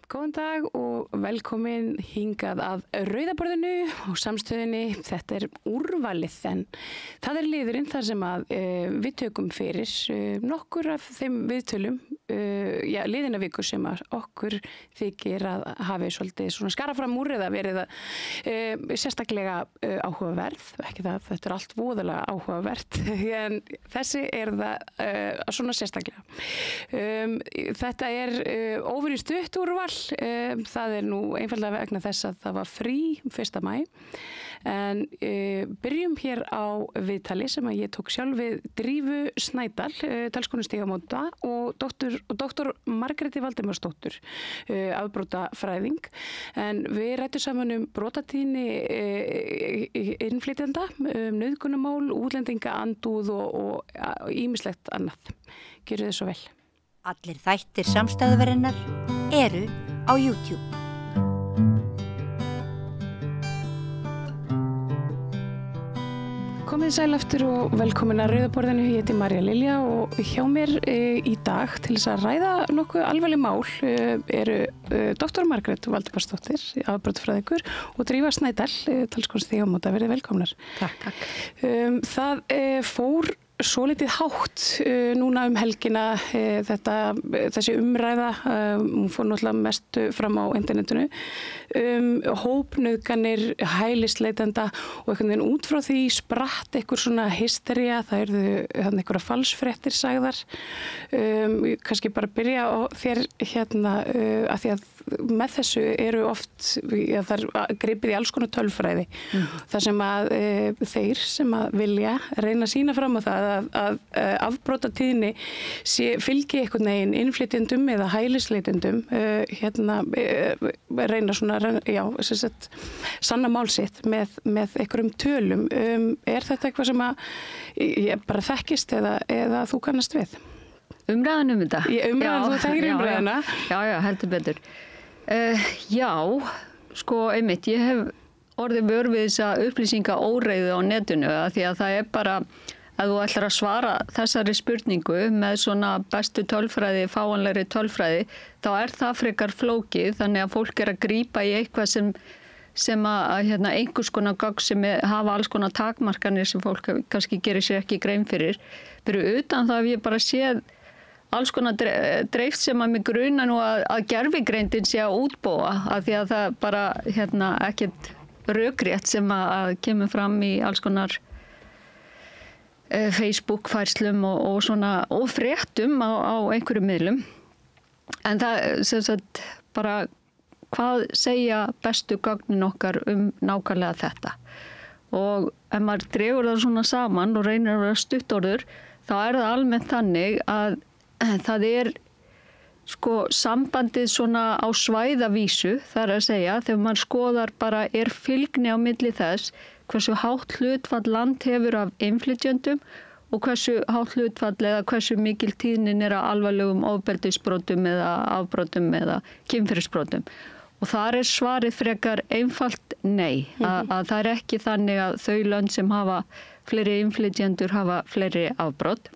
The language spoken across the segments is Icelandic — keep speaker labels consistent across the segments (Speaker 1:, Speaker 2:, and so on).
Speaker 1: Góðan dag og velkomin hingað að Rauðaborðinu og samstöðinni. Þetta úrvalið en það liðurinn þar sem að við tökum fyrir nokkur af þeim viðtölum liðina viku sem að okkur þykir að hafi svolítið svona skara fram úr eða verið að sérstaklega áhugaverð, ekki það, þetta allt voðalega áhugavert en þessi það svona sérstaklega. Þetta óvenju stutt úrval. Það nú einfaldlega vegna þess að það var frí 1. maí en byrjum hér á viðtali sem að ég tók sjálf við Drífu Snædal, talskonu Stígamóta og doktor Margréti Valdimarsdóttur, afbrotafræðing, en við ræddum saman brotatíðni innflytjenda, nauðgunarmál, útlendingaandúð og ýmislegt annað. Gjörið þið svo vel.
Speaker 2: Allir þættir samstæðuverinnar eru á YouTube.
Speaker 1: Komið sæl aftur og velkomin að Rauðaborðinu. Ég heiti María Lilja og hjá mér í dag til þess að ræða nokkuð alvarleg mál eru doktor Margrét Valdimarsdóttir, afbrotafræðingur, og Drífa Snædal, talskona Stígamóta. Verið velkomnar.
Speaker 2: Takk.
Speaker 1: Það fór svolítið hátt núna helgina þessi umræða, hún fór náttúrulega mest fram á internetinu, hópnauðganir hælisleitenda og einhvern veginn út frá því spratt einhver svona hystería, það einhverja falsfréttir sagðar. Kannski bara byrja á þér að því að með þessu eru oft, það gripið í alls konar tölfræði, þar sem að þeir sem að vilja reyna að sýna fram á það að afbrotatíðni fylgi einhvern veginn innflytjendum eða hælisleitendum reyna svona, sanna mál sitt með einhverjum tölum. Þetta eitthvað sem að ég bara þekkist eða þú kannast við?
Speaker 2: Umræðan þetta?
Speaker 1: Umræðan, þú þekkir umræðana?
Speaker 2: Já, heldur betur. Já, einmitt, ég hef orðið vör við þessa upplýsingaóreiðu á netinu því að það bara, að þú ætlar að svara þessari spurningu með svona bestu tölfræði, fáanlegri tölfræði, þá það frekar flókið, þannig að fólk að grípa í eitthvað sem að einhvers konar gögn sem hafa alls konar takmarkanir sem fólk kannski gerir sér ekki grein fyrir. Fyrir utan það hef ég bara séð alls konar dreift sem að mig gruna nú að gervigreindin sé að útbúa, af því að það bara ekkert rökrétt sem að kemur fram í alls konar Facebook-færslum og svona og fréttum á einhverjum miðlum. En það sem sagt bara hvað segja bestu gögnin okkar nákvæmlega þetta. Og ef maður dregur það svona saman og reynir að vera stuttorður, þá það almennt þannig að það sambandið svona á svæðavísu, það að segja, þegar maður skoðar bara fylgni á milli þess hversu hátt hlutfall land hefur af innflytjendum og hversu hátt hlutfall eða hversu mikil tíðnin af alvarlegum ofbeldisbrotum eða afbrotum eða kynferðisbrotum. Og þar svarið frekar einfalt nei, að það ekki þannig að þau lönd sem hafa fleiri innflytjendur hafa fleiri afbrot.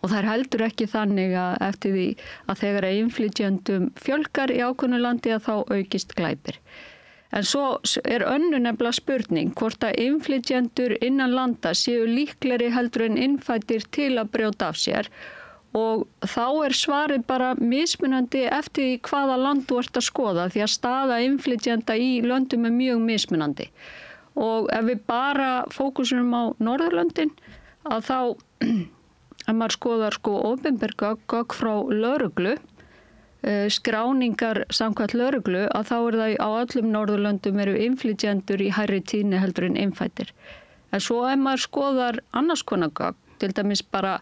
Speaker 2: Og það heldur ekki þannig að eftir því að þegar innflytjendum fjölgar í ákveðnu landi að þá aukist glæpir. En svo önnur nefnilega spurning hvort að innflytjendur innan landa séu líklegri heldur en innfæddir til að brjóta af sér, og þá svarið bara mismunandi eftir því hvaða land þú ert að skoða, því að staða innflytjenda í löndum mjög mismunandi. Og ef við bara fókusunum á Norðurlöndin, að þá ef maður skoðar opinber gögn frá lögreglu, skráningar samkvæmt lögreglu, að þá það á öllum Norðurlöndum eru innflytjendur í hærri tíðni heldur en innfæddir. En svo ef maður skoðar annars konar gögn, til dæmis bara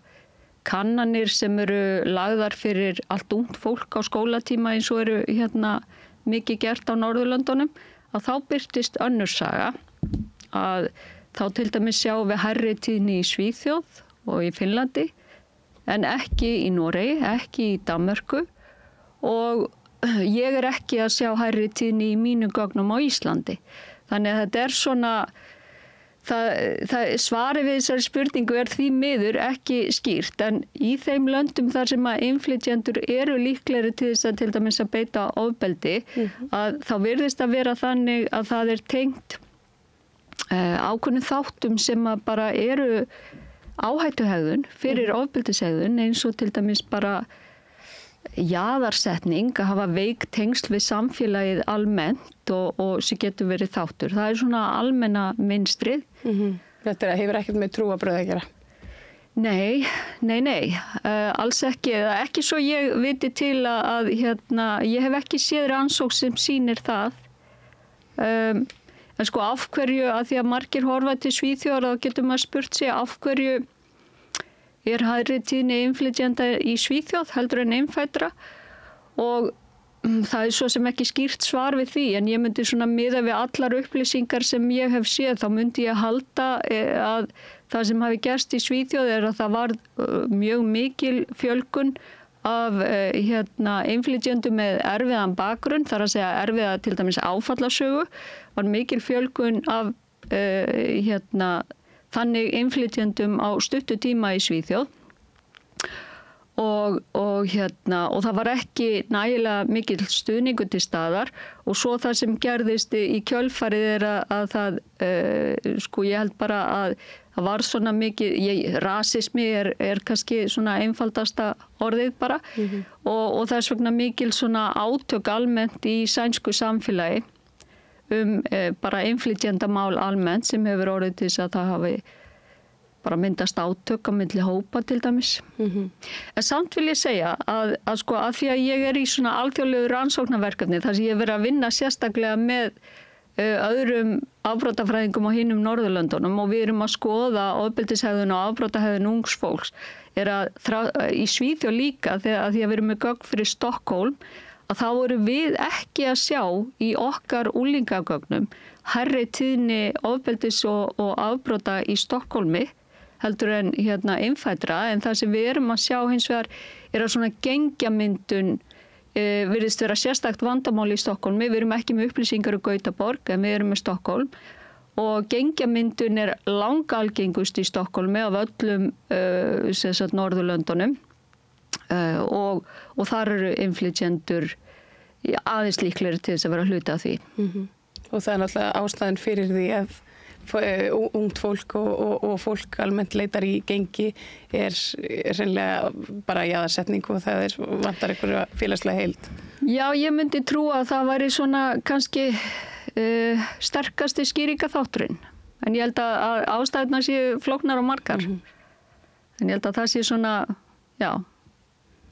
Speaker 2: kannanir sem eru lagðar fyrir allt ungt fólk á skólatíma eins og eru mikið gert á Norðurlöndunum, að þá birtist önnur saga, að þá til dæmis sjáum við hærri tíðni í Svíþjóð og í Finnlandi, en ekki í Noregi, ekki í Danmörku, og ég ekki að sjá hærri tíðni í mínum gögnum á Íslandi. Þannig að þetta svona, Svarið við þessari spurningu því miður ekki skýrt, en í þeim löndum þar sem að innflytjendur eru líklegri til þess að til dæmis að beita ofbeldi, að þá virðist að vera þannig að það tengt ákveðnum þáttum sem að bara eru áhættuhegðun fyrir ofbeldishegðun, eins og til dæmis bara jaðarsetning, að hafa veik tengsl við samfélagið almennt og sem getur verið þáttur. Það svona almenna mynstrið.
Speaker 1: Þetta hefur ekkert með trúarbrögð að gera?
Speaker 2: Nei, alls ekki. Ekki svo ég viti til að ég hef ekki séð rannsókn sem sýnir það. En sko af hverju, að því að margir horfa til Svíþjóðar, þá getur maður spurt sig af hverju hærri tíðni innflytjenda í Svíþjóð heldur en innfæddra, og það svo sem ekki skýrt svar við því, en ég myndi svona miða við allar upplýsingar sem ég hef séð, þá myndi ég halda að það sem hafi gerst í Svíþjóð að það var mjög mikil fjölgun af innflytjendum með erfiðan bakgrunn, þar að segja erfiða til dæmis áfallasögu, var mikil fjölgun af þannig innflytjendum á stuttu tíma í Svíþjóð og það var ekki nægilega mikil stuðningur til staðar, og svo það sem gerðist í kjölfarið að það, ég held bara að það var svona mikið, rasismi kannski svona einfaldasta orðið bara, og þess vegna mikil svona átök almennt í sænsku samfélagi bara innflytjendamál almennt, sem hefur orðið til þess að það hafi bara myndast átök á milli hópa til dæmis. En samt vil ég segja að því að ég í svona alþjóðlegu rannsóknarverkefni, þar sem ég hef verið að vinna sérstaklega með öðrum afbrotafræðingum á hinum Norðurlöndunum, og við erum að skoða ofbeldishegðun og afbrotahegðun ungs fólks, að í Svíþjóð líka, því að við erum með gögn fyrir Stockholm, að þá voru við ekki að sjá í okkar úlingagögnum hærri tíðni ofbeldis og afbrota í Stockholmi heldur en innfæddra, en það sem við erum að sjá hins vegar að svona gengjamyndun virðist vera sérstakt vandamál í Stockholmi. Við erum ekki með upplýsingar Gautaborg, en við erum með Stockholm, og gengjamyndun langalgengust í Stockholmi af öllum Norðurlöndunum, og þar eru innflytjendur aðeins líklegri til þess að vera hluti af því.
Speaker 1: Og það náttúrulega ástæðan fyrir því að ungt fólk og fólk almennt leitar í gengi hreinlega bara jaðarsetning, og það vantar einhverja félagslega heild.
Speaker 2: Já, ég myndi trúa að það væri svona kannski sterkasti skýringaþátturinn, en ég held að ástæðurnar séu flóknar og margar. En ég held að það sé svona,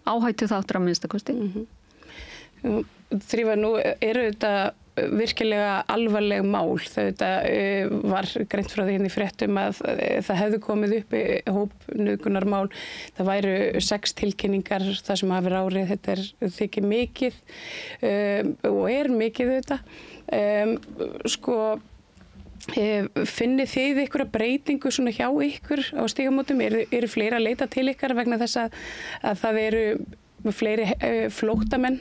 Speaker 2: áhættu þáttur að minnsta kosti.
Speaker 1: Drífa, nú eru þetta virkilega alvarleg mál. Þetta var greint frá því í fréttum að það hefðu komið upp hópnauðgunarmál. Það væru 6 tilkynningar það sem hafi árið. Þetta þykir mikið og mikið þetta. Finnið þið einhverja breytingu svona hjá ykkur á stígamótum? Eru fleiri að leita til ykkar vegna þess að það eru fleiri flóttamenn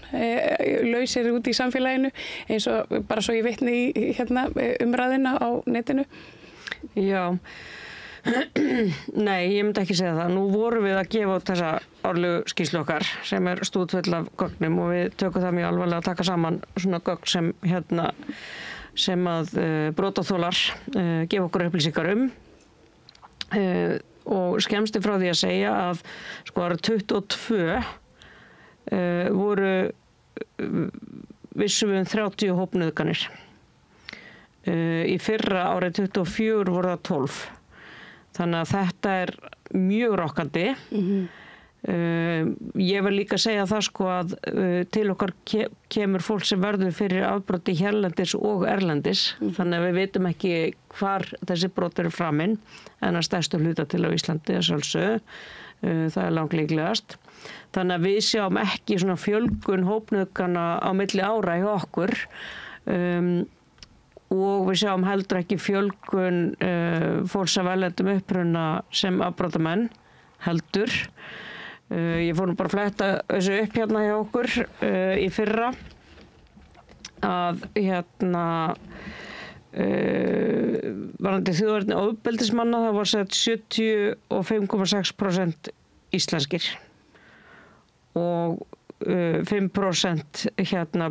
Speaker 1: lausir út í samfélaginu, eins og bara svo ég vitni í umræðina á netinu?
Speaker 3: Já, nei, ég myndi ekki segja það. Nú vorum við að gefa út þessa árlegu skýrslu okkar sem stúdfull af gögnum, og við tökum það mjög alvarlega að taka saman svona gögn sem að brotaþolar gefa okkur upplýsingar og skemmst frá því að segja að 22 voru vissum við 30 hópnauðganir. Í fyrra árið 24 voru það 12. Þannig að þetta mjög rokkandi. Ég vil líka segja það að til okkar kemur fólk sem verður fyrir afbroti hérlendis og erlendis, þannig að við vitum ekki hvar þessi brot eru framinn, en að stærstu hluta til á Íslandi að sjálfsögðu, það langlíklegast. Þannig að við sjáum ekki svona fjölgun hópnauðgana á milli ára hjá okkur, og við sjáum heldur ekki fjölgun fólks af erlendum uppruna sem afbrotamenn heldur. Ég fór nú bara að fletta þessu upp hjá okkur í fyrra að varandi þjóðerni ofbeldismanna, það var sett 75,6% íslenskir og 5%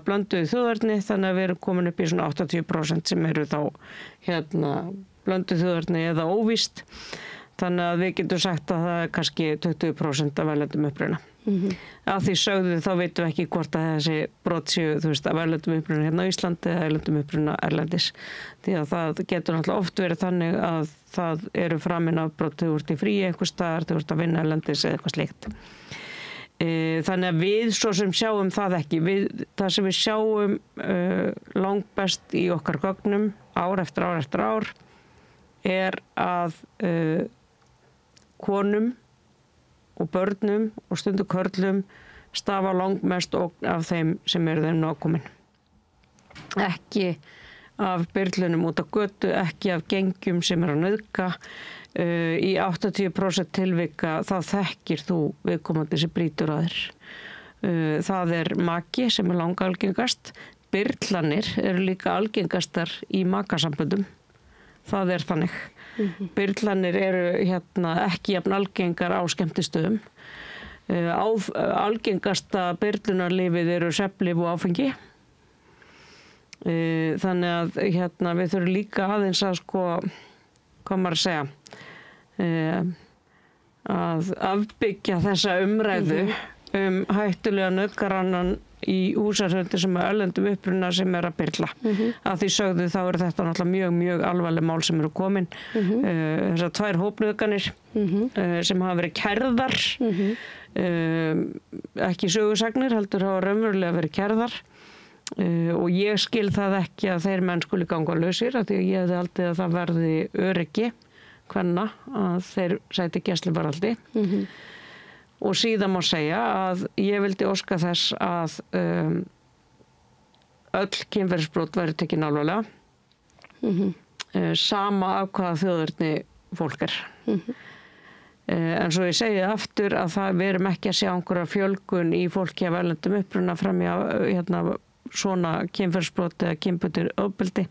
Speaker 3: blönduðu þjóðerni, þannig að við erum komin upp í svona 80% sem eru þá blönduðu þjóðerni eða óvíst. Þannig að við getum sagt að það er kannski 20% af erlendum uppruna. Að því sögðu þá veitum við ekki hvort að þessi brot séu, af erlendum uppruna hérna á Íslandi eða erlendum uppruna erlendis. Því að það getur náttúrulega oft verið þannig að það eru framin afbrot þegar þú ert í fríi einhvers staðar, þegar þú ert að vinna erlendis eða eitthvað slíkt. Þannig að við svo sem sjáum það ekki. Það sem við sjáum langbest í okkar gögnum ár eftir ár eftir ár er að konum og börnum og stundu körlum stafa langmest ógn af þeim sem eru þeim nákomin. Ekki af byrlunum út á götu, ekki af gengjum sem eru að nauðga. Í 80% tilvika þá þekkir þú viðkomandi sem brýtur að þér. Það er maki sem er langalgengast. Byrlanir eru líka algengastar í makasamböndum. Það er þannig. Byrlanir eru ekki jafn algengar á skemmtistöðum. Algengasta byrlunarlifið eru svefnlyf og áfengi. Þannig að við þurfum líka aðeins að hvað maður að segja, að afbyggja þessa umræðu hættulega nauðgarannan í húsarhöldi sem er erlendum uppruna sem er að byrla. Að því sögðu þá eru þetta náttúrulega mjög, mjög alvarleg mál sem eru komin. Þessar 2 hópnauðganir sem hafa verið kærðar, ekki sögusagnir, heldur hafa raunverulega verið kærðar. Og ég skil það ekki að þeir menn skuli ganga lausir, af því að ég hefði haldið að það verði öryggi kvenna að þeir sæti gæsluvarðhaldi. Og síðan má segja að ég vildi óska þess að öll kynferðisbrot væri tekin alvarlega, sama af hvaða þjóðerni fólk er. En svo ég segi aftur að við erum ekki að sjá einhverja fjölgun í fólki af erlendum uppruna fram í svona kynferðisbrot eða kynbundið ofbeldi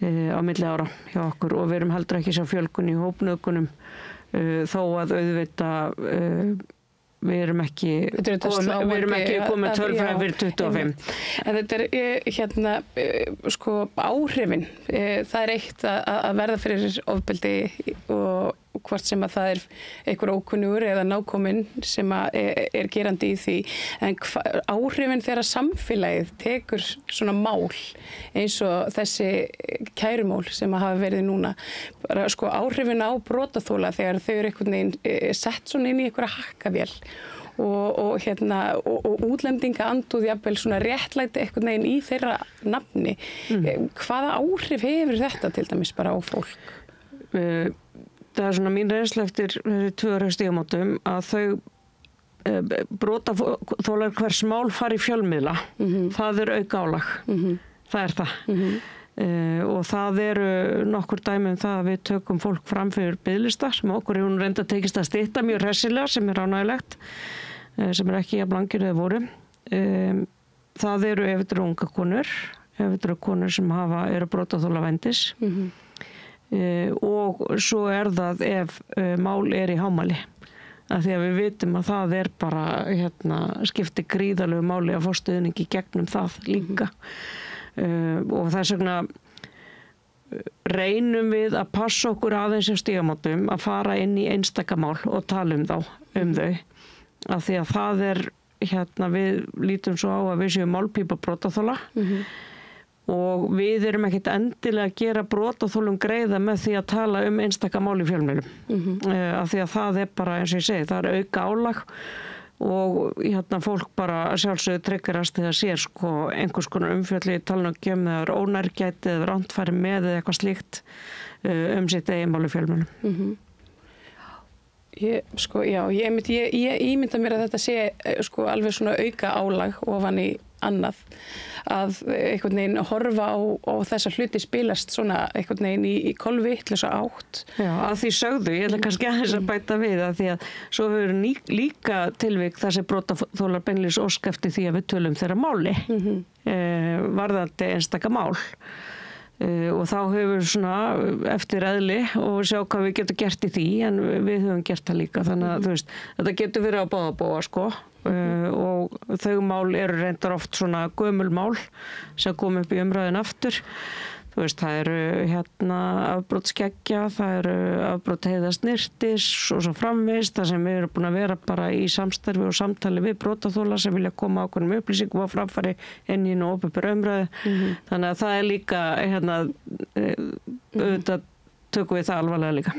Speaker 3: á milli ára hjá okkur, og við erum heldur ekki að sjá fjölgun í hópnauðgunum þó að auðvitað við erum ekki komið tölfræði fyrir 25.
Speaker 1: En þetta er áhrifin, það er eitt að verða fyrir ofbeldi og hvort sem að það er einhver ókunnugur eða nákominn sem er gerandi í því, en áhrifin þegar samfélagið tekur svona mál eins og þessi kærumál sem að hafa verið núna, bara áhrifin á brotaþola þegar þau eru einhvern veginn sett svona inn í einhverja hakkavél og útlendinga andúð jafnvel svona réttlæti einhvern veginn í þeirra nafni. Hvaða áhrif hefur þetta til dæmis bara á fólk?
Speaker 3: Það er svona mín reynsla eftir þessi 2 ára stígamótum að þau brotaþolar hvers mál fari í fjölmiðla. Það er aukaálag. Það er það. Og það eru nokkur dæmi það að við tökum fólk fram fyrir biðlista sem okkur hefur reynda tekist að stytta mjög hressilega, sem er ánægilegt, sem er ekki jafn langir eða voru. Það eru ef þetta eru unga konur, ef þetta eru konur sem eru brotaþola vændis. Og svo er það ef mál er í hámæli, af því að við vitum að það er bara skiptir gríðarlegu máli að fá stuðning í gegnum það líka. Og þess vegna reynum við að passa okkur aðeins á stígamótum að fara inn í einstaka mál og tala um þau, af því að það er við lítum svo á að við séum málpípa brotaþola. Og við erum ekkert endilega að gera brotaþolum greiða með því að tala um einstaka mál í fjölmiðlum. Af því að það er bara, eins og ég segi, það er auka álag og fólk bara sjálfsögðu tryggarast þegar sér einhvers konar umfjölli talnagjömm eða ónærgæti eða rándfæri með eða eitthvað slíkt sitt eigin mál í fjölmiðlum.
Speaker 1: Ég ímynda mér að þetta sé alveg svona auka álag ofan í annað, að einhvern veginn horfa á þessa hluti spilast svona einhvern veginn í kolvitlausa átt.
Speaker 3: Já, að því sögðu, ég ætla kannski aðeins að bæta við, að því að svo hefur líka tilvik þessi brotaþolar beinlínis óska eftir því að við tölum þeirra máli, varðandi einstaka mál. Og þá hefur svona eftir eðli og sjá hvað við getum gert í því, en við höfum gert það líka, þannig að þú veist, þetta getur verið á báða bóga sko, og þau mál eru reyndar oft svona gömul mál sem kom upp í umræðin aftur. Þú veist, það eru afbrot skeggja, það eru afbrot heiða snirtis og svo framvegis, það sem við erum búin að vera bara í samstarfi og samtali við brotaþola sem vilja koma ákveðnum upplýsingum á framfæri inn í opinbera umræðu. Þannig að það er líka, auðvitað tökum við það alvarlega líka.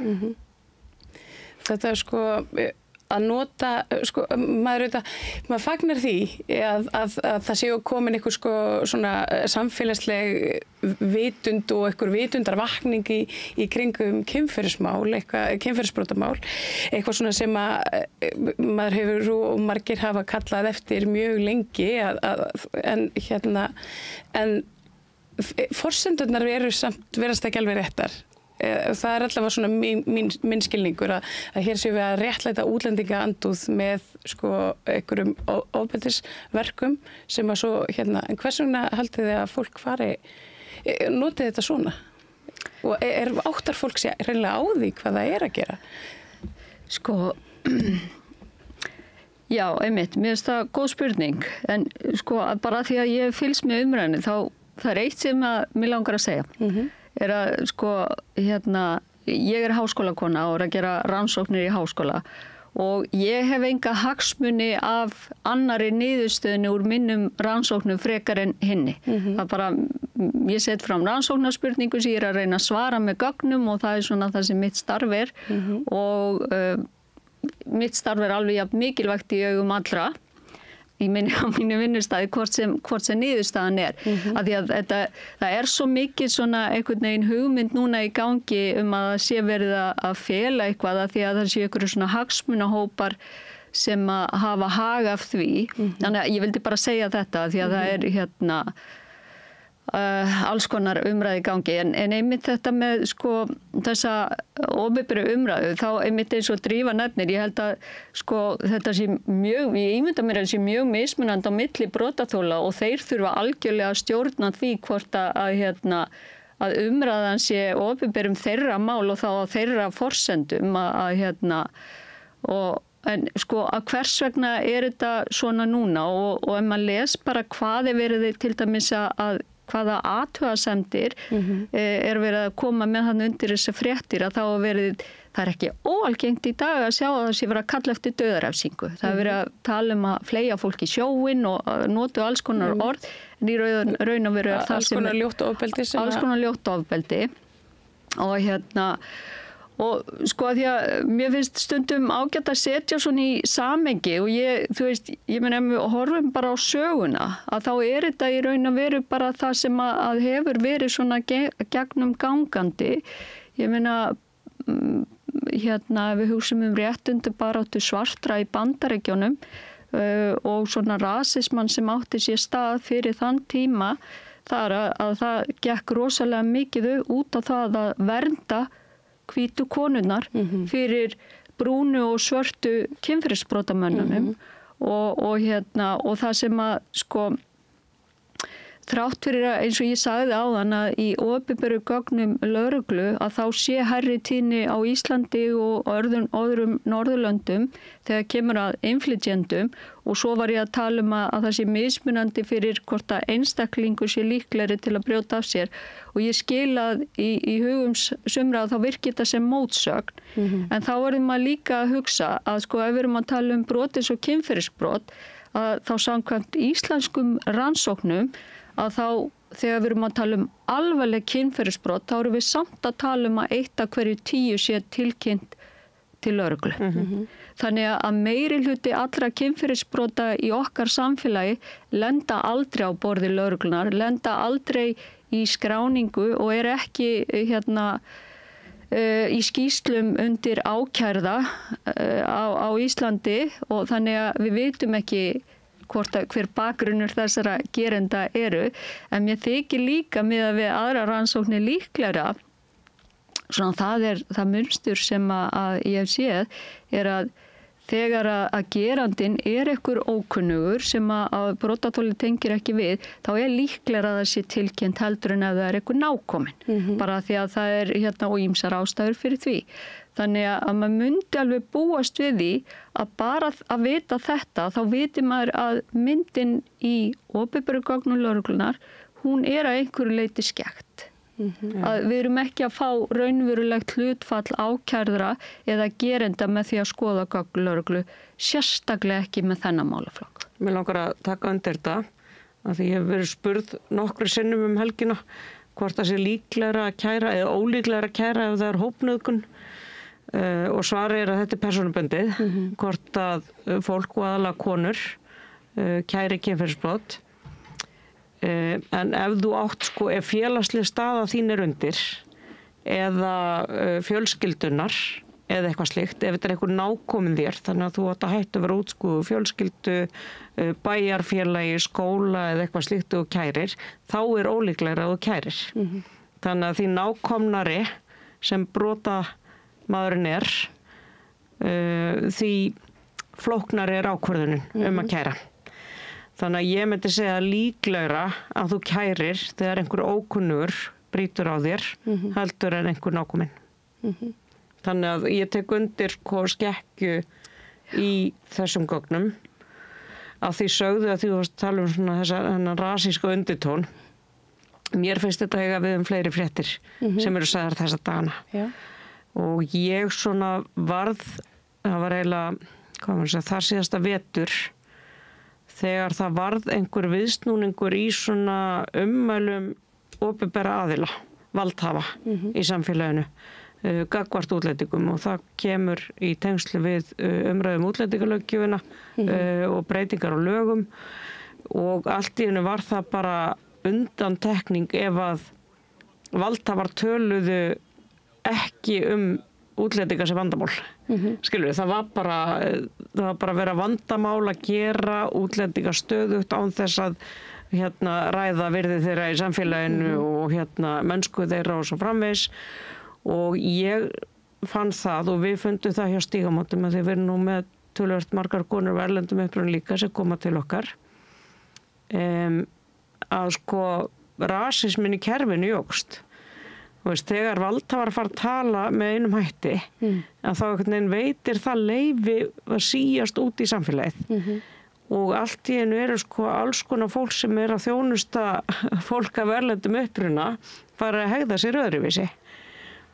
Speaker 1: Þetta er sko að nota, sko, maður fagnar því að það séu komin einhver sko svona samfélagsleg vitund og einhver vitundarvakning í kringum kynferðismál, kynferðisbrotamál, eitthvað svona sem að maður hefur og margir hafa kallað eftir mjög lengi en forsendurnar eru samt verast ekki alveg réttar. Það er allavega svona minn skilningur að hér séum við að réttlæta útlendinga andúð með sko einhverjum ofbeldisverkum sem að svo en hvers vegna haldið þið að fólk notið þetta svona? Og áttar fólk sér hreinlega á því hvað það að gera?
Speaker 2: Sko, já, einmitt, mér finnst það góð spurning, en sko bara því að ég fylgst með umræðinu þá það er eitt sem að mér langar að segja. Er að sko, ég er háskólakona og er að gera rannsóknir í háskóla og ég hef enga hagsmuni af annari niðurstöðinu úr minnum rannsóknum frekar en hinni. Það bara, ég set fram rannsóknarspurningu sem ég er að reyna að svara með gögnum og það er svona það sem mitt starf er og mitt starf er alveg jafn mikilvægt í augum allra. Á mínu vinnustæði hvort sem niðurstaðan er. Af því að það er svo mikið svona einhvern veginn hugmynd núna í gangi að það sé verið að fela eitthvað af því að það sé einhverju svona hagsmunahópar sem að hafa hag af því. Þannig að ég vildi bara segja þetta því að það er alls konar umræði í gangi en einmitt þetta með sko þessa opinberu umræðu þá einmitt eins og Drífa nefnir ég held að sko þetta sé mjög ég ímynda mér að það sé mjög mismunandi á milli brotaþola og þeir þurfa algjörlega að stjórna því hvort að umræðan sé opinberum þeirra mál og þá á þeirra forsendum en sko að hvers vegna er þetta svona núna og ef maður les bara hvað er verið til dæmis að hvaða athugasemdir er verið að koma með hann undir þessi fréttir að þá það er ekki óalgengt í dag að sjá að það sé verið að kalla eftir dauðarefsingu. Það er verið að tala að fleygja fólk í sjóinn og notu alls konar orð en í raun og veru er það sem alls konar ljótt ofbeldi og sko því að mér finnst stundum ágætt að setja svona í samhengi og ég meina ef við horfum bara á söguna að þá er þetta í raun og veru bara það sem að hefur verið svona gegnum gangandi. Ég meina ef við hugsum réttindabaráttu svartra í Bandaríkjunum og svona rasismann sem átti sér stað fyrir þann tíma þar að það gekk rosalega mikið út á það að vernda hvítu konurnar fyrir brúnu og svörtu kynferðisbrotamönnunum og það sem að sko þrátt fyrir að eins og ég sagði áðan að í opinberu gögnum lögreglu að þá sé hærri tíðni á Íslandi og öðrum Norðurlöndum þegar kemur að innflytjendum og svo var ég að tala að það sé mismunandi fyrir hvort að einstaklingur sé líklegri til að brjóta af sér og ég skil að í hugum sumra að þá virkir þetta sem mótsögn en þá verðum maður líka að hugsa að sko ef við erum að tala brot eins og kynferðisbrot að þá samkvæmt íslenskum rannsóknum að þá þegar við erum að tala alvarleg kynferðisbrot þá erum við samt að tala að 1 af hverju 10 sé tilkynnt til lögreglu. Þannig að meiri hluti allra kynferðisbrota í okkar samfélagi lenda aldrei á borði lögreglunar, lenda aldrei í skráningu og er ekki í skýrslum undir ákærða á Íslandi og þannig að við vitum ekki hver bakgrunnur þessara gerenda eru en mér þykir líka með við aðra rannsóknir líklegra svona það munstur sem að ég hef séð er að þegar að gerandinn einhver ókunnugur sem að brotaþoli tengir ekki við, þá líklega að það sé tilkynnt heldur en ef það einhver nákominn. Bara því að það og ýmsar ástæður fyrir því. Þannig að maður myndi alveg búast við því að bara að vita þetta, þá viti maður að myndin í opinberu gögnum lögreglunar, hún að einhverju leyti skekkt. Að við erum ekki að fá raunverulegt hlutfall ákærðra eða gerenda með því að skoða gögn lögreglu, sérstaklega ekki með þennan málaflokk.
Speaker 3: Mér langar að taka undir þetta, að því ég hef verið spurð nokkru sinnum helgina hvort það sé líklegra að kæra eða ólíklegra að kæra ef það hópnauðgun. Og svarið að þetta persónubundið, hvort að fólk og aðalega konur kæri kynferðisbrot. En ef þú átt ef félagsleg staða þín undir eða fjölskyldunar eða eitthvað slíkt, ef þetta einhver nákominn þér, þannig að þú átt að hætta að vera útskúfu fjölskyldu, bæjarfélagi, skóla eða eitthvað slíkt og kærir, þá ólíklegra að þú kærir. Þannig að því nákomnari sem brota maðurinn því flóknari ákvörðunin að kæra. Þannig að ég myndi segja líklegra að þú kærir þegar einhver ókunnugur brýtur á þér heldur en einhver nákominn. Þannig að ég tek undir skekkju í þessum gögnum að því sögðu að því þú tala svona þennan rasíska undirtón. Mér finnst þetta eiga við fleiri fréttir sem eru sagðar þessa dagana.
Speaker 1: Já.
Speaker 3: Og ég svona varð, það var eiginlega, þar síðasta vetur, þegar það varð einhver viðsnúningur í svona ummælum opinbera aðila, valdhafa í samfélaginu, gagnvart útlendingum og það kemur í tengslu við umræðum útlendingalöggjöfina og breytingar á lögum og allt í einu var það bara undantekning ef að valdhafar töluðu ekki útlendinga sem vandamál. Skilur, það var bara vera vandamál að gera útlendinga stöðugt án þess að ræða virði þeirra í samfélaginu og mennsku þeirra og svo framvegis og ég fann það og við fundum það hjá Stígamótum að við erum nú með töluvert margar konur af erlendum uppruna líka sem koma til okkar að rasismin í kerfinu jókst. Þegar valdhafar fara að tala með einum hætti að þá veitir það leyfi að síast út í samfélagið og allt í einu alls konar fólk sem að þjónusta fólk af erlendum uppruna fara að hegða sér öðruvísi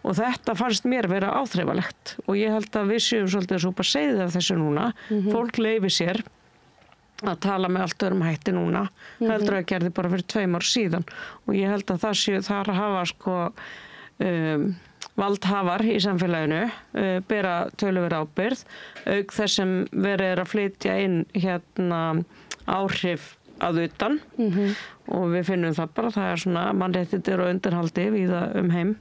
Speaker 3: og þetta fannst mér vera áþreifalegt og ég held að við séum svolítið að súpa seiðið af þessu núna. Fólk leyfi sér að tala með allt öðrum hætti núna heldur að gerði bara fyrir 2 ár síðan og ég held að það séu þar að hafa valdhafar í samfélaginu bera töluverð ábyrgð auk þess sem verið að flytja inn áhrif að utan og við finnum það bara, það svona mannréttindi og undirhaldi víða heim.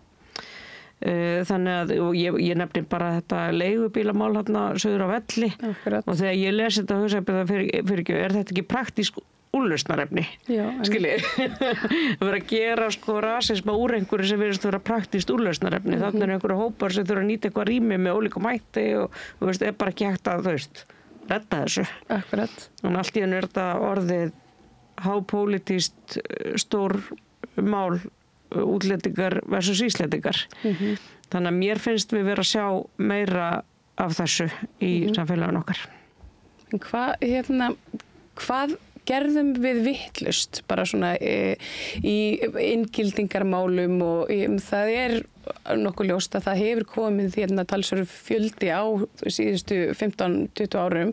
Speaker 3: Þannig að ég nefni bara þetta leigubílamál suður á Velli. Akkurat. Og þegar ég lesi þetta hugsa fyrir þetta ekki praktísk úrlausnarefni? Skiljið, að vera að gera rasisma úr einhverju sem virðist vera praktískt úrlausnarefni. Þannig einhverju hópar sem þurfa að nýta eitthvað rými með ólíkum hætti og bara ekki hægt að redda þessu. Akkurat. Og allt í einu þetta orðið hápólitískt stór mál útlendingar versus íslendingar. Þannig að mér finnst við vera að sjá meira af þessu í samfélaginu okkar.
Speaker 1: Hvað gerðum við vitlaust bara svona í inngildingarmálum og það nokkuð ljóst að það hefur komið talsverður fjöldi á síðustu 15-20 árum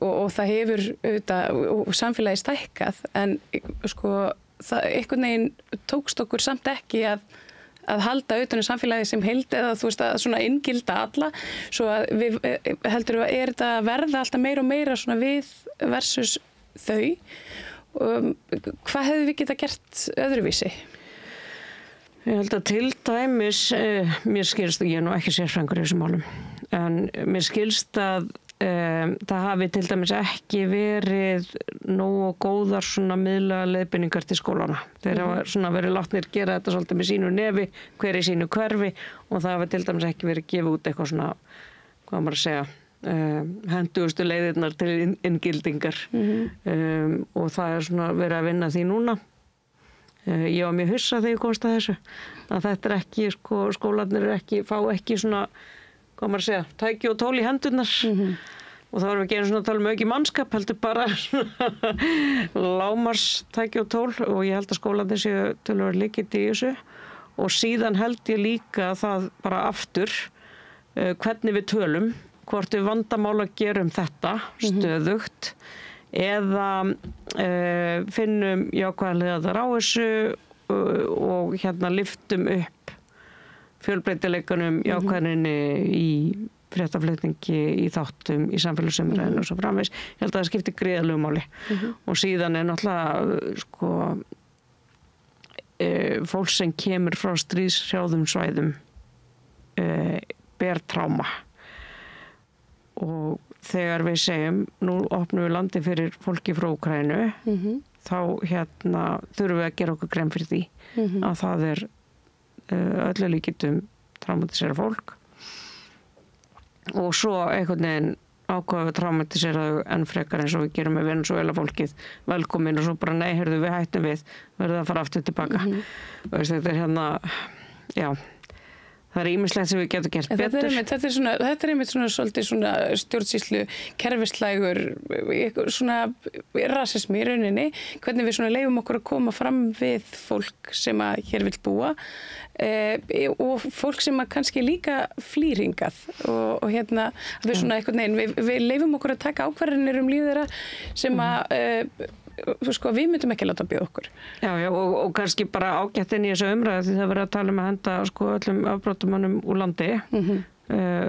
Speaker 1: og það hefur og samfélagi stækkað en það einhvern veginn tókst okkur samt ekki að halda utan samfélagi sem heild eða að svona inngilda alla svo að við heldur þetta að verða alltaf meira og meira svona við versus þau. Hvað hefðu við geta gert öðruvísi?
Speaker 3: Ég held að til dæmis, mér skilst, ég nú ekki sérfræðingur í þessum málum, en mér skilst að það hafi til dæmis ekki verið nógu góðar svona miðlæga leiðbeiningar til skólana. Þeir hafa svona verið látnir gera þetta svolítið með sínu nefi, hver í sínu hverfi og það hafi til dæmis ekki verið gefið út eitthvað svona, hvað maður að segja, hentugustu leiðirnar til inngildingar og það svona verið að vinna því núna. Ég var mjög hissa þegar ég komst að þessu að þetta ekki, skólarnir fá ekki svona, hvað maður að segja, tæki og tól í hendurnar og þá erum við ekki einu svona að tala ekki mannskap, heldur bara lámars tæki og tól og ég held að skólarnir séu töluvert líkindi í þessu og síðan held ég líka það bara aftur hvernig við tölum, hvort við vandamála gerum þetta stöðugt eða finnum jákvæðanlegar á þessu og lyftum upp fjölbreytileikanum jákvæðinni í fréttaflutningi, í þáttum, í samfélagsumræðinu og svo framvegis. Ég held að það skiptir gríðarlegu máli og síðan náttúrulega fólk sem kemur frá stríðshrjáðum svæðum ber tráma og þegar við segjum, nú opnum við landi fyrir fólki frá Úkraínu, þá þurfum við að gera okkur grein fyrir því að það öllu líkindum traumatisera fólk og svo einhvern veginn ákveða við traumatisera þau enn frekar eins og við gerum með Venezuela fólkið velkomin og svo bara nei, heyrðu við hættum við, verðum að fara aftur tilbaka. Þetta já. Það ýmislegt sem við getum gert betur.
Speaker 1: Þetta einmitt svona svolítið svona stjórnsýslu, kerfislægur, svona rasismi í rauninni, hvernig við svona leyfum okkur að koma fram við fólk sem að hér vill búa og fólk sem að kannski líka flýr hingað og við svona einhvern veginn, við leyfum okkur að taka ákvarðanir líf þeirra sem að við myndum ekki láta bjóða okkur.
Speaker 3: Já, og kannski bara ágætt inn í þessu umræðu því það verið að tala um að henda öllum afbrotamönnum úr landi,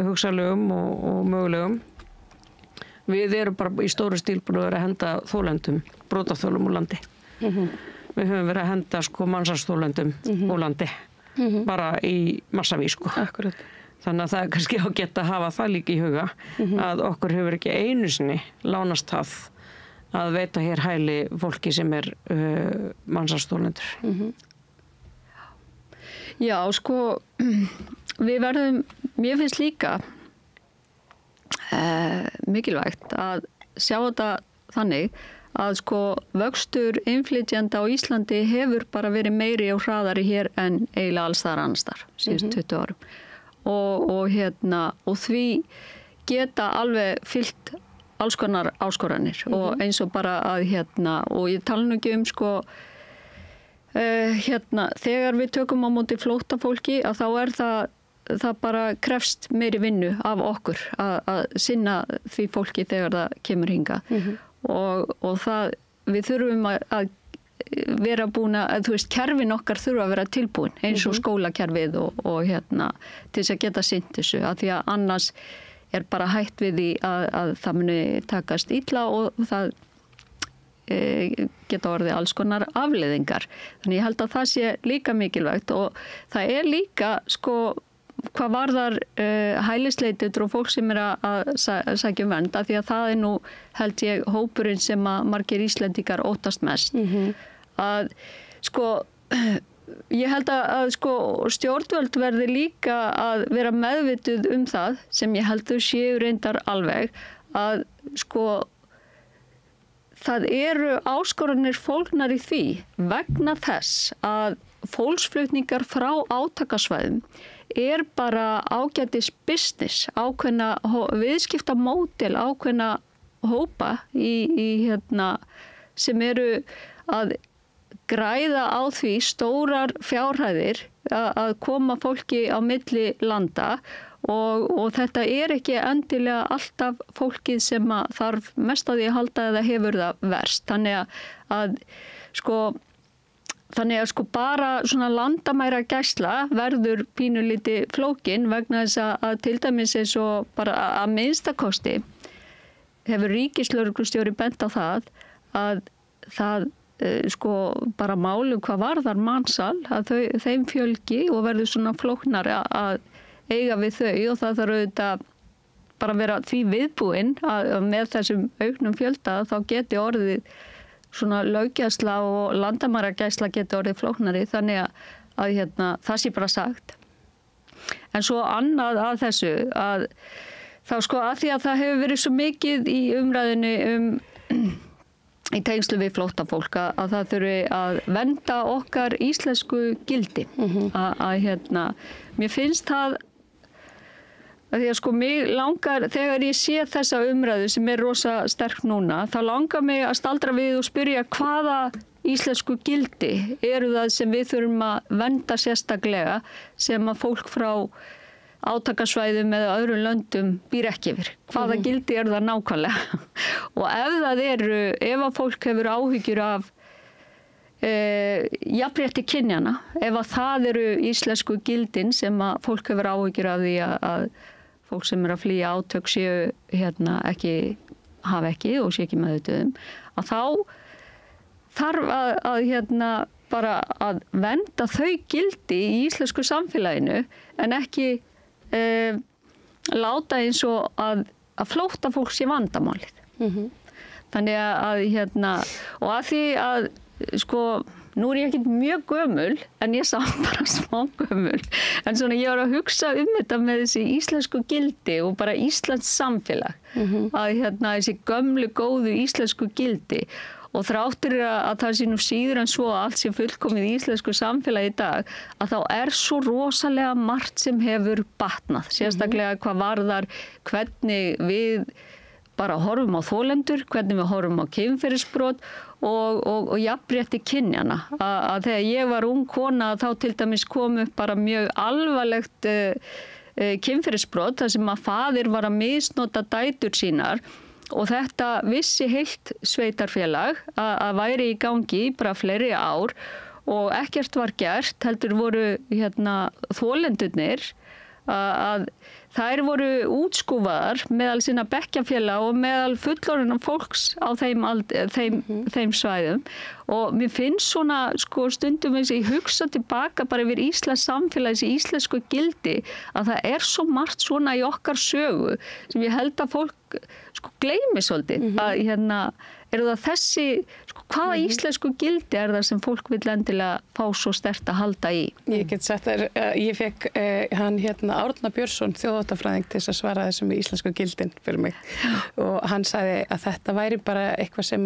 Speaker 3: hugsanlegum og mögulegum. Við erum bara í stóru stíl búin að vera að henda þólendum, brotaþolum úr landi. Við höfum verið að henda mansalsþólendum úr landi, bara í massavís.
Speaker 1: Akkurat.
Speaker 3: Þannig að það kannski ágætt að hafa það líka í huga að okkur hefur ekki einu sinni lánast það að veita hér hæli fólki sem mansalsþolendur.
Speaker 2: Já, við verðum, mér finnst líka mikilvægt að sjá þetta þannig að vöxtur innflytjenda á Íslandi hefur bara verið meiri og hraðari hér en eiginlega alls þar annars þar síðust 20 árum. Og því geta alveg fyllt alls konar áskoranir og eins og bara að og ég tala nú ekki þegar við tökum á móti flóttafólki að þá það bara krefst meiri vinnu af okkur að sinna því fólki þegar það kemur hingað og það við þurfum að vera búin að kerfin okkar þurfa að vera tilbúin eins og skólakerfið og til þess að geta sinnt þessu að því að annars bara hætt við því að það muni takast illa og það geta orðið alls konar afleiðingar. Þannig ég held að það sé líka mikilvægt og það líka hvað varðar hælisleitendur og fólk sem að sækja vernd af því að það nú held ég hópurinn sem að margir Íslendingar óttast mest. Að ég held að stjórnvöld verði líka að vera meðvituð það sem ég held þau séu reyndar alveg að það eru áskoranir fólgnar í því vegna þess að fólksflutningar frá átakasvæðum bara ágætis business, ákveðna viðskiptamódel, ákveðna hópa í sem eru að græða á því stórar fjárhæðir að koma fólki á milli landa og þetta ekki endilega alltaf fólkið sem að þarf mest á því að halda eða hefur það verst. Þannig að bara svona landamæra gæsla verður pínulítið flókin vegna þess að til dæmis eins og bara að minnstakosti hefur ríkislögreglustjóri bent á það að það bara málum hvað varðar mansal að þeim fjölgi og verður svona flóknari að eiga við þau og það þarf auðvitað bara vera því viðbúin að með þessum auknum fjölda þá geti orðið svona löggæsla og landamæragæsla geti orðið flóknari þannig að það sé bara sagt. En svo annað að þessu að þá sko að því að það hefur verið svo mikið í umræðinni í tengslu við flóttafólk að það þurfi að vernda okkar íslensku gildi. Mér finnst það að því að sko mig langar, þegar ég sé þessa umræðu sem rosa sterk núna, þá langar mig að staldra við og spyrja hvaða íslensku gildi eru það sem við þurfum að vernda sérstaklega sem að fólk frá átakasvæðum eða öðrum löndum býr ekki yfir. Hvaða gildi eru það nákvæmlega? Og ef að fólk hefur áhyggjur af jafnrétti kynjanna, ef að það eru íslensku gildin sem að fólk hefur áhyggjur af því að fólk sem að flýja átök séu hafa ekki og sé ekki meðvituð að þá þarf að bara að vernda þau gildi í íslensku samfélaginu en ekki láta eins og að flóttafólk sé vandamálið. Þannig og að því að sko, nú ég ekkert mjög gömul en ég sá bara smá gömul en svona ég var að hugsa þetta með þessi íslensku gildi og bara íslenskt samfélag að þessi gömlu góðu íslensku gildi og þráttur að það sé nú síður en svo að allt sé fullkomið í íslensku samfélagi í dag að þá svo rosalega margt sem hefur batnað, sérstaklega hvað varðar hvernig við bara horfum á þolendur, hvernig við horfum á kynferðisbrot og jafnrétti kynjana. Að þegar ég var ung kona þá til dæmis kom upp bara mjög alvarlegt kynferðisbrot þar sem að faðir var að misnota dætur sínar og þetta vissi heilt sveitarfélag að væri í gangi bara fleiri ár og ekkert var gert, heldur voru þolendurnir að þær voru útskúfaðar meðal sinna bekkjarfélaga og meðal fullorðinna fólks á þeim svæðum og mér finnst svona sko stundum eins og ég hugsa tilbaka bara yfir íslenskt samfélag, þessi íslensku gildi að það svo margt svona í okkar sögu sem ég held að fólk sko gleymi svolítið að eru það þessi, sko, hvaða íslensku gildi það sem fólk vill endilega fá svo sterkt að halda í?
Speaker 1: Ég get sagt þér, ég fekk hann Árna Björnsson, þjóðháttafræðing til að svara þessum íslensku gildin fyrir mig og hann sagði að þetta væri bara eitthvað sem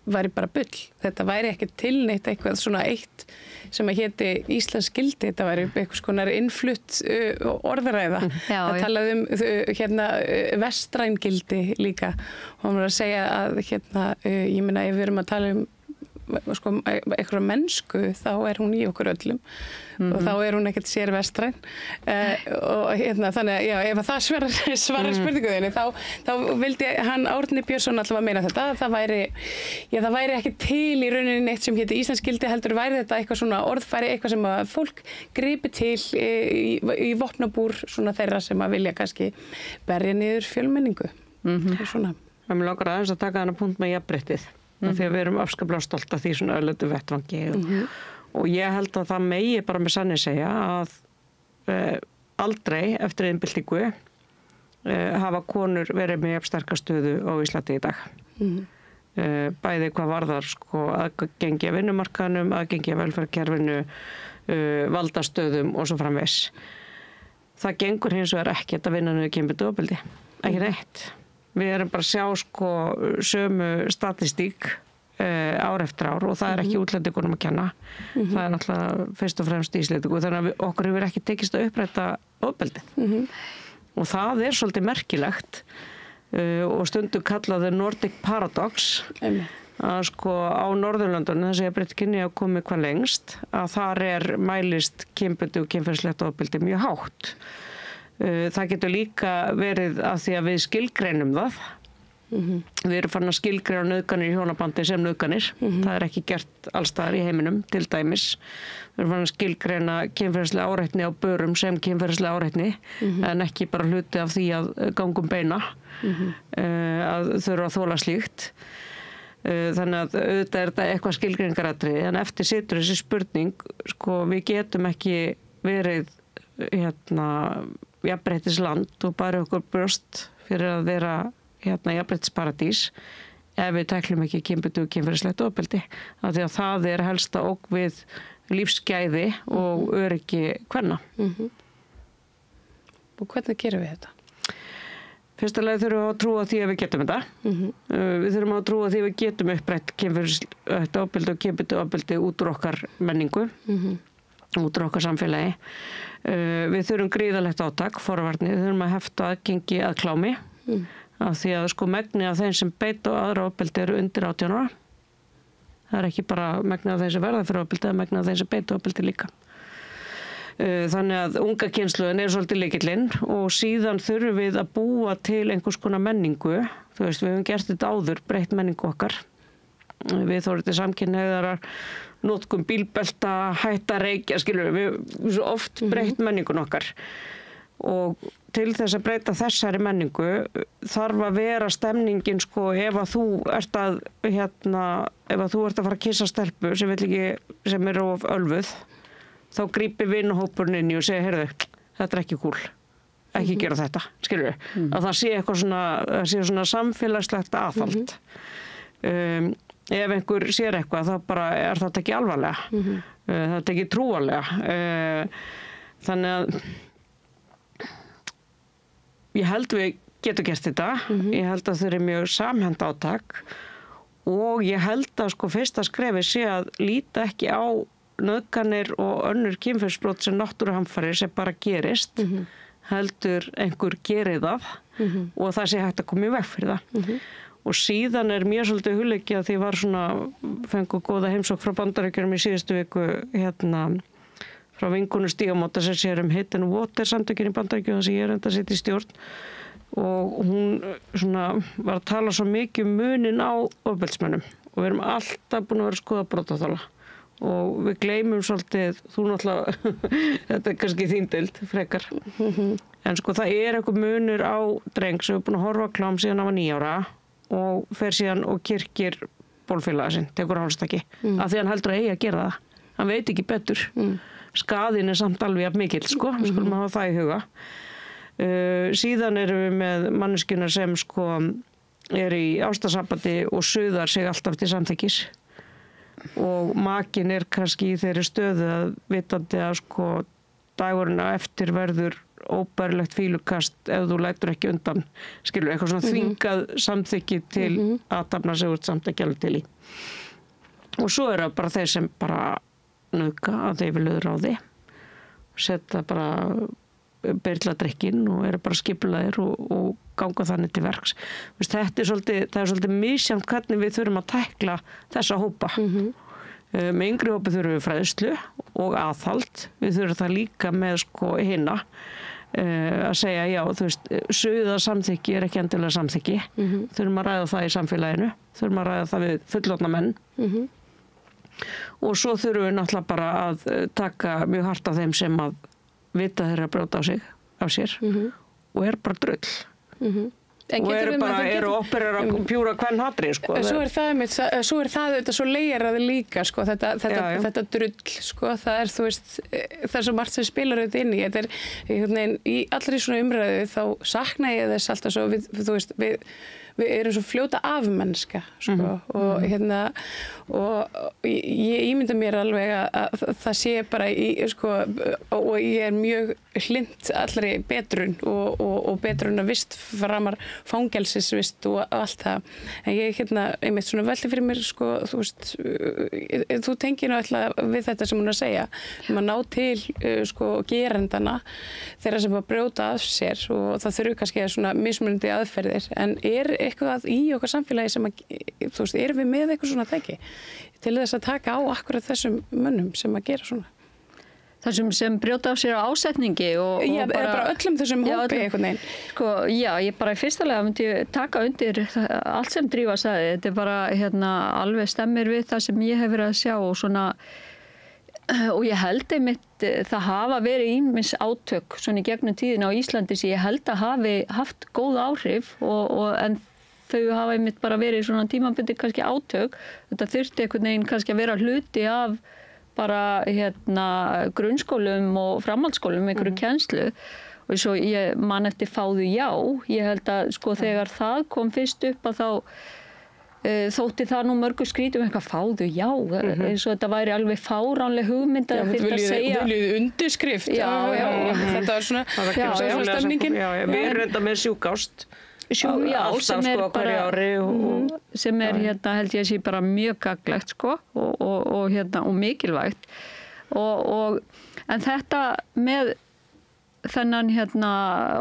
Speaker 1: væri bara bull. Þetta væri ekki tilneitt eitthvað svona eitt sem að héti íslensk gildi, þetta væri eitthvað konar innflutt orðræða. Það talaði vestræn gildi líka og hann var að segja að ég meina ef við erum að tala sko, eitthvað mennsku þá hún í okkur öllum og þá hún ekkert sér vestræn og þannig að já, ef það svarar spurninguðinni þá vildi hann Árni Björnsson alltaf að meina þetta það væri ekki til í rauninni neitt sem héti íslensk gildi heldur væri þetta eitthvað svona orðfæri eitthvað sem að fólk gripi til í vopnabúr svona þeirra sem að vilja kannski berja niður fjölmenningu svona.
Speaker 3: Mér langar aðeins að taka hana punkt með jafnréttið því að við erum afskaplega stolt af því svona öllötu vettvangi og ég held að það megi bara með sanni segja að aldrei eftir iðnbyltingu hafa konur verið með jafn sterka stöðu á Íslandi í dag. Bæði hvað varðar sko aðgengi að vinnumarkaðnum, aðgengi að velferðarkerfinu, valdastöðum og svo framvegis. Það gengur hins vegar ekkert að vinna niður kynbundið ofbeldi, ekki neitt. Við erum bara að sjá sko sömu statistík ár eftir ár og það ekki útlendingunum að kenna. Það náttúrulega fyrst og fremst Íslendingu þannig að okkur hefur ekki tekist að uppræta ofbeldið. Og það svolítið merkilegt og stundum kallaði Nordic Paradox að sko á Norðurlöndunum þess að jafnrétti kynja að komi hvað lengst að þar mælist kynbundið og kynferðislegt ofbeldi mjög hátt. Það getur líka verið af því að við skilgreinum það. Við erum farin að skilgreina nauðganir í hjónabandi sem nauðganir. Það ekki gert allstaðar í heiminum, til dæmis. Við erum farin að skilgreina kynferðislega áreitni á börum sem kynferðislega áreitni, en ekki bara hluti af því að gangum beina, að þurfa að þola slíkt. Þannig að auðvitað þetta eitthvað skilgreiningaratriði, en eftir situr þessi spurning, sko, við getum ekki verið jafnréttisland og bara okkur brjóst fyrir að vera jafnréttisparadís ef við tæklum ekki kynbundið og kynferðislegt ofbeldi af því að það helsta ógn við lífsgæði og öryggi kvenna.
Speaker 1: Og hvernig gerum við þetta?
Speaker 3: Fyrsta lagi þurfum við að trúa því að við getum þetta. Við þurfum að trúa því að við getum upprætt kynferðislegt ofbeldi og kynbundið ofbeldi út úr okkar menningu, út úr okkar samfélagi. Við þurfum gríðarlegt átak, forvarnir, við þurfum að hefta aðgengi að klámi, af því að sko megnið af þeim sem beita og aðra ofbeldi eru undir 18 ára. Það er ekki bara megnið af þeim sem verða fyrir ofbeldi, það er megnið af þeim sem beita ofbeldi líka. Þannig að unga kynslóðin er svolítið lykillinn og síðan þurfum við að búa til einhvers konar menningu. Þú veist, við höfum gert þetta áður, breytt menningu okkar. Við þórið samkynhneigðarar, notkun bílbelta, hætta reykja, skilur við svo oft breytt menningun okkar. Og til þess að breyta þessari menningu þarf að vera stemningin sko ef að þú ert að fara að kyssa stelpu sem er of ölfuð. Þá grípir vinahópurinn inn í og segir, heyrðu, þetta er ekki kúl, ekki gera þetta, skilur við, að það sé svona samfélagslegt aðhald. Ef einhver sér eitthvað, þá bara er þetta ekki alvarlega, þetta er ekki trúarlega. Þannig að ég held við getum gert þetta, ég held að það er mjög samhent átak og ég held að sko fyrsta skrefi sé að líta ekki á nauðganir og önnur kynferðisbrot sem náttúruhamfarir sem bara gerist, heldur einhver gerir það og það sé hægt að koma í veg fyrir það. Og síðan er mér svolítið hugleikið að því var fengu góða heimsókn frá Bandaríkjunum í síðustu viku frá vinkonu Stígamóta sem sér Hate and Water samtökin í Bandaríkjunum sem ég er enda að sitja í stjórn og hún var að tala svo mikið munin á ofbeldismönnum og við erum alltaf búin að vera að skoða brotaþola. Og við gleymum svolítið, þú náttúrulega, þetta er kannski þín deild, frekar. En sko það er eitthvað munur á dreng sem er búin að horfa á klám síðan hann var 9 ára og fer síðan og kyrkir bólfélaga sinn, tekur hálstakki, af því hann heldur að eigi að gera það. Hann veit ekki betur. Skaðinn er samt alveg jafn mikill, sko, við skulum hafa það í huga. Síðan erum við með manneskjuna sem sko er í ástarsambandi og suðar sig alltaf til samþykkis. Og makinn er kannski í þeirri stöðu að vitandi að sko dagurinn á eftir verður óbærilegt fílukast ef þú lætur ekki undan, skilur eitthvað svona þvingað samþykki til athafna sem þú ert samt ekki alveg til í. Og svo er það bara þeir sem bara nauðga að þeir vilja ráði, setja bara byrla drykkin og eru bara skipulaðir og ganga þannig til verks. Það er svolítið misjafnt hvernig við þurfum að tækla þessa hópa. Með yngri hópi þurfum við fræðslu og aðhald. Við þurfum það líka með sko hina að segja já, þú veist, suða samþykki er ekki endilega samþykki. Þurfum að ræða það í samfélaginu. Þurfum að ræða það við fullorðna menn. Og svo þurfum við náttúrulega bara að taka mjög hart af þeim sem að vita þeirra að brjóta á sér og er bara drull. Og eru operar að pjúra hvern hatri, sko.
Speaker 1: Svo er það þetta svo leigjarað líka, sko, þetta drull, sko, það er, þú veist, það er svo margt sem spilar auðvitað inn í. Þetta er, í allri svona umræðu þá sakna ég þess alltaf svo, þú veist, við erum svo fljóta afmennska, sko, og ég ímynda mér alveg að það sé bara sko, og ég er mjög hlynt allri betrun og betrunarvist framar fangelsisvist og allt það. En ég einmitt svona velti fyrir mér, sko, þú veist, þú tengir nú alltaf við þetta sem hún er að segja, að ná til, sko, gerendana þeirra sem að brjóta af sér og það þurfi kannski að svona mismunandi aðferðir, en er eitthvað í okkar samfélagi sem að, þú veist, erum við með eitthvað svona tæki til þess að taka á akkurat þessum mönnum sem að gera svona?
Speaker 2: Þessum sem brjóta af sér á ásetningi og
Speaker 1: bara öllum þessum hópi einhvern veginn.
Speaker 2: Sko, já, ég bara í fyrsta lega myndi taka undir allt sem Drífa sagði. Þetta er bara alveg stemmir við það sem ég hef verið að sjá og svona, og ég held einmitt það hafa verið ýmis átök svona í gegnum tíðina á Íslandi sem ég held að hafi haft góð áhrif en þau hafa einmitt bara verið svona tímabundið kannski átök. Þetta þurfti einhvern veginn kannski að vera hluti af bara grunnskólum og framhaldsskólum einhverju kennslu og svo ég man eftir fáðu já. Ég held að sko þegar það kom fyrst upp að þá þótti það nú mörgu skrítum eitthvað fáðu, já, eins og þetta væri alveg fáránleg hugmynd að þetta segja.
Speaker 1: Viljið undirskrift?
Speaker 2: Já.
Speaker 1: Þetta var svona stemningin.
Speaker 3: Já, við erum reynda með sjúkást.
Speaker 2: Sem er bara, sem er held ég að sé bara mjög gagnlegt sko og mikilvægt en þetta með þennan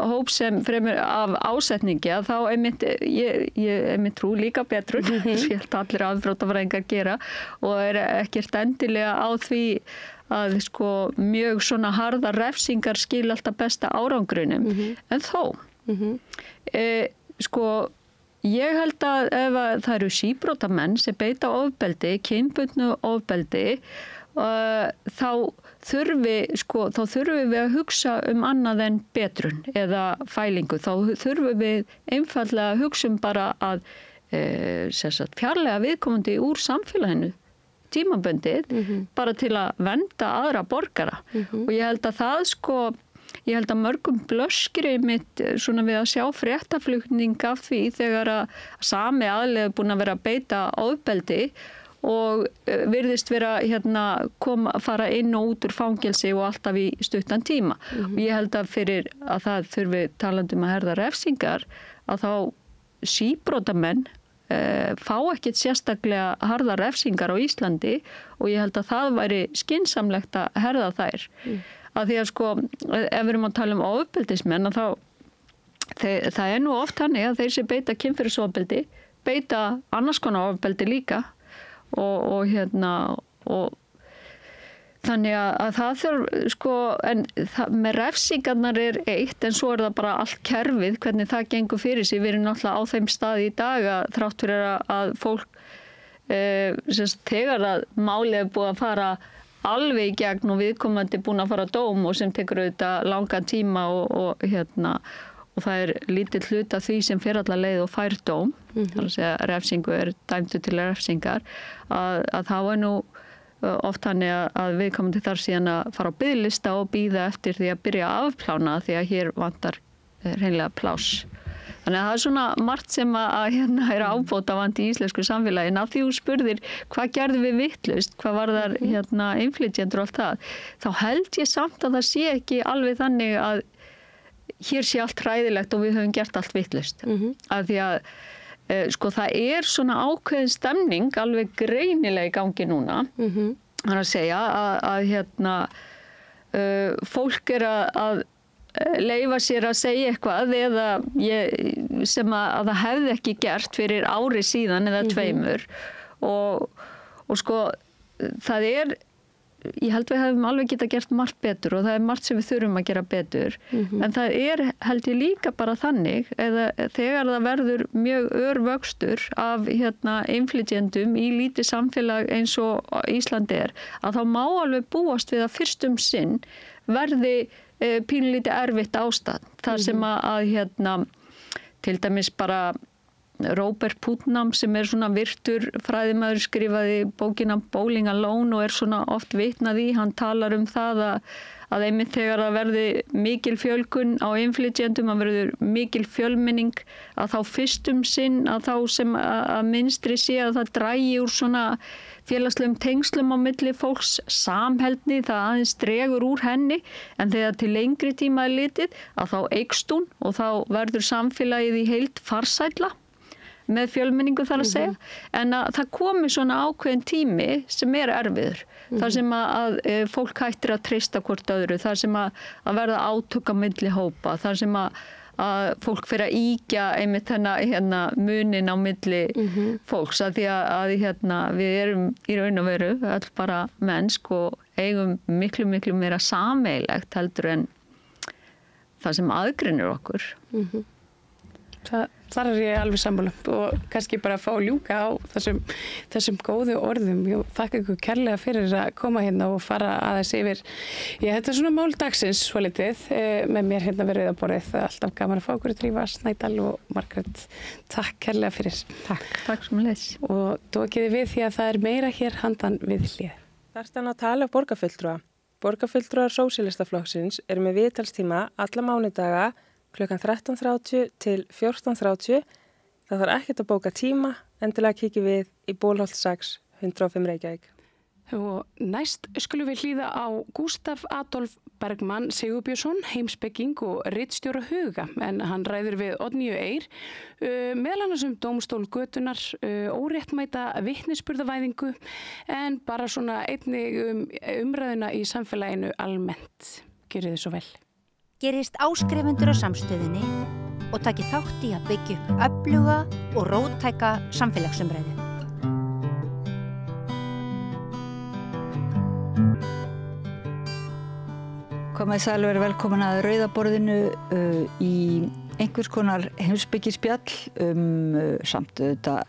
Speaker 2: hóp sem fremur af ásetningi að þá ég trú líka betur ég held allir afbrotafræðingar gera og er ekkert endilega á því að sko mjög svona harðar refsingar skila alltaf besta árangrunum en þó sko ég held að ef það eru síbrotamenn sem beita ofbeldi, kynbundnu ofbeldi þá þurfum við að hugsa annað en betrun eða fælingu. Þá þurfum við einfaldlega að hugsa bara að fjarlæga viðkomandi úr samfélaginu tímabundið bara til að vernda aðra borgara. Og ég held að ég held að mörgum blöskri mitt svona við að sjá fréttaflutning af því þegar að sami aðili búin að vera að beita ofbeldi og virðist vera fara inn og út úr fangelsi og alltaf í stuttan tíma. Og ég held að fyrir að það þurfi talandi að herða refsingar að þá síbrotamenn fá ekkert sérstaklega harða refsingar á Íslandi og ég held að það væri skynsamlegt að herða þær. Að því að sko, ef við erum að tala ofbeldismenn þá það er nú oft hannig að þeir sem beita kynferðisofbeldi beita annars konar ofbeldi líka og þannig að það þarf sko með refsingarnar er eitt en svo er það bara allt kerfið hvernig það gengur fyrir sig. Við erum náttúrulega á þeim staði í dag að þrátt fyrir að fólk þegar að málið er búið að fara alveg í gegn og viðkomandi búin að fara á dóm og sem tekur auðvitað langan tíma og það er lítill hluti af því sem fer alla leið og fær dóm, þar að segja refsingu er dæmdu til refsingar, að það var nú oft hannig að viðkomandi þarf síðan að fara á biðlista og bíða eftir því að byrja að afplána því að hér vantar hreinlega pláss. Þannig að það er svona margt sem að er ábótavant í íslensku samfélagi. Af því þú spurðir hvað gerðum við vitlaust, hvað var þar innflytjendur og allt það. Þá held ég samt að það sé ekki alveg þannig að hér sé allt hræðilegt og við höfum gert allt vitlaust. Af því að sko það er svona ákveðin stemning alveg greinilega í gangi núna. Það er að segja að fólk er að leyfa sér að segja eitthvað eða sem að það hefði ekki gert fyrir ári síðan eða tveimur og sko það er, ég held við hefum alveg getað gert margt betur og það er margt sem við þurfum að gera betur en það er held ég líka bara þannig eða þegar það verður mjög örvöxtur af innflytjendum í lítið samfélag eins og Ísland er að þá má alveg búast við að fyrst sinn verði pínlítið erfitt ástand. Það sem að til dæmis bara Robert Putnam sem er svona virtur fræðimaður skrifaði bókina Bowling Alone og er svona oft vitnað í, hann talar það að einmitt þegar það verði mikil fjölgun á innflytjendum, að verður mikil fjölmenning, að þá fyrst sinn að þá sem að minnstri sé að það drægi úr svona félagslegum tengslum á milli fólks samheldni, það aðeins dregur úr henni, en þegar til lengri tíma er litið að þá eykst hún og þá verður samfélagið í heild farsælla með fjölmenningu þar að segja, en að það komi svona ákveðin tími sem er erfiður, þar sem að fólk hættir að treysta hvort öðru, þar sem að verða átök á milli hópa, þar sem að fólk fyrir að íkja einmitt munin á milli fólks, að því að við erum í raun og veru öll bara mennsk og eigum miklu meira sameiginlegt heldur en það sem aðgreinir okkur.
Speaker 1: Þar er ég alveg sammála og kannski bara að fá að ljúka á þessum góðu orðum. Ég þakka ykkur kærlega fyrir að koma hérna og fara aðeins yfir. Þetta er svona mál dagsins svolítið með mér hérna við Rauðaborðið. Alltaf gaman að fá ykkur Drífa Snædal og Margrét. Takk kærlega fyrir.
Speaker 2: Takk sem leys.
Speaker 1: Og tókiði við því að það er meira hér handan við hlið.
Speaker 4: Þarstan að tala borgarfulltrúa. Borgarfulltrúar Sósíalistaflokksins eru með viðtalstíma alla mánudaga klukkan 13:30 til 14:30 Það þarf ekkert að bóka tíma, endilega kíkjum við í Bólholt 6, 105 Reykjavík.
Speaker 1: Og næst skulum við hlýða á Gústaf Adolf Bergmann Sigurbjörnsson, heimspeking og ritstjóra Huga, en hann ræður við Oddnýju Eir, meðal annars dómstól götunar, óréttmæta vitnisburðavæðingu, en bara svona einnig umræðuna í samfélaginu almennt. Gjörið þið svo vel.
Speaker 5: Gerist áskrifendur á Samstöðinni og takið þátt í að byggja upp öfluga og róttæka samfélagsumræðu.
Speaker 6: Komið sæl og verið velkomin að Rauðaborðinu í einhvers konar heimspekispjall samt auðvitað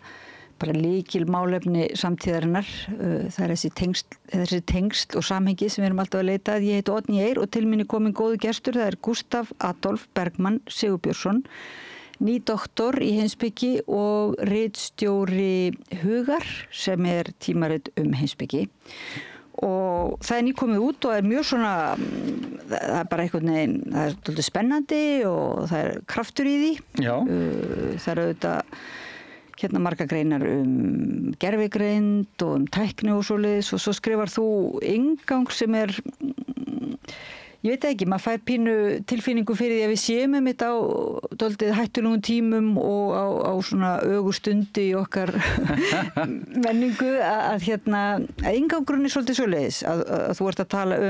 Speaker 6: bara lykilmálefni samtíðarinnar. Það er þessi tengsl og samhengi sem við erum alltaf að leita að. Ég heiti Oddný Eir og til mín er komin góður gestur. Það er Gústaf Adolf Bergmann Sigurbjörnsson, nýdoktor í heimspeki og ritstjóri Hugar sem er tímarit heimspeki. Og það er nýkomið út og er mjög svona, það er bara einhvern veginn, það er svolítið spennandi og það er kraftur í því. Já. Það er auðvitað marga greinar gervigreind og tækni og svoleiðis og svo skrifar þú inngang sem er, ég veit ekki, maður fær pínu tilfinningu fyrir því að við séum þetta á dálítið hættulugum tímum og á svona ögustundi í okkar menningu að inngangurinn er svolítið svoleiðis að þú ert að tala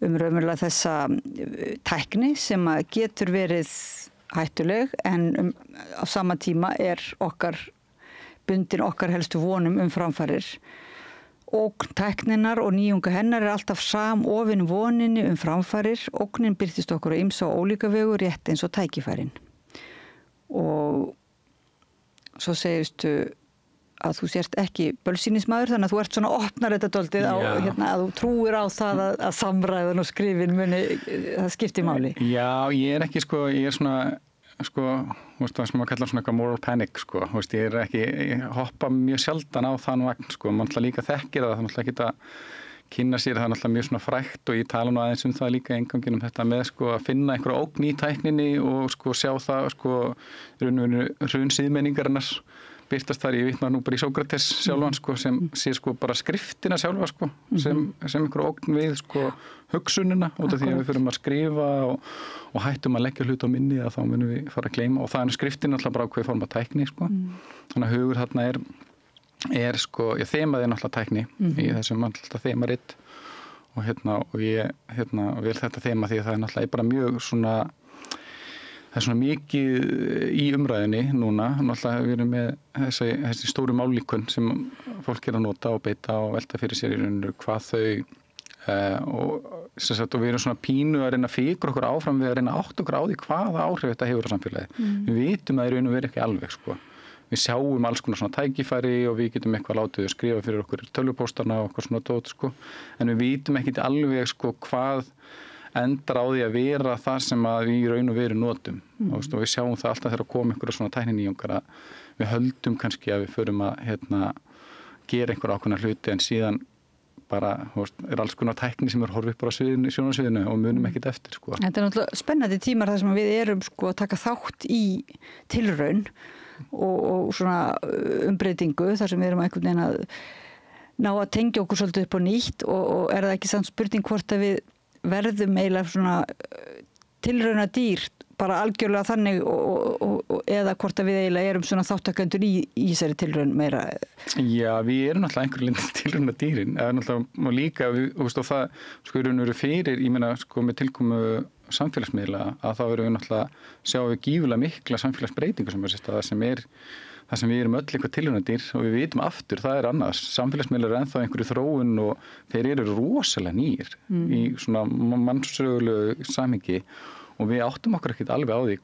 Speaker 6: raunverulega þessa tækni sem að getur verið hættuleg en á sama tíma er bundin okkar helstu vonum framfarir. Ógn tækninnar og nýjunga hennar er alltaf samofin voninni framfarir. Ógnin birtist okkur á ýmsa og ólíka vegu rétt eins og tækifærin. Og svo segistu að þú sért ekki bölsýnismaður, þannig að þú ert svona opnar þetta dálítið á, að þú trúir á það að samræðan og skrifin muni, það skiptir máli. Já,
Speaker 7: ég er ekki ég er svona það sem maður kallar svona eitthvað moral panic, ég hoppa mjög sjaldan á þann vagn, maður náttúrulega líka þekkir það náttúrulega ekki að kynna sér, það er náttúrulega mjög svona frægt og ég tala nú aðeins það líka í innganginum þetta með að finna einhverja ógn í tækninni og sjá það hrun siðmenningarinnar birtast þar, ég vitna nú bara í Sókrates sjálfan sem sé bara skriftina sjálfa sem einhver ógn við hugsunina út af því að við förum að skrifa og hættum að leggja hlut á minni að þá munum við fara að gleyma og það er skriftin alltaf bara ákveð form af tækni þannig að hugur þarna er þemað er náttúrulega tækni í þessum alltaf þemaritt og ég vil þetta þema því að það er náttúrulega bara mjög svona það er svona mikið í umræðinni núna, náttúrulega við erum með þessi stóru mállíkun sem fólk er að nota og beita og velta fyrir sér í rauninu hvað þau og við erum svona pínu að reyna að fikra okkur áfram við að reyna að átta okkur á því hvaða áhrif þetta hefur á samfélagi. Við vitum að í rauninu verið ekki alveg Við sjáum alls konar svona tækifæri og við getum eitthvað látið að skrifa fyrir okkur tölvupóstarna og okkur svona dót en við vitum ekki alveg hvað endar á því að vera það sem að við í raun og veru notum og við sjáum það alltaf þegar að koma einhverja svona tækninýjungar að við höldum kannski að við förum að gera einhverja ákveðna hluti en síðan bara er alls konar tækni sem horfið bara á sjónarsviðinu og munum ekkert eftir Þetta
Speaker 6: er náttúrulega spennandi tímar þar sem við erum að taka þátt í tilraun og svona umbreytingu þar sem við erum einhvern veginn að ná að tengja okkur svolítið upp á nýtt og er það ekki samt spurning hvort að við verðum eiginlega svona tilrauna dýr bara algjörlega þannig eða hvort að við eiginlega erum svona þáttakendur í þessari tilraun meira.
Speaker 7: Já, við erum náttúrulega einhverjum tilrauna dýrin eða náttúrulega líka og það eru fyrir, ég meina með tilkomu samfélagsmiðla að þá erum við náttúrulega sjáum við gífulega mikla samfélagsbreytingu það sem við erum öll eitthvað tilraunadýr og við vitum aftur, það er annars. Samfélagsmiðlar er ennþá einhverju þróun og þeir eru rosalega nýr í svona mannsögulegu samhengi og við áttum okkur ekkert alveg á því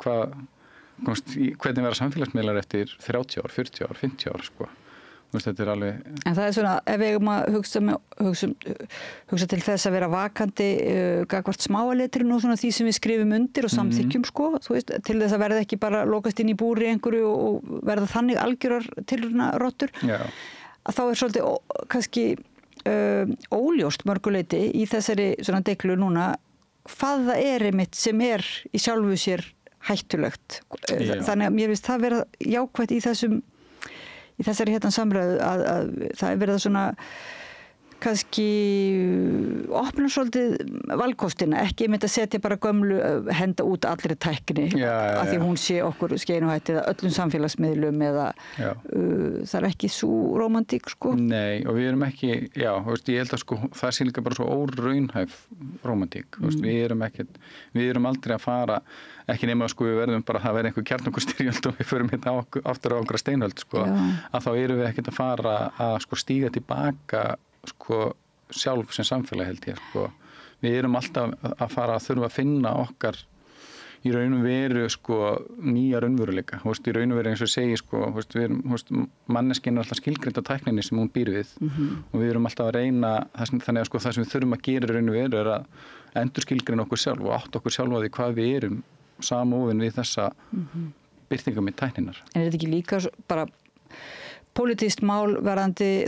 Speaker 7: hvernig vera samfélagsmiðlar eftir 30 ár, 40 ár, 50 ár Þetta er alveg...
Speaker 6: En það er svona, ef við eigum að hugsa til þess að vera vakandi gagnvart smáaletrinu og svona því sem við skrifum undir og samþykkjum til þess að verða ekki bara lokast inn í búri einhverju og verða þannig algjörar tilraunarottur að þá er svolítið kannski óljóst mörguleyti í þessari svona deiglu núna hvað það er einmitt sem er í sjálfu sér hættulegt. Þannig að mér finnst það vera jákvætt í þessari samræðu að það er verið að svona kannski opna svolítið valkostina, ekki með að setja bara gömlu, henda út allri tækni að því hún sé okkur skeinuhætt eða öllum samfélagsmiðlum eða það er ekki svo rómantík sko.
Speaker 7: Nei, og við erum ekki, ég held að sko það sé líka bara svo óraunhæf rómantík, við erum aldrei að fara, ekki nema sko við verðum bara að það verði einhver kjarnorkustyrjöld og við förum hérna aftur á okkur steinöld sko, að þá erum við ekkert að fara að sko stíga tilbaka sko sjálf sem samfélag held ég sko. Við erum alltaf að fara að þurfa að finna okkar í raun og veru sko nýja raunveruleika, í raun og veru eins og segi sko, við erum, manneskinn er alltaf skilgreind á tækninni sem hún býr við og við erum alltaf að reyna, þannig að sko það sem við þurfum að gera í raun og veru er að endur skilgreina okkur sjálf og átta okkur sjálf á því hvað við erum samofin við þessa birtingum í tækninar.
Speaker 6: En er þetta ekki líka bara pólitískt mál verðandi,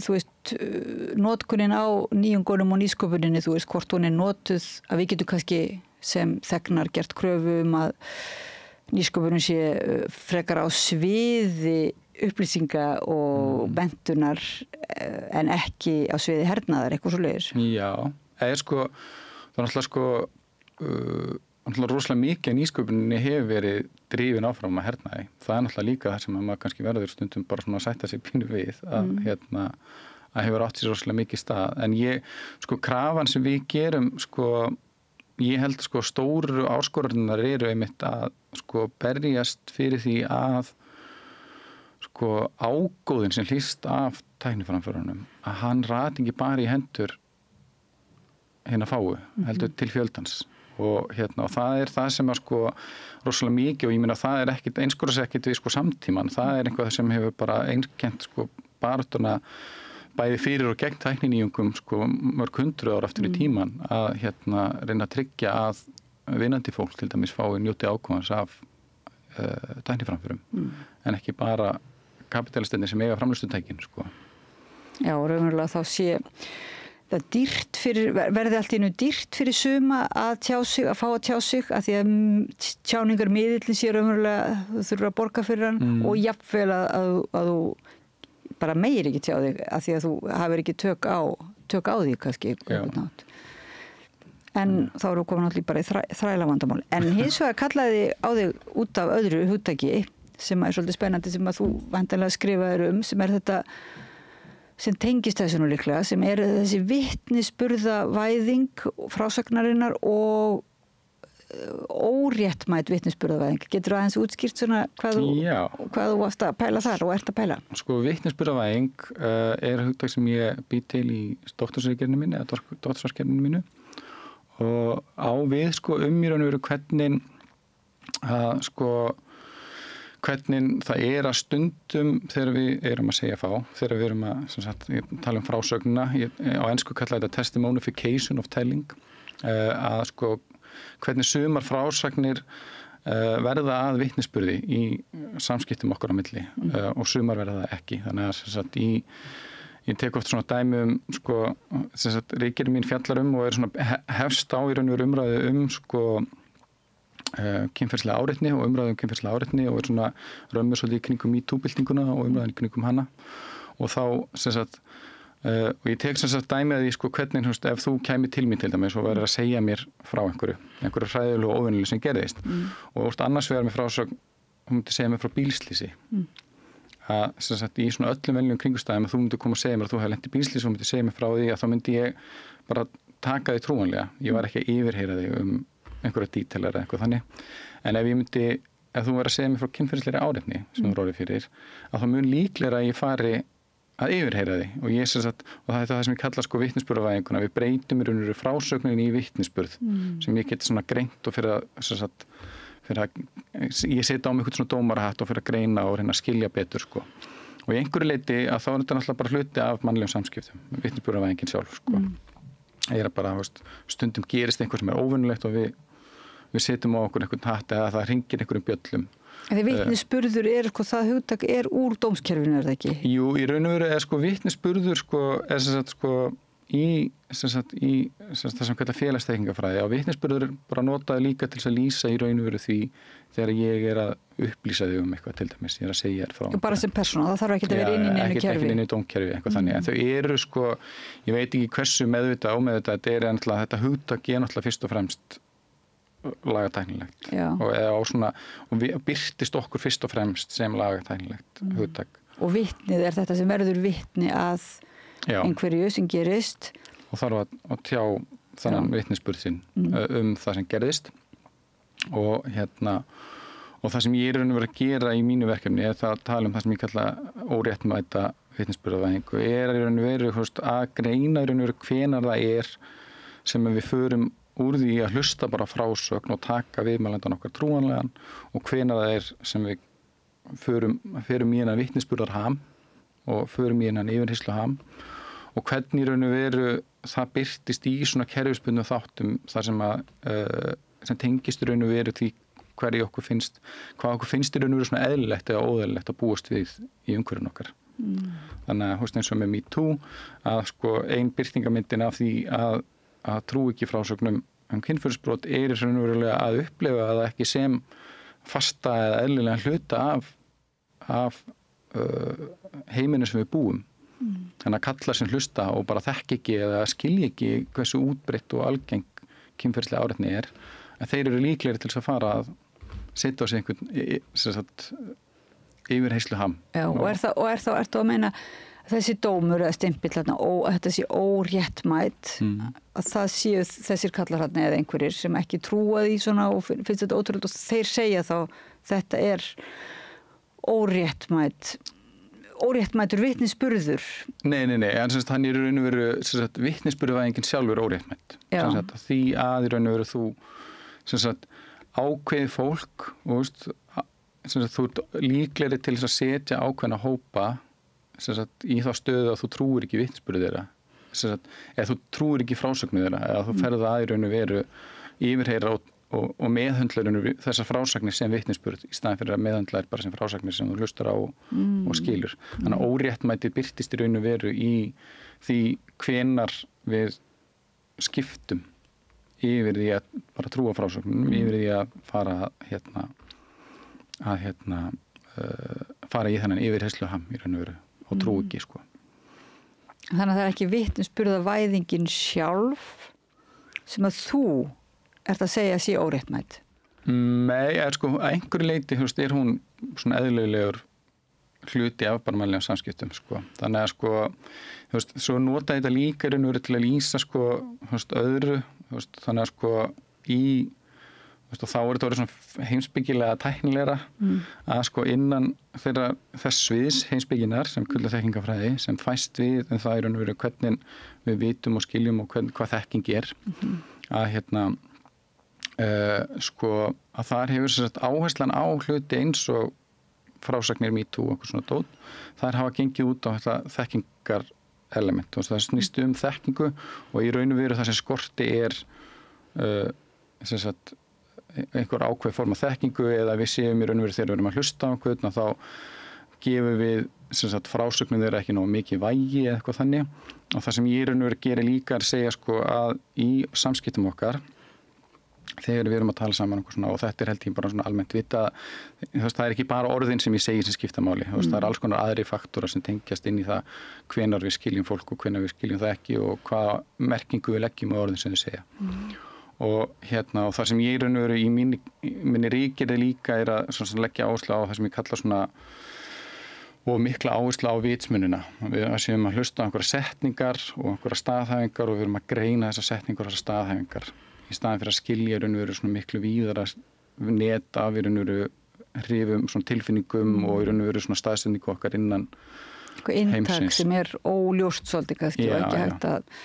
Speaker 6: notkunin á nýjungunum og nýsköpuninni, hvort hún er notuð, að við getum kannski sem þegnar gert kröfu að nýsköpunin sé frekar á sviði upplýsinga og menntunar en ekki á sviði hernaðar, eitthvað svoleiðis.
Speaker 7: Já, það er sko, það er náttúrulega sko, rosalega mikið nýsköpuninni hefur verið drifin áfram að hernaði. Það er náttúrulega líka það sem maður kannski verður stundum bara svona að sætta sig pínu við að hefur átt sér rosalega mikið stað. En sko krafan sem við gerum sko, ég held sko stóru áskoranirnar eru einmitt að sko berjast fyrir því að sko ágóðin sem hlýst af tækniframförunum, að hann rati ekki bara í hendur hérna fáu, heldur til fjöldans. Og það er það sem sko rosalega mikið og ég meina það er ekkit einskorast ekkit við sko samtíman, það er einhvað sem hefur bara einkennt sko baráttuna bæði fyrir og gegn tækninýjungum sko mörg 100 ár aftur í tíman að reyna að tryggja að vinnandi fólk til dæmis fái njóti ákvæmans af tækniframförum en ekki bara kapitalistinni sem eiga framleiðslutækin sko.
Speaker 6: Já, raunverulega þá sé það verði allt í einu dýrt fyrir suma að tjá sig, að fá að tjá sig að því að tjáningar miðillin sé raunverulega, þú þurfur að borga fyrir hann og jafnvel að þú bara meir ekki tjá þig að því að þú hafir ekki tök á því kannski en þá eru komin allir bara í þrælavandamál en hins vegar kallaði á þig út af öðru hugtaki sem er svolítið spennandi sem að þú væntanlega skrifaðir sem er þetta sem tengist þessu nú líklega, sem er þessi vitnisburðavæðing frásagnarinnar og óréttmæt vitnisburðavæðing. Getur þú aðeins útskýrt svona hvað þú varst að pæla þar og ert að pæla?
Speaker 7: Sko vitnisburðavæðing er hugtak sem ég bý til í doktorsritgerðinni minni eða doktorsritgerðinni mínu og á við sko í raun og veru hvernig það er að stundum þegar við erum að segja þegar við erum að tala frásögnina, á ensku kalla þetta testimonification of telling, að sko hvernig sumar frásagnir verða að vitnisburði í samskiptum okkar á milli og sumar verða það ekki. Þannig að ég tek oft svona dæmi sko, ritgerðin mín fjallar og er svona hefst á í raun og veru umræðu sko kynferðislega áreitni og umræðum kynferðislega áreitni og er svona römmur svolítið í kringum MeToo-byltinguna og umræðin í kringum hana og þá og ég tek dæmi að því sko hvernig ef þú kæmi til mín til dæmis og verður að segja mér frá einhverju hræðilegu og óvenjulegu sem gerðist og þú ert annars vegar með frásögn hún myndi segja mér frá bílslýsi að í svona öllum venjulegum kringumstæðum að þú myndi koma að segja mér að þú hefði lent í bílslýsi og myndi segja mér frá því að þá myndi ég bara taka því trúanlega, ég var ekki að yfirheyra þig einhverja dítelar eða eitthvað þannig en ef þú verður að segja mér frá kynferðislegri áreitni sem þú róðir fyrir að þá mun líklega að ég fari að yfirheyra því og ég og það er það sem ég kalla sko vitnisburðavæðinguna við breytum í raun og veru frásögnin í vitnisburð sem ég geti svona greint og fyrir að ég setja á mig eitthvað svona dómarahatt og fyrir að greina og reyna að skilja betur sko og í einhverju leyti að þá er þetta náttúrulega bara hluti af mannlegum samskiptum vitnisburðavæðingin sjálf sko ég er bara stundum gerist einhver sem er óvinnulegt og við setjum á okkur einhvern hatt eða það hringir einhverjum bjöllum.
Speaker 6: En því vitnisburður sko það hugtak úr dómskerfinu, er það ekki?
Speaker 7: Jú, í raun og veru er sko vitnisburður sko það sem kallar félagsþekkingafræði og vitnisburður bara notaði líka til þess að lýsa í raun og veru því þegar ég er að upplýsa þig eitthvað til dæmis, ég er að segja þér frá.
Speaker 6: Bara sem persóna, það þarf ekki að vera inn í neinu kerfi.
Speaker 7: Ekki inn í dómkerfi, eitthvað þannig. En þau eru ég veit ekki hversu meðvitað ómeðvitað þetta er, en þetta hugtak er náttúrulega fyrst og fremst lagatæknilegt. Og birtist okkur fyrst og fremst sem lagatæknilegt hugtak.
Speaker 6: Og vitnið er þetta sem verður vitni að einhverju sem gerist.
Speaker 7: Og þarf að tjá þannig vitnisburð sinn það sem gerðist. Og það sem ég er raun og veru að gera í mínu verkefni er það að tala það sem ég kalla óréttmæta vitnisburðarvæðingu. Er raun og veru að greina raun og veru hvenær það er sem við förum úr því að hlusta bara frásögn og taka viðmælandan okkar trúanlegan og hvenær það er sem við förum í hennan vitnisburðarham og förum í hennan yfirheysluham og hvernig raun og veru það birtist í svona kerfisbundnum þáttum þar sem tengist raun og veru því hvað okkur finnst í raun og veru svona eðlilegt eða óeðlilegt að búast við í umhverfinu okkar. Þannig að eins og með MeToo að ein birtingamyndin af því að trú ekki frásögnum kynferðisbrot er raun og verulega að upplifa það ekki sem fasta eða eðlilega hluta af heiminu sem við búum. Þannig að kalla sem hlusta og bara þekki ekki eða skilji ekki hversu útbreitt og algeng kynferðislega áreitni er, en þeir eru líklegri til þess að fara að setja á sig einhvern yfirheysluham. Já, og
Speaker 6: ertu að meina þessi dómur eða stimpill og þetta sé óréttmætt að það séu þessir kallar eða einhverjir sem ekki trúa því svona og finnst þetta ótrúlega og þeir segja þá þetta er óréttmætur vitnisburður.
Speaker 7: Nei, en hann er í raun og veru vitnisburðarvæðingin sjálfur óréttmætt. Því að í raun og veru þú ákveði fólk og þú ert líklegri til þess að setja ákveðna hópa í þá stöðu að þú trúir ekki vitnisburði þeirra eða þú trúir ekki frásögnu þeirra eða þú ferð að í raun og veru yfirheyra og meðhöndlar þessar frásagnir sem vitnisburð í staðin fyrir að meðhöndla bara sem frásagnir sem þú hlustar á og skilur. Þannig að óréttmætið birtist í raun og veru í því hvenar við skiptum yfir því að bara trúa frásögnum, yfir því að fara fara í þennan yfirheysluham í raun og veru og trú ekki
Speaker 6: Þannig að það er ekki vitnisburðarvæðingin sjálf sem að þú ert að segja að sé óréttmætt?
Speaker 7: Nei, að einhverju leyti er hún svona eðlilegur hluti af bara mannlegum samskiptum Þannig að svo nota þetta líka raun og veru til að lýsa öðru þannig að þá er þetta orðið svona heimspekilega tæknilegra að innan þess sviðs heimspekinnar sem kuldaþekkingafræði sem fæst við það í raun og veru hvernig við vitum og skiljum og hvað þekking er að þar hefur áherslan á hluti eins og frásagnir MeToo og svona dót, þar hafa gengið út á þetta þekkingar element það snýst þekkingu og í raun og veru það sem skorti er einhver ákveð form af þekkingu eða við séum í raun og veru þegar við erum að hlusta á einhvern þá gefum við frásögnum þeirra ekki nógu mikið vægi eða eitthvað þannig og það sem ég í raun og veru gerir líka er að segja að í samskiptum okkar þegar við erum að tala saman og þetta er held ég bara svona almennt vita það er ekki bara orðin sem ég segi sem skipta máli það er alls konar aðri faktorar sem tengjast inn í það hvenær við skiljum fólk og hvenær við skiljum það ekki og hvaða merkingu við leggjum á orðin sem við segja og það sem ég í raun og veru í minni ríkirði líka er að leggja áherslu á það sem ég kalla svona og mikla áherslu á vitsmunina við séum að hlusta á einhverja setningar og einhverja staðhæfingar og við erum að greina þessar setningar og þessar staðhæfingar í staðin fyrir að skilja raun og veru svona miklu víðara net af í raun og veru hrifum svona tilfinningum og í raun og veru svona staðsendingu okkar innan heimsins.
Speaker 6: Inntak sem er óljóst svolítið kannski og ekki hægt að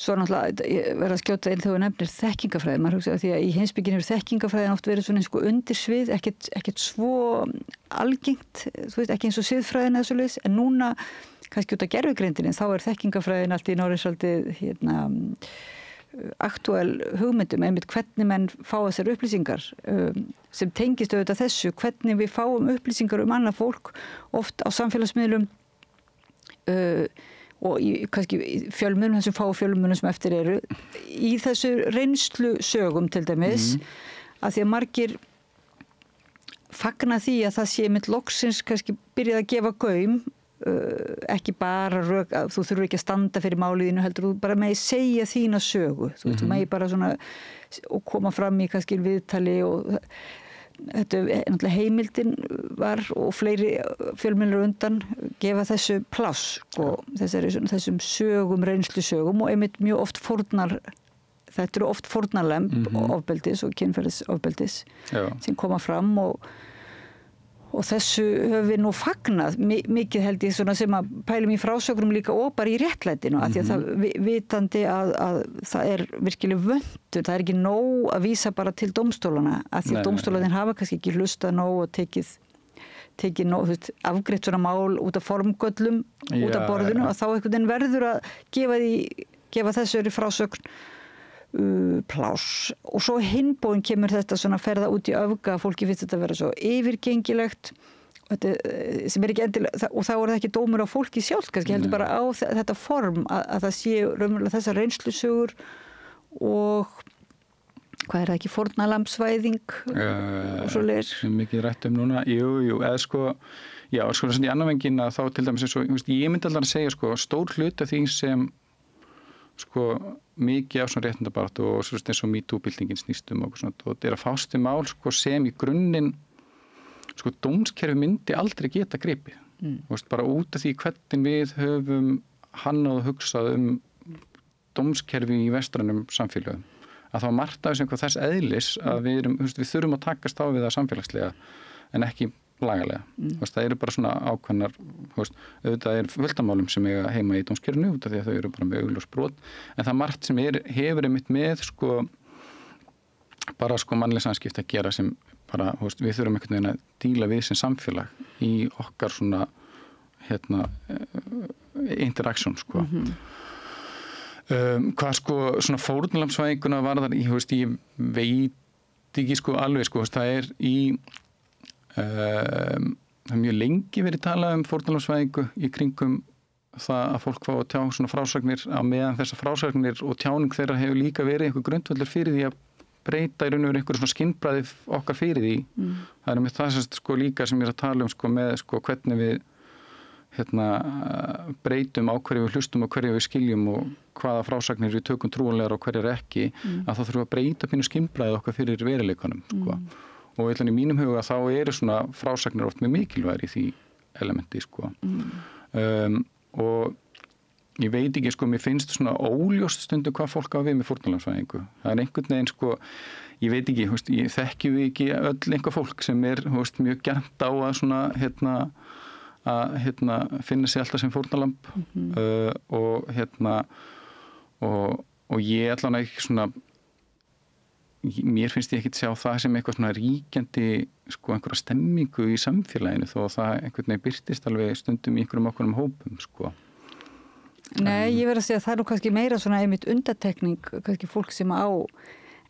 Speaker 6: Svo náttúrulega verða að skjóta inn þegar þú nefnir þekkingafræði. Maður hugsa því að í heimspekinni hefur þekkingafræðin oft verið svona undirsvið, ekkert svo algengt, ekki eins og siðfræðin eða svoleiðis, en núna kannski út af gervigreindinni þá er þekkingafræðin allt í norðinsaldið aktúel hugmyndum einmitt hvernig menn fá þessar upplýsingar sem tengist auðvitað þessu, hvernig við fáum upplýsingar annað fólk oft á samfélagsmiðlum og kannski fjölmiðlum, þessum fá fjölmiðlum sem eftir eru, í þessu reynslu sögum til dæmis, að því að margir fagna því að það sé mitt loksins kannski byrjað að gefa gaum, ekki bara rök, þú þurfur ekki að standa fyrir máliðinu heldur, þú bara megi segja þína sögu, þú veist, megi bara svona og koma fram í kannski viðtali og þetta náttúrulega heimildin var og fleiri fjölmiðlar undan gefa þessu pláss og þessum sögum, reynslu sögum og einmitt mjög oft þetta eru oft fórnarlemb ofbeldis og kynferðisofbeldis sem koma fram og þessu höfum við nú fagnað mikið held ég svona sem að pælum í frásögnum líka og bara í réttlætinu af því að það vitandi að það virkilega vöntun, það ekki nóg að vísa bara til dómstólana af því að dómstólarnir hafa kannski ekki hlustað nóg og tekið nóg, þú veist, afgreitt svona mál út af formgöllum út af borðinu og þá einhvern veginn verður að gefa þessu frásögn pláss og svo hinbóin kemur þetta svona ferða út í öfga, fólki finnst þetta að vera svo yfirgengilegt sem ekki endilega, og þá það ekki dómur á fólki sjálf, kannski heldur bara á þetta form að það sé raunverulega þessar reynslusögur og hvað það ekki, fórnarlambsvæðing og svo leir
Speaker 7: sem mikið rætt núna, eða sko svona í annan veginn að þá til dæmis ég myndi alltaf að segja stór hluti af því sem mikið á svona réttindabaráttu og eins og MeToo-byltingin snýstum og svona, og þetta að fást mál sem í grunninn dómskerfi myndi aldrei geta gripið bara út af því hvernig við höfum hannað og hugsað dómskerfi í vestrænum samfélögum að það var margt af þess eðlis að við þurfum að takast á við það samfélagslega en ekki lagalega. Það eru bara svona ákveðnar, auðvitað fulltamálum sem eiga heima í dómskerfinu út af því að þau eru bara með augljós brot, en það margt sem hefur einmitt með bara mannleg samskipti að gera sem bara, við þurfum einhvern veginn að díla við sem samfélag í okkar svona interaktion hvað svona fórnarlambsvæðinguna varðar ég veit ekki alveg það í það mjög lengi verið talað fórnarlambsvæðingu í kringum það að fólk fá að tjá svona frásagnir á meðan þessar frásagnir og tjáning þeirra hefur líka verið einhver grundvöllur fyrir því að breyta í raun og veru einhverju svona skinnbragði okkar fyrir því. Það með það líka sem ég að tala með hvernig við breytum á hverju við hlustum og hverju við skiljum og hvaða frásagnir við tökum trúanlegar og hverjar ekki að þá þurfum að breyta pínu skinnbragði okkar fyrir veruleikanum og í mínum huga þá eru svona frásagnir oft með mikilvægir í því elementi og ég veit ekki mér finnst svona óljóst stundum hvað fólk á við með fórnarlambsvæðingu. Það einhvern veginn ég veit ekki, ég þekki við ekki öll einhver fólk sem mjög gjarnt á að svona að finna sig alltaf sem fórnarlamb og ég allan ekki svona mér finnst ég ekki sjá það sem eitthvað svona ríkjandi einhverja stemmingu í samfélaginu þó að það einhvern veginn birtist alveg stundum í einhverjum ákveðnum hópum
Speaker 6: Nei, ég verð að segja að það kannski meira svona einmitt undantekning kannski fólk sem á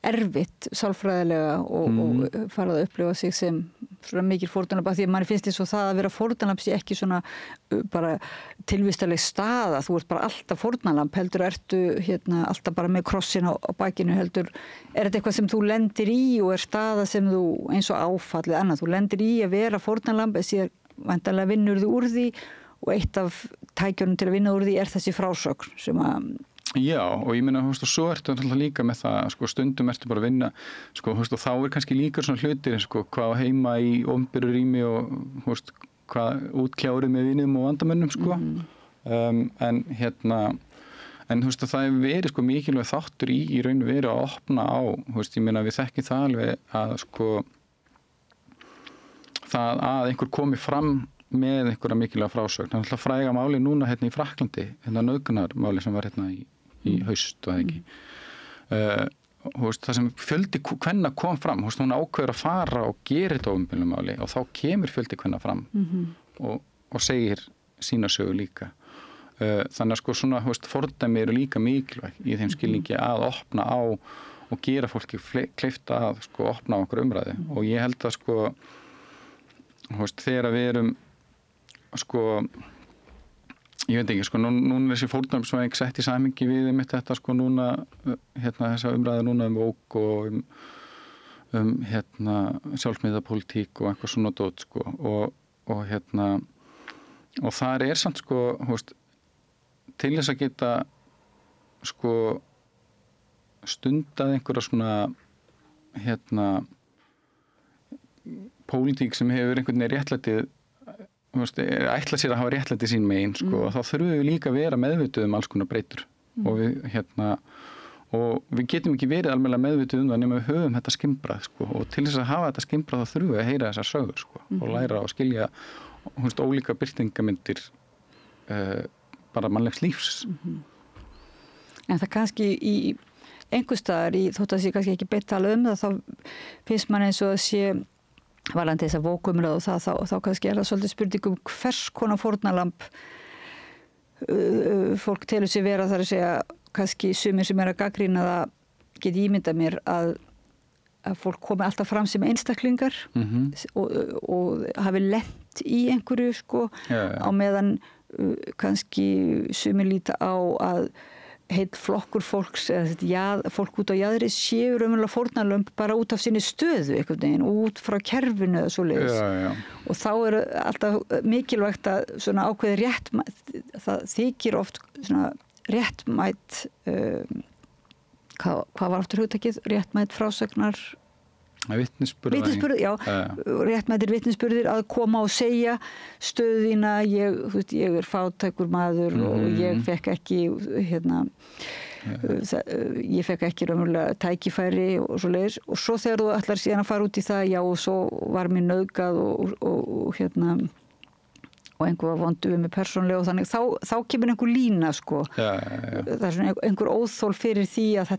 Speaker 6: erfitt sálfræðilega og farað að upplifa sig sem svona mikil fórnarlamb af því að manni finnst eins og það að vera fórnarlamb sé ekki svona bara tilvistaleg staða, þú ert bara alltaf fórnarlamb heldur ertu alltaf bara með krossin á bakinu heldur þetta eitthvað sem þú lendir í og staða sem þú eins og áfallið annað, þú lendir í að vera fórnarlamb en síðan væntanlega vinnur þú úr því og eitt af tækjunum til að vinna úr því þessi frásögn sem að
Speaker 7: Já, og ég meina, svo ertu líka með það, stundum ertu bara að vinna, og þá kannski líka svona hlutir, hvað heima í opinberu rými og, hvað útkljáruð með vinum og vandamönnum, en það hefur verið, mikilvæg þáttur í raun og veru að opna á, ég meina, við þekkjum það alveg að, það að einhver komi fram með einhverja mikilvæga frásögn. Það er alltaf fræga máli núna í Frakklandi, nauðgunarmáli sem var í haust og ekki. Það sem fjöldi kvenna kom fram, hún ákveður að fara og gera þetta opinberlega máli og þá kemur fjöldi kvenna fram og segir sína sögu líka. Þannig að svona fordæmi eru líka mikilvæg í þeim skilningi að opna á og gera fólki kleift að opna á okkur umræðu og ég held að þegar við erum ég veit ekki, sko, núna þessi fórnarlambsvæðing sett í samhengi við mitt þetta, sko, núna, þessa umræðu núna Vogue og sjálfsmiðapólitík og eitthvað svona dót, sko, og þar samt, sko, til þess að geta, sko, stundað einhverja svona, pólitík sem hefur einhvern veginn réttlætið, ætla sér að hafa réttlæti sín megin, sko, og þá þurfum við líka að vera meðvituð alls konar breytur og við getum ekki verið almennilega meðvituð það nema við höfum þetta skimbrað, sko, og til þess að hafa þetta skimbrað þá þurfum við að heyra þessar sögur, sko, og læra og skilja ólíka birtingamyndir bara mannlegs lífs.
Speaker 6: En það kannski í einhvers staðar, þótt að sé kannski ekki beint tala það, þá finnst mann eins og að sé varðandi þess að Vogue-umræðu og þá kannski það svolítið spurningum hvers konar fórnarlamb fólk telur sig vera, þar að segja kannski sumir sem að gagnrýna það geti ímyndað mér að fólk komi alltaf fram sem einstaklingar og hafi lent í einhverju, sko, á meðan kannski sumir líta á að heill flokkur fólks eða fólk út á jaðri séu raunverulega fórnarlömb bara út af sinni stöðu einhvern veginn og út frá kerfinu eða svoleiðis. Og þá alltaf mikilvægt að svona ákveði réttmætt, það þykir oft svona réttmætt hvað var aftur hugtakið? Réttmætt frásagnar
Speaker 7: vitnisburður,
Speaker 6: já, réttmættir vitnisburðir að koma og segja stöðina, ég fátækur maður og ég fekk ekki ég fekk ekki raunverulega tækifæri og svoleiðis, og svo þegar þú ætlar síðan að fara út í það, já, og svo var mér nauðgað og einhver var vondu við mig persónlega og þannig, þá kemur einhver lína, sko. Það svona einhver óþol fyrir því að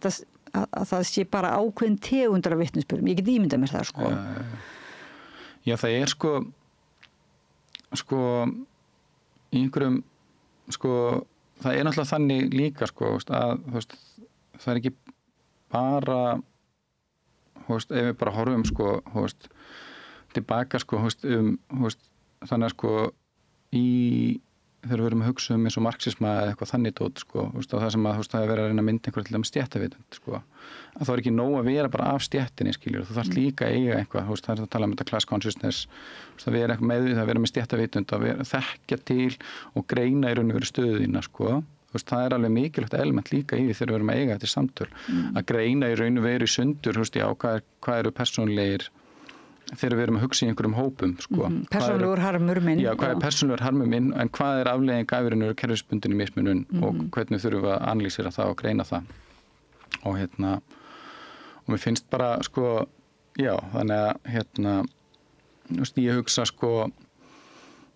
Speaker 6: það sé bara ákveðin tegundar af vitnisburðum. Ég get ímyndað mér það, sko.
Speaker 7: Já, það sko í einhverjum, sko, það náttúrulega þannig líka, sko, að það ekki bara ef við bara horfum, sko, tilbaka, sko, þannig að, sko, þegar við erum að hugsa eins og marxisma eða eitthvað þannig dót, sko, það sem að það er verið að reyna að mynda einhverja til dæmis stéttavitund, sko, að það ekki nóg að vera bara af stéttinni, skiljur, þú þarft líka að eiga eitthvað, það er að tala þetta class consciousness, það vera eitthvað með því, það vera með stéttavitund, að vera þekkja til og greina í raun og veru stöðina, sko, það er alveg mikilvægt element líka í því þegar við erum að eiga þetta samtöl, að greina í raun og veru í sundur, já, hvað eru persónlegir þegar við erum að hugsa í einhverjum hópum, sko.
Speaker 6: Persónulegur harmur minn.
Speaker 7: Já, hvað er persónulegur harmur minn, en hvað er afleiðing afurinn kerfisbundinni mismunun og hvernig þurfum við að analýsera það og greina það. Og og mér finnst bara, sko, já, þannig að ég hugsa, sko,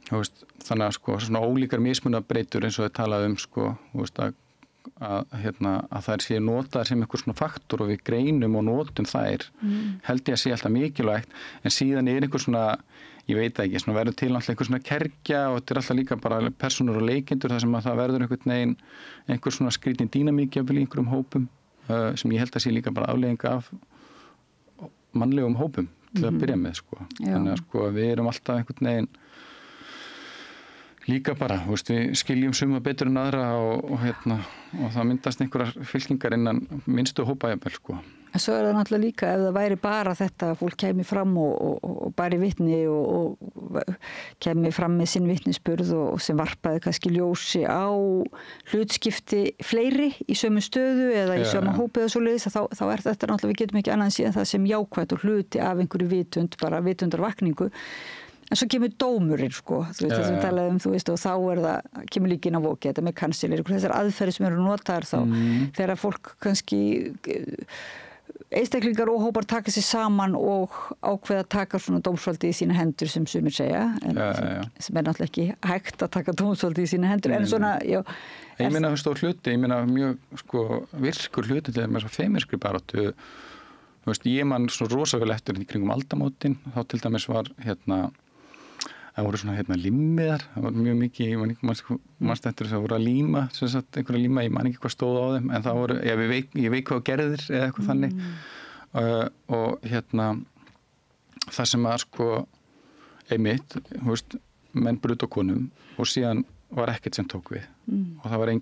Speaker 7: þannig að, sko, svona ólíkar mismunabreitur eins og þau talaðu sko, að þær séu notaðar sem einhver svona faktor og við greinum og notum þær held ég að sé alltaf mikilvægt, en síðan einhver svona, ég veit ekki, svona verður til alltaf einhver svona kergja og þetta alltaf líka bara persónur og leikendur þar sem að það verður einhver svona skrítin dýnamík í einhverjum hópum sem ég held að sé líka bara afleiðing af mannlegum hópum til að byrja með, sko. Þannig að, sko, við erum alltaf einhvern veginn líka bara, við skiljum suma betur en aðra og það myndast einhverjar fylkingar innan minnstu hópa jafnvel, sko.
Speaker 6: En svo það náttúrulega líka ef það væri bara þetta að fólk kæmi fram og bæri vitni og kæmi fram með sinn vitnisburð og sem varpaði kannski ljósi á hlutskipti fleiri í sömu stöðu eða í sömu hópi eða svoleiðis, þá er þetta náttúrulega, við getum ekki annað síðan það sem jákvætt og hluti af einhverju vitund, bara vitundarvakningu. En svo kemur dómurinn, sko, það sem talaðum, og þá kemur líka inn á Vogue, þetta með kansilir, þessar aðferðir sem eru notaðar þá, þegar fólk kannski, einstaklingar og hópar taka sig saman og ákveða að taka svona dómsvaldi í sína hendur sem sumir segja, sem náttúrulega ekki hægt að taka dómsvaldi í sína hendur, en svona, já.
Speaker 7: Ég meina stór hluti, ég meina mjög, sko, virkur hluti til þess að feministri baráttu, ég man svo rosalega eftir í kringum aldamótin, þá til dæmis var, það voru svona limmiðar, það var mjög mikið, ég manst eftir þess að voru að líma, einhverja líma, ég man ekki hvað stóð á þeim, en það voru, ég veit hvað gerðir eða eitthvað þannig, og það sem að, sko, einmitt, menn brut á konum, og síðan var ekkert sem tók við og það var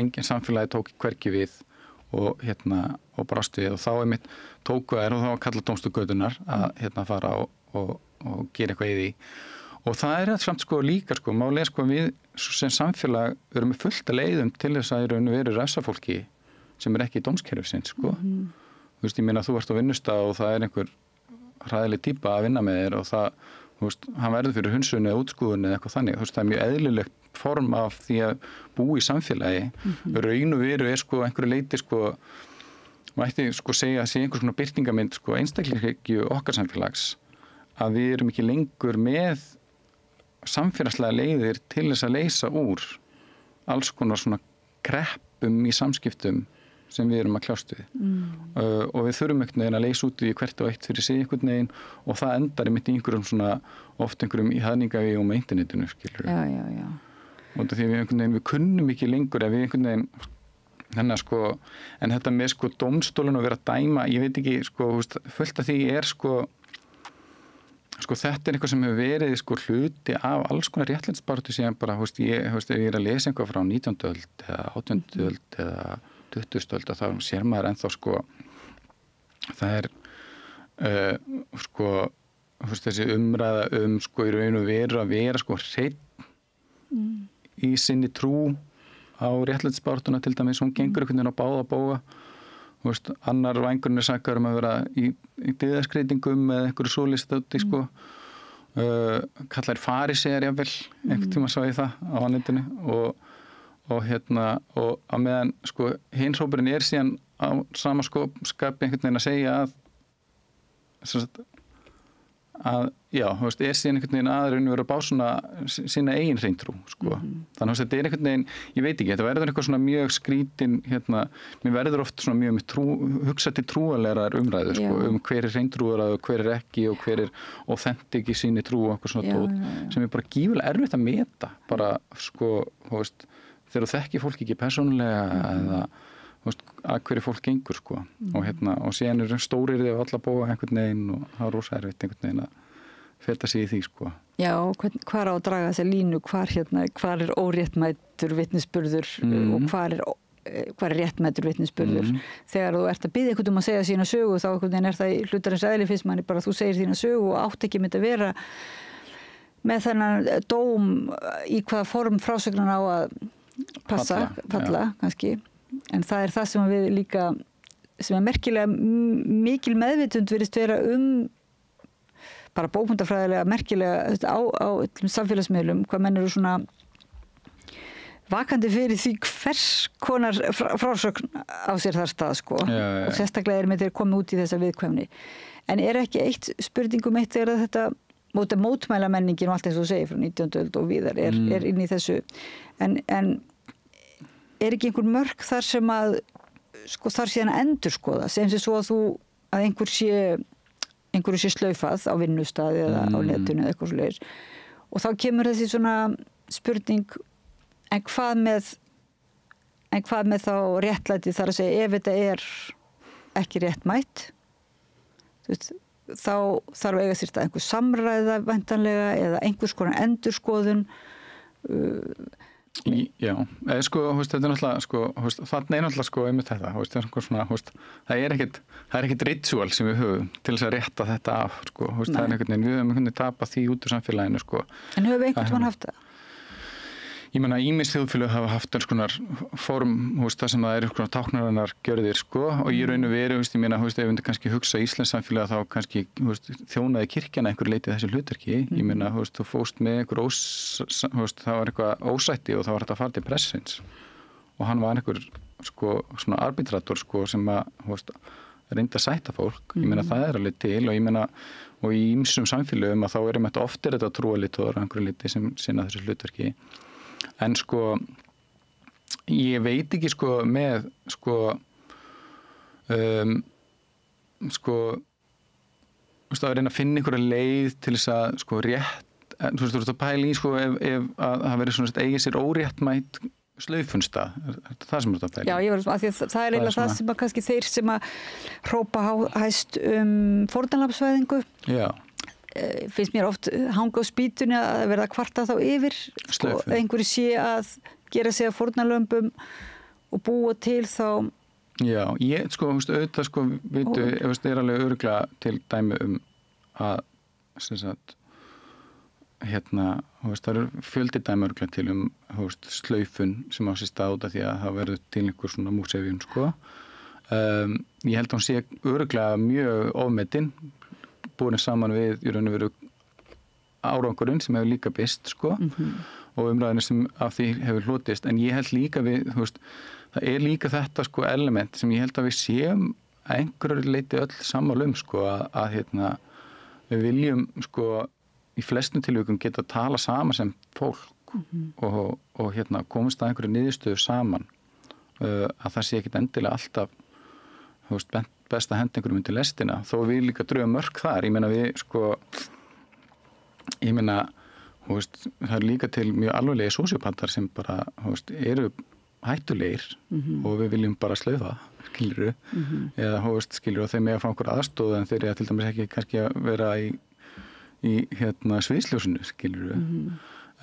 Speaker 7: engin samfélagi tók hvergi við og brást við og þá tóku þær og þá var kallað dómstugötunar að fara og gera eitthvað í því og það samt líka málið við sem samfélag erum með fullt að leiðum til þess að í raun og veru refsa fólki sem ekki í dómskerfisins ég meina þú ert á vinnustað og það einhver hræðileg típa að vinna með þér og það hann verður fyrir hunsun eða útskúfun eða eitthvað þannig það mjög eðlilegt form af því að búa í samfélagi raun og veru einhverju leiti mætti segja að sé einhvers konar birtingamynd einstaklega okkar samfélags að við erum ekki lengur með samfélagslega leiðir til þess að leysa úr alls konar svona kreppum í samskiptum sem við erum að kljást við og við þurfum einhvern veginn að leysa út í hvert og eitt fyrir sig einhvern veginn og það endar í einhverjum svona oft einhverjum í haðningavíum með internetinu skilur og því við einhvern veginn við kunnum ekki lengur ef við einhvern veginn en þetta með dómstólun og vera að dæma ég veit ekki fullt af því þetta eitthvað sem hefur verið hluti af alls konar réttlætisbaráttu síðan bara ég er að lesa eitthvað frá 19. öld eða 18. öld eða 20. öld þá sér maður ennþá það þessi umræða í raun og veru að vera hreinn í sinni trú á réttlætisbaráttuna til dæmis hún gengur einhvern veginn á báða bóga annar vængurinn sakaður að vera í dyðaskreitingum eða einhverju svoleiðis kallar farisegar jafnvel einhvern tíma sá ég það á netinu og á meðan hins hópurinn síðan á sama skapi einhvern veginn að segja að síðan einhvern veginn aðraun vera að bá svona sína eigin hreintrú þannig að þetta einhvern veginn ég veit ekki, þetta verður eitthvað svona mjög skrítin mér verður oft svona mjög hugsa til trúalegar umræður hver hreintrúar og hver ekki og hver authentic í síni trú og eitthvað svona tótt sem bara gífulega erfitt að meta bara þegar þú þekkir fólk ekki persónulega eða að hverju fólk gengur og síðan stórir þið á alla bóa einhvern veginn og það er rosa erfitt einhvern veginn að feta sig í því
Speaker 6: Já, hvar á að draga þessa línu hvar er óréttmætur vitnisburður og hvar er réttmætur vitnisburður þegar þú ert að biðja einhvern að segja sína sögu þá einhvern veginn það í hlutarins eðli fyrst manni bara þú segir þína sögu og átt ekki með að vera með þennan dóm í hvaða form frásögnan á að falla kannski en það er það sem við líka sem er merkilega mikil meðvitund virðist vera bara bókmyndafræðilega merkilega á samfélagsmiðlum hvað menn eru svona vakandi fyrir því hvers konar frásögn á sér þar stað og sérstaklega með þeir komið út í þessa viðkvæmni en er ekki eitt spurningum eitt þegar þetta mótmæla menningin og allt eins og segir frá 19. öld og víðar er inn í þessu en er ekki einhver mörk þar sem að þar síðan að endurskoða sem sé svo að einhverju sé slaufað á vinnustaði eða á netinu eða eitthvað svoleiðis og þá kemur þessi svona spurning en hvað með þá réttlæti þar að segja ef þetta er ekki réttmætt þá þarf að eiga sér stað einhver samræða væntanlega eða einhvers konar endurskoðun
Speaker 7: Já, þetta er náttúrulega þarna er náttúrulega einmitt þetta það er ekkert ritual sem við höfum til þess að rétta þetta af það er einhvern veginn, við höfum einhvern veginn tapað því út úr samfélaginu
Speaker 6: En höfum við einhvern veginn haft það?
Speaker 7: Ég meina, ýmis þjóðfélög hafa haft eins konar form, það sem það er einhverjum táknarinnar gjörðir, og ég raun og veru, ég meina, ef við kannski hugsa Íslands samfélag þá kannski, þjónaði kirkjana einhver leiti þessu hlutverki. Ég meina, þú fóst með einhver það var eitthvað ósætti og það var þetta að fara til pressins. Og hann var einhver, svona arbitrator, sem að, reynda að sætta fólk. Ég meina, það er alveg til og ég meina, og í ýmsum samfélögum að þá þetta oft þetta trúarleiðtogar einhverju leiti sem sinna þessu hlutverki. En ég veit ekki með að reyna að finna einhverja leið til þess að rétt, þú veist að pæla í ef að það verið svona eigið sér óréttmætt slaufunstað, það sem þetta pæla.
Speaker 6: Já, ég var að því það er eiginlega það sem að kannski þeir sem að hrópa hæst fórnarlambsvæðingu.
Speaker 7: Já.
Speaker 6: finnst mér oft hanga á spýtunni að verða kvarta þá yfir sko, einhverju sé að gera sig að fórnarlömbum og búa til þá.
Speaker 7: Já, ég sko, auðvitað sko, veitu, alveg örugglega til dæmi að sem sagt það eru fjöldi dæmi örugglega til slaufun sem á sér stað út af því að það verður til einhver svona músefjun sko. Ég held að hún sé örugglega mjög ofmetin búin saman við í raun og veru árangurinn sem hefur líka bist sko og umræðinu sem af því hefur hlotist, en ég held líka við, það líka þetta sko element sem ég held að við séum að einhverju leiti öll sammála sko að við viljum sko í flestum tilvikum geta að tala saman sem fólk og komast að einhverju niðurstöðu saman að það sé ekkit endilega alltaf best að henda einhverjum undir lestina þó við líka drögum mörk þar, ég meina við sko það er líka til mjög alvarlegir sósíópatar sem bara eru hættulegir og við viljum bara slaufa skilurðu eða skilurðu og þeim með að fá einhver aðstoð en þeir eru til dæmis ekki kannski að vera í sviðsljósinu skilurðu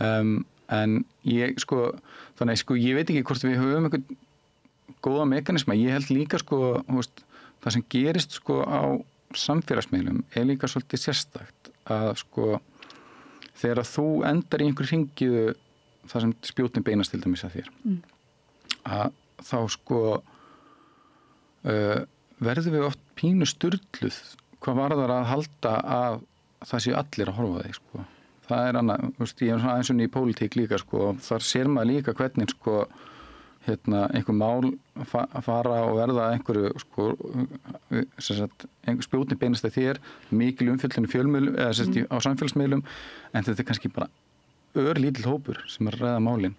Speaker 7: en ég sko þannig sko ég veit ekki hvort við höfum einhvern góða mekanisma, ég held líka sko það sem gerist sko á samfélagsmiðlum er líka svolítið sérstakt að sko þegar að þú endar í einhverju hringiðu þar sem spjótin beinast til dæmis að þér að þá sko verðum við oft pínu sturluð hvað varðar að halda að það séu allir að horfa á þig sko. Það er annað, ég er svona aðeins í pólitík líka sko, þar sér maður líka hvernig sko einhver mál fara og verða einhverju sko, einhver spjótin beinast að þér, mikil umfjöllun í fjölmiðlum eða á samfélagsmiðlum, en þetta er kannski bara örlítill hópur sem er að ræða málin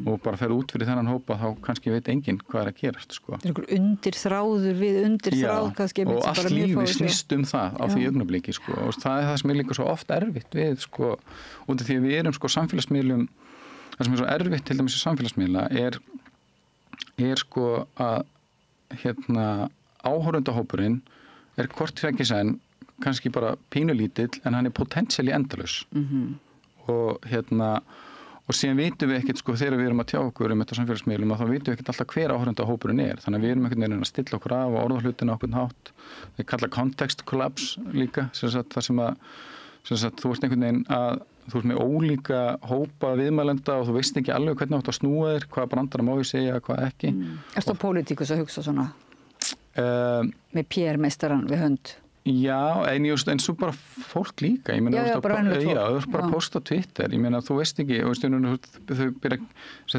Speaker 7: og bara fer út fyrir þennan hópa þá kannski veit enginn hvað er að gerast sko.
Speaker 6: Það er einhver undirþráður við undirþráð kannski.
Speaker 7: Og allt lífið snýst það á því augnabliki sko. Og það er það sem er líka svo oft erfitt við sko, út af því að við erum sko samfélagsmiðlum, það sem er svo erfitt til dæmis í samfélagsmiðla er sko að áhorfendahópurinn er hvort tveggja senn kannski bara pínulítill en hann er potensially endalaus og síðan vitum við ekkert sko þegar við erum að tjá okkur þetta samfélagsmiðlum og þá vitum við ekkert alltaf hver áhorfendahópurinn er, þannig að við erum einhvern veginn að stilla okkur af og orða hlutina á okkur hátt, við kalla context collapse líka, það sem að þú ert einhvern veginn að þú ert með ólíka hópa viðmælenda og þú veist ekki alveg hvernig átt að snúa þér, hvað brandara má ég segja, hvað ekki.
Speaker 6: Ertu á pólitíkus að hugsa svona með PR-meistaran við hönd?
Speaker 7: Já, en svo bara fólk líka, ég meina, þú ert bara að posta á Twitter, ég meina, þú veist ekki,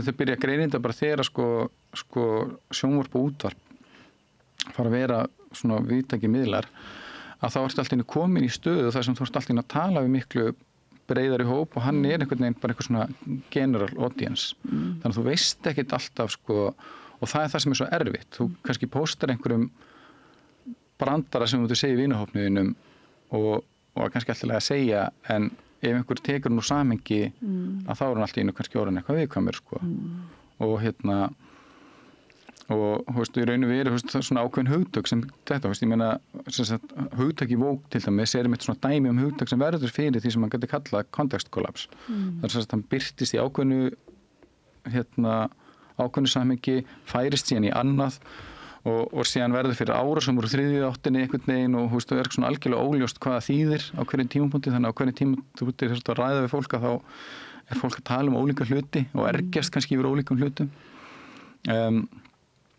Speaker 7: þau byrja greininda bara þegar sko sjónvarp og útvarp fara að vera svona víðtækir miðlar, að þá ert alltaf komin í stöðu þar sem þú ert alltaf að tala við miklu breiðari hóp og hann er einhvern veginn bara eitthvað svona general audience, þannig að þú veist ekkert alltaf sko, og það er það sem er svo erfitt, þú kannski postar einhverjum brandara sem þú segir í vinahópnuðinum og kannski alltaf að segja, en ef einhver tekur nú samhengi að þá er hann alltaf innu kannski orðin eitthvað viðkvæmur sko. Og og í raun og veru svona ákveðin hugtök sem þetta, ég meina hugtök í Vogue til dæmis er með svona dæmi hugtök sem verður fyrir því sem man getur kallað context collapse. Það er hann birtist í ákveðinu ákveðinu samhengi, færist síðan í annað og síðan verður fyrir ára sem voru þriðju áttinni einhvern veginn og það er svona algjörlega óljóst hvað það þýðir á hverjum tímapunkti, þannig á hverjum tímapunkti að ræða við fólk að þá er fólk að tala um ólíka hluti og ergjast kannski yfir ólíkum hlutum.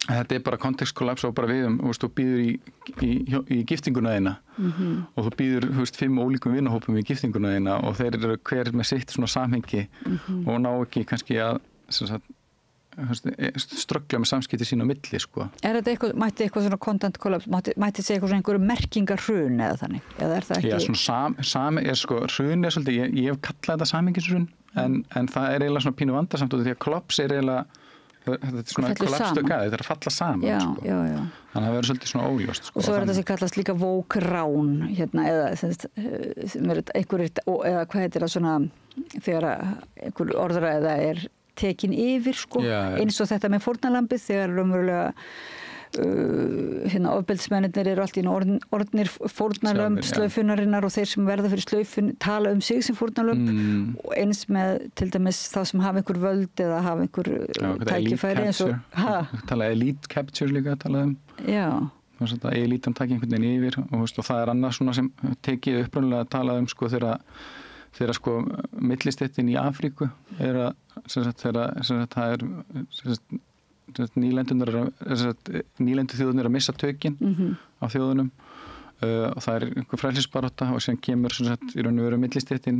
Speaker 7: Þetta er bara context collapse og bara við þú býður í giftinguna þína og þú býður 5 ólíkum vinahópum í giftinguna þína og þeir eru hver með sitt svona samhengi og ná ekki kannski að ströggla með samskipti sín á milli sko.
Speaker 6: Er þetta mætti eitthvað svona content collapse, mætti segja eitthvað svona einhverju merkingar hrun eða þannig, eða er það ekki?
Speaker 7: Já, svona hrun er svolítið, ég hef kallað þetta samhengishrun en það er eiginlega svona pínu vandarsamt út af því að collapse er eiginlega þetta er svona collapse þetta er að falla saman sko.
Speaker 6: Já.
Speaker 7: Þannig að það verður svolítið svona óljóst sko.
Speaker 6: Og svo er þetta sem kallast líka Vogue rán eða eða hvað heitir það svona þegar einhver orðræða er tekin yfir sko, eins og þetta með fórnarlambið þegar raunverulega ofbeldismennir eru allt í orðnir fórnarlömb slaufunarinnar og þeir sem verða fyrir slaufun tala sig sem fórnarlömb og eins með til dæmis þá sem hafa einhver völd eða hafa einhver tækifæri eins og
Speaker 7: tala elite capture líka talaðum.
Speaker 6: Já.
Speaker 7: Þannig að elitan taki einhvern veginn yfir og það annað svona sem tekið upprunalega að tala sko þegar sko millistéttin í Afríku að það nýlendu þjóðunir að missa tökin á þjóðunum og það einhver frelsisbarátta og sem kemur í raun og veru millistéttin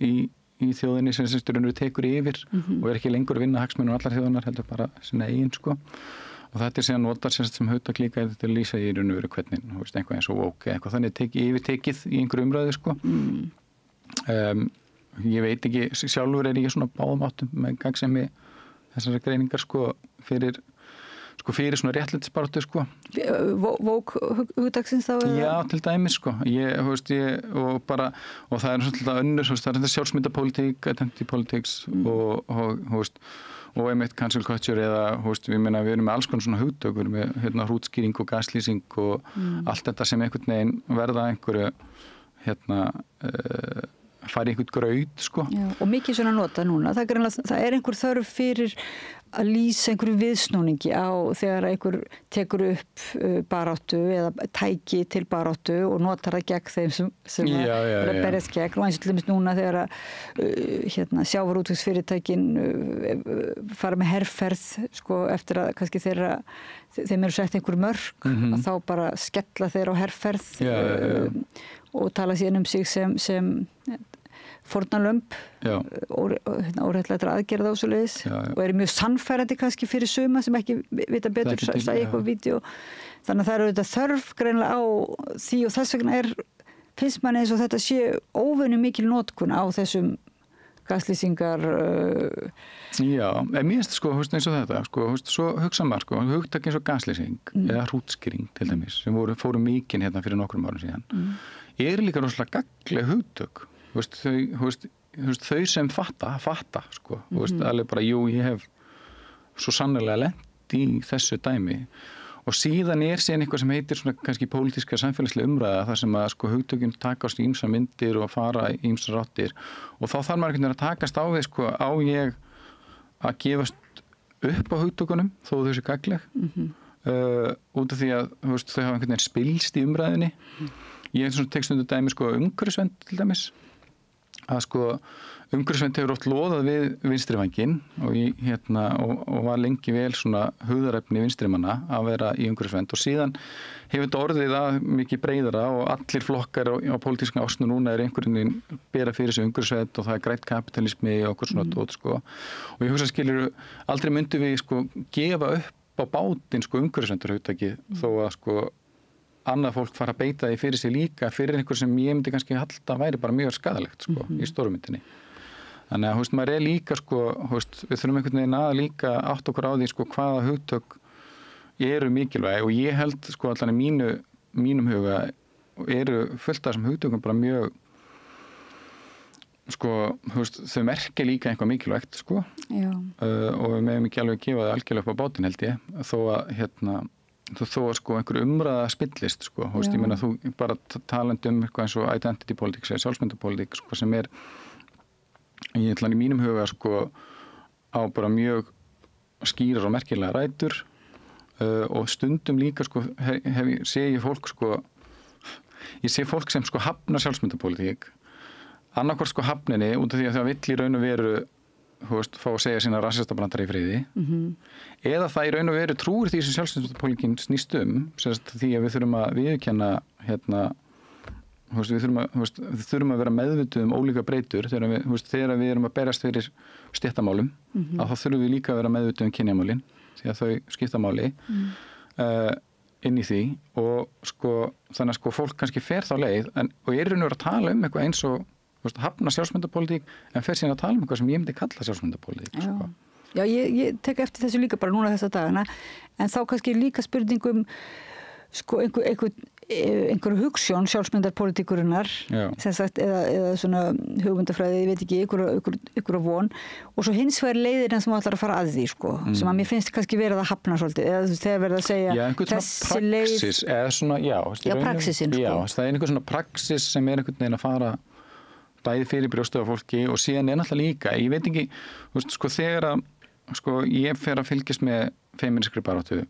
Speaker 7: í þjóðinni sem í raun og veru tekur yfir og ekki lengur að vinna hagsmunum allar þjóðunar heldur bara sinna eigin sko og þetta síðan notar sem hugtak líka til að lýsa í raun og veru hvernig einhvað eins og woke eitthvað þannig yfirtekið í einhverju umræðu sko ég veit ekki sjálfur ég svona báðum áttum með gangsemi þessari greiningar sko fyrir svona réttlætisbaráttu sko.
Speaker 6: Vók hugdagsins þá?
Speaker 7: Já, til dæmis sko. Og það svona önnur, það sjálfsmyndapólitík, identity politics og einmitt cancel culture eða, við erum með alls konar svona hugtök, við erum með hrútskýring og gaslýsing og allt þetta sem einhvern veginn verða einhverju fari einhvern graut sko.
Speaker 6: Já, og mikið svona nota núna. Það er einhver þörf fyrir að lýsa einhverju viðsnúningi á þegar einhver tekur upp baráttu eða tæki til baráttu og notar það gegn þeim sem er að berjast gegn og eins og til dæmis núna þegar að sjávarútvegsfyrirtækin fara með herferð sko eftir að kannski þeim eru sett einhver mörk að þá bara skella þeir á herferð og tala síðan sig sem fórnarlömb óréttlætra aðgerða og svoleiðis og eru mjög sannfærandi kannski fyrir suma sem ekki vita betur sæði eitthvað vídeo þannig að það eru þetta þörf greinlega á því og þess vegna finnst manni eins og þetta sé óvenju mikil notkun á þessum gaslýsingar
Speaker 7: Já, mér finnst sko eins og þetta svo hugsa maður hugtak eins og gaslýsing eða hrútskýring til dæmis sem fóru mikinn hérna fyrir nokkrum árum síðan líka rosalega gagnleg hugtök þau sem fatta sko alveg bara, ég hef svo sannarlega lent í þessu dæmi og síðan síðan eitthvað sem heitir svona kannski pólitíska samfélagslega umræða þar sem að sko hugtökin takast í ýmsar myndir og fara í ýmsar áttir og þá þarf maður að takast á við sko á ég að gefast upp á hugtökunum þó þau séu gagnleg út af því að þau hafa einhvern veginn spilst í umræðinni ég hef svona tekstundu dæmi sko umhverfisvernd til dæmis að sko umhverfisvernd hefur oft loðað við vinstrivænginn og var lengi vel svona hugðarefni vinstrimanna að vera í umhverfisvernd og síðan hefur þetta orðið að mikið breiðara og allir flokkar á pólitískan ásnu núna einhvern veginn bera fyrir sig umhverfisvernd og það grænn kapitalismi og okkur svona dót sko og ég hugsa skilur aldrei myndum við sko gefa upp á bátinn sko umhverfisverndarhugtakið þó að sko annað fólk fara að beita því fyrir sig líka fyrir einhver sem ég myndi kannski halda væri bara mjög skaðalegt sko í stórumyndinni. Þannig að maður líka sko við þurfum einhvern veginn að líka átt okkur á því sko hvaða hugtök eru mikilvæg og ég held sko allan í mínum huga eru fullt af þessum hugtökum bara mjög sko þau merkja líka eitthvað mikilvægt sko og við meðum ekki alveg gefa það algjörlega upp á bátinn held ég þó að þó að sko einhver umræða spillist sko, ég meina þú bara talandi eitthvað eins og identity politics eða sjálfsmyndapólitík sko sem ég ætla í mínum huga sko á bara mjög skýrar og merkilega rætur og stundum líka sko sé ég fólk sem sko hafnar sjálfsmyndapólitík annarkvort sko hafninni út af því að það vill í raun og veru fá að segja sína rasistablandar í friði eða það í raun og veru trúir því sem sjálfsmyndapólitíkin snýst því að við þurfum að viðurkenna við þurfum að vera meðvituð ólíka breytur þegar við erum að berast fyrir stéttamálum að þá þurfum við líka að vera meðvituð kynjamálin því að þau skipta máli inn í því og sko þannig að sko fólk kannski fer þá leið og er raun og veru að tala eitthvað eins og hafna sjálfsmyndapólitík en fer síðan að tala eitthvað sem ég myndi kalla sjálfsmyndapólitík sko.
Speaker 6: Já, ég tek eftir þessu líka bara núna þessa dagana en þá kannski líka spurningum sko einhver einhverju hugsjón sjálfsmyndarpolitíkurinnar eða svona hugmyndafræði, ég veit ekki, einhverju von og svo hins vegar leiðina sem ætlar að fara að því sko, sem að mér finnst kannski verið að hafna svolítið, eða þegar verið að segja þessi leið praxisinn sko.
Speaker 7: Það er einhver svona praxis sem er einhvern veginn að fara bæði fyrir brjóstu á fólki og síðan er náttúrulega líka, ég veit ekki sko þegar að sko ég fer að fylgjast með feministkri baráttu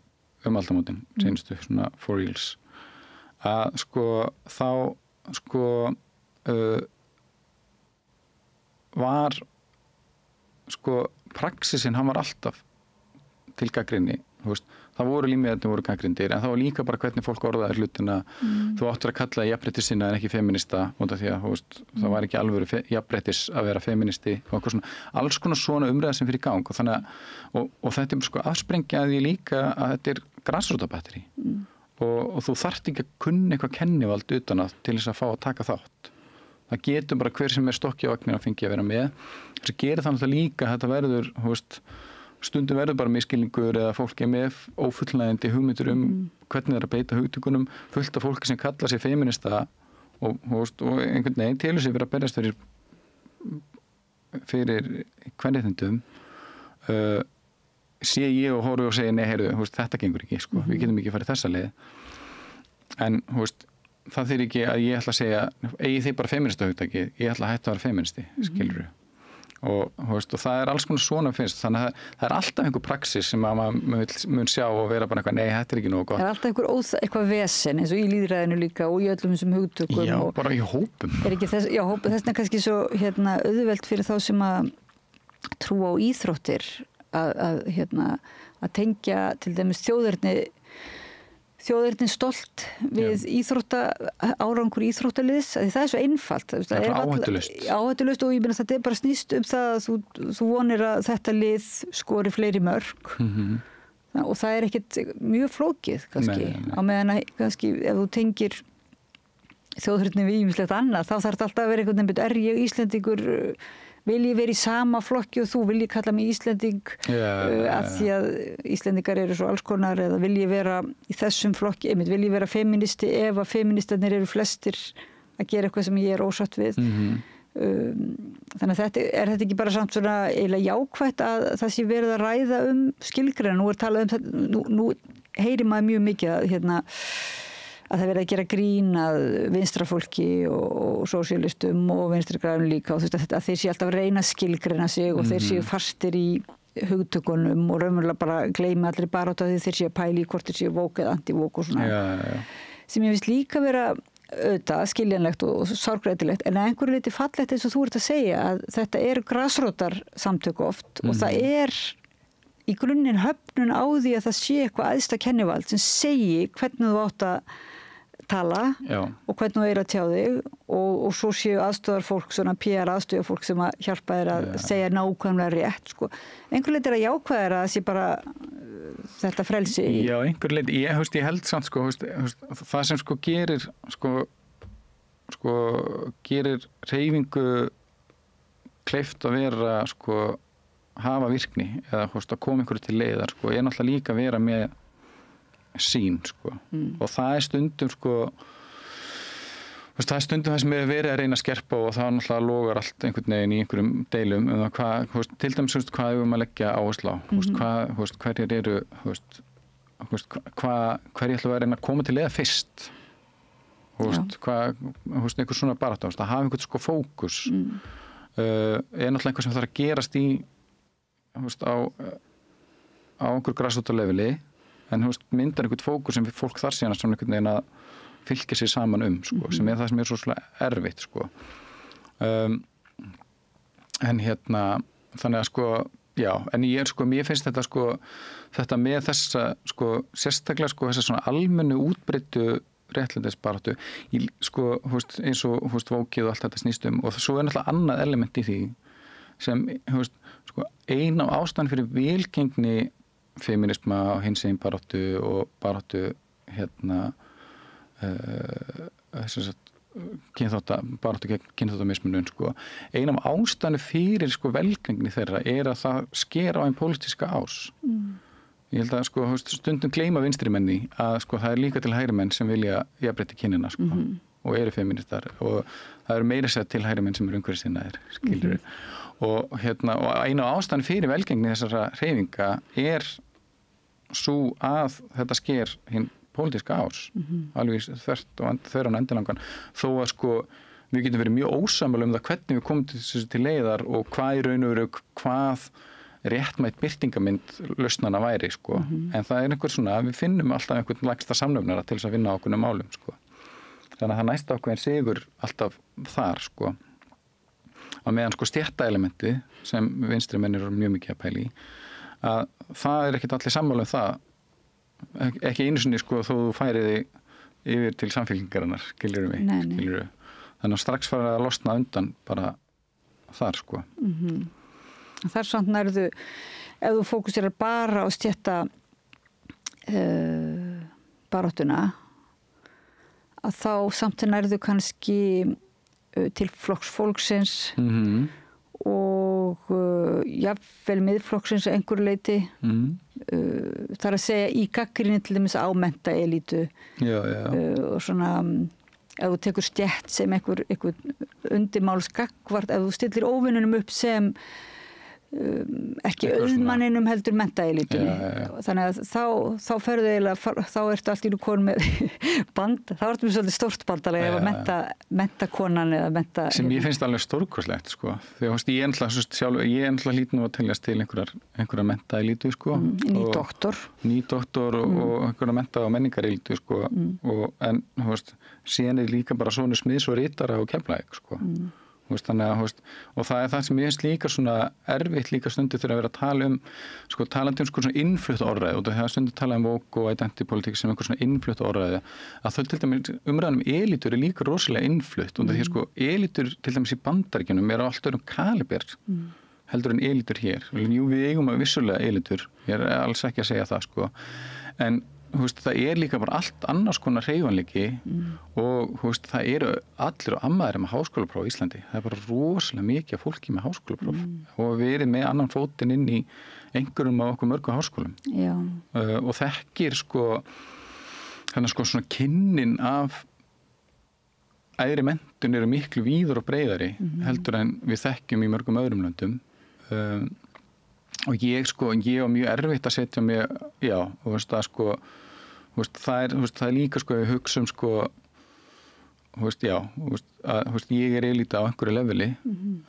Speaker 7: aldamótin, seinustu svona for reals að sko þá sko var sko praxisinn, hann var alltaf til gagnrýni, það voru límiðarnir voru gagnrýndir, en það var líka bara hvernig fólk orðaði hlutina, þú áttur að kalla jafnréttissinna en ekki feminista, út af því að það var ekki alvöru jafnréttis að vera feministi og svona, alls konar svona umræða sem fyrir í gang og þannig að og þetta er sko afsprengjaði líka að þetta er grasrótabatteri og þú þarft ekki að kunna eitthvað kennivald utan að til þess að fá að taka þátt. Það getur bara hver sem er stokki á vagnin að fengi að vera með. Þess að gera það líka, þetta verður, stundum verður bara miskilningur eða fólk er með ófullnægjandi hugmyndir hvernig það er að beita hugtökunum, fullt af fólki sem kalla sig feminista og einhvern veginn telur sig vera að berjast fyrir kvenréttindum sé ég og horfi og segi nei, heyrðu, þetta gengur ekki, sko. Við getum ekki farið þessa leið. En, það þýðir ekki að ég ætla að segja, eigi þið bara feminista hugtaki, ég ætla að hætta að vera feministi, skilurðu. Og það er alls konar svona finnst, þannig að það er alltaf einhver praxis sem að maður mun sjá og vera bara eitthvað, nei, þetta er ekki nógu gott.
Speaker 6: Það er alltaf eitthvað vesen, eins og í lýðræðinu líka og í öllum þessum hugtökum.
Speaker 7: Já, bara í hópum.
Speaker 6: Er ekki þess vegna kannski svo auðvelt fyrir þá sem að trúa á íþróttir að tengja til dæmis þjóðerni stolt við árangur íþróttaliðs, það er svo einfalt.
Speaker 7: Það er
Speaker 6: áhættulaust og ég meina þetta er bara snýst það að þú vonir að þetta lið skori fleiri mörk og það er ekkert mjög flókið kannski, á meðan að kannski ef þú tengir þjóðerni við ýmislegt annað, þá þarf þetta alltaf að vera einhvern veginn, er ég Íslendingur, vil ég vera í sama flokki og þú, vil ég kalla mig Íslending að því að Íslendingar eru svo alls konar, eða vil ég vera í þessum flokki, vil ég vera feministi ef að feministarnir eru flestir að gera eitthvað sem ég er ósátt við. Þannig að þetta ekki bara samt svona eiginlega jákvætt að það sé verið að ræða skilgreina, nú er talað þetta, nú heyrir maður mjög mikið að það verið að gera grín að vinstrafólki og sósíalistum og vinstrigræðum líka og að þeir séu alltaf að reyna að skilgreina sig og þeir séu fastir í hugtökunum og raunverulega bara gleyma allir bara át af því þeir séu að pæli í hvort þeir séu vók eða anti-vók og svona. Sem ég finnst líka vera auðvitað skiljanlegt og sorgrætilegt en að einhverju leyti fallegt eins og þú ert að segja að þetta eru grasrótarsamtök oft og það er í grunninn höfnun á því að það sé eitthvað æðsta kennivald sem segi hvernig þú átt að tala og hvernig þú að tjá þig og svo séu aðstoðarfólk, svona PR aðstoðarfólk sem að hjálpa þér að segja nákvæmlega rétt, sko. Einhver leiti er að jákvæða þér að það sé bara þetta frelsi.
Speaker 7: Já, einhver leiti, ég held samt, það sem gerir, gerir hreyfingu kleift að vera, hafa virkni eða að koma einhverju til leiðar, ég er náttúrulega líka að vera með sín, og það er stundum það er stundum það sem er verið að reyna að skerpa og það náttúrulega logar allt einhvern veginn í einhverjum deilum til dæmis hvað við að leggja áherslu á hverjir eru hverjir ætla að reyna að koma til leiða fyrst einhver svona barátta að hafa einhvern fókus er náttúrulega einhver sem þarf að gerast í á einhver grasrótarleveli en myndar einhvern fókus sem fólk þar síðan svona einhvern veginn að fylgja sér saman sem er það sem er svo erfitt en þannig að já, en ég mér finnst þetta þetta með þessa sérstaklega þessa svona almennu útbreiddu réttlætisbaráttu eins og vókið og allt þetta snýst og svo er náttúrulega annað element í því sem ein af ástæðan fyrir velgengni feminisma og hinsegin baráttu og baráttu baráttu gegn kynþáttamismunum ein af ástæðan fyrir velgengni þeirra er að það sker á einn pólitíska ás Ég held að sko, stundum gleyma vinstri menni að sko, það líka til hægri menn sem vilja jafnrétti kynina sko, og eru feministar og það eru meira sér til hægri menn sem eru umhverfissinnaðir, skilur og eina ástæðan fyrir velgengni þessara hreyfinga svo að þetta sker hinn pólitíska ás, alveg þvert og þverran endilangan, þó að sko við getum verið mjög ósammála það hvernig við komum til leiðar og hvað í raun og veru hvað réttmætt birtingamynd lausnana væri sko. En það einhver svona, við finnum alltaf einhvern lægsta samnefnara til þess að vinna ákveðnum málum sko. Þannig að það næsta ákveðin sigur alltaf þar sko. Á meðan sko stéttaelementi sem vinstri menn eru mjög mikið að pæla í, að það ekkert allir sammála það, ekki einu sinni sko þó þú færiði yfir til samfélkingarinnar, skilurðu mig, skilurðu. Þannig að strax farið að losna undan bara þar sko.
Speaker 6: Þar samt nærðu, ef þú fókuserar bara á stétta baráttuna, að þá samt nærðu kannski til flokks fólksins og jafnvel miðflokksins að einhverju leyti. Það að segja í gagnrýni til dæmis á menntaelítu og svona ef þú tekur stétt sem einhver undirmálsgagvart, ef þú stillir óvinnunum upp sem ekki auðmanninum heldur menntaelítunni. Þannig að þá ferðu eiginlega, þá ertu allt í nú konum með band, þá ertu með svolítið stórt bandalega ef að menntakonan eða menta...
Speaker 7: Sem ég finnst alveg stórkoslegt sko. Þegar ég ennlega hlýt nú að teljast til einhverja mentaelítu sko. Ný doktor og einhverja menta- og menningarelítu sko. En síðan líka bara svona smiðs og ritara og Keflavík sko. Þannig að, og það það sem ég finnst líka svona erfitt líka stundu þegar að vera að tala sko talandi sko svona innflutt orðræði og það stundu tala woke og identity politik sem einhver svona innflutt orðræði að þau til dæmis umræðan elítur líka rosalega innflutt og því sko elítur til dæmis í Bandaríkjunum á allt öðrum kaliber heldur en elítur hér. Jú, við eigum að vissulega elítur, ég alls ekki að segja það sko, en það líka bara allt annars konar hreyfanleiki og það eru allir og ammaðir með háskólapróf í Íslandi. Það bara rosalega mikið fólki með háskólapróf og við erum með annan fótinn inn í einhverjum af okkur mörgum háskólum. Og þekkir sko þannig sko svona kynnin af æðri menntun eru miklu víður og breiðari heldur en við þekkjum í mörgum öðrum löndum. Og ég á mjög erfitt að setja mig, það er líka sko við hugsum sko, ég elíta á einhverju leveli,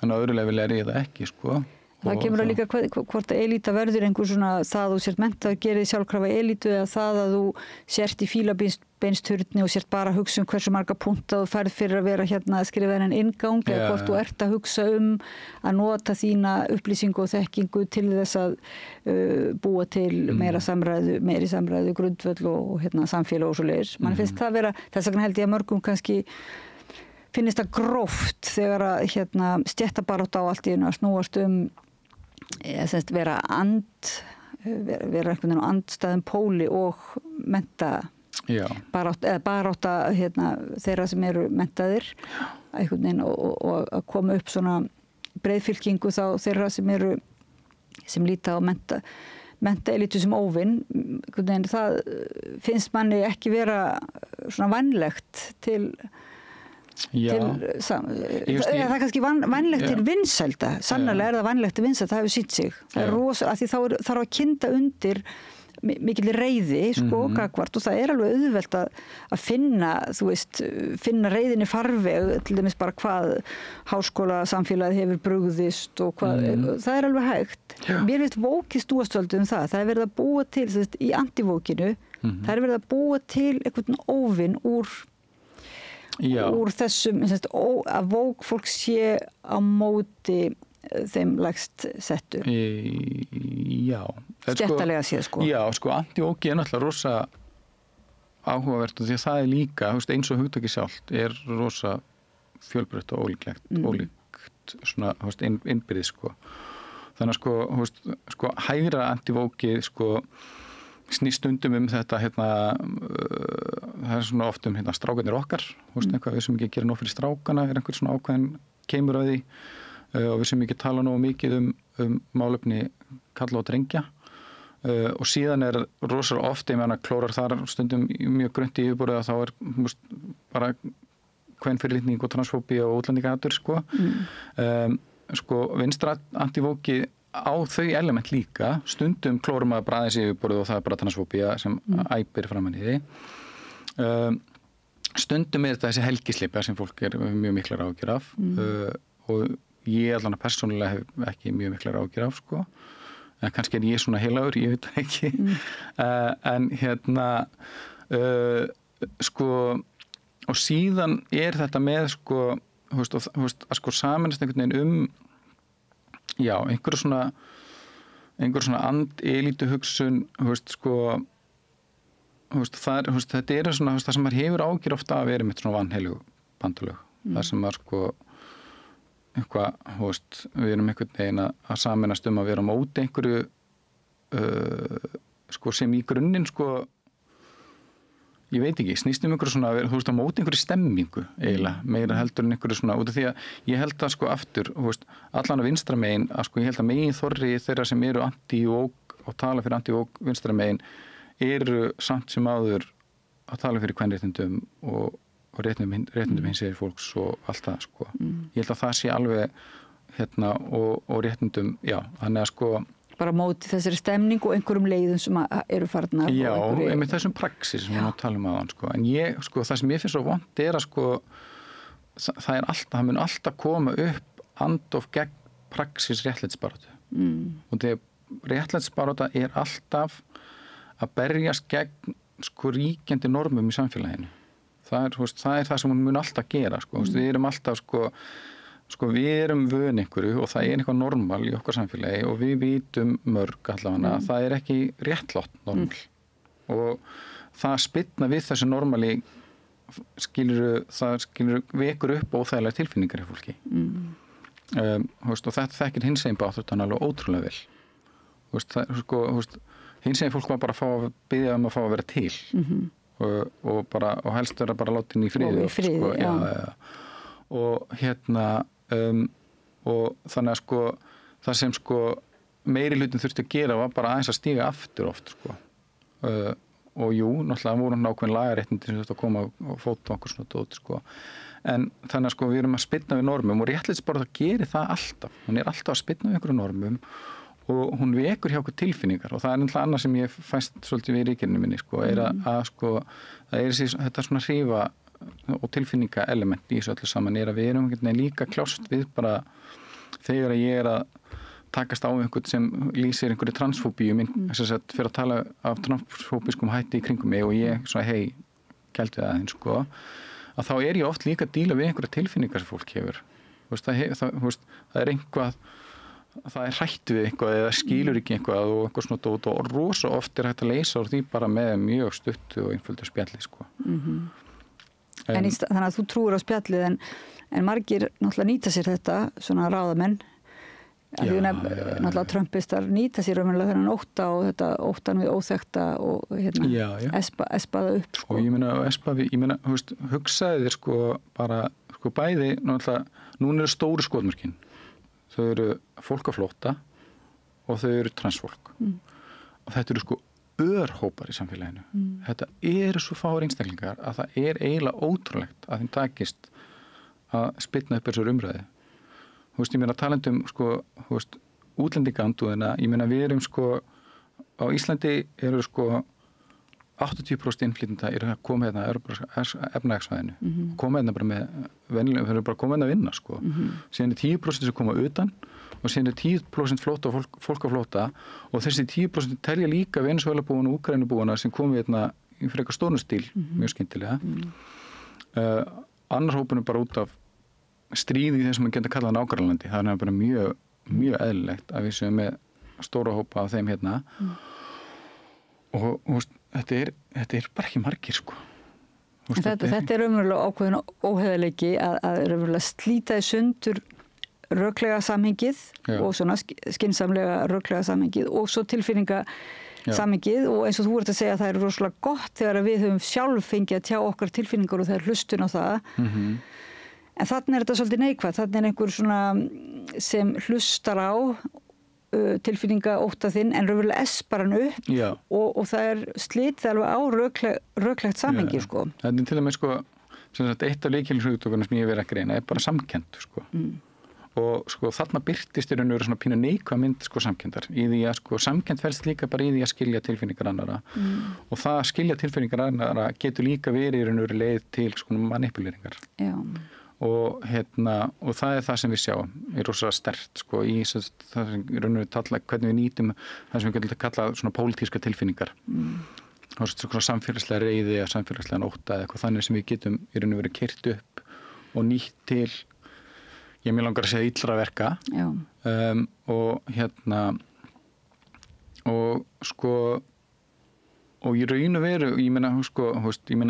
Speaker 7: en á öðru leveli ég það ekki sko.
Speaker 6: Það kemur að líka hvort að elíta verður einhver svona það þú sért menntað að gera því sjálfkrafa elítu eða það að þú sért í fílabeinsturni og sért bara að hugsa hversu marga punta þú færð fyrir að vera hérna að skrifa en inngang eða hvort þú ert að hugsa að nota þína upplýsingu og þekkingu til þess að búa til meiri samræðu, grundvöll og samfélag og svo leiðis. Man finnst það vera, þess vegna held ég að mörgum kannski finnst það gróft þegar að stéttabarátta á allt í einu að snúast vera einhvern veginn á andstæðum póli og barátta þeirra sem eru menntaðir einhvern veginn og að koma upp svona breiðfylkingu þá þeirra sem líta á menntaelítu sem óvinn. Það finnst manni ekki vera svona vænlegt til það er kannski vænlegt til vinsælda, sannarlega það vænlegt til vinsælda, það hefur sýnt sig. Það er rosalega, af því þá þarf að kynda undir mikil reiði sko gagvart og það er alveg auðvelt að finna reiðinni farveg, til dæmis bara hvað háskólasamfélagið hefur brugðist og hvað, það er alveg hægt. Mér finnst vókið stúastöldum það er verið að búa til, í antivókinu, það er verið að búa til einhvern óvinn úr þessum, að vók fólk sé á móti þeim lægst settu. Stéttalega séð sko. Já, sko, antivóki er náttúrulega rosa áhugavert og því að það er líka, eins og hugtakið sjálft er rosa fjölbreytt og ólíkt svona, innbyrðið sko. Þannig að sko hægra antivókið sko snýst stundum þetta það er svona oft strákarnir okkar eitthvað við sem ekki gera nóg fyrir strákana er einhver svona ákveðin keimur á því og við sem ekki tala nóg mikið um málefni kalla og drengja
Speaker 7: og síðan rosalega oft, ég meina klórar þar stundum mjög grunnt í yfirborðið að þá bara kvenfyrirlitning og transfóbía og útlendingahatur sko. Sko vinstra antivóki á þau element líka, stundum klórum að bara aðeins yfirborðið og það bara transfóbía sem æpir framan í því. Stundum þetta þessi helgisleipja sem fólk mjög miklar áhyggjur af og ég allan að persónulega hef ekki mjög miklar áhyggjur af sko. En kannski ég svona heilagur, ég veit ekki. En sko, og síðan þetta með sko, að sko saminast einhvern veginn einhver svona elítu hugsun, sko, þetta svona, það sem maður hefur ágjur ofta að vera með svona vanheilug bandalög. Það sem maður sko, við erum einhvern veginn að saminast að vera á móti einhverju sko, sem í grunninn sko, ég veit ekki, snýst einhverju svona, á móti einhverju stemmingu eiginlega, meira heldur en einhverju svona, út af því að ég held að sko aftur, allan að vinstra megin, að sko ég held að megin þorri þeirra sem eru anti-woke og tala fyrir anti-woke vinstra megin eru samt sem áður að tala fyrir kvenréttindum og réttindum hins segir fólks og allt það sko. Ég held að það sé alveg og réttindum, þannig að sko
Speaker 6: bara móti þessari stemning og einhverjum leiðum sem eru farnar.
Speaker 7: Já, einmitt þessum praxis sem við tala um sko. En ég, sko, það sem ég finnst svo vont að sko, það mun alltaf koma upp andof gegn praxis réttlætisbaráttu. Og þegar réttlætisbarátta alltaf að berjast gegn sko ríkjandi normum í samfélaginu. Það það sem hún mun alltaf gera sko. Við erum alltaf sko við erum vön einhverju og það eitthvað normal í okkar samfélagi og við vitum mörg allavega að það ekki réttlátt normal og það spilna við þessu normali skilur vekur upp óþægilega tilfinningar í fólki og þetta þekkir hinsegin báþróttan alveg ótrúlega vel hinsegin fólk var bara að fá að biðja að fá að vera til og helst vera bara látin í friði sko, og og þannig að sko það sem sko meiri hlutin þurfti að gera var bara aðeins að stíga aftur oft sko og jú, náttúrulega voru nákvæm lagaréttindi sem þurfti að koma og fóta okkur svona dót sko en þannig að sko við erum að spilna við normum og réttlætisbarátta gerir það alltaf, hún alltaf að spilna við einhverjum normum og hún vekur hjá okkur tilfinningar og það náttúrulega annað sem ég fæst svolítið við ríkirinu minni sko að sko það þetta svona hrífa og tilfinninga element í þessu öllu saman að við erum líka kljást við bara þegar ég að takast á einhvern sem lýsir einhverju transfóbíu fyrir að tala af transfóbískum hætti í kringum mig og ég svona gældi það aðeins sko að þá ég oft líka að díla við einhverja tilfinningar sem fólk hefur það einhvað það hrætt við eitthvað eða skilur ekki eitthvað og eitthvað svona dót og rosa oft hægt að leysa úr því bara með mjög stuttu og einföldu spjalli sko
Speaker 6: þannig að þú trúir á spjallið en margir náttúrulega nýta sér þetta svona ráðamenn náttúrulega trumpistar nýta sér raunverulega þennan ótta og þetta óttan við óþekkta og espaða upp sko.
Speaker 7: Og ég meina hugsaði þér sko bara sko bæði náttúrulega núna eru stóru skotmörkin þau eru fólk á flótta og þau eru transfólk og þetta eru sko örhópar í samfélaginu. Þetta eru svo fáir einstaklingar að það eiginlega ótrúlegt að þeim takist að spilna upp þessar umræði. Ég meina talandi sko, útlendingaandúðina, ég meina við erum sko, á Íslandi eru sko 80% innflytjenda eru að koma hérna efnahagsvæðinu og koma hérna bara með venjulegum, þau eru bara koma hérna að vinna sko. Síðan 10% sem koma utan og síðan 10% flóta og fólk á flóta og þessi 10% telja líka Venezuela-búana og Úkraínubúana sem komu hérna í frekar stórum stíl, mjög skyndilega. Annar hópur bara út af stríði í þeim sem man geta kallað nágrannalandi. Það bara mjög eðlilegt að við séum með stóra hópa af þeim hérna. Og þetta bara ekki margir sko.
Speaker 6: Þetta raunverulega ákveðin óheiðarleiki að raunverulega slíta í sundur röklega samhengið og svona skynsamlega röklega samhengið og svo tilfinninga samhengið og eins og þú ert að segja að það rosalega gott þegar við höfum sjálf fengið að tjá okkar tilfinningar og það hlustun á það en þannig þetta svolítið neikvætt, þannig einhver svona sem hlustar á tilfinninga ótta þinn en raunverulega espar hann upp og það slitið alveg á röklegt samhengi sko.
Speaker 7: Það til dæmis sko, eitt af lykilshugtökunum sem ég verið að greina bara samkennd sko. Og sko þarna birtist í raun og veru svona pínu neikvæð mynd sko samkenndar í því að sko samkennd felst líka bara í því að skilja tilfinningar annara og það að skilja tilfinningar annara getur líka verið í raun og veru leið til sko manipuleringar. Já. Og það það sem við sjáum rosalega sterkt sko í það sem í raun og veru tala hvernig við nýtum það sem við getum kallað svona pólitíska tilfinningar. Svona samfélagslega reiði eða samfélagslega ótta eða eitthvað þannig sem við getum í raun og veru keyrt upp og nýtt til mér langar að segja illra verka. Og sko og í raun og veru ég meina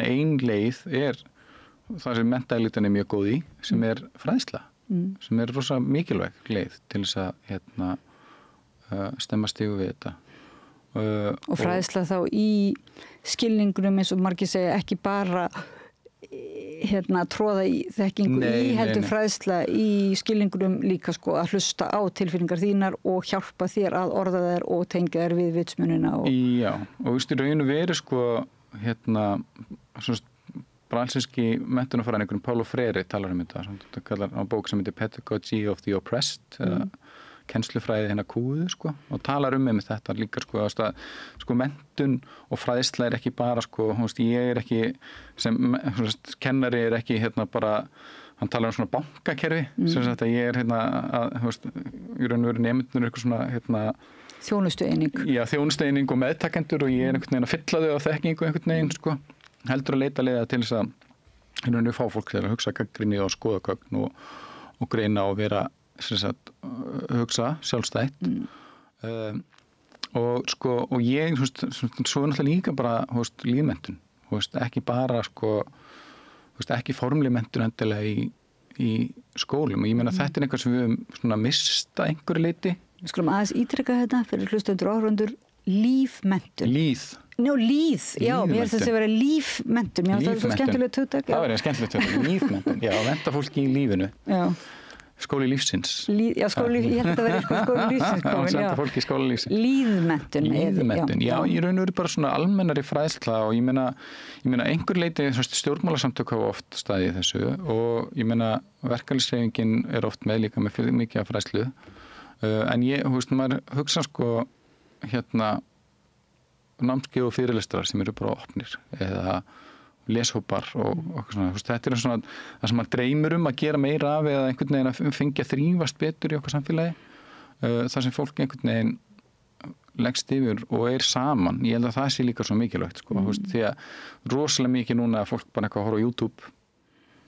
Speaker 7: ein leið það sem menntaelítan mjög góð í sem fræðsla sem rosa mikilvæg leið til þess að stemma stigu við þetta
Speaker 6: og fræðsla þá í skilningunum eins og margir segja ekki bara tróða í þekkingu heldur fræðsla í skilningunum líka sko að hlusta á tilfinningar þínar og hjálpa þér að orða þær og tengja þær við vitsmunina
Speaker 7: Já, og í raun og veru sko bralsinski menntunarfræðingurinn Paulo Freire talar þetta, það kallar á bók sem heitir Pedagogy of the Oppressed kennslufræði kúðu sko og talar með þetta líka sko að sko menntun og fræðsla ekki bara sko, ég ekki sem kennari ekki bara hann talar svona bankakerfi sem sagt að ég í raun og veru nemendurnir eitthvað svona
Speaker 6: þjónustueining. Já,
Speaker 7: þjónustueining og meðtakendur og ég einhvern veginn að fylla þau á þekkingu einhvern veginn sko heldur að leita leiða til þess að fá fólk til að hugsa gagnrýni og skoða gögn og greina og vera hugsa sjálfstætt og ég svo náttúrulega líka bara lífmenntun ekki bara sko ekki formleg menntun endilega í skólum og ég meina þetta eitthvað sem við höfum mista einhverju leyti.
Speaker 6: Við skulum aðeins ítreka þetta fyrir hlustendur og áhorfendur lífmenntun. Líð, já, mér finnst þessi að vera lífmenntun. Mér finnst það svo skemmtilegt hugtak.
Speaker 7: Það verður skemmtilegt hugtak, lífmenntun. Já, venta fólki í lífinu. Já. Skóli lífsins.
Speaker 6: Ég held að vera skóli lífsins komin.
Speaker 7: Venta fólki í skóli lífsins.
Speaker 6: Lífmenntun.
Speaker 7: Já, í raun og veru bara svona almennari fræðsla og ég meina einhver leiti stjórnmálasamtök hafa oft staðið í þessu og ég meina verkalýðshreyfingin oft með líka með mikið af fræðslu. En maður hugsa sko námskeið og fyrirlestrar sem bara opnir eða leshópar og svona, þetta svona það sem maður dreymir að gera meira af eða einhvern veginn að fengja þrífast betur í okkar samfélagi þar sem fólk einhvern veginn leggst yfir og saman. Ég held að það sé líka svo mikilvægt sko, því að rosalega mikið núna að fólk bara horfa á YouTube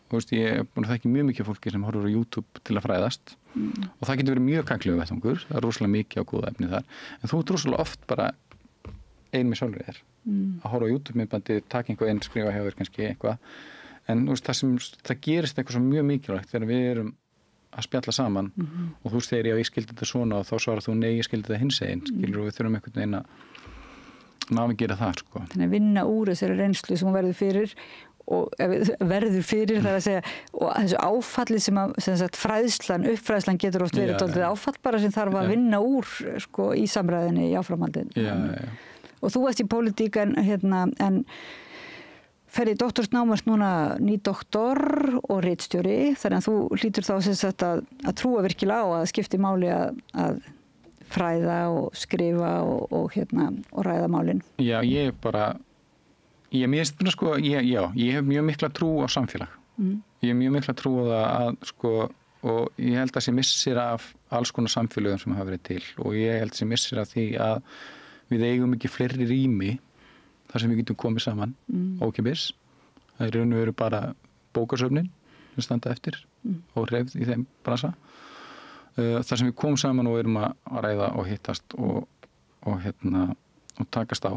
Speaker 7: ég búin að þekki mjög mikið fólki sem horfur á YouTube til að fræðast og það getur verið mjög gagnlegur vettvangur, það rosalega mikið á góða efni þar en þú rosalega oft bara ein með sjálfur þér að horfa á YouTube-myndbandi, taka einhvað inn, skrifa hjá þér kannski eitthvað en það gerist eitthvað svo mjög mikilvægt þegar við erum að spjalla saman og þú segir ég skildi þetta svona og þá svarar þú nei, ég skildi þetta hinsegin skilur og við þurfum einhvern veginn að navigera það sko.
Speaker 6: Þannig að vinna úr þessari reynslu sem hún verður fyrir það að segja og þessu áfalli sem uppfræðslan getur oft verið dálítið áfall bara sem þarf að vinna úr sko, í samræðinni í áframhaldinu. Og þú varst í pólitík en fer í doktorsnámast núna nýdoktor og ritstjóri þannig að þú hlýtur þá að trúa virkilega á að skipti máli að fræða og skrifa og ræða málin.
Speaker 7: Já, ég hef mjög mikla trú á samfélag. Ég hef mjög mikla trú á það að sko, og ég held að sé missir af alls konar samfélögum sem hafa verið til og ég held að sé missir af því að við eigum ekki fleiri rými þar sem við getum komið saman ókeypis. Það raun og veru bara bókasöfnin sem standa eftir og hreyfð í þeim bransa. Þar sem við komum saman og erum að ræða og hittast og takast á.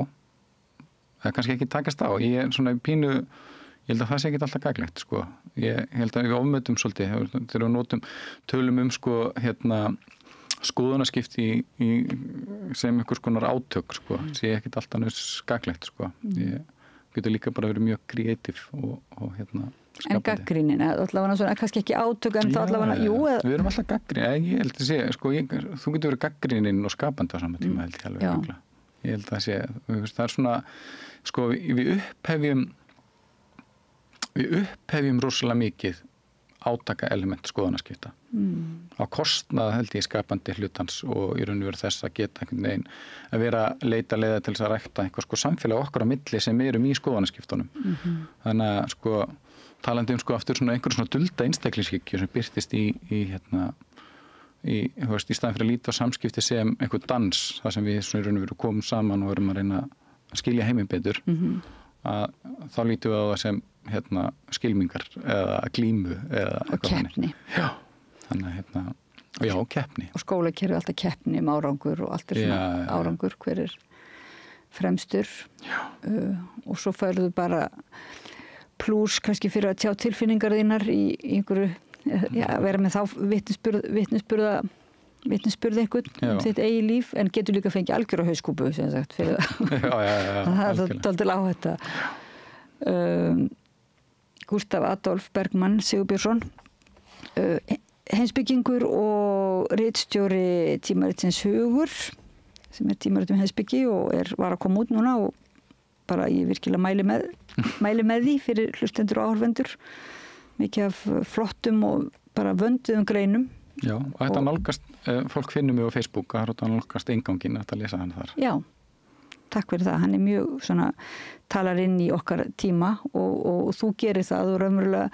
Speaker 7: Það kannski ekki takast á. Ég held að það sé ekki alltaf gagnlegt sko. Ég held að við ofmötum svolítið þegar við tölum sko skoðunarskipti sem einhvers konar átök sko. Sé ekki alltaf gagnlegt sko. Ég getur líka bara verið mjög kreatív og
Speaker 6: En gagnrýnin, allavega svona, kannski ekki átök en þá allavega, jú.
Speaker 7: Við erum alltaf gagnrýnin, ég held að sé, sko, þú getur verið gagnrýnin og skapandi á sama tíma, held ég alveg regla. Ég held að sé, það er svona, sko, við upphefjum rosalega mikið átaka element skoðanaskipta. Á kostnað held ég skapandi hlutans og í raun og veru þess að geta einhvern veginn að vera leita leiða til þess að rækta einhver sko samfélag okkar á milli sem erum í skoðanaskiptunum. Þannig að sko talandi sko aftur svona einhver svona dulda einstaklingshyggju sem birtist í staðan fyrir að líta á samskipti sem einhver dans, þar sem við svona í raun og veru komum saman og erum að reyna að skilja heiminn betur, að þá lítum við á það sem skilmingar eða glímu eða
Speaker 6: og keppni.
Speaker 7: Já, þannig að keppni.
Speaker 6: Og skólakerfi alltaf keppni árangur og allt svona árangur, hver fremstur. Og svo færðu bara plús kannski fyrir að tjá tilfinningar þínar í einhverju, vera með þá vitnisburð einhvern þitt eigi líf, en getur líka fengið algjör á hauskúpu, sem sagt, fyrir það. Það er dálítil áhætta. Gústaf Adolf Bergmann Sigurbjörnsson, heimspekingur og ritstjóri tímaritsins Hugur, sem tímarit heimspeki og var að koma út núna og bara ég virkilega mæli með því fyrir hlustendur og áhorfendur. Mikið af flottum og bara vönduðum greinum.
Speaker 7: Já, og þetta nálgast, fólk finnur mig á Facebook, það er nálgast einganginn að lesa hann þar. Já.
Speaker 6: Takk fyrir það, hann mjög svona, talar inn í okkar tíma og þú gerir það og raunverulega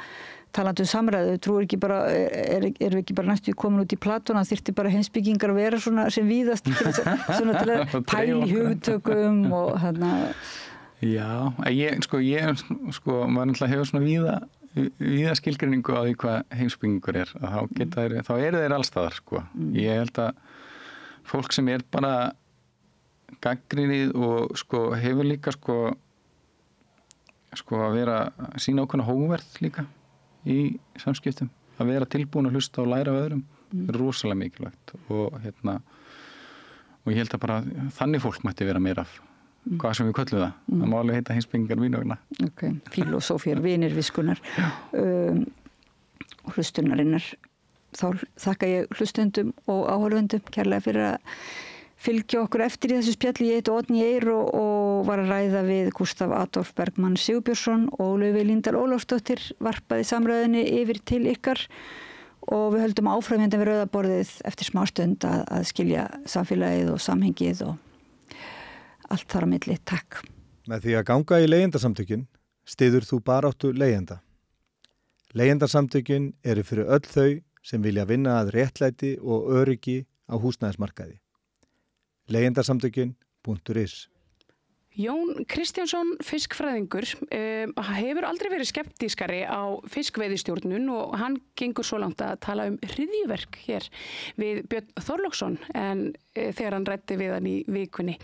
Speaker 6: talandi samræðu, trúir ekki bara, erum við ekki bara næstu komin út í Platón, það þyrfti bara heimspekingar að vera svona sem víðast svona til að pæla í hugtökum og hérna.
Speaker 7: Já, ég maður náttúrulega hefur svona víða skilgreiningu á því hvað heimspekingur að þá eru þeir allstaðar, sko. Ég held að fólk sem bara gagnrýnið og sko hefur líka sko að vera sína ákveðna hógverð líka í samskiptum, að vera tilbúin að hlusta og læra af öðrum er rosalega mikilvægt og ég held að bara þannig fólk mætti vera meira af hvað sem við köllum það má alveg heita heimspekingar vínvegna.
Speaker 6: Filosófíar, vinir viskunar og hlustunarinnar. Þá þakka ég hlustendum og áhorfendum kærlega fyrir að fylgja okkur eftir í þessu spjalli. Ég heiti Oddný Eir og var að ræða við Gústaf Adolf Bergmann Sigurbjörnsson og Laufey Líndal Ólafsdóttir varpaði samræðinni yfir til ykkar og við höldum áfram við rauða borðið eftir smástund að skilja samfélagið og samhengið og allt þar á milli. Takk.
Speaker 8: Með því að ganga í leigjendasamtökin styður þú baráttu leigjenda. Leigjendasamtökin eru fyrir öll þau sem vilja vinna að réttlæti og öryggi á húsnæðismarkaði. Leigjendasamtökin.is.
Speaker 1: Jón Kristjánsson, fiskfræðingur, hefur aldrei verið skeptískari á fiskveiðistjórnun og hann gengur svo langt að tala hryðjuverk hér við Björn Þorláksson en þegar hann ræddi við hann í vikunni.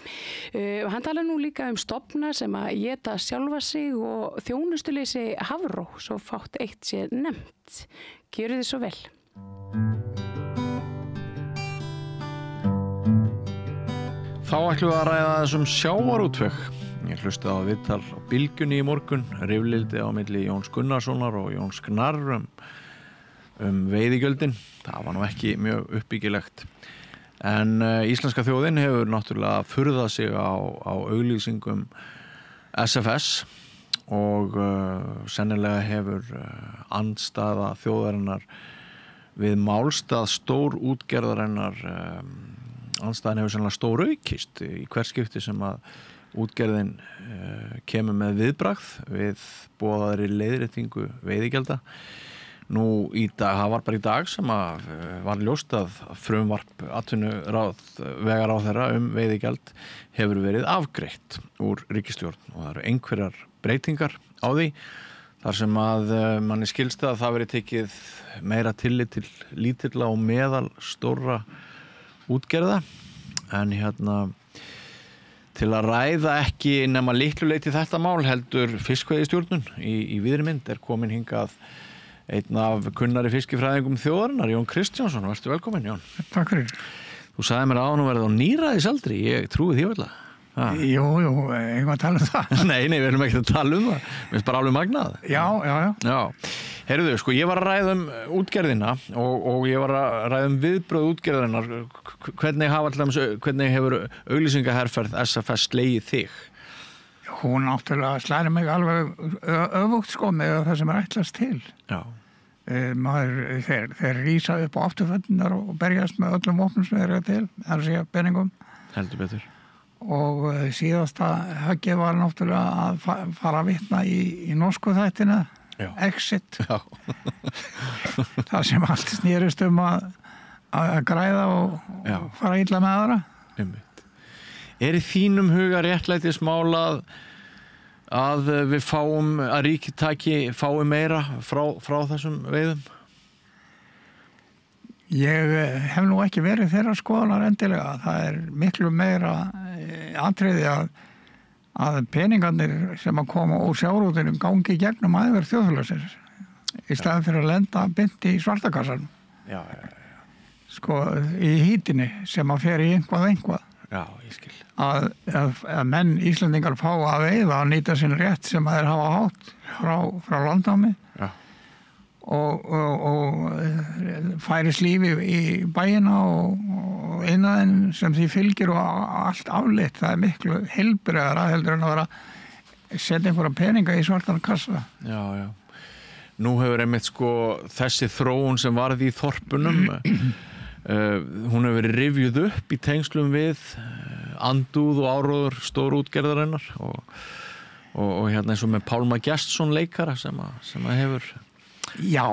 Speaker 1: Hann tala nú líka stofna sem að éta sjálfa sig og þjónustuleysi Hafró, svo fátt eitt sé nefnt. Gjörið þið svo vel.
Speaker 9: Þá ætlum við að ræða þessum sjávarútveg. Ég hlusti á viðtal á Bylgjunni í morgun, rifrildi á milli Jóns Gunnarssonar og Jóns Gnarr veiðigjöldin. Það var nú ekki mjög uppbyggilegt. En íslenska þjóðin hefur náttúrulega furðað sig á auglýsingum SFS og sennilega hefur andstaða þjóðarinnar við málstað stór útgerðarinnar andstæðan hefur sennilega stór aukist í hver skipti sem að útgerðin kemur með viðbragð við boðaðri leiðréttingu veiðigjalda. Nú í dag, það var bara í dag sem að var ljóst að frumvarp atvinnuvegaráðherra veiðigjald hefur verið afgreitt úr ríkisstjórn og það eru einhverjar breytingar á því þar sem að manni skilst að það verið tekið meira tillit til lítilla og meðal stóra útgerða en til að ræða ekki nema litluleyti þetta mál heldur fiskveiðistjórnun í víðri mynd komin hingað einn af kunnari fiskifræðingum þjóðarinnar, Jón Kristjánsson. Vertu velkominn, Jón.
Speaker 10: Takk fyrir.
Speaker 9: Þú sagði mér að nú verið á níræðisaldri, ég trúi því vel að.
Speaker 10: Jú, einhvern að tala það.
Speaker 9: Nei, við erum ekki að tala það. Við erum bara alveg magnað.
Speaker 10: Já.
Speaker 9: Heyrðu, sko, ég var að ræða útgerðina og ég var að ræða viðbrögð útgerðarinnar. Hvernig hefur auglýsingaherferð SFS slegið þig?
Speaker 10: Hún náttúrulega slæri mig alveg öfugt sko með það sem ætlast til.
Speaker 9: Já.
Speaker 10: Þeir rísa upp á afturföttunar og berjast með öllum vopnum sem þeir til, það segja peningum.
Speaker 9: Heldur betur.
Speaker 10: Og síðasta höggið var náttúrulega að fara að vitna í norsku þættina, Exit.
Speaker 9: Já.
Speaker 10: Það sem allt snýrist að græða og fara illa með aðra.
Speaker 9: Einmitt. Í þínum huga réttlætismál að við fáum, að ríkið fái meira frá þessum veiðum?
Speaker 10: Ég hef nú ekki verið þeirra skoðanar endilega. Það miklu meira atriði að peningarnir sem að koma úr sjávarútveginum gangi gegnum æðar þjóðfélagsins í staðan fyrir að lenda bindi í svartakassanum.
Speaker 9: Já.
Speaker 10: Sko, í hítinni sem að fer í einhvað.
Speaker 9: Já, ég skil.
Speaker 10: Að menn Íslendingar fá að veiða og nýta sinn rétt sem að þeir hafa hátt frá landnámi.
Speaker 9: Já.
Speaker 10: Og færis lífi í bæina og innan sem því fylgir og allt afleitt. Það miklu heilbrigðara heldur en að vera setja einhverja peninga í svartan kassa.
Speaker 9: Já. Nú hefur einmitt sko þessi þróun sem varð í þorpunum hún hefur verið rifjuð upp í tengslum við andúð og áróður stórútgerðarinnar og hérna eins og með Pálma Gestsson leikara sem að hefur
Speaker 10: Já,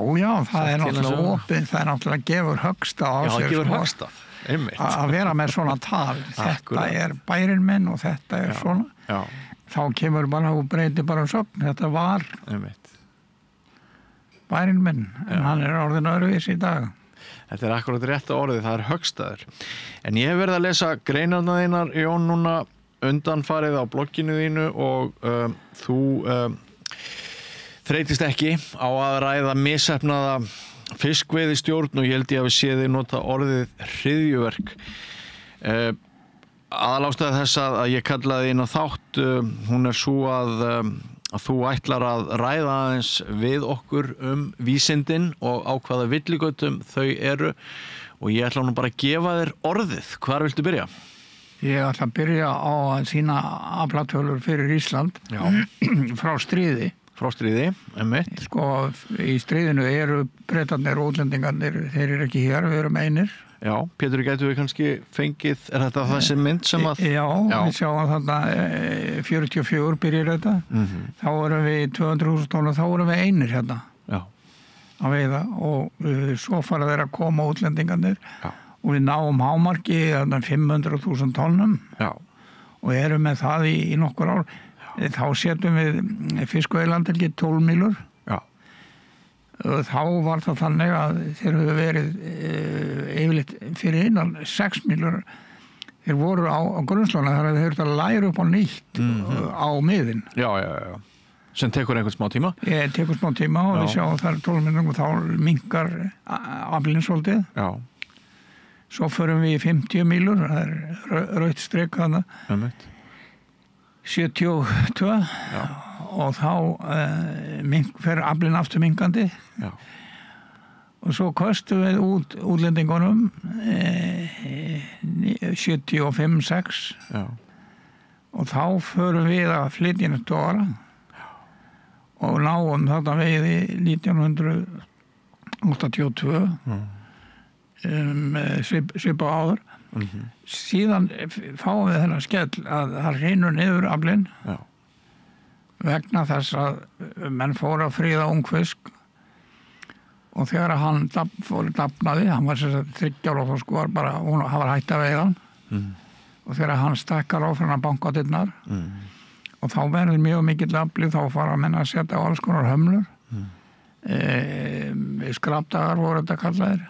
Speaker 10: það náttúrulega opið, það náttúrulega gefur högstað á sér.
Speaker 9: Já, gefur högstað, einmitt.
Speaker 10: Að vera með svona tal, þetta bærinn minn og þetta svona.
Speaker 9: Já.
Speaker 10: Þá kemur bara og breytir bara sögn, þetta var bærinn minn, en hann orðin öðruvís í dag.
Speaker 9: Þetta akkurat rétt orðið, það högstaður. En ég hef verið að lesa greinarnar þínar, Jón, núna undanfarið á blogginu þínu og þú þreytist ekki á að ræða misheppnaða fiskveiðistjórn og ég held ég að við séð þig nota orðið hryðjuverk. Aðalástæða þess að ég kallaði inn á þátt, hún svo að þú ætlar að ræða aðeins við okkur vísindin og á hvaða villigötum þau eru og ég ætla nú bara að gefa þér orðið. Hvar viltu byrja?
Speaker 10: Ég ætla að byrja á að sýna aflatölur fyrir Ísland frá stríði.
Speaker 9: Frá stríði, einmitt.
Speaker 10: Sko, í stríðinu eru Bretarnir og útlendingarnir, þeir eru ekki hér, við erum einir.
Speaker 9: Já, Pétur, gætu við kannski fengið, þetta þessi mynd sem að...
Speaker 10: Já, við sjáum þarna 44 byrjir þetta. Þá erum við 200.000 tónur, þá erum við einir hérna að veiða og svo fara þeir að koma útlendingarnir og við náum hámarki 500.000 tónum og erum með það í nokkur ár. Þá setjum við fiskveiðilandhelgi 12 mílur. Þá var það þannig að þeir höfðu verið yfirleitt fyrir innan 6 mílur. Þeir voru á grunnslóna þar að þeir höfðu að læra upp á nýtt á miðin.
Speaker 9: Já. Sem tekur einhvern smá tíma?
Speaker 10: Tekur smá tíma og við sjáum þar 12 mílur og þá minkar aflinn svolítið.
Speaker 9: Já.
Speaker 10: Svo förum við í 50 mílur, það rautt strik þarna. 72 og þá fer aflinn aftur minkandi og svo kostum við út útlendingunum 75-6 og þá förum við að flytja tóra og náum þetta veiði 1982 svipa áður. Síðan fáum við þennan skell að það reynur niður aflinn vegna þess að menn fóru að fríða ungfisk og þegar hann dafnaði, hann var þess að 30 ára og sko bara, hann var hætt að veiða og þegar hann stakkar áfram að bankatinnar og þá verður mjög mikill afli, þá fara menn að setja á alls konar hömlur skrapdagar voru þetta kallaðir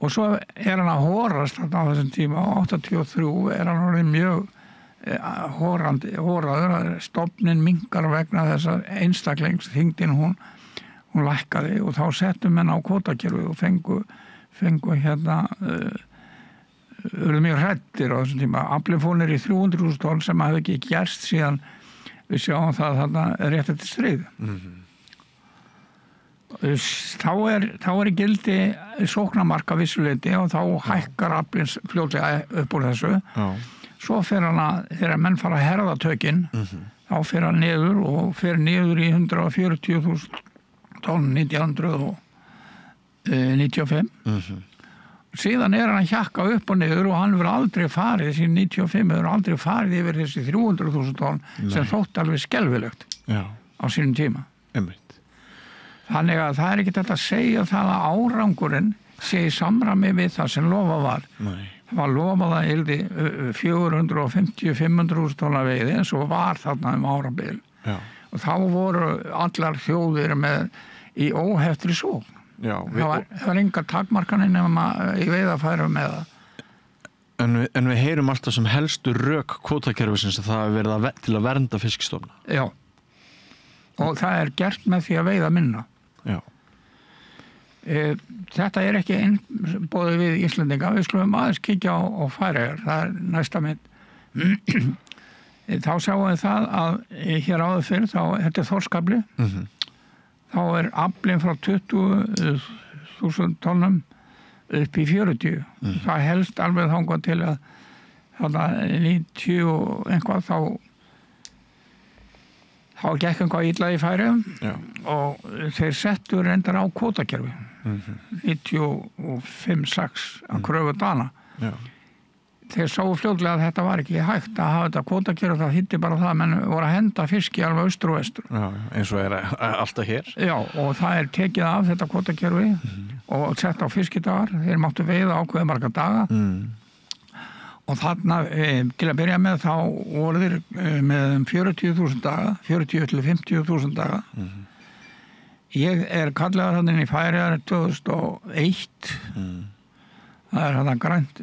Speaker 10: og svo hann að hórast á þessum tíma á 83 hann orðið mjög hóraður, stofnin minkar vegna þessar einstaklings þyngdin hún lækkaði og þá settum menn á kvótakerfi og fengu hérna urðu mjög hræddir á þessum tíma. Aflinn fór niður í 300.000 tonn sem hafði ekki gerst síðan við sjáum það þarna rétt eftir stríð. Þá er í gildi sóknarmarka vissuleyti og þá hækkar aflinn fljótlega upp úr þessu. Svo fer hann að, þegar menn fara að herða tökin, þá fer hann niður og fer niður í 140.000 tonn 1995. Síðan er hann að hjakka upp og niður og hann hefur aldrei farið, þessi 95 hefur aldrei farið yfir þessi 300.000 tonn sem þótt alveg skelfilegt á sínum tíma. Þannig að það er ekki þetta að segja það að árangurinn sé í samræmi við það sem lofað var. Það var lofað að yrði 450-500.000 tonna veiði eins og var þarna árabil. Og þá voru allar þjóðir með í óheftri sókn. Það var enga takmarkanir nema í veiðafærum með það.
Speaker 9: En við heyrum alltaf sem helstu rök kvótakerfisins að það er verið til að vernda fiskstofna.
Speaker 10: Já. Og það er gert með því að veiða minna. Þetta er ekki innboðið við Íslendinga. Við skulum aðeins kíkja á Færeyjar. Það er næsta mynd. Þá sjáum við það að hér áður fyrr, þetta er þorskafli. Þá er aflinn frá 20.000 tonnum upp í 40. Það helst alveg þangað til að 90 og einhvað þá gekk einhvað illa í Færeyjum og þeir settu reyndar á kvótakerfi 95-6 að kröfu Dana. Þeir sáu fljótlega að þetta var ekki hægt að hafa þetta kvótakerfi, það þýddi bara það að menn voru að henda fiski alveg austur og vestur.
Speaker 9: Eins og er alltaf hér.
Speaker 10: Já, og það er tekið af þetta kvótakerfi og sett á fiskidagar. Þeir máttu veiða ákveðið marga daga. Og þarna, til að byrja með, þá voru þeir með 40.000 daga, 40-50.000 daga. Ég er kallaður hann inn í Færeyjar 2001. Það er hann grænt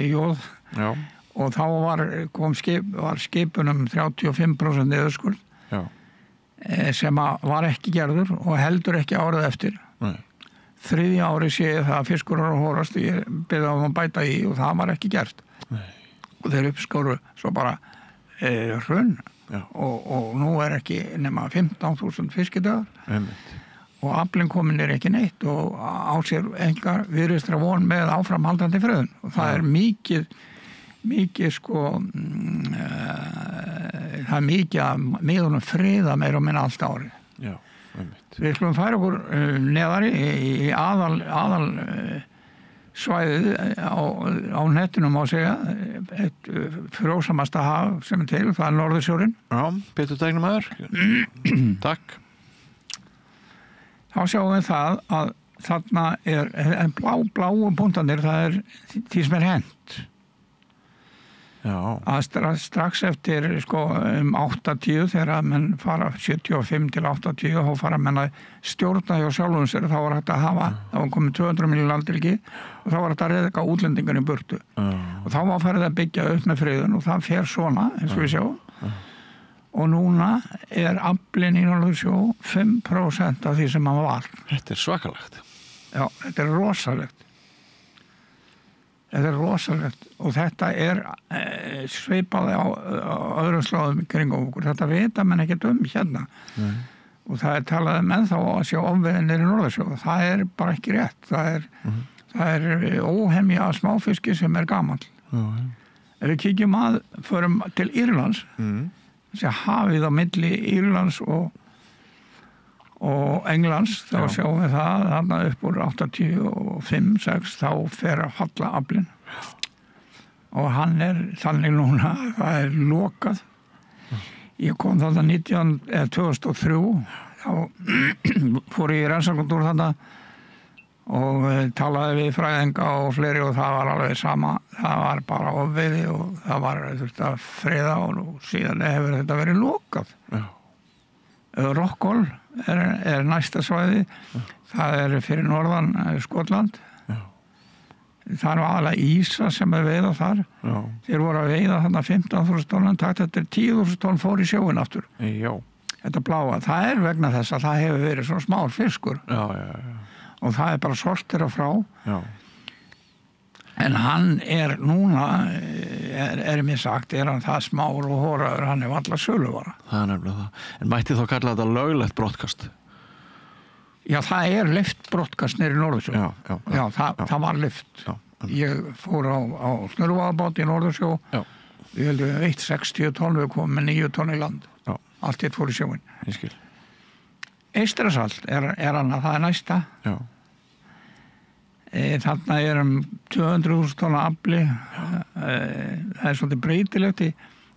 Speaker 10: jóð. Og þá var skipunum 35% niðurskurð sem var ekki gerður og heldur ekki árið eftir. Þriðja ári sé það að fiskur var að hórast og ég byrði á að bæta í og það var ekki gert. Og þeir uppskáru svo bara hrunn og nú er ekki nema 15.000 fiskidagar og aflinn komin er ekki neitt og á sér engar virðistra von með áframhaldandi fröðun og það er mikið sko það er mikið að miðunum friða meira og minna allt ári. Við skulum færa okkur neðar í aðal svæðið á nettinum á segja eitt frjósamasta haf sem er til, það er Norðursjórinn.
Speaker 9: Pétur Tegnumæður. Takk.
Speaker 10: Þá sjáum við það að þarna er bláu punktarnir, það er því sem er hent. Að strax eftir sko 80 þegar menn fara 75 til 80 þá fara menn að stjórna hjá sjálfum sér, þá var hægt að hafa, þá var komið 200 miljónir landhelgi og þá var hægt að reyða útlendingar í burtu og þá var farið að byggja upp með friðun og það fer svona eins og við sjáum og núna er aflinn í Norðursjó 5% af því sem hann var.
Speaker 9: Þetta er svakalegt.
Speaker 10: Já, þetta er rosalegt. Þetta er rosalegt og þetta er sveipaði á öðrum slóðum kringum okkur. Þetta vita menn ekkert hérna. Og það er talað ennþá að sjá ofveiðinir í Norðursjó. Það er bara ekki rétt. Það er óhemja smáfiski sem er gamall. Ef við kíkjum förum til Írlands, þessi hafið á milli Írlands og Englands, þá sjáum við það þarna upp úr 85-6 þá fer að falla aflinn og hann er þannig núna, það er lokað. Ég kom þarna 2003 þá fór ég í rannsóknartúr þarna og talaði við fræðinga og fleiri og það var alveg sama, það var bara ofveiði og það var þurft að friða og síðan hefur þetta verið lokað. Rockall er næsta svæði, það er fyrir norðan Skotland. Það er aðalega ísa sem er veiða þar. Þeir voru að veiða þarna 15.000 tonn, þetta er 10.000 tonn fór í sjóin aftur. Þetta bláa, það er vegna þess að það hefur verið svo smár fiskur. Og það er bara sortir af frá. En hann núna, mér sagt, hann það smár og hóraður, hann varla söluvara.
Speaker 9: Það nefnilega það. En mætti þá kalla þetta löglegt brottkast?
Speaker 10: Já, það leyft brottkast niður í Norðursjó. Já, það var leyft. Ég fór á snurruvagabát í Norðursjó. Við heldum við 60 tonn, við komum með 9 tonn í land. Allt eitt fór í sjóin.
Speaker 9: Ég skil.
Speaker 10: Eystrasalt hann að það næsta.
Speaker 9: Já.
Speaker 10: Þarna 200.000 tonna afli. Það svolítið breytilegt í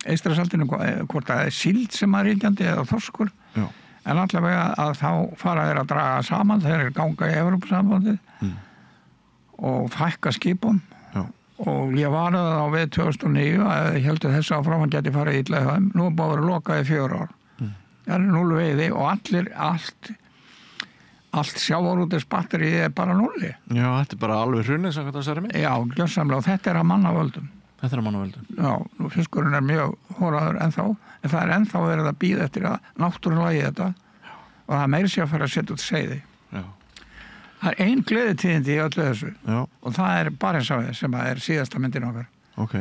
Speaker 10: Eystrasaltinu, hvort það síld sem ríkjandi eða þorskur.
Speaker 9: Já.
Speaker 10: En allavega að þá fara þeir að draga saman, þeir ganga í Evrópusambandið og fækka skipum. Og ég varaði þá við 2009 að ég heldur þess að frá hann geti farið illa í þeim. Nú búið að vera lokað í 4 ár. Það 0 veiði og allt sjávarútvegsbatterið bara 0.
Speaker 9: Já, þetta bara alveg hrunið sem þetta særi mig.
Speaker 10: Já, gjörsamlega, og þetta að mannavöldum.
Speaker 9: Þetta að mannavöldum.
Speaker 10: Já, nú fiskurinn mjög hóraður ennþá, en það ennþá verið að bíða eftir að náttúrun lagi þetta og það meiri sér að fara að setja út seiði.
Speaker 9: Já.
Speaker 10: Það ein gleðitíðindi í öllu þessu.
Speaker 9: Já.
Speaker 10: Og það Barentshafi sem síðasta myndin okkar.
Speaker 9: Ok.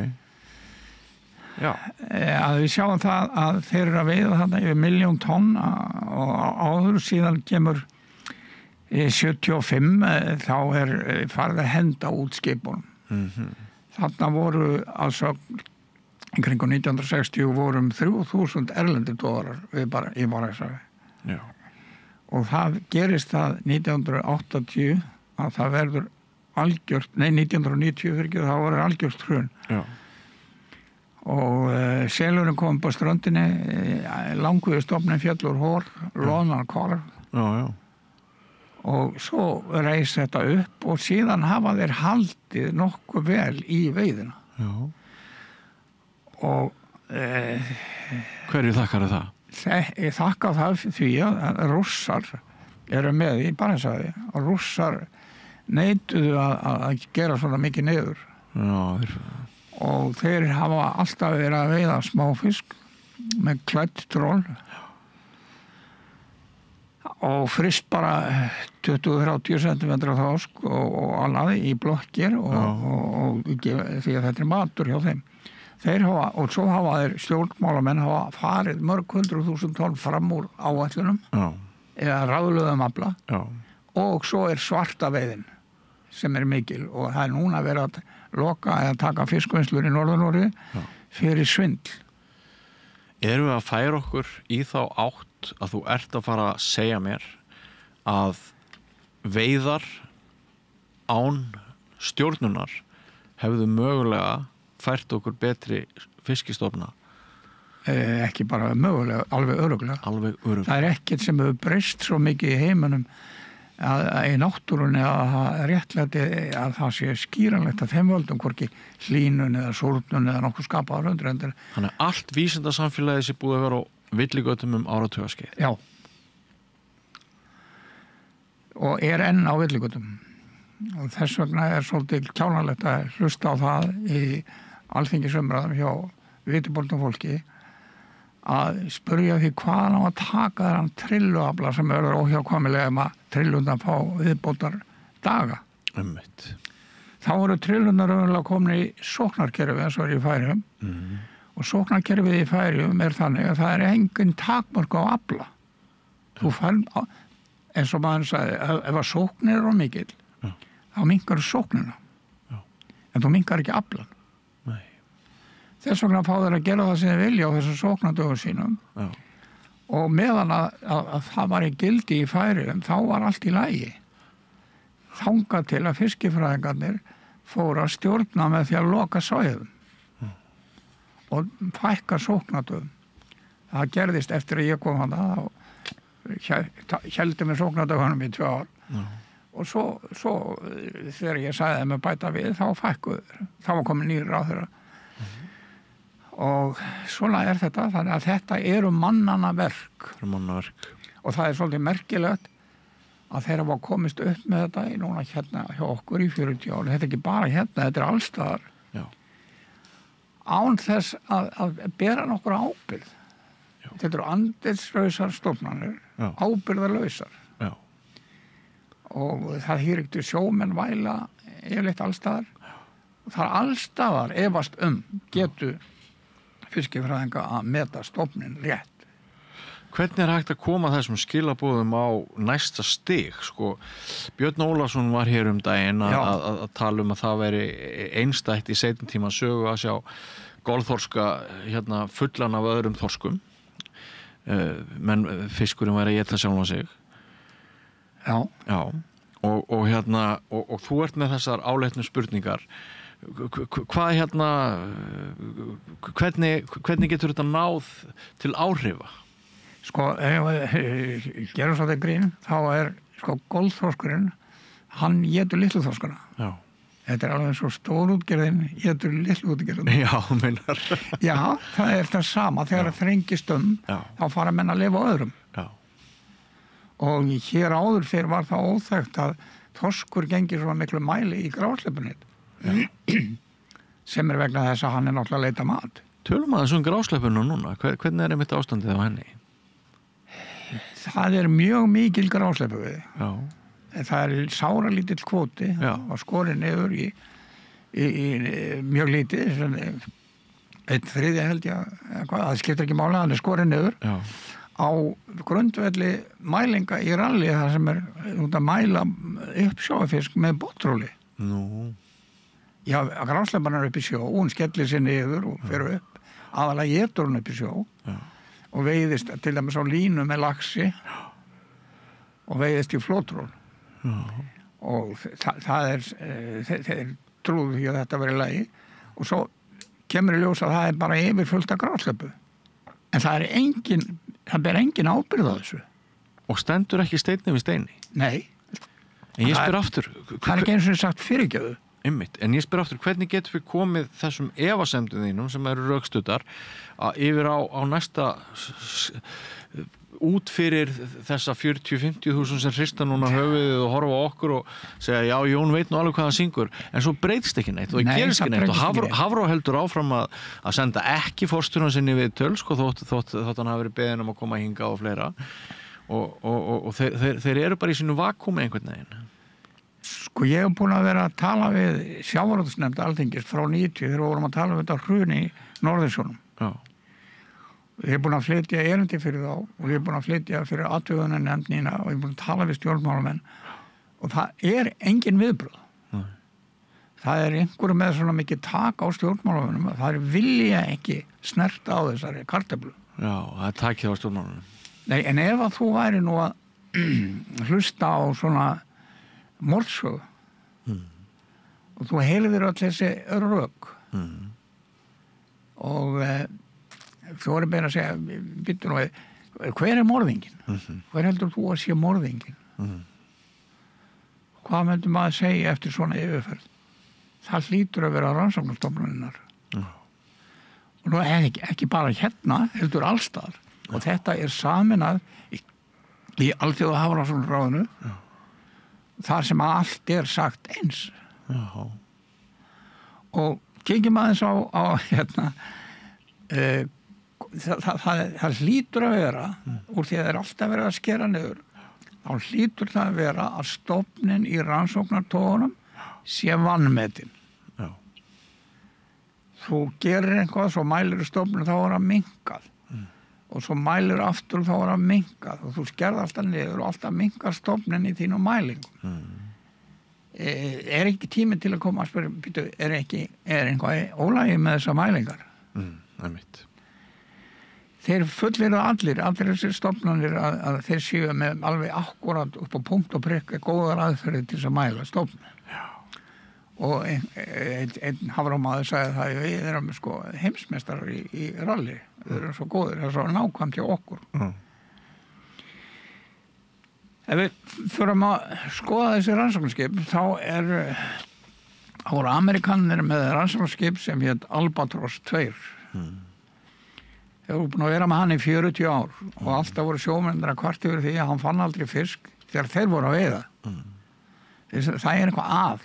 Speaker 9: Já.
Speaker 10: Að við sjáum það að þeir eru að veiða þarna yfir 1 milljón tonn og áður síðan kemur 75 þá farið að henda út skipunum. Þarna voru altså í kringum 1960 vorum 3.000 erlendir togarar í Barentshafi.
Speaker 9: Já.
Speaker 10: Og það gerist það 1980 að það verður algjört, 1990 fyrir þá verður algjört hrun.
Speaker 9: Já.
Speaker 10: Og selurinn kom på ströndinni, languði stofnin fjallur hór, loðnar korf.
Speaker 9: Já, já.
Speaker 10: Og svo reis þetta upp og síðan hafa þeir haldið nokkuð vel í veiðina.
Speaker 9: Já.
Speaker 10: Og
Speaker 9: hverju þakkar það?
Speaker 10: Ég þakka það því að Rússar eru með í Barentshafi og Rússar neituðu að gera svona mikið niður.
Speaker 9: Já,
Speaker 10: og þeir hafa alltaf verið að veiða smáfisk með klætt tról og frist bara 20-30 cm þorsk og annað í blokkir og því að þetta matur hjá þeim. Og svo hafa þeir stjórnmálamenn hafa farið mörg 100.000 tonn fram úr áætlunum eða ráðlöðum afla og svo svarta veiðin sem mikil og það núna verið að loka eða taka fiskvinnslur í Norður-Noregi fyrir svindl.
Speaker 9: Erum við að færa okkur í þá átt að þú ert að fara að segja mér að veiðar án stjórnunar hefðu mögulega fært okkur betri fiskistofna?
Speaker 10: Ekki bara mögulega, alveg örugglega. Það ekkert sem hefur breyst svo mikið í heiminum að í náttúrunni að það réttlæti að það sé skýranlegt að þeim völdum hvorki hlýnun eða súrnun eða nokkuð skapaðar undir.
Speaker 9: Þannig að allt vísindasamfélagið sé búið að vera á villigötum áratugaskeið.
Speaker 10: Já. Og enn á villigötum. Og þess vegna svolítið kjánalegt að hlusta á það í alþingisumræðum hjá vitibornum fólki að spyrja því hvaðan á að taka þennan trilluafla sem verður óhjákvæmilega að trillundan fá viðbótar daga. Þá eru trillundar raunverulega komin í sóknarkerfi eins og í Færeyjum og sóknarkerfið í Færeyjum þannig að það engin takmörk á afla. Þú fær, eins og maður sagði, ef að sóknir er mikill, þá minnkar sóknina. En þú minnkar ekki aflan. Þess vegna fá þeir að gera það sem þeir vilja á þessum sóknardögum sínum. Og meðan að það var í gildi í Færeyjum, þá var allt í lagi. Þangað til að fiskifræðingarnir fóru að stjórna með því að loka svæðum og fækka sóknardögum. Það gerðist eftir að ég kom hana og héldi með sóknardögunum í 2 ár. Og svo þegar ég sagði þeim að bæta við, þá fækkuður. Þá var komin nýr ráðherra. Og svona þetta, þannig að þetta eru mannanna verk. Og það svolítið merkilegt að þeir hafa komist upp með þetta í núna hérna hjá okkur í 40 ári. Þetta ekki bara hérna, þetta allstaðar. Án þess að bera nokkur ábyrgð. Þetta eru andlitslausar stofnanir, ábyrgðarlausar. Og það hýriktu sjómenn væla yfirleitt allstaðar Það er allstaðar efast getu fiskifræðinga að meta stofnin rétt.
Speaker 9: Hvernig er hægt að koma þessum skilabóðum á næsta stig? Sko, Björn Ólafsson var hér daginn að tala að það veri einstætt í seinni tíma sögu að sjá golþorska fullan af öðrum þorskum. Menn fiskurinn væri að éta sjálfan sig.
Speaker 10: Já.
Speaker 9: Og þú ert með þessar áleitnu spurningar. Hvað hvernig getur þetta náð til áhrifa?
Speaker 10: Sko, ef við gerum svo þetta grín, þá golþorskurinn, hann étur litlu þorskana.
Speaker 9: Já.
Speaker 10: Þetta er alveg eins og stórútgerðin étur litlu útgerðin.
Speaker 9: Já, meinar.
Speaker 10: Já, það er það sama. Þegar það þrengist þá fara menn að lifa á öðrum.
Speaker 9: Já.
Speaker 10: Og hér áður fyrr var það óþekkt að þorskur gengir svo miklu mæli í grásleppunni. Sem er vegna þess að hann er náttúrulega að leita mat.
Speaker 9: Tölum að þessum grásleppuna núna. Hvernig er einmitt ástandið á henni?
Speaker 10: Það er mjög mikil grásleppu við.
Speaker 9: Já.
Speaker 10: Það er sára lítill kvóti og skorið niður í mjög lítið, 1/3 held ég, það skiptir ekki máli, það er skorið niður á grundvelli mælinga í ralli þar sem er út að mæla upp sjófisk með botróli.
Speaker 9: Nú.
Speaker 10: Já, grásleppan er upp í sjó, hún skellir sér niður og fer upp, aðalega étur hún upp í sjó og veiðist til dæmis á línu með laxi og veiðist í flotról. Og það er þeir trúðu því að þetta veri lagi og svo kemur í ljós að það er bara yfirfullt af grásleppu en það ber engin ábyrgð á þessu.
Speaker 9: Og stendur ekki steinni við steini?
Speaker 10: Nei.
Speaker 9: En ég spyr aftur,
Speaker 10: það er ekki eins og sagt fyrirgjöðu.
Speaker 9: Einmitt, en ég spyr aftur, hvernig getur við komið þessum efasemdum þínum sem eru rökstuddar yfir á næsta út fyrir þessa 40-50 sem hrista núna höfuðið og horfa á okkur og segja já, Jón veit nú alveg hvað hann syngur en svo breytist ekki neitt og það gerist ekki neitt og Hafró heldur áfram að senda ekki forstjórann sinni við töl sko, þótt hann hafi verið beðinn að koma hingað og fleira og þeir eru bara í sínu vakúmi einhvern veginn.
Speaker 10: Sko ég hef búin að vera að tala við sjávarútvegsnefnd Alþingis frá 90 þegar við vorum að tala um þetta hruni í Norðursjónum.
Speaker 9: Já.
Speaker 10: Ég hef búin að flytja erindi fyrir þá og ég hef búin að flytja fyrir athugunarnefndina og ég hef búin að tala við stjórnmálamenn og það er engin viðbröð. Það er einhverju með svona mikið tak á stjórnmálamennum að það vilja ekki snerta á þessari kartöflu.
Speaker 9: Já, það er takið á stjórnmálamennum.
Speaker 10: Nei, en ef að þú væri nú að hlusta á svona morðsögu og þú heyrðir öll þessi rök og þú voru beina að segja býttu nú, hver er morðingin? Hver heldur þú að sé morðingin? Hvað myndum maður segja eftir svona yfirferð? Það hlýtur að vera rannsóknarstofnuninnar og nú ekki bara hérna heldur allstaðar og þetta er saminað í Alþjóða Hafrannsóknaráðinu þar sem allt er sagt eins.
Speaker 9: Já.
Speaker 10: Og kíkjum aðeins á hérna það hlýtur að vera úr því að það er alltaf verið að skera niður þá hlýtur það að vera að stofnin í rannsóknartogunum sé vanmetin.
Speaker 9: Já.
Speaker 10: Þú gerir eitthvað svo mælir stofnin þá er það minnkað og svo mælir aftur þá er það minnkað og þú skerð alltaf niður og alltaf minnkar stofnin í þínu mælingum. Er ekki tími til að koma að spyrja er einhvað ólagi með þessar mælingar?
Speaker 9: Það er mitt.
Speaker 10: Þeir fullir allir þessir stofnanir að þeir séu með alveg akkurat upp á punkt og prikk góðar aðferðir til þess að mæla stofnun. Og einn hafrámaður sagði það að við erum sko heimsmeistarar í ralli. Við erum svo góðir, það er svo nákvæmt hjá okkur. Ef við förum að skoða þessi rannsóknarskip þá voru Amerikanir með rannsóknarskip sem hét Albatross 2. Þeir voru búin að vera með hann í 40 ár og alltaf voru sjómennir að kvart yfir því að hann fann aldrei fisk þegar þeir voru að veiða. Það er eitthvað að.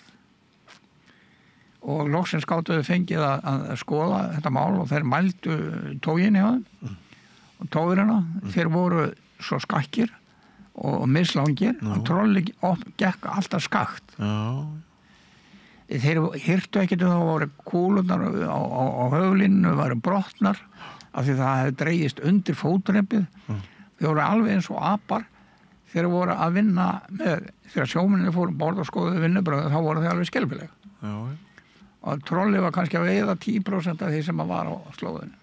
Speaker 10: Og loksins gátuðu fengið að skoða þetta mál og þeir mældu tógin hjá þeim og tógurina, þeir voru svo skakkir og mislangir og trolli gekk alltaf skakt. þeir hirtu ekkert þá voru kúlunar á höflinu varu brotnar af því það hefði dregist undir fótrepið. Þeir voru alveg eins og apar þeir voru að vinna með, þegar sjómenninni fóru borð og skoðuðu vinnubröðu þá voru þeir alveg skelfileg. Og trollið var kannski að veiða 10% af því sem var á slóðinu.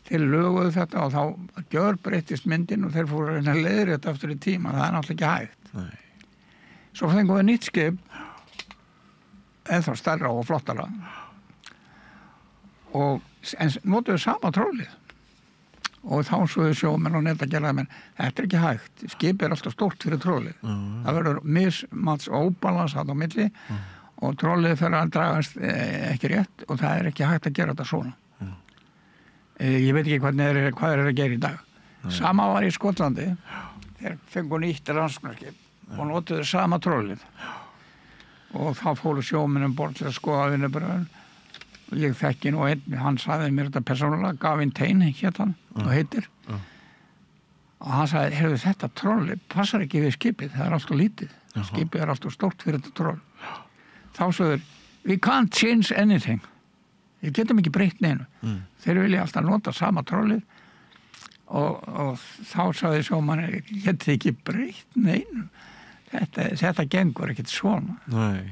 Speaker 10: Þeir löguðu þetta og þá gjörbreyttist myndin og þeir fóru að leiðri þetta eftir í tíma, það náttúrulega ekki hægt. Nei. Svo fengum við nýtt skip, eða stærra og flottara, en notuðu sama trollið. Og þá svoðu sjómenn og netagerðar, menn þetta ekki hægt, skip alltaf stórt fyrir trollið. Það verður mismats óbalans á milli og trollið fyrir að dragast ekki rétt og það ekki hægt að gera þetta svona. Ég veit ekki hvað er að gera í dag. Sama var í Skotlandi, þeir fengu nýtt rannsóknarskip og notuðu sama trollið. Og þá fóru sjómennum bort til að skoða vinnubröðun. Ég þekki nú einn, hann sagði mér þetta persónulega, Gavin Tain hét hann og heitir. Og hann sagði, heyrðu þetta trollið passar ekki við skipið, það alltaf lítið. Skipið alltaf stórt fyrir þetta troll. Þá sagður, we can't change anything. Við getum ekki breytt neinu. Þeir vilja alltaf nota sama trollið og þá sagði sjómanni, getið ekki breytt neinu. Þetta gengur ekkert svona.
Speaker 9: Nei,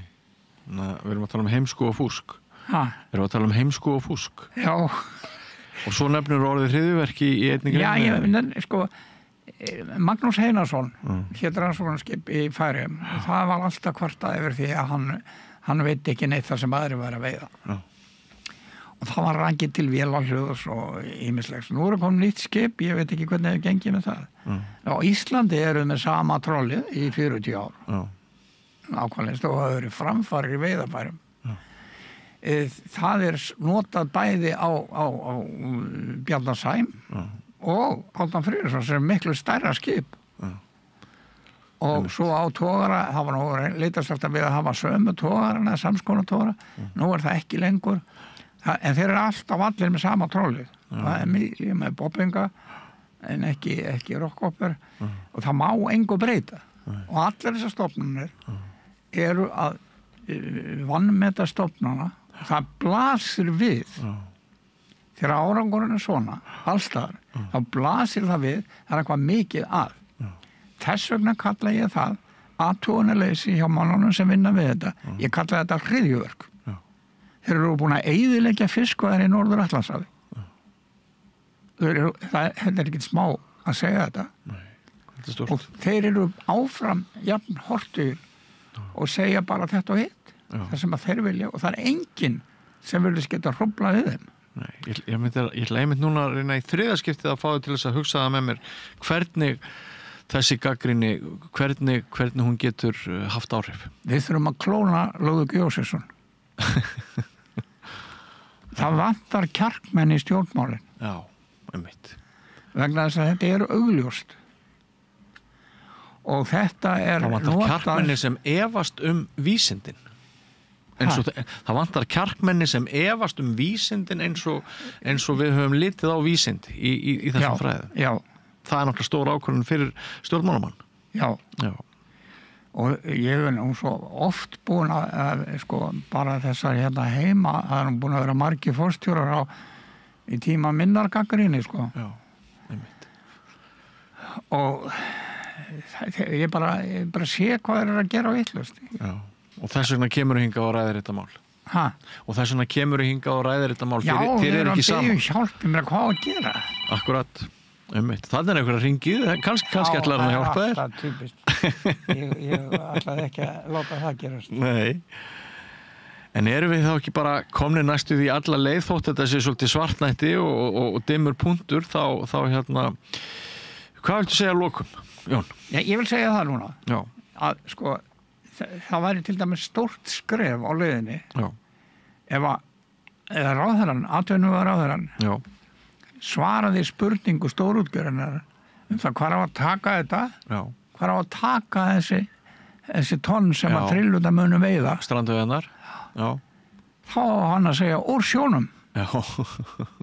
Speaker 9: við erum að tala heimsku og fúsk.
Speaker 10: Við
Speaker 9: erum að tala heimsku og fúsk.
Speaker 10: Já.
Speaker 9: Og svo nefnir orðið hryðjuverk í einni grein.
Speaker 10: Já, sko, Magnús Einarsson hét rannsóknarskip í Færeyjum. Það var alltaf kvartað yfir því að hann veit ekki neitt það sem aðri væri að veiða. Og það var rangið til vélarhljóðs og ýmislegs. Nú komin nýtt skip, ég veit ekki hvernig hefur gengið með það. Á Íslandi eru með sama trollið í 40 ár. Nákvæmlega, og það eru framfarir í veiðarfærum. Það notað bæði á Bjarnarsheim og Hálfdan Friðriksson sem miklu stærra skip. Og svo á togara, það var nú leitast alltaf við að hafa sömu togarana, samskonar togara. Nú það ekki lengur. En þeir eru alltaf allir með sama trollið. Það mikið með bobbinga en ekki rockhopper og það má engu breyta. Og allir þessar stofnanir eru að vanmeta stofnana. Það blasir við þegar árangurinn svona allstaðar, þá blasir það við það eitthvað mikið að. Þess vegna kalla ég það athugunarleysi hjá mannunum sem vinna við þetta. Ég kalla þetta hryðjuverk. Þeir eru búin að eyðileggja fiskveiðar í Norður-Atlantshafi. Þetta ekkert smá að segja þetta. Og þeir eru áfram jafn hortugir og segja bara þetta og hitt. Það sem að þeir vilja og það enginn sem vilja geta hróflað við þeim.
Speaker 9: Nei, ég ætla einmitt núna að reyna í þriðaskiptið að fá þau til þess að hugsa það með mér hvernig þessi gagnrýni, hvernig hún getur haft áhrif.
Speaker 10: Við þurfum að klóna Lúðvík Jósefsson. Það vantar kjarkmenn í stjórnmálin.
Speaker 9: Já, einmitt.
Speaker 10: Vegna þess að þetta er augljóst. Og þetta
Speaker 9: það vantar kjarkmenni sem efast vísindin. Það vantar kjarkmenni sem efast vísindin eins og við höfum litið á vísind í þessum fræðum.
Speaker 10: Já.
Speaker 9: Það er náttúrulega stór ákvörðun fyrir stjórnmálamann.
Speaker 10: Já. Og ég hef nú svo oft búin að sko, bara þessar hérna heima, það er búin að vera margir forstjórar í tíma minnar gagnrýni, sko.
Speaker 9: Já, einmitt.
Speaker 10: Og ég bara sé hvað er að gera vitlaust.
Speaker 9: Já, og þess vegna kemur hingað og ræðir þetta mál. Og þess vegna kemur hingað og ræðir þetta mál.
Speaker 10: Já,
Speaker 9: þér er ekki saman.
Speaker 10: Já, hjálpi mér hvað að gera.
Speaker 9: Akkurat. Þannig einhver að ringið, kannski ætlar hann að hjálpa þér.
Speaker 10: Já, það er typist. Ég ætlaði ekki að láta það gerast.
Speaker 9: Nei. En erum við þá ekki bara komnir næstu því alla leið þótt þetta sé svolítið svartnætti og dimmur punktur, þá hérna, hvað viltu segja að lokum, Jón?
Speaker 10: Ég vil segja það núna.
Speaker 9: Já.
Speaker 10: Að sko, það væri til dæmis stórt skref á leiðinni.
Speaker 9: Já.
Speaker 10: Eða ráðherrann, atvinnuvegar ráðherrann.
Speaker 9: Já.
Speaker 10: Svaraði spurningu stórútgerðarinnar það hvað á að taka þetta.
Speaker 9: Já.
Speaker 10: Hvað á að taka þessi tonn sem að trilluta munum veiða.
Speaker 9: Strandveiðarnar. Já.
Speaker 10: Þá á hann að segja úr sjónum.
Speaker 9: Já.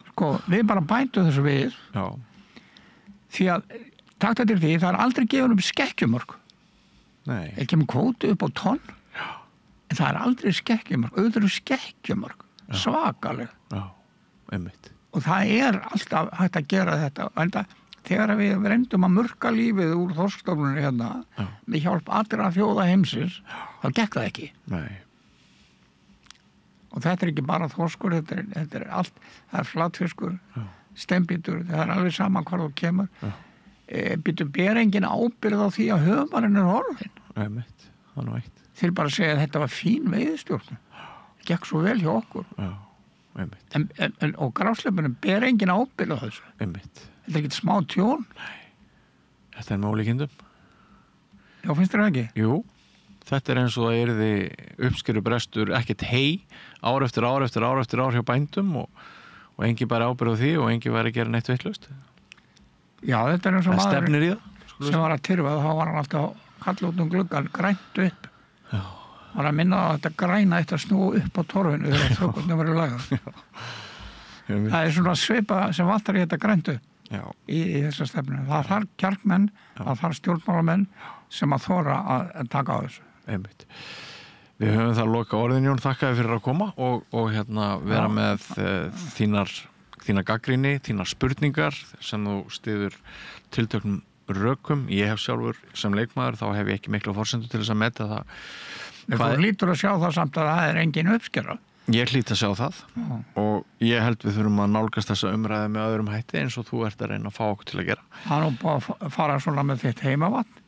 Speaker 10: Sko, við bara bætum þessu við.
Speaker 9: Já.
Speaker 10: Því að takt eftir því, það er aldrei gefur skekkjumörk.
Speaker 9: Nei.
Speaker 10: Ekki með kvótu upp á tonn.
Speaker 9: Já.
Speaker 10: en það aldrei skekkjumörk, auðvitað skekkjumörk, svakaleg.
Speaker 9: Já, einmitt.
Speaker 10: Og það alltaf hægt að gera þetta. Enda, þegar við reyndum að murka lífið úr þorskstofnunni hérna, með hjálp allra þjóða heimsins, þá gekk það ekki.
Speaker 9: Nei.
Speaker 10: Og þetta ekki bara þorskur, þetta allt, það flatfiskur, steinbítur, það alveg sama hvar þú kemur. Ber engin ábyrgð á því að höfumarinn horfinn.
Speaker 9: Einmitt, það eitt.
Speaker 10: Þeir bara segja að þetta var fín veiðistjórn. Það gekk svo vel hjá okkur.
Speaker 9: Já, einmitt.
Speaker 10: Og grásleppunum ber engin ábyrgð á þessu.
Speaker 9: Einmitt.
Speaker 10: Þetta er ekkert smá tjón.
Speaker 9: Nei. Þetta er með ólíkindum.
Speaker 10: Já, finnst þér það ekki?
Speaker 9: Jú, þetta er eins og það yrði uppskerubrestur, ekkert hei, ár eftir ár hjá bændum og engin bara ábyrgð á því og engin væri að gera neitt vitlaust.
Speaker 10: Já, þetta er eins og
Speaker 9: maður stefnir í það.
Speaker 10: Sem var að tyrfa, þá var hann alltaf kalla út gluggan, grænt upp. Já. Var að minna að þetta græna eitt að snúa upp á torfinu þegar þökkurnar verið lagað. Það er svona svipa sem vantar í þetta græntu í þessa stefnu. Það þarf kjarkmenn, það þarf stjórnmálamenn sem að þora að taka á þessu.
Speaker 9: Einmitt. Við höfum það að loka orðin, Jón, þakka þér fyrir að koma og vera með þína gagnrýni, þínar spurningar sem þú styður tiltöknum rökum. Ég hef sjálfur sem leikmaður, þá hef ég ekki mikla forsendur til þess að meta það.
Speaker 10: Þú hlýtur að sjá það samt að það er engin uppskera.
Speaker 9: Ég hlýt að sjá það og ég held við þurfum að nálgast þessa umræði með öðrum hætti eins og þú ert að reyna að fá okkur til að gera.
Speaker 10: Það er nú búið að fara svona með þitt heimavatn.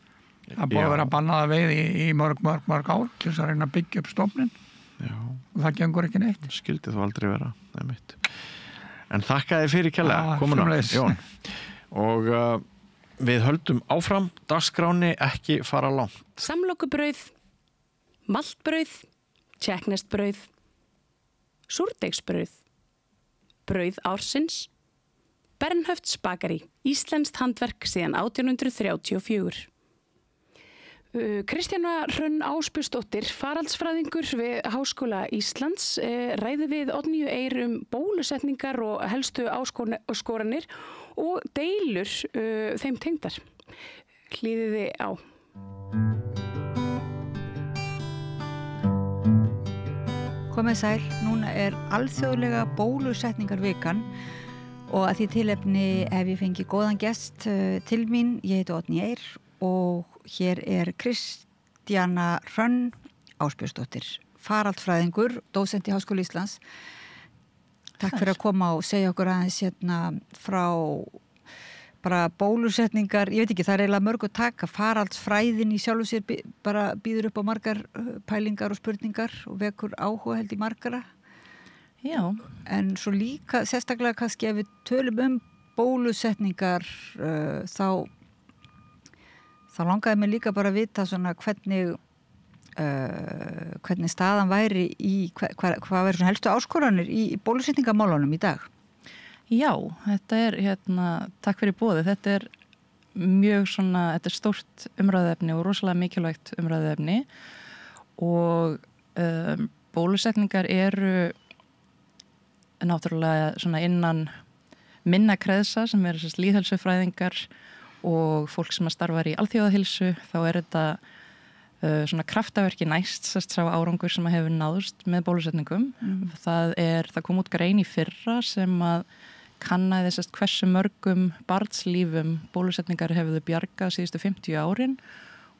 Speaker 10: Það er búið að vera bannaða veið í mörg ár til þess að reyna að byggja upp stofnin. Já. Og það gengur ekki neitt.
Speaker 9: Skildi þú aldrei vera, það er mitt. En þakka þér fyrir kærlega komuna, Jón. Og við höldum áfram, dagskráni ekki fara langt.
Speaker 1: Samlokubrauð, maltbrauð, tékkneskt brauð, súrdeigsbrauð, brauð ársins, Bernhöfts bakari, íslenskt handverk síðan 1834. Kristjana Hrönn Ásbjörnsdóttir, faraldsfræðingur við Háskóla Íslands, ræði við Oddnýju Eir bólusetningar og helstu áskoranir og deilur þeim tengdar. Hlýðiði á.
Speaker 6: Komið sæl, núna er alþjóðlega bólusetningarvikan og að því tilefni hef ég fengið góðan gest til mín. Ég heiti Oddnýju Eir og hér er Kristjana Hrönn Ásbjörnsdóttir, faraldsfræðingur, dósent í Háskóla Íslands. Takk fyrir að koma og segja okkur aðeins frá bara bólusetningar. Ég veit ekki, það er eiginlega mörg að taka. Faraldsfræðin í sjálfu sér bara býður upp á margar pælingar og spurningar og vekur áhuga held í margara.
Speaker 11: Já. En
Speaker 6: svo líka, sérstaklega kannski ef við tölum bólusetningar þá langaði mig líka bara að vita svona hvernig staðan væri hvað væri svona helstu áskoranir í bólusetningamálunum í dag.
Speaker 11: Já, þetta er takk fyrir boðið, þetta er mjög svona, þetta er stórt umræðuefni og rosalega mikilvægt umræðuefni og bólusetningar eru náttúrulega svona innan minna kreðsa sem eru lýðheilsufræðingar og fólk sem að starfar í alþjóðahilsu, þá er þetta svona kraftaverki næst sá árangur sem að hefur náðust með bólusetningum. Það kom út grein í fyrra sem að kannaði hversu mörgum barnslífum bólusetningar hefur bjargað síðustu 50 árin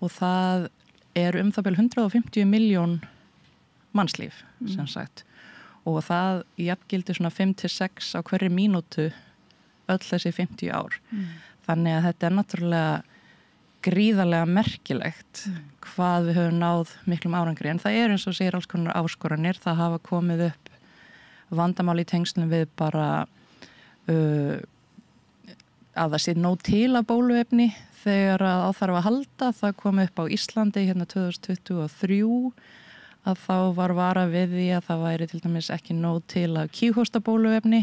Speaker 11: og það er það bil 150 milljón mannslíf sem sagt og það jafngildir svona 5-6 á hverri mínútu öll þessi 50 ár. Þannig að þetta er náttúrulega gríðarlega merkilegt hvað við höfum náð miklum árangri en það er eins og segir alls konar áskoranir. Það hafa komið upp vandamál í tengslum við bara að það sé nóg til að bóluefni þegar að á þarf að halda. Það kom upp á Íslandi 2023 að þá var varað við því að það væri til dæmis ekki nóg til að kíghósta bóluefni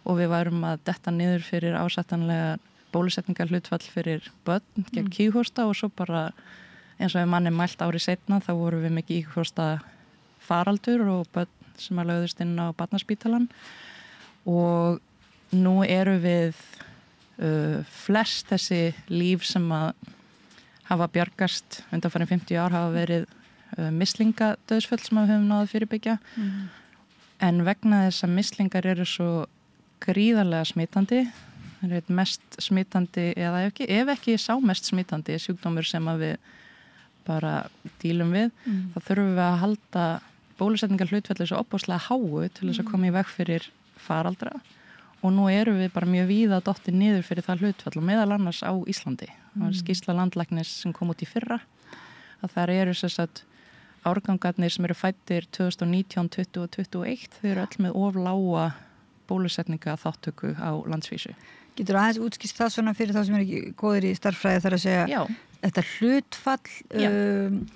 Speaker 11: og við værum að detta niður fyrir ásættanlega bólusetningar hlutfall fyrir börn gegn kíghósta og svo bara eins og ef manni mælt ári seinna þá voru við með kíghósta faraldur og börn sem að lögðust inn á barnaspítalan og nú eru við flest þessi líf sem að hafa bjargast undanfarin 50 ár hafa verið mislingadauðsföll sem við höfum náð að fyrirbyggja en vegna þess að mislingar eru svo gríðarlega smitandi, það er mest smitandi eða ef ekki sá mest smitandi sjúkdómur sem að við bara dílum við, þá þurfum við að halda bólusetningar hlutfalli svo opáslega háu til þess að koma í veg fyrir faraldra og nú erum við bara mjög víða dottið niður fyrir það hlutfall og meðal annars á Íslandi. Það var skýrsla landlæknis sem kom út í fyrra að þar eru árgangarnir sem eru fæddir 2019, 20 og 21, þau eru öll með of lága bólusetninga þáttöku á landsvísu.
Speaker 6: Getur aðeins útskýrt það svona fyrir þá sem er ekki góðir í starffræði þar að segja þetta hlutfall,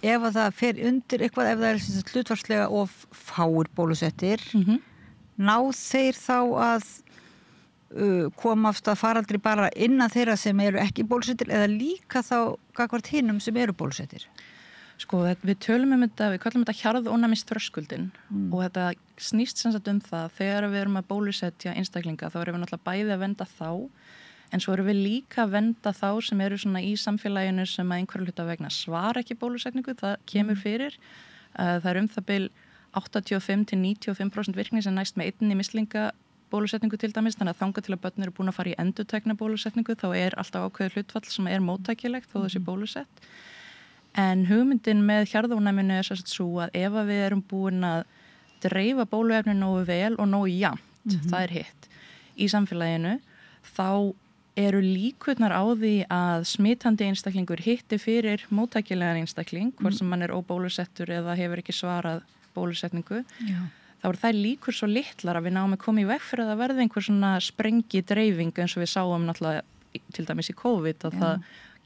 Speaker 6: ef að það fer undir eitthvað, ef það er hlutfallslega of fáir bólusettir, ná þeir þá að koma af stað faraldri bara innan þeirra sem eru ekki bólusettir eða líka þá gagnvart hinum sem eru bólusettir?
Speaker 11: Sko, við tölum þetta, við kallum þetta hjarðónæmisþröskuldin og þetta snýst sem sagt það þegar við erum að bólusetja einstaklinga þá erum við náttúrulega bæði að venda þá en svo erum við líka að venda þá sem eru svona í samfélaginu sem að einhverju hluta vegna svara ekki bólusetningu, það kemur fyrir. Það er það bil 85-95% virkni sem næst með einni mislingabólusetningu til dæmis, þannig að þangað til að börn eru búin að fara í endurtekna bólusetningu þá er alltaf ákveðið hlutfall sem er móttækilegt þó þessi bólusett. En hugmyndin með hjarðónæminu er svo að ef við erum búin að dreifa bóluefni nógu vel og nógu jafnt, það er hitt, í samfélaginu, þá eru líkurnar á því að smitandi einstaklingur hitti fyrir móttækilegan einstakling, hvort sem hann er óbólusettur eða hefur ekki svarað bólusetningu, þá eru þær líkur svo litlar að við náum að koma í veg fyrir að það verði einhver svona sprengi dreifing eins og við sáum náttúrulega til dæmis í COVID að það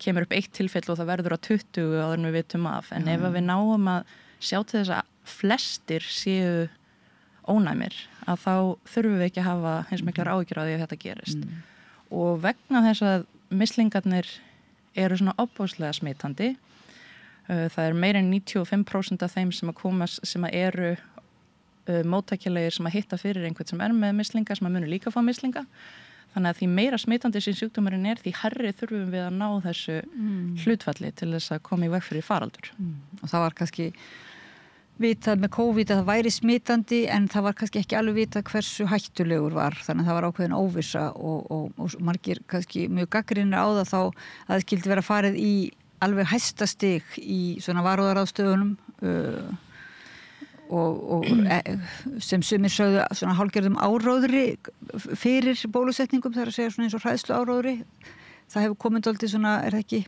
Speaker 11: kemur upp 1 tilfell og það verður á 20 áður en við vitum af. En ef við náum að sjá til þess að flestir séu ónæmir, að þá þurfum við ekki að hafa eins miklar áhyggjur á því að þetta gerist. Og vegna þess að mislingarnir eru svona opbóðslega smitandi, það er meira en 95% af þeim sem að koma, sem að eru móttækilegir sem að hitta fyrir einhvern sem er með mislinga, sem að munu líka fá mislinga. Þannig að því meira smitandi sem sjúkdómurinn er, því hærri þurfum við að ná þessu hlutfalli til þess að koma í veg fyrir faraldur.
Speaker 6: Og það var kannski vitað með COVID að það væri smitandi en það var kannski ekki alveg vitað hversu hættulegur var. Þannig að það var ákveðin óvissa og margir kannski mjög gagnrýnir á það þá að það skildi vera farið í alveg hæsta stig í svona varúðaráðstöfunum og sem sumir sögðu svona hálfgerðum áróðri fyrir bólusetningum, það er að segja svona eins og hræðslu áróðri. Það hefur komið dálítið svona, er það ekki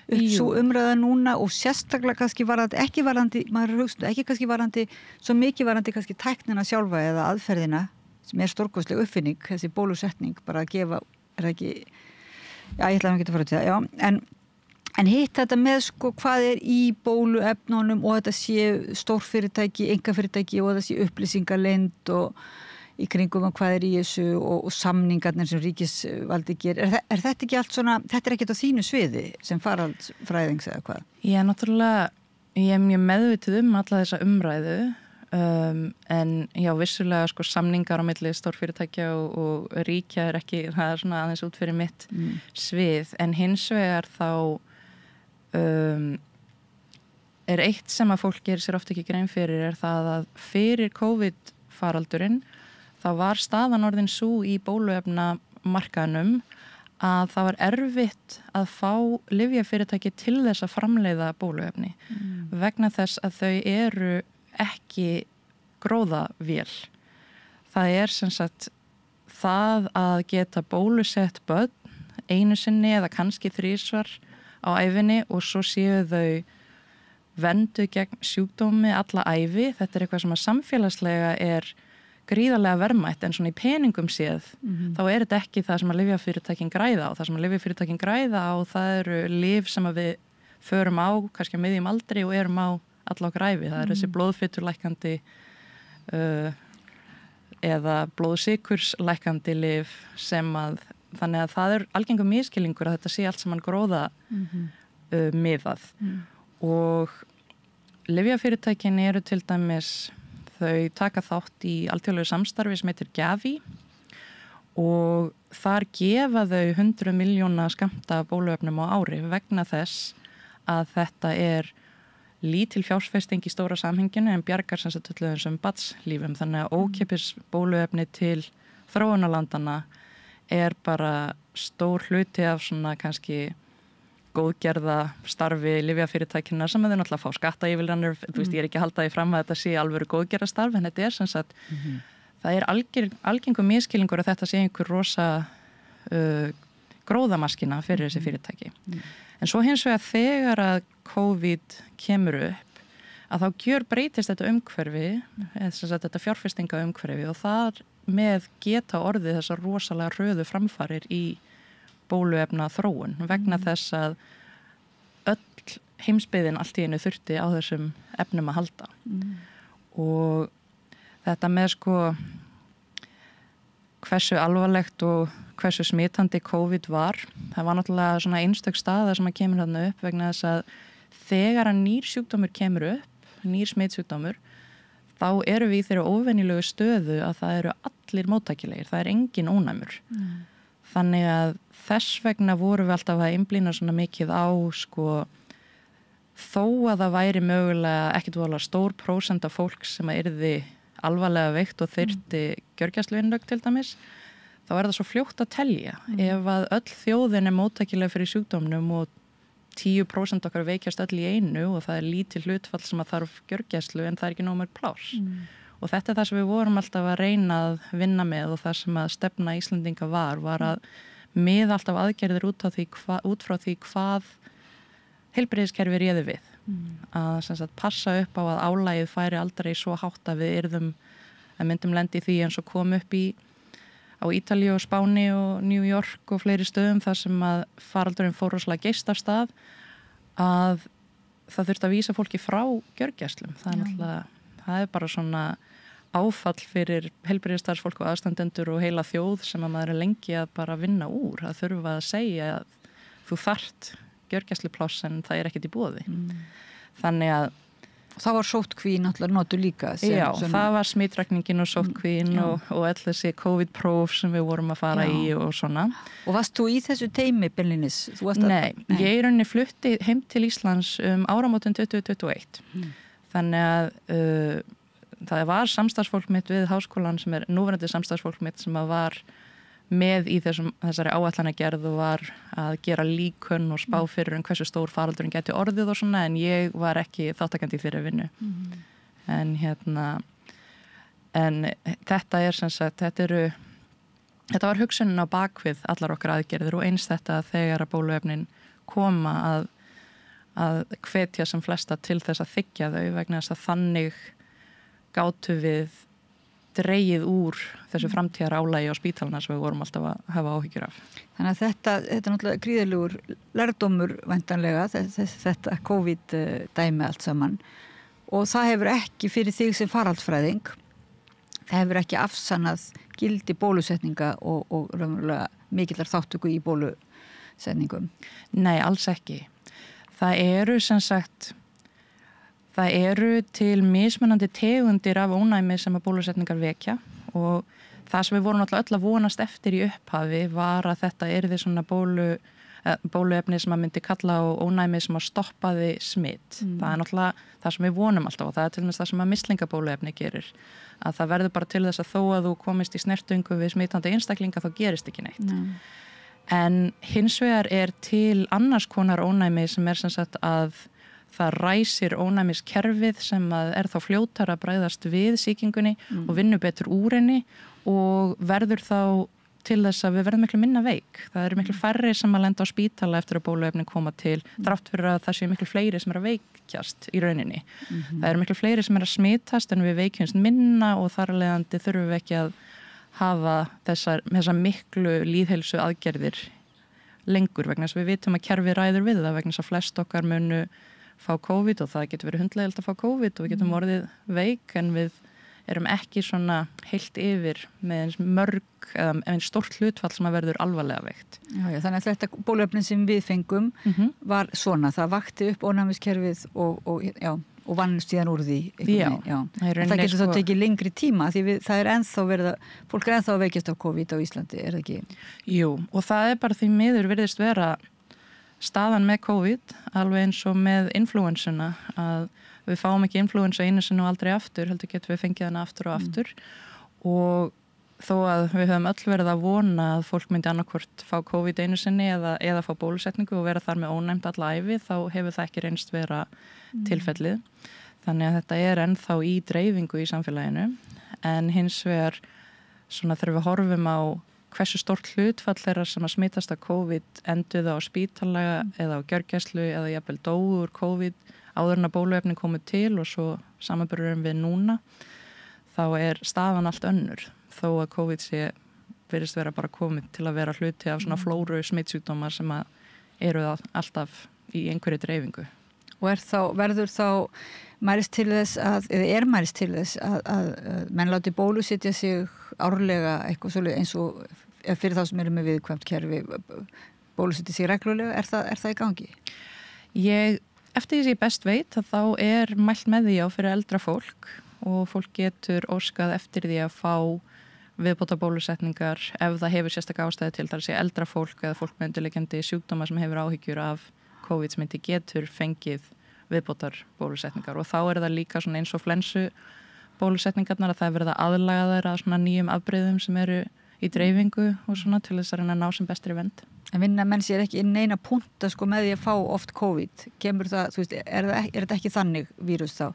Speaker 6: upp svo umræða núna og sérstaklega kannski varandi, ekki varandi, maður hugst ekki kannski varandi, svo mikið varandi kannski tæknina sjálfa eða aðferðina sem er stórkostleg uppfinning, þessi bólusetning bara að gefa, er það ekki, já ég ætla að geta að fara til það, En hitt þetta með sko hvað er í bóluefnunum og þetta sé stórfyrirtæki, einkafyrirtæki og þetta sé upplýsingaleynd og í kringum hvað er í þessu og samningarnir sem ríkisvaldi gerir. Er þetta ekki allt svona, þetta er ekkert á þínu sviði sem faraldsfræðings eða hvað?
Speaker 11: Já, náttúrulega, ég er mjög meðvituð alla þessa umræðu en já, vissulega sko samningar á milli stórfyrirtækja og ríkja er ekki, það er svona aðeins út fyrir mitt svið, en hins vegar þá er eitt sem að fólk gerir sér oft ekki grein fyrir er það að fyrir COVID-faraldurinn þá var staðan orðin svo í bóluefna markaðnum að það var erfitt að fá lyfjafyrirtæki til þess að framleiða bóluefni vegna þess að þau eru ekki gróðavél. Það er sem sagt það að geta bólusett börn einu sinni eða kannski 3 á ævinni og svo séu þau vendu gegn sjúkdómi alla ævi. Þetta er eitthvað sem að samfélagslega er gríðarlega verðmætt en svona í peningum séð þá er þetta ekki það sem að lyfjafyrirtækin græða á. Það sem að lyfjafyrirtækin græða á það eru lyf sem að við förum á kannski á miðjum aldri og erum á alla okkar ævi. Það er þessi blóðfiturlækkandi eða blóðsykurslækkandi lyf sem að þannig að það er algengum miskilningur að þetta sé allt saman gróða miðað og lyfjafyrirtækin eru til dæmis, þau taka þátt í alþjóðlegu samstarfi sem heitir Gavi og þar gefa þau 100 milljóna skammta bóluefnum á ári vegna þess að þetta er lítil fjárfesting í stóra samhenginu en bjargar sem sagt öllu þessum badslífum. Þannig að ókeypis bóluefni til þróunarlandana bara stór hluti af svona kannski góðgerða starfi lyfjafyrirtækina sem þau náttúrulega fá skattaívilnanir, þú veist, ég ekki að halda því fram að þetta sé alvöru góðgerðastarf, en þetta sem sagt, það algengur miskilningur að þetta sé einhver rosa gróðamaskina fyrir þessi fyrirtæki. En svo hins vegar þegar að COVID kemur upp, að þá gjör breytist þetta umhverfi, þetta fjárfestinga umhverfi og þar með geta orðið þessar rosalega röðu framfarir í bóluefna þróun vegna þess að öll heimsbyggðin allt í einu þurfti á þessum efnum að halda. Og þetta með sko hversu alvarlegt og hversu smitandi COVID var, það var náttúrulega svona einstök staða sem að kemur þarna upp vegna þess að þegar að nýr sjúkdómur kemur upp, nýr smitsjúkdómur, þá eru við í þeirra óvenjulegu stöðu að það eru allir móttækilegir, það engin ónæmur. Þannig að þess vegna voru við alltaf að einblína svona mikið á sko þó að það væri mögulega ekkert voðalega stór prósent af fólk sem að yrði alvarlega veikt og þyrfti gjörgæsluinnlögn til dæmis, þá það svo fljótt að telja. Ef að öll þjóðin móttækileg fyrir sjúkdómnum og 10% okkar veikjast öll í einu og það lítil hlutfall sem að þarf gjörgæslu en það ekki nóg mörg pláss. Og þetta það sem við vorum alltaf að reyna að vinna með og það sem að stefna Íslendinga var að miða alltaf aðgerðir út frá því hvað heilbrigðiskerfi réði við. Að sem sagt, passa upp á að álagið færi aldrei svo hátt að við myndum lendi í því eins og kom upp á Ítalíu og Spáni og New York og fleiri stöðum þar sem að faraldurinn fór rosalega geist af stað að það þurfti að vísa fólki frá gjörgæslum. Það bara svona áfall fyrir heilbrigðisstarfsfólk og aðstandendur og heila þjóð sem að maður lengi að bara vinna úr. Það þurfa að segja að þú þarft gjörgæslupláss en það ekkert í boði. Þannig að
Speaker 6: það var sóttkví náttúrulega notu líka.
Speaker 11: Það var smitrakningin og sóttkvín og öll þessi COVID-próf sem við vorum að fara í og svona.
Speaker 6: Og varst þú í þessu teimi beinlínis?
Speaker 11: Nei, ég í rauninni flutti heim til Íslands áramótin 2021. Þannig að það var samstarfsfólk mitt við háskólan sem núverandi samstarfsfólk mitt sem að var með í þessari áætlanagerð og var að gera líkun og spá fyrir hversu stór faraldurinn geti orðið og svona en ég var ekki þáttakandi í þeirri vinnu. En þetta sem sagt, þetta var hugsunin á bakvið allar okkar aðgerðir og eins þetta þegar að bóluefnin koma að hvetja sem flesta til þess að þiggja þau vegna þess að þannig gátu við dregið úr þessu framtíðar álagi á spítalana sem við vorum alltaf að hafa áhyggjur af.
Speaker 6: Þannig að þetta er náttúrulega gríðarlegur lærdómur væntanlega, þetta COVID-dæmi allt saman og það hefur ekki fyrir þig sem faraldsfræðing, það hefur ekki afsannað gildi bólusetninga og raunverulega mikillar þáttöku í bólusetningum.
Speaker 11: Nei, alls ekki. Það eru til mismunandi tegundir af ónæmi sem að bólusetningar vekja og það sem við vorum alltaf öll að vonast eftir í upphafi var að þetta yrði svona bóluefni sem að myndi kalla á ónæmi sem að stoppaði smitt. Það er náttúrulega það sem við vonum alltaf og það er til dæmis það sem að mislingabóluefni gerir. Að það verður bara til þess að þó að þú komist í snertingu við smitandi einstaklinga þá gerist ekki neitt. En hins vegar til annars konar ónæmi sem sem sagt að það ræsir ónæmiskerfið sem að þá fljótar að bregðast við sýkingunni og vinnu betur úr henni og verður þá til þess að við verðum miklu minna veik. Það eru miklu færri sem að lenda á spítala eftir að bóluefnin koma til, þrátt fyrir að það séu miklu fleiri sem að veikjast í rauninni. Það eru miklu fleiri sem að smitast en við veikjumst minna og þar af leiðandi þurfum við ekki að hafa þessar miklu lýðheilsu aðgerðir lengur vegna þess að við vitum að kerfið ræður við það vegna þess að flest okkar munu fá COVID og það getur verið hundlegilegt að fá COVID og við getum orðið veik en við erum ekki svona heilt yfir með eins mörg eða eins stórt hlutfall sem að verður alvarlega veikt.
Speaker 6: Já, þannig að þetta bóluefnin sem við fengum var svona, það vakti upp ónæmiskerfið og vann síðan úr því. Það getur þá tekið lengri tíma því fólk er ennþá að veikjast á COVID á Íslandi, er það ekki?
Speaker 11: Jú, og það bara því miður virðist vera staðan með COVID, alveg eins og með influensuna, að við fáum ekki influensu einu sinni og aldrei aftur, heldur getum við fengið hana aftur og aftur og þó að við höfum öll verið að vona að fólk myndi annarkvort fá COVID einu sinni eða fá bólusetningu og vera þar með ónæmt alla ævi, þá hefur það ekki reynst vera tilfellið. Þannig að þetta ennþá í dreifingu í samfélaginu, en hins vegar svona þegar við horfum á hversu stórt hlutfall þeirra sem að smitast af COVID enduðu á spítalega eða á gjörgæslu eða jafnvel dóu úr COVID áður en að bóluefni komu til og svo samanburðum við núna, þá staðan allt önnur. Þó að COVID virðist vera bara komið til að vera hluti af svona flóru smittsjúkdómar sem að eru alltaf í einhverju dreifingu.
Speaker 6: Og verður þá mælist til þess eða mælist til þess að menn láti bólusetja sig árlega eitthvað svolítið eins og fyrir þá sem eru með viðkvæmt kerfi bólusetja sig reglulega, er það í gangi?
Speaker 11: Eftir því sem ég best veit að þá mælt með því á fyrir eldra fólk og fólk getur óskað eftir því að fá viðbótar bólusetningar ef það hefur sérstaklega ástæði til, þar að segja eldra fólk eða fólk með undirliggjandi sjúkdóma sem hefur áhyggjur af COVID-smitti getur fengið viðbótar bólusetningar og þá það líka svona eins og flensu bólusetningarnar að það verið að aðlaga þær að svona nýjum afbrigðum sem eru í dreifingu og svona til þess að reyna að ná sem bestri vernd.
Speaker 6: En vinna menn sér ekki inn eina punta sko með því að fá oft COVID, kemur það, þú veist, þetta ekki þannig vírus þá?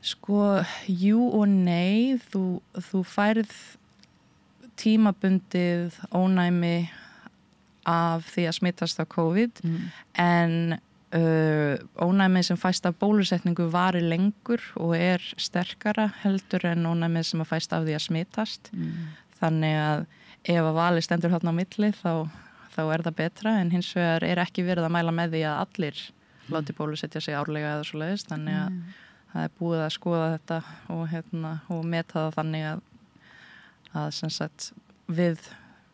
Speaker 11: Sko, jú og nei, þú færð tímabundið ónæmi af því að smittast af COVID en ónæmið sem fæst af bólusetningu varir lengur og sterkara heldur en ónæmið sem fæst af því að smittast. Þannig að ef að valið stendur þarna á milli þá það betra, en hins vegar ekki verið að mæla með því að allir láti bólusetja sig árlega eða svoleiðis, þannig að það búið að skoða þetta og meta það þannig að sem sagt við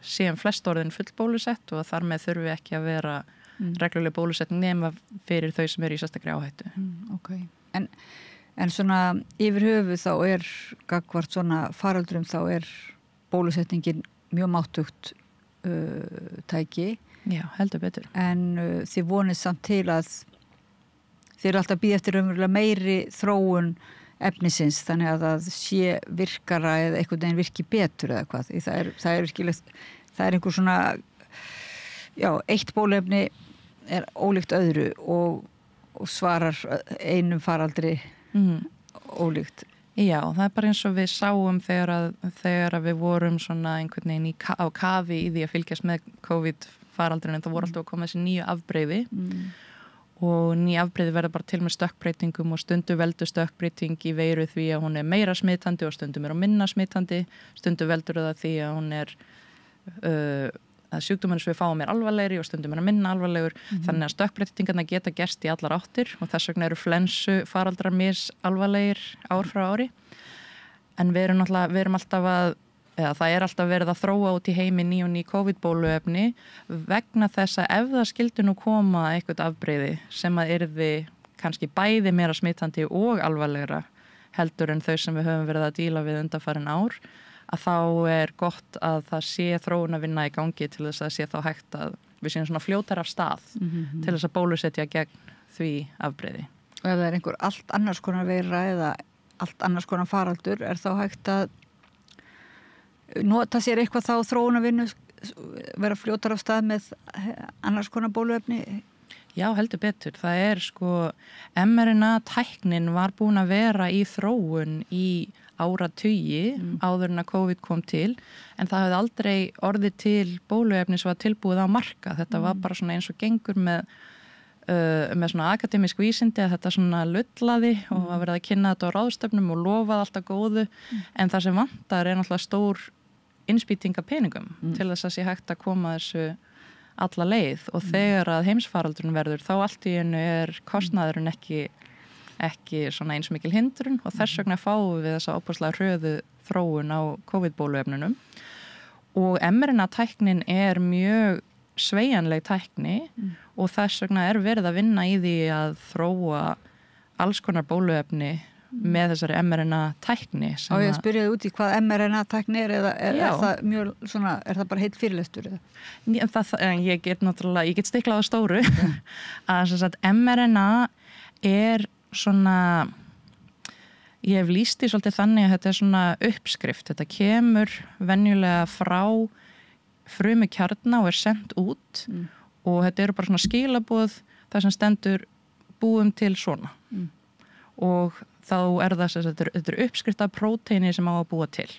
Speaker 11: séum flest orðin full bólusett og þar með þurfi ekki að vera regluleg bólusetning nema fyrir þau sem eru í sérstakri áhættu.
Speaker 6: Okay. En svona yfir höfuð þá gagnvart svona faraldrum þá bólusetningin mjög máttugt tæki.
Speaker 11: Já, heldur betur.
Speaker 6: En þið vonið samt til að þið alltaf að bíða eftir raunverulega meiri þróun efnisins, þannig að það sé virkara eða einhvern veginn virki betur eða hvað. Það virkilegt, það einhver svona, eitt bóluefni ólíkt öðru og svarar einum faraldri ólíkt.
Speaker 11: Já, það bara eins og við sáum þegar við vorum svona einhvern veginn á kafi í því að fylgjast með COVID-faraldrinu, það voru alltaf að koma þessi nýju afbrigði og nýju afbrigði verða bara til með stökkbreytingum og stundu veldur stökkbreyting í veiru því að hún meira smitandi og stundum minna smitandi, stundu veldur það því að hún að sjúkdómurinn sem við fáum alvarlegri og stundum minna alvarlegur, þannig að stökkbreytingarna geta gerst í allar áttir og þess vegna eru flensu faraldrar alvarlegir ár frá ári. En við erum alltaf það alltaf verið að þróa út í heimi ný og ný COVID-bóluefni vegna þess að ef það skildi nú koma eitthvað afbrigði sem að yrði kannski bæði meira smitandi og alvarlegra heldur en þau sem við höfum verið að díla við undanfarin ár, að þá gott að það sé þróun að vinna í gangi til þess að sé þá hægt að við séum svona fljótar af stað til þess að bólusetja gegn því afbrigði.
Speaker 6: Og ef það einhver allt annars konar veira eða allt annars konar faraldur, þá hægt að nota sér eitthvað þá þróun að vinna, vera fljótar af stað með annars konar bóluefni?
Speaker 11: Já, heldur betur. Það sko, mRNA-tæknin var búin að vera í þróun í áratugi áður en að COVID kom til, en það hefði aldrei orðið til bóluefni sem var tilbúið á marka. Þetta var bara svona eins og gengur með svona akademísk vísindi að þetta svona lullaði og var verið að kynna þetta á ráðstöfnum og lofaði alltaf góðu, en það sem vantar náttúrulega stór innspýting af peningum til þess að sé hægt að koma þessu alla leið og þegar að heimsfaraldurinn verður þá allt í einu kostnaðurinn ekki svona eins mikil hindrun og þess vegna fáum við þessa óbúslega hröðu þróun á COVID-bóluefnunum og mRNA-tæknin mjög sveigjanleg tækni og þess vegna verið að vinna í því að þróa alls konar bóluefni með þessari mRNA-tækni.
Speaker 6: Á ég að spyrja þið út í hvað mRNA-tækni eða er það mjög svona, er það bara heill fyrirlestur eða?
Speaker 11: Ég get stiklað á stóru að sagt, mRNA er svona, ég hef lýst því svolítið þannig að þetta er svona uppskrift, þetta kemur venjulega frá frumukjarna og er sendt út og þetta eru bara svona skilaboð þar sem stendur búum til svona og þá er það þetta er uppskrift af próteini sem á að búa til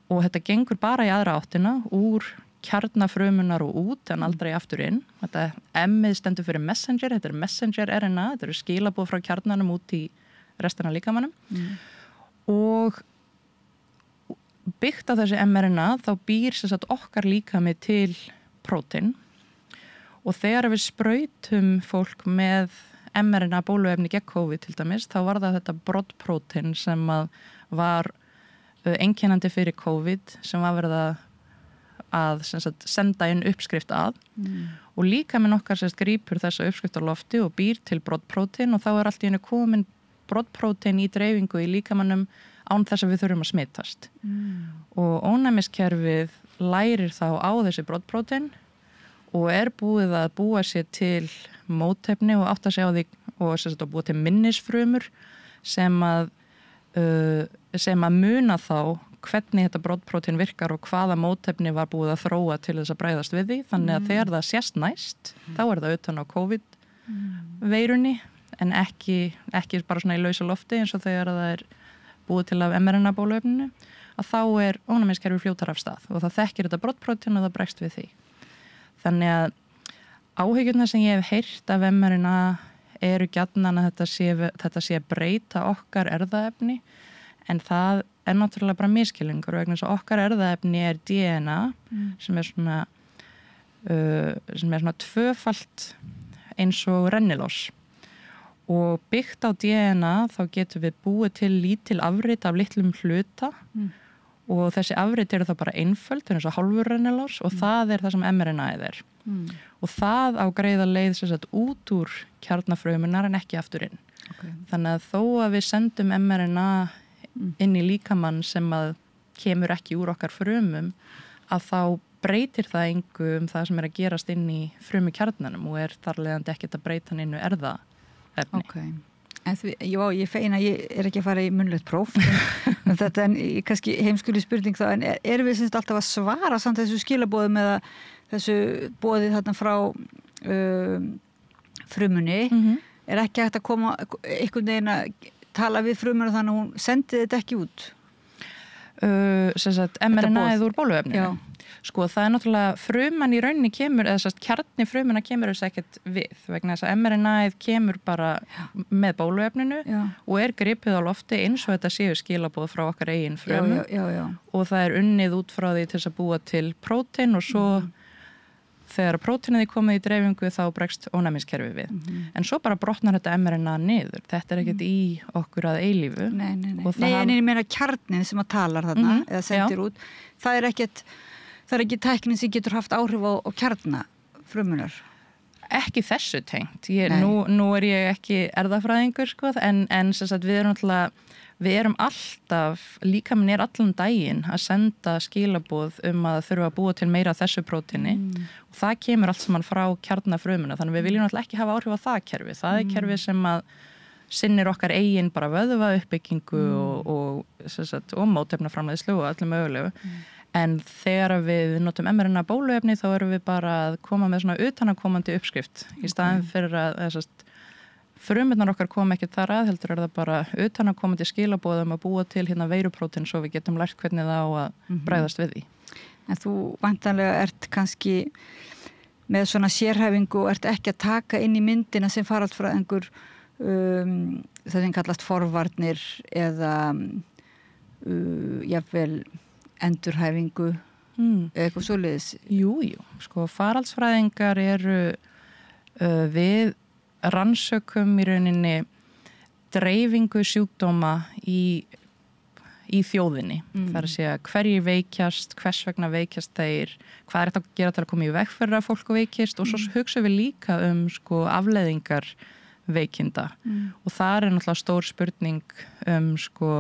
Speaker 11: og þetta gengur bara í aðra áttina úr kjarnafrumunar og út en aldrei aftur inn. Þetta M-ið stendur fyrir messenger, þetta er messenger RNA, þetta eru skilaboð frá kjarnanum út í restina af líkamanum og byggt á þessi mRNA þá býr sem sagt okkar líkami til prótein og þegar við sprautum fólk með mRNA bóluefni gegn COVID til dæmis, þá var það þetta broddprótein sem var einkennandi fyrir COVID sem var verið að senda inn uppskrift að og líkaminn okkar grípur þessa uppskrift á lofti og býr til broddprótein og þá er allt í einu komin broddprótein í dreifingu í líkamannum án þess að við þurfum að smitast og ónæmiskerfið lærir þá á þessi broddprótein og er búið að búa sér til mótefni og átta sig á því og að búa til minnisfrumur sem að muna þá hvernig þetta broddprótein virkar og hvaða mótefni var búið að þróa til þess að bregðast við því. Þannig að þegar það sést næst, þá er það utan á COVID-veirunni en ekki bara svona í lausa lofti eins og þegar það er búið til af mRNA bóluefninu, að þá er ónæmiskerfið fljótar af stað og það þekkir þetta broddprótein og það bregst við því. Þannig að áhyggjurnar sem ég hef heyrt af mRNA eru gjarnan að þetta sé að breyta okkar erfðaefni en það er náttúrulega bara misskilningur vegna þess að okkar erfðaefni er DNA sem er svona tvöfalt eins og rennilás og byggt á DNA þá getum við búið til lítil afrit af litlum hluta og þessi afrit eru þá bara einföld eins og hálfur rennilás og það er það sem mRNA-ið er og það á greiða leið sem sagt út úr kjarnafrumunar en ekki aftur inn. Þannig að þó að við sendum mRNA inn í líkamann sem að kemur ekki úr okkar frumum að þá breytir það engu það sem er að gerast inn í frumukjarnanum og er þarlegandi ekkert að breyta hann inn í erfðaefni.
Speaker 6: En ég feina, ég er ekki að fara í munnlegt próf en þetta en kannski heimskuli spurning þá, en erum við semst alltaf að svara samt þessu skilaboðum eða þessu boðið þarna frá frumunni er ekki hægt að koma einhvern veginn að tala við frumuna þannig að hún sendi þetta ekki út?
Speaker 11: mRNA-ið úr bóluefninu? Sko það er náttúrulega fruman í rauninni kemur, eða kjarni frumuna kemur þess ekkert við vegna þess að mRNA-ið kemur bara með bóluefninu og er gripið á lofti eins og þetta séu skilaboð frá okkar eigin frumu og það er unnið út frá því til þess að búa til prótein og svo þegar próteinið er komið í dreifingu þá bregst ónæmiskerfið við. En svo bara brotnar þetta mRNA niður. Þetta er ekkert í okkur að eilífu.
Speaker 6: Nei, en ég meina kjarnið sem að talar þarna eða sendir út, það er ekki tæknin sem getur haft áhrif á kjarnafrumunar.
Speaker 11: Ekki þessu tengt. Nú er ég ekki erfðafræðingur sko, en sem sagt við erum alltaf, líkaminn er allan daginn að senda skilaboð að þurfa að búa til meira þessu próteini og það kemur allt saman frá kjarnafrumuna þannig við viljum alltaf ekki hafa áhrif á það kerfi. Það er kerfi sem að sinnir okkar eigin bara vöðva uppbyggingu og mótefnaframleiðslu og öllu mögulegu. En þegar við notum mRNA bóluefni þá erum við bara að koma með svona utanakomandi uppskrift í staðinn fyrir að frumurnar okkar kom ekki þar heldur er það bara utanakomandi skilaboðum að búa til hérna veiruprótein svo við getum lært hvernig það á að bregðast við því.
Speaker 6: En þú væntanlega ert kannski með svona sérhæfingu og ert ekki að taka inn í myndina sem faraldfræðingur það sem kallast forvarnir eða jafnvel endurhæfingu eitthvað svoleiðis.
Speaker 11: Jú, sko faraldsfræðingar eru við rannsökum í rauninni dreifingu sjúkdóma í þjóðinni. Það er að segja hverjir veikjast, hvers vegna veikjast þeir, hvað er þetta að gera til að koma í veg fyrir að fólk veikist og svo hugsa við líka sko afleiðingar veikinda og það náttúrulega stór spurning sko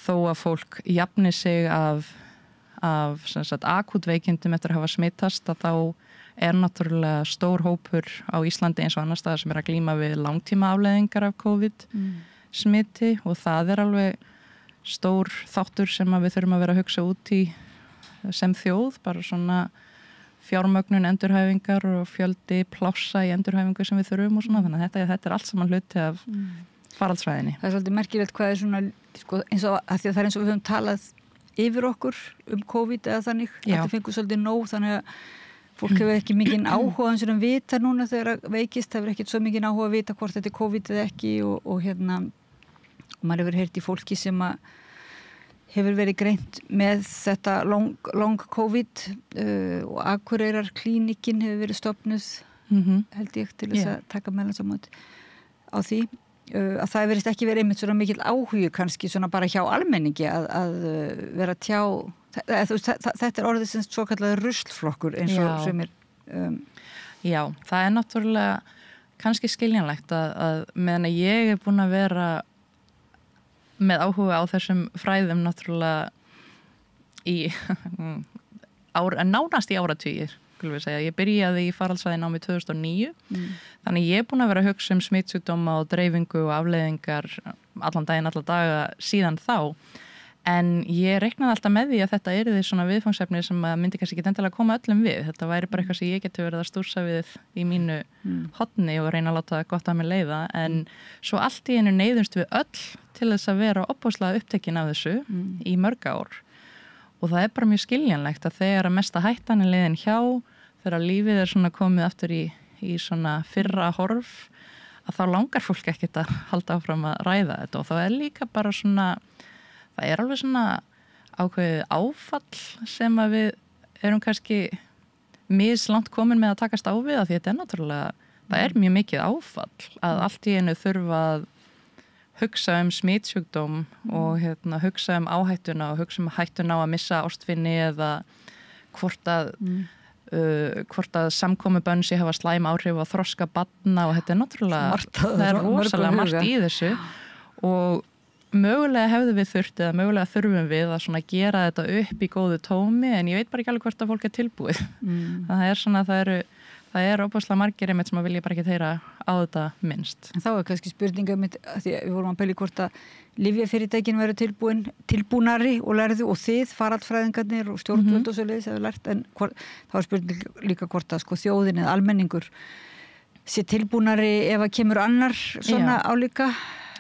Speaker 11: þó að fólk jafni sig af sem sagt akút veikindum eftir að hafa smitast að þá náttúrulega stór hópur á Íslandi eins og annar staðar sem að glíma við langtíma afleiðingar af COVID smiti og það alveg stór þáttur sem að við þurfum að vera að hugsa út í sem þjóð, bara svona fjármögnun endurhæfingar og fjöldi plássa í endurhæfingu sem við þurfum og svona, þannig að þetta allt saman hluti af faraldsfræðinni.
Speaker 6: Það svolítið merkilegt hvað svona, sko, eins og að því að það eins og við höfum talað yfir okkur COVID eða þannig, þetta fengur svolítið nóg, þannig að fólk hefur ekki mikinn áhuga eins og vita núna þegar veikist, hefur ekkert svo mikinn áhuga að vita hvort þetta COVID eða ekki og maður hefur heyrt í fólki sem að hefur verið greint með þetta long COVID og Akureyrar klínikin hefur verið stofnuð held ég til þess að taka meðlansamót á því að það verist ekki verið einmitt svona mikill áhugi kannski svona bara hjá almenningi að vera tjá þetta orðið sem svo kallaður ruslflokkur eins og sem
Speaker 11: Já, það náttúrulega kannski skiljanlegt að meðan ég búin að vera með áhuga á þessum fræðum náttúrulega í nánast í áratugir, skulum við segja. Ég byrjaði í faraldsfræðinámi 2009, þannig ég búin að vera að hugsa smitsjúkdóma og dreifingu og afleiðingar allan daginn, alla daga síðan þá. En ég reiknaði alltaf með því að þetta yrði svona viðfangsefni sem myndi kannski ekki endilega koma öllum við. Þetta væri bara eitthvað sem ég geti verið að stúrsa við í mínu horni og reyna að láta það gott að mér leiða. En svo allt í einu neyðumst við öll til þess að vera opbóðslega upptekin af þessu í mörg ár. Og það bara mjög skiljanlegt að þegar að mesta hættan leiðin hjá, þegar lífið svona komið aftur í svona fyrra horf, að þá langar fólk ekkert að halda áfram að ræða þetta. Og þá líka bara svona það alveg svona ákveðið áfall sem að við erum kannski mislangt komin með að takast á við því þetta náttúrulega, það mjög mikið áfall að allt í einu þurfa að hugsa smitsjúkdóm og hugsa áhættuna og hugsa hættuna á að missa ástvinni eða hvort að samkomubönn sé hafa slæm áhrif á þroska barna og þetta náttúrulega, það rosalega margt í þessu og mögulega hefðu við þurft eða mögulega þurfum við að svona gera þetta upp í góðu tómi en ég veit bara ekki alveg hvort að fólk tilbúið. Það óbúslega margir einmitt sem að vilja bara ekki heyra á þetta minnst.
Speaker 6: En þá kannski spurninga mitt að því að við vorum að pæla hvort að lyfjafyrirtækin væru tilbúnari og lærðu og þið faraldfræðingarnir og stjórnvöld og svoleiðis hefur lært en þá spurning líka hvort að sko þjóðin eða almenningur sé tilbúnari ef að kemur annar svona álíka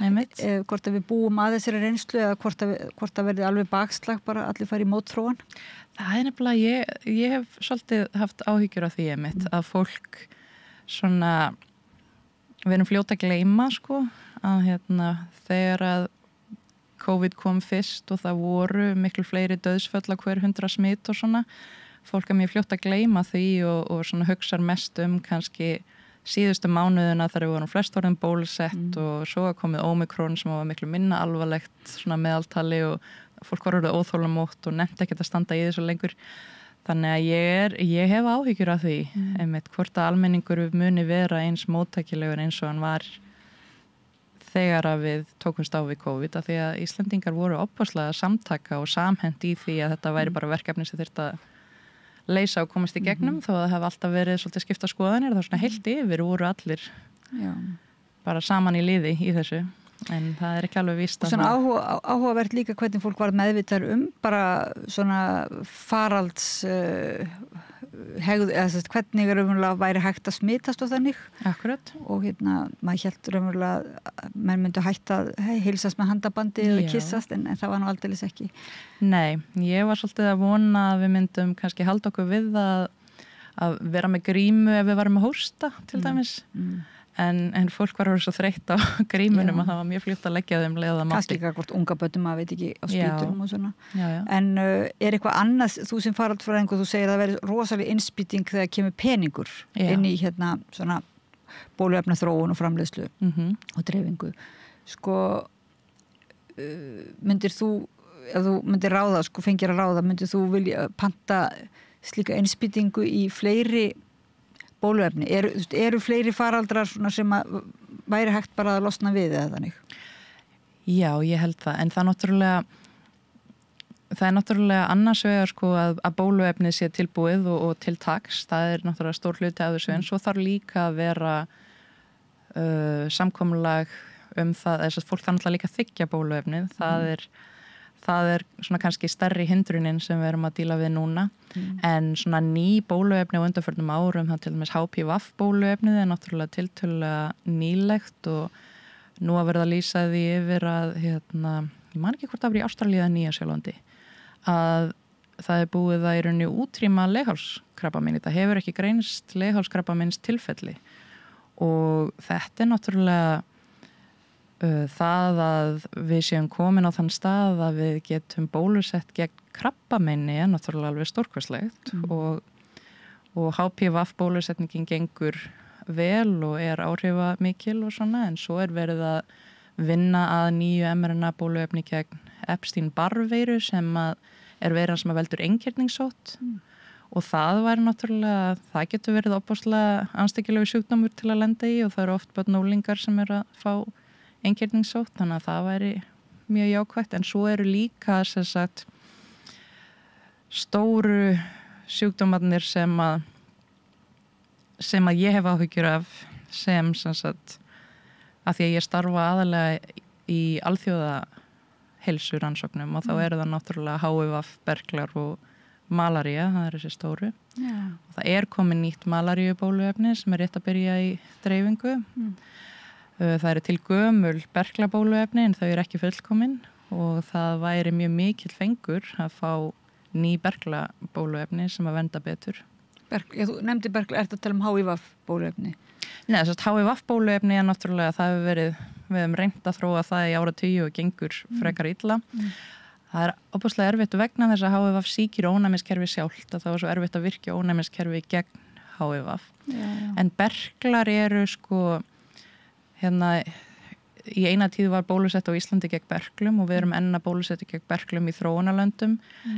Speaker 6: hvort að við búum að þessari reynslu eða hvort að verði alveg bakslag bara allir fari í mótþróan?
Speaker 11: Það nefnilega, ég hef svolítið haft áhyggjur af því að fólk svona við erum fljóta að gleyma sko að þegar að COVID kom fyrst og það voru miklu fleiri dauðsföll á hver 100 smitt og svona fólk mjög fljóta að gleyma því og svona hugsar mest kannski síðustu mánuðina þar við vorum flest orðin bólusett og svo komið Omikron sem var miklu minna alvarlegt svona meðaltali og fólk var orðið óþolamótt og nefnt ekkert að standa í þessu lengur. Þannig að ég hef áhyggjur af því einmitt hvort að almenningur muni vera eins móttækilegur eins og hann var þegar að við tókumst á við COVID af því að Íslendingar voru opaslega samtaka og samhent í því að þetta væri bara verkefni sem þyrfti að leysa og komast í gegnum þó að það hef alltaf verið svolítið skipta skoðanir það svona heilt yfir voru allir bara saman í liði í þessu en það ekki alveg víst að
Speaker 6: svona áhugavert líka hvernig fólk var meðvitar bara svona faralds hvernig raunverulega væri hægt að smitast og þannig
Speaker 11: Akkurat.
Speaker 6: Og maður hélt raunverulega menn myndu hætta að heilsast með handabandi eða kissast en það var nú aldeilis ekki
Speaker 11: Nei, ég var svolítið að vona að við myndum kannski halda okkur við að vera með grímu ef við varum að hósta til dæmis en fólk var orðið svo þreytt á grímunum að það var mjög fljótt að leggja þeim leið að mati.
Speaker 6: Kannski líka hvort unga börnum að veit ekki á spíturum og svona. En eitthvað annað, þú sem faraldfræðingur, þú segir að það verður rosalega innspýting þegar kemur peningur inn í svona bóluefna þróun og framleiðslu og dreifingu. Sko, myndir þú, ef þú myndir ráða, sko fengir að ráða, myndir þú vilja panta slíka innspýtingu í fleiri bóluefni? Eru fleiri faraldrar svona sem að væri hægt bara að losna við eða þannig?
Speaker 11: Já, ég held það. En það er náttúrulega annars vegar sko að bóluefni sé tilbúið og til taks. Það er náttúrulega stór hluti af þessu en svo þarf líka að vera samkomulag það, þess að fólk þarf náttúrulega líka að þiggja bóluefnið. Það er svona kannski stærri hindrunin sem við erum að díla við núna. En svona ný bóluefni á undanförnum árum, það til dæmis HPV bóluefnið er náttúrulega tiltölulega nýlegt og nú að verða að lýsa því yfir að ég man ekki hvort það var í Ástralíu eða Nýja-Sjálandi að það er búið að í rauninni útrýma leghálskrabbamein. Það hefur ekki greinst leghálskrabbameins tilfelli og þetta er náttúrulega það að við séum komin á þann stað að við getum bólusett gegn krabbameini er náttúrulega alveg stórkostlegt og HPV bólusetningin gengur vel og er áhrifamikil og svona en svo er verið að vinna að nýju mRNA bóluefni gegn Epstein-Barr veiru sem er veiran sem veldur einkirningssótt og það væri náttúrulega, það getur verið opaslega anstekilegu sjúkdómur til að lenda í og það eru oft börn og unglingar sem eru að fá einkirningssótt, þannig að það væri mjög jákvætt en svo eru líka sem sagt stóru sjúkdómarnir sem að ég hef áhyggjur af sem sagt að því að ég starfa aðalega í alþjóða heilsurannsóknum og þá eru það náttúrulega HIV, berklar og malaría, það er þessi stóru. Já. Og það er komin nýtt malaríubóluefni sem er rétt að byrja í dreifingu. Það eru til gömul berklabóluefni en þau eru ekki fullkomin og það væri mjög mikill fengur að fá ný berklabóluefni sem að venda betur.
Speaker 6: Þú nefndi berkla, ertu að tala um HIV bóluefni?
Speaker 11: Nei, þess að HIV bóluefni er náttúrulega, það hefur verið, við hefum reynt að þróa það í áratugi og gengur frekar illa. Það er opaslega erfitt vegna þess að HIV sýkir ónæmiskerfi sjálft að það var svo erfitt að virkja ónæmiskerfi gegn HIV. En berklar eru sko, í eina tíð var bólusett á Íslandi gegn berklum og við erum enn að bólusetja gegn berklum í þróunarlöndum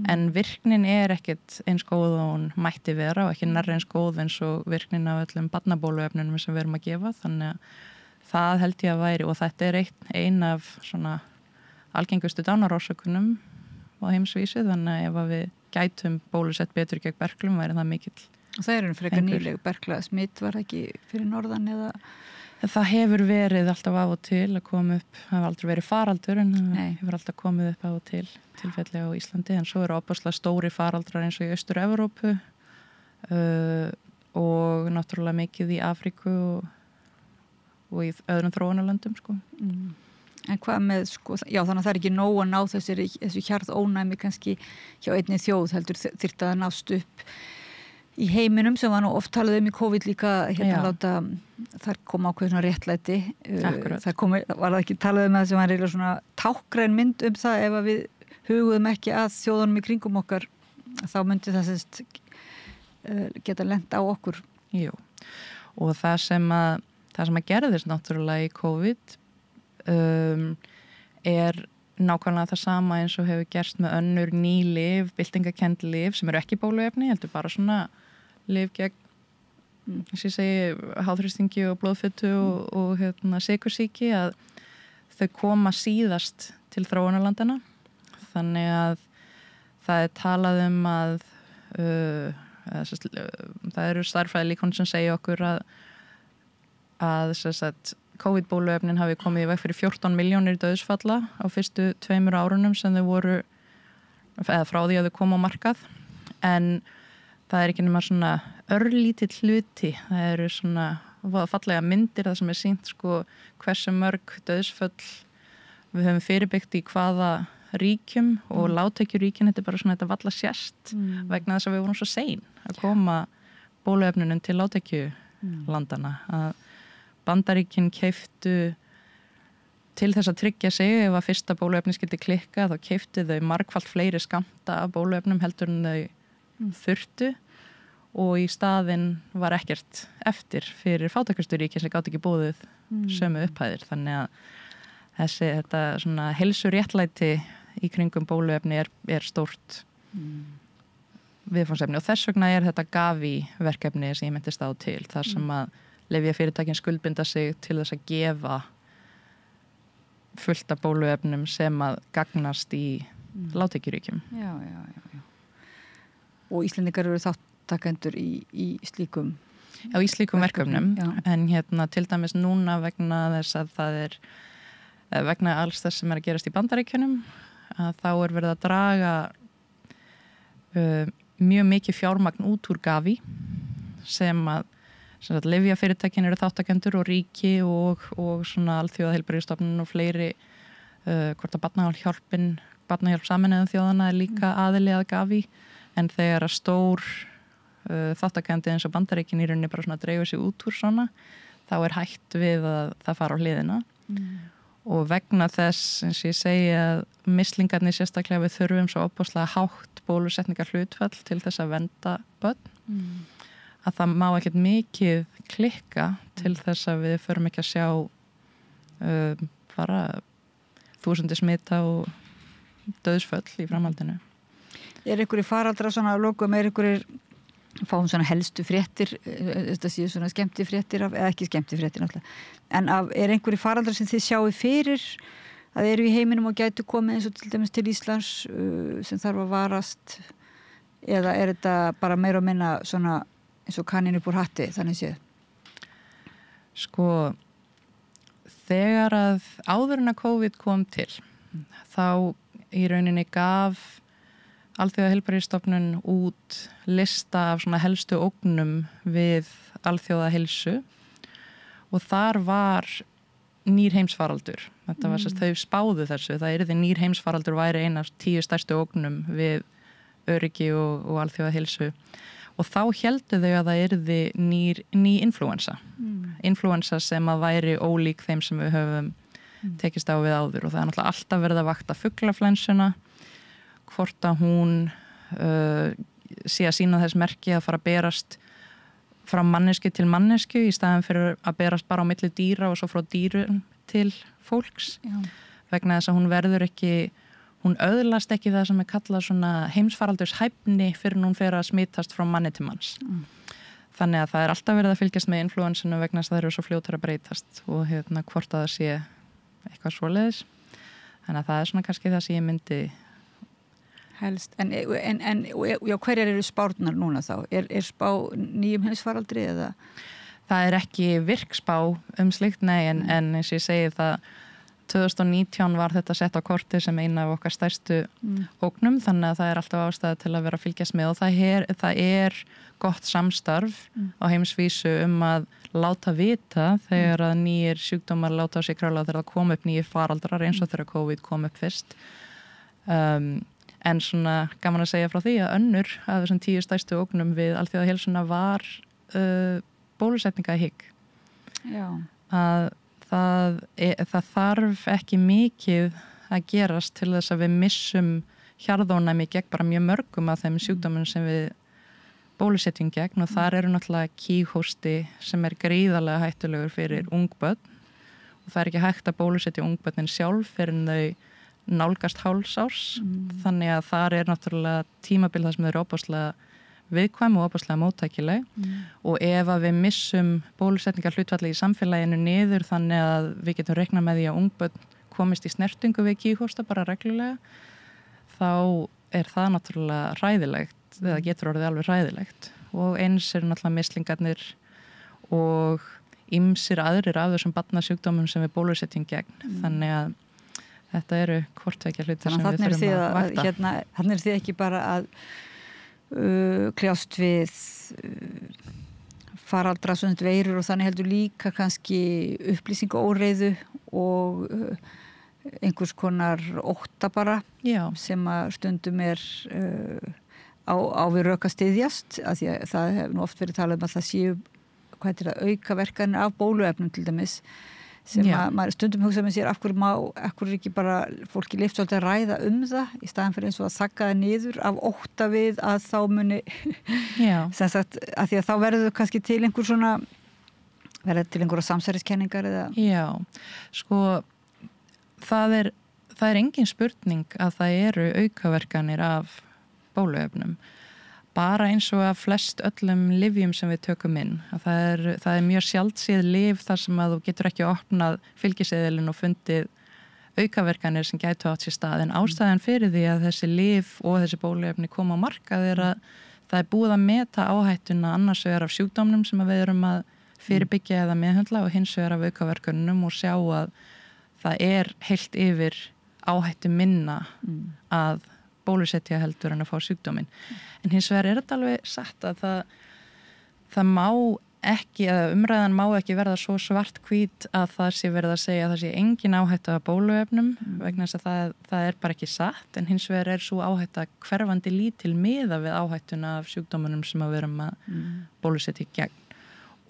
Speaker 11: en virknin er ekkit eins góð og hún mætti vera og ekki nærri eins góð eins og virknin af öllum barnabóluefnunum sem við erum að gefa þannig að það held ég að væri og þetta er ein af svona algengustu dánarorsökunum á heimsvísu þannig að ef við gætum bólusett betur gegn berklum væri það mikill.
Speaker 6: Og það eru frekar nýleg berkla smitt var ekki fyrir norðan eða?
Speaker 11: Það hefur verið alltaf af og til að koma upp, það hefur aldrei verið faraldur en það hefur alltaf komið upp af og til tilfelli á Íslandi en svo eru opaslega stóri faraldrar eins og í Austur-Evrópu og náttúrulega mikið í Afríku og í öðrum þróunarlöndum sko.
Speaker 6: En hvað með sko, já þannig að það er ekki nóg að ná þessu hjarðónæmi kannski hjá einni þjóð heldur þyrfti að nást upp í heiminum sem var nú oft talað í COVID líka láta þar kom ákveð svona réttlæti var það ekki talað það sem var reyðlega svona tákgræn mynd það ef að við huguðum ekki að þjóðunum í kringum okkar þá myndi það geta lent á okkur.
Speaker 11: Jú, og það sem að gerðist náttúrulega í COVID er nákvæmlega það sama eins og hefur gerst með önnur ný lyf, byltingakend lyf sem eru ekki bóluefni, heldur bara svona lyf gegn eins og ég segi háþrýstingi og blóðfitu og sykursýki að þau koma síðast til þróunarlandana þannig að það er talað að það eru stærðfræðilíkon sem segja okkur að COVID-bóluefnin hafi komið í veg fyrir 14 milljónir dauðsfalla á fyrstu 2 árunum sem þau voru eða frá því að þau koma á markað en það er ekki nema svona örlítill hluti, það eru svona fallega myndir það sem er sýnt sko hversu mörg dauðsföll við höfum fyrirbyggt í hvaða ríkjum og lágtekjuríkin þetta er bara svona þetta valla sést vegna þess að við vorum svo sein að koma bóluefnunum til lágtekjulandana að Bandaríkin keyptu til þess að tryggja sig ef að fyrsta bóluefni skildi klikka þá keyptu þau margfalt fleiri skammta af bóluefnum heldur en þau þurftu og í staðinn var ekkert eftir fyrir fátækusturíkin sem gátt ekki búið sömu upphæðir þannig að þetta svona heilsuréttlæti í kringum bóluefni er stórt viðfangsefni og þess vegna þetta Gavi verkefni sem ég myndist á til, þar sem að lyfjafyrirtækin skuldbinda sig til þess að gefa fullt af bóluefnum sem að gagnast í lágtekjuríkjum.
Speaker 6: Já. Og Íslendingar eru þáttakendur í slíkum
Speaker 11: í slíkum verkefnum. En til dæmis núna vegna þess að það vegna alls þess sem að gerast í Bandaríkjunum, að þá verið að draga mjög mikið fjármagn út úr Gavi sem að lyfjafyrirtækin eru þáttakendur og ríki og svona alþjóðaheilbrigðisstofnun og fleiri hvort að barnahjálp Sameinuðu þjóðanna líka aðili að Gavi, en þegar að stór þáttakendi eins og Bandaríkin í rauninni bara svona dreigur sig út úr svona, þá hætt við að það fara á hliðina. Og vegna þess, eins og ég segi, að mislingarnir sérstaklega við þurfum svo opaslega hátt bólusetningar hlutfall til þess að vernda börn, að það má ekkert mikið klikka til þess að við förum ekki að sjá bara 1000 smita og dauðsföll í framhaldinu.
Speaker 6: Einhverjir faraldrar svona að lokum, einhverjir fáum svona helstu fréttir, þetta séu svona skemmtifréttir eða ekki skemmtifréttir náttúrulega, en einhverjir faraldrar sem þið sjáu fyrir að eru í heiminum og gætu komið eins og til dæmis til Íslands sem þarf að varast, eða þetta bara meira og minna svona eins og kaninn upp úr hatti, þannig séð?
Speaker 11: Sko, þegar að áður en að COVID kom til, þá í rauninni gaf Alþjóðaheilbrigðisstofnun út lista af svona helstu ógnum við alþjóðaheilsu og þar var nýr heimsfaraldur. Þetta var þau spáðu þessu, það yrði nýr heimsfaraldur væri ein af 10 stærstu ógnum við öryggi og alþjóðaheilsu. Og þá héldu þau að það yrði ný influensa. Influensa sem að væri ólík þeim sem við höfum tekist á við áður, og það náttúrulega alltaf verið að vakta fuglaflensuna, hvort að hún sé að sína þess merki að fara að berast frá mannesku til mannesku í staðan fyrir að berast bara á milli dýra og svo frá dýrum til fólks. Vegna þess að hún verður ekki, hún öðlast ekki það sem kallað svona heimsfaraldurshæfni fyrir hún fer að smitast frá manni til manns. Þannig að það alltaf verið að fylgjast með influensinu vegna þess að það eru svo fljótar að breytast og hvort að það sé eitthvað svoleiðis. Þannig að það svona kannski það sem ég myndi
Speaker 6: helst. En hverjar eru spárnar núna þá? Er spá nýjum heimsfaraldri eða?
Speaker 11: Það ekki virkspá slíkt, nei, en eins og ég segi það 2019 var þetta sett á korti sem eina af okkar stærstu ógnum, þannig að það alltaf ástæða til að vera að fylgjast með og það gott samstarf á heimsvísu að láta vita þegar að nýjir sjúkdómar láta á sig krála þegar það kom upp nýjir faraldrar eins og þegar COVID kom upp fyrst. En svona gaman að segja frá því að önnur af þessum 10 stærstu ógnum við alþjóðaheilsuna var bólusetningahygg.
Speaker 6: Já.
Speaker 11: Að það þarf ekki mikið að gerast til þess að við missum hjarðónæmi gegn bara mjög mörgum af þeim sjúkdómum sem við bólusetjum gegn, og þar eru náttúrulega kíghósti sem gríðarlega hættulegur fyrir ungbörn, og það ekki hægt að bólusetja ungbörnin sjálf fyrir þau nálgast hálfsárs, þannig að þar náttúrulega tímabil þar sem þau eru óbáslega viðkvæm og óbáslega móttækileg, og ef að við missum bólusetningar hlutfalli í samfélaginu niður þannig að við getum reiknað með því að ungbörn komist í snertingu við kíghósta bara reglulega, þá það náttúrulega hræðilegt, eða getur orðið alveg hræðilegt, og eins náttúrulega mislingarnir og ýmsir aðrir af þessum barnasjúkdómum sem við bólusetjum gegn, þannig að þetta eru hvortvekja hlutir sem við þurfum að vakta.
Speaker 6: Þannig þið ekki bara að kljást við faraldra svona veirur, og þannig heldur líka kannski upplýsingaóreiðu og einhvers konar ótta bara.
Speaker 11: Já.
Speaker 6: Sem að stundum á við rök að styðjast, af því að það hefur nú oft verið talað að það séu auka verkanir af bóluefnum til dæmis, sem að maður stundum hugsa með sér af hverju ekki bara fólki leyft svolítið að ræða það í staðan fyrir eins og að þagga það niður af ótta við að þá muni sem sagt, af því að þá verður kannski til einhver svona til einhverja samsæriskenningar eða.
Speaker 11: Já, sko það engin spurning að það eru aukaverkanir af bóluefnum. bara eins og að flest öllum lyfjum sem við tökum inn. Það er mjög sjaldséð lyf þar sem að þú getur ekki opnað fylgiseðilinn og fundið aukaverkanir sem gætu átt sér stað. En ástæðan fyrir því að þessi lyf og þessi bóluefni koma á markað er að það er búið að meta áhættuna annars vegar af sjúkdómnum sem við erum að fyrirbyggja eða meðhöndla og hins vegar af aukaverkunum og sjá að það er heilt yfir áhættu minna að bólusetja heldur en að fá sjúkdóminn. En hins vegar er þetta alveg satt að það má ekki, eða umræðan má ekki verða svo svart-hvít að það sé verið að segja að það sé engin áhætta af bóluefnum vegna þess að það er bara ekki satt, en hins vegar er svo áhætta hverfandi lítil miða við áhættuna af sjúkdómunum sem að við erum að bólusetja í gegn.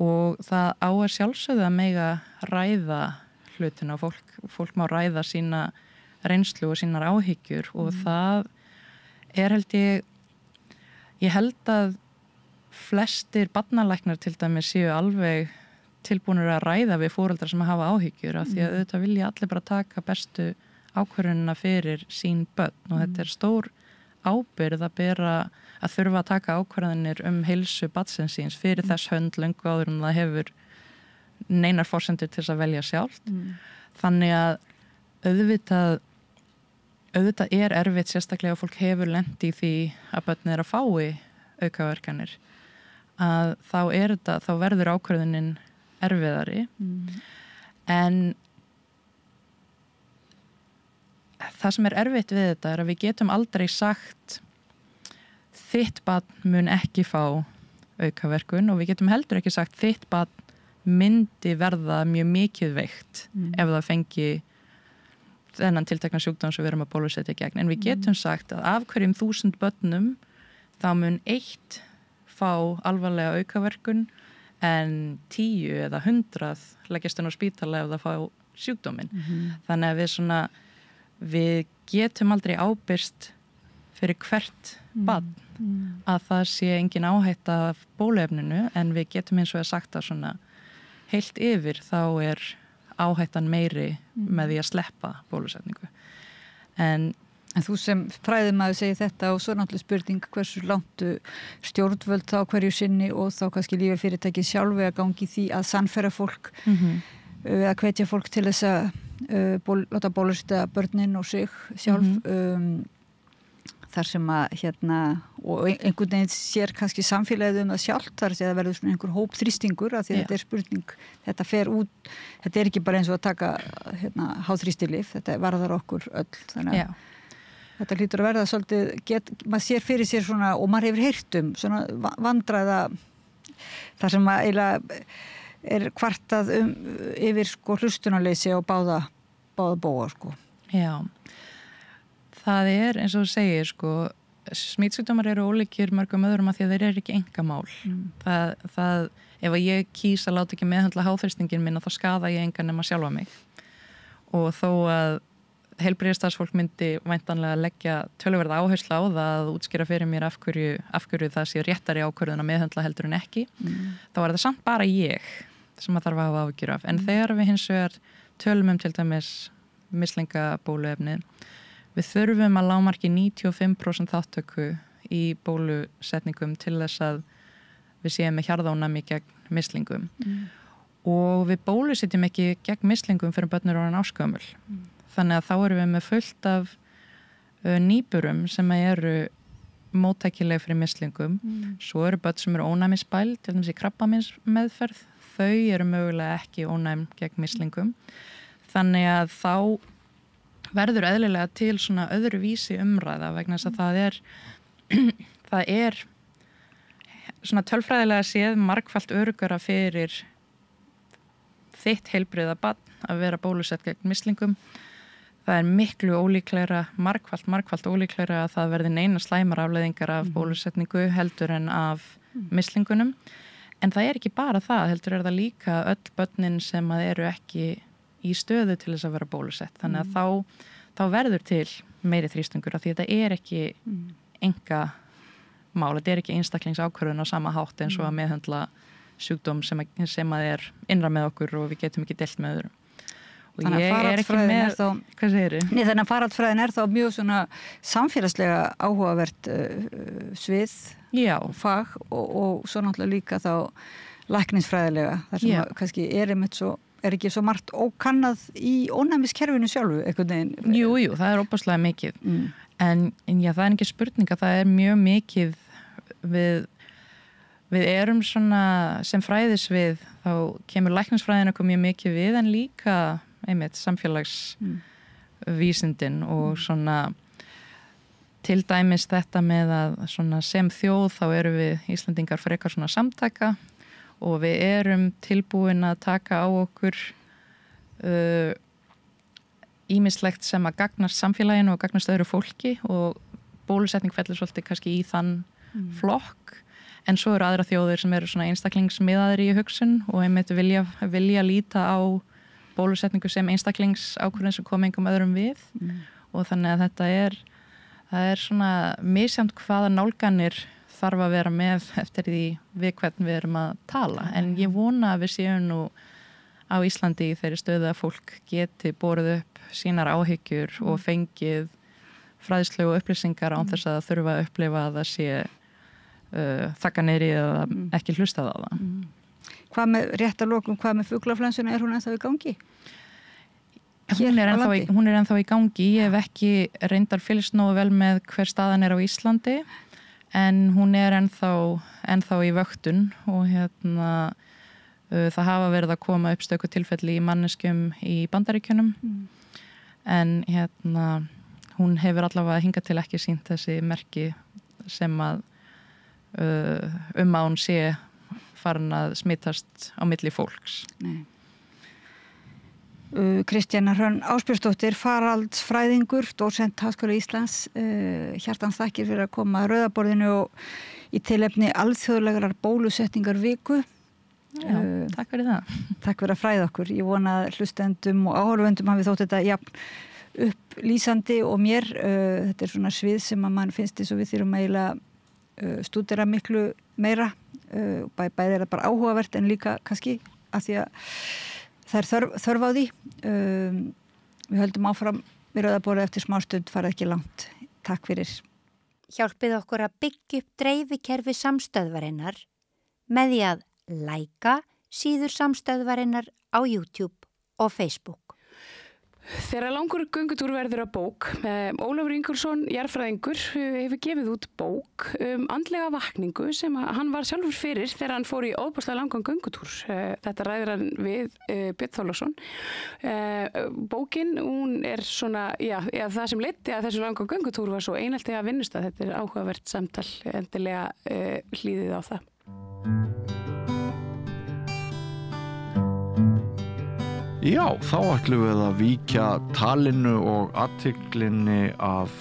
Speaker 11: Og það á að sjálfsögðu að mega ræða hlutina og fólk má ræða sína reynslu og sínar áhyggjur og það er ég held að flestir barnalæknar til dæmis séu alveg tilbúnir að ræða við foreldrar sem hafa áhyggjur af því að auðvitað vilja allir bara taka bestu ákvörðunina fyrir sín börn og þetta er stór ábyrgð að þurfa að taka ákvörðunir heilsu barnsins síns fyrir þess hönd löngu áður en það hefur neinar forsendur til þess að velja sjálft. Þannig að auðvitað er erfitt sérstaklega að fólk hefur lent í því að börn er að fái aukaverkanir að þá verður ákvörðunin erfiðari en það sem er erfitt við þetta er að við getum aldrei sagt þitt barn mun ekki fá aukaverkun og við getum heldur ekki sagt þitt barn myndi verða mjög mikið veikt ef það fengi þennan tiltekna sjúkdóm sem við erum að bólusetja gegn. En við getum sagt að af hverjum 1000 börnum þá mun 1 fá alvarlega aukaverkun en 10 eða 100 leggjast inn á spítala ef það fá sjúkdóminn. Þannig að við getum aldrei ábyrst fyrir hvert barn að það sé engin áhætta af bóluefninu en við getum eins og sagt að svona heilt yfir þá er áhættan meiri með því að sleppa bólusetningu. En
Speaker 6: þú sem fræðimaður segir þetta og svo náttúrulega spurning hversu langt stjórnvöld þá hverju sinni og þá kannski lyfjafyrirtæki sjálfi að gangi því að sannfæra fólk að hvetja fólk til þess að láta bólusetja börnin og sig sjálf þar sem að og einhvern veginn sér kannski samfélagið það sjálft þar sem það verður svona einhver hópþrýstingur af því þetta er spurning, þetta fer út þetta er ekki bara eins og að taka háþrýstilyf, þetta varðar okkur öll þannig að þetta hlýtur að verða svolítið, maður sér fyrir sér svona og maður hefur heyrt svona vandræða þar sem að eiginlega er kvartað yfir hlustunarleysi og báða bóa
Speaker 11: Já. Það er eins og þú segir smitsjúkdómar eru ólíkir mörgum öðrum af því að þeir eru ekki einkamál. Ef ég kýs að láta ekki meðhöndla háþrýstingin minn þá skaða ég engan nema sjálfa mig. Og þó að heilbrigðisstarfsfólk myndi væntanlega leggja töluverða áherslu á það að útskýra fyrir mér af hverju það sé réttari ákvörðun að meðhöndla heldur en ekki, þá er það samt bara ég sem að þarf að hafa áhyggjur af. En þegar við hins vegar tölum til dæmis mislingabóluefni við þurfum að lágmarki 95% þáttöku í bólusetningum til þess að við séum með hjarðónæmi gegn mislingum. Og við bólusetjum ekki gegn mislingum fyrir börn eru orðin áskömmul. Þannig að þá erum við með fullt af nýburum sem eru móttækileg fyrir mislingum. Svo eru börn sem eru ónæmisbæl, til dæmis í krabbameinsmeðferð. Þau eru mögulega ekki ónæm gegn mislingum. Þannig að þá verður eðlilega til svona öðruvísi umræða vegna þess að það er svona tölfræðilega séð margfalt öruggara fyrir þitt heilbrigða barn að vera bólusett gegn mislingum. Það er miklu ólíklegra, margfalt ólíklegra að það verði neina slæmar afleiðingar af bólusetningu heldur en af mislingunum. En það er ekki bara það, heldur er það líka öll börnin sem að eru ekki í stöðu til þess að vera bólusett. Þannig að þá verður til meiri þrýstingur af því þetta er ekki enga mál, þetta er ekki einstaklingsákvörðun á sama hátt eins og að meðhöndla sjúkdóm sem að er innra með okkur og við getum ekki deilt með öðrum. og ég er ekki með, hvað segir þið?
Speaker 6: Nei, þannig að faraldsfræðin þá mjög svona samfélagslega áhugavert svið og fag og svo náttúrulega líka þá læknisfræðilega, þar sem kannski er ekki svo margt ókannað í ónæmiskerfinu sjálfu einhvern veginn.
Speaker 11: Jú, það er óbáslega mikið en já, það er ekki spurning að það er mjög mikið við erum svona sem fræðisvið, þá kemur læknisfræðin okkur mjög mikið við en líka einmitt samfélagsvísindin og svona til dæmis þetta með að svona sem þjóð þá erum við Íslendingar frekar svona samtaka og við erum tilbúin að taka á okkur ýmislegt sem að gagnast samfélaginu og gagnast öðru fólki og bólusetning fellur svolítið kannski í þann flokk. En svo eru aðra þjóðir sem eru svona einstaklingsmiðaðir í hugsun og einmitt vilja líta á bólusetningu sem einstaklingsákvörðun sem kom engum öðrum við og þannig að það er svona misjafnt hvaða nálganir þarf að vera með eftir því við hvern við erum að tala. En ég vona að við séum nú á Íslandi í þeirri stöðu að fólk geti borið upp sínar áhyggjur og fengið fræðslu og upplýsingar án þess að þurfa að upplifa að það sé þakka neyri eða ekki hlustað á það.
Speaker 6: Hvað með rétt að lokum, hvað með fuglaflensuna, hún ennþá í gangi?
Speaker 11: Hún er ennþá í gangi. Ég hef ekki reyndar fylgst nógu vel með hver staðan er á Íslandi en hún er ennþá í vöktun og það hafa verið að koma upp stöku tilfelli í manneskjum í Bandaríkjunum en hún hefur allavega hingað til ekki sýnt þessi merki sem að að hún sé farin að smitast á milli fólks.
Speaker 6: Nei. Kristjana Hrönn Ásbjörnsdóttir, faraldsfræðingur, dósent Háskóla Íslands, hjartans þakkir fyrir að koma að Rauðaborðinu og í tilefni alþjóðlegrar bólusetningar viku.
Speaker 11: Já, takk fyrir það.
Speaker 6: Takk fyrir að fræða okkur. Ég vona að hlustendum og áhorfendum hafi þótt þetta jafn upplýsandi og mér. Þetta er svona svið sem að mann finnst eins og við þurfum eiginlega stúdera miklu meira bæði er það bara áhugavert en líka kannski að því að það er þörf á því við höldum áfram við Rauðaborðið eftir smástund, farið ekki langt. Takk fyrir.
Speaker 5: Hjálpið okkur að byggja upp dreifikerfi samstöðvarinnar með því að læka síður samstöðvarinnar á YouTube og Facebook.
Speaker 1: Þegar langur göngutúr verður að bók, Ólafur Ingólfsson, jarðfræðingur, hefur gefið út bók andlega vakningu sem hann var sjálfur fyrir þegar hann fór í óbúslega langan göngutúr. Þetta ræðir hann við Björn Þorláksson. Bókin, hún er svona, það sem leiddi að þessu langan göngutúr var svo einelti að vinnustað. Þetta er áhugavert samtal, endilega hlýðið á það.
Speaker 9: Já, þá ætlum við að víkja talinu og athyglinni af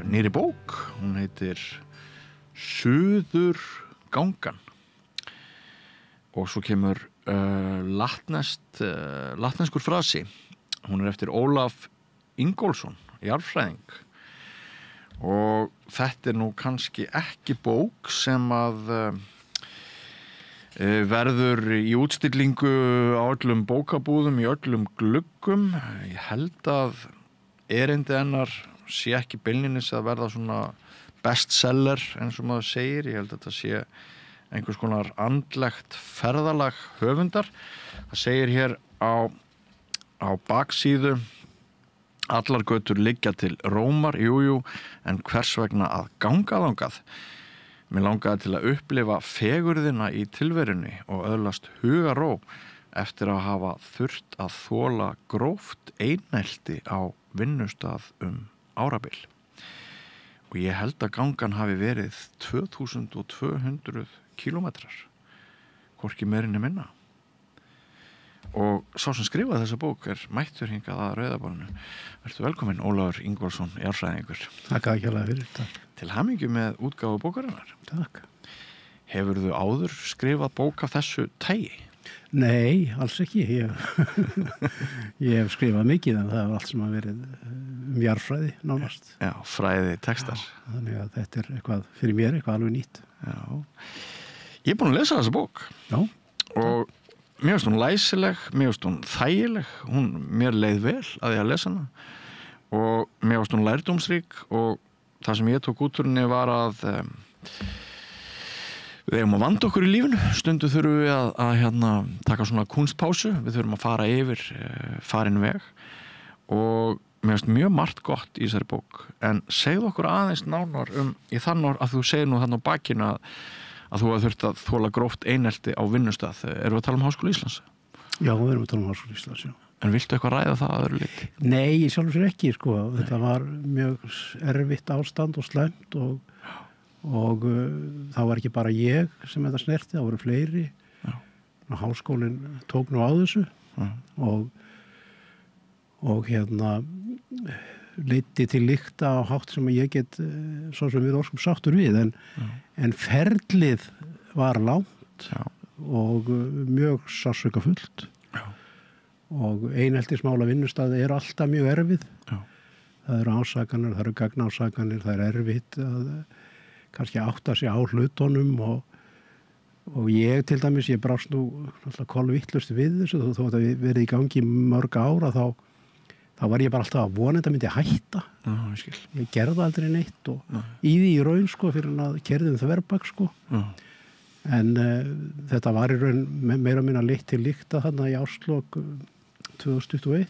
Speaker 9: nýrri bók. Hún heitir Suðurgangan. Og svo kemur latneskur frasi. Hún er eftir Ólaf Ingólfsson, jarðfræðing. Og þetta er nú kannski ekki bók sem að verður í útstillingu á öllum bókabúðum, í öllum gluggum. Ég held að erindi hennar sé ekki beinlínis að verða svona bestseller eins og maður segir. Ég held að þetta sé einhvers konar andlegt ferðalag höfundar. Það segir hér á baksíðu: allar götur liggja til Rómar, jú, en hvers vegna að ganga þangað? Mér langaði til að upplifa fegurðina í tilverunni og öðlast hugaró eftir að hafa þurft að þola gróft einelti á vinnustað árabil. Og ég held að gangan hafi verið 2200 kílómetrar, hvorki meirinni minna. Og sá sem skrifaði þessa bók er mættur hingað að Rauðaborðinu. Vertu velkominn, Ólafur Ingólfsson, jarðfræðingur.
Speaker 12: Takk að kjalla fyrir þetta.
Speaker 9: Til hamingju með útgáfu bókarinnar.
Speaker 12: Takk.
Speaker 9: Hefurðu áður skrifað bók af þessu tagi?
Speaker 12: Nei, alls ekki. Ég hef skrifað mikið, en það er allt sem að verið jarðfræði nánast.
Speaker 9: Já, fræði, textar.
Speaker 12: Já, þannig að þetta er eitthvað fyrir mér, eitthvað alveg nýtt.
Speaker 9: Já. Ég er búin að lesa þessa bók.
Speaker 12: Já.
Speaker 9: Og mér finnst hún læsileg, mér finnst hún þægileg, mér leið vel að ég að lesa hana og mér finnst hún lærdómsrík og það sem ég tók út úr henni var að við eigum að vanda okkur í lífinu, stundu þurfum við að taka svona kunstpásu, við þurfum að fara yfir farin veg og mér finnst mjög margt gott í þessari bók en segðu okkur aðeins nánar í þannig að þú segir nú þannig á bakinu að þú hafði þurft að þola gróft einelti á vinnustað. Erum við að tala um Háskóla Íslands?
Speaker 12: Já, við erum að tala um Háskóla Íslands, já.
Speaker 9: En viltu eitthvað ræða það að öðru liti?
Speaker 12: Nei, ég sjálfur sér ekki, sko. Þetta var mjög erfitt ástand og slæmt og það var ekki bara ég sem þetta snerti, það voru fleiri. Já. Háskólinn tók nú á þessu og leiddi til lykta á hátt sem ég get svo sem við óskum sáttur við en ferlið var langt og mjög sársaukafullt og eineltismála vinnustaði er alltaf mjög erfið. Það eru ásakanir, það eru gagnásakanir, það er erfitt að kannski átta sig á hlutunum og ég til dæmis, ég brást nú alltaf kolvittlust við þessu þó að það verið í gangi mörg ára þá var ég bara alltaf að vona þetta myndi hætta. Ég gerði aldrei neitt og í því í raun sko fyrir að kerðum þverbak sko. En þetta var í raun meira minna leitt til lykta þarna í árslok 2021.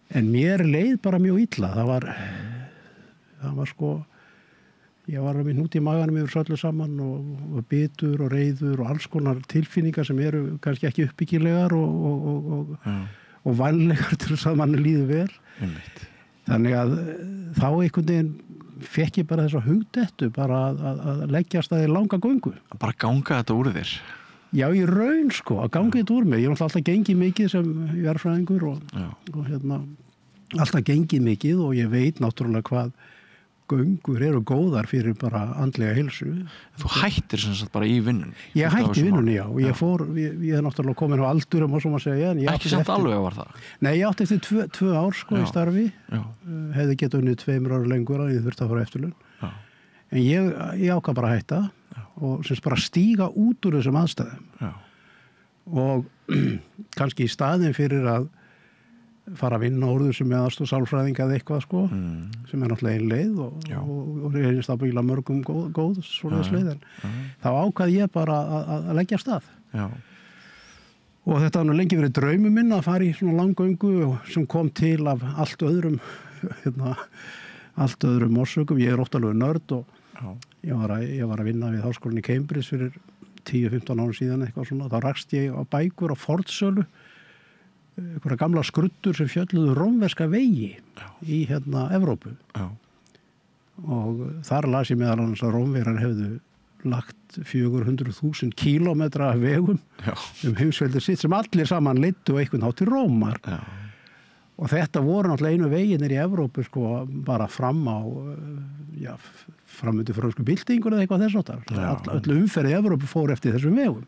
Speaker 12: En mér leið bara mjög illa. Það var sko, ég var með hnút í maganum yfir svolítið saman og bitur og reiður og alls konar tilfinningar sem eru kannski ekki uppbyggilegar og vænlegar til þess að manni líði vel. Þannig að þá einhvern veginn fekk ég bara þessa hugdettu bara að leggjast að þér langa göngu.
Speaker 9: Bara ganga þetta úr þér?
Speaker 12: Já, í raun sko, að ganga þetta úr mig. Ég hef alltaf gengið mikið sem jarðfræðingur og alltaf gengið mikið og ég veit náttúrulega hvað göngur eru góðar fyrir bara andlega heilsu.
Speaker 9: Þú hættir sem sagt bara í vinnunni?
Speaker 12: Ég hætti í vinnunni, já. Og ég er náttúrulega komin á aldurum og svo maður segja.
Speaker 9: Ekki samt alveg var það?
Speaker 12: Nei, ég átti eftir 2 ár sko í starfi. Hefði getað unnið 2 ára lengur að ég þurfti að fara eftirlaun. En ég ákvað bara að hætta og semst bara stíga út úr þessum aðstæðum. Og kannski í staðin fyrir að fara að vinna úr sem með aðstoð sálfræðinga eða eitthvað sko, sem er náttúrulega ein leið og reynist að bíla mörgum góð svoleiðis leið, en þá ákvað ég bara að leggja af stað. Og þetta var nú lengi verið draumur minn að fara í svona langgöngu sem kom til af allt öðrum orsökum. Ég er óttalega nörd og ég var að vinna við háskólann í Cambridge fyrir 10-15 árum síðan eitthvað svona. Þá rakst ég á bækur á Fordsölu, einhverja gamla skruddur sem fjölluðu rómverska vegi í Evrópu. Og þar las ég meðal annars að Rómverjar hefðu lagt 400.000 kílómetra af vegum heimsveldið sitt sem allir saman leiddu og einhvern hátt til Rómar. Og þetta voru náttúrulega einu veginir í Evrópu sko bara fram undir frönsku byltingur eða eitthvað þess áttar. Öll umferð í Evrópu fór eftir þessum vegum.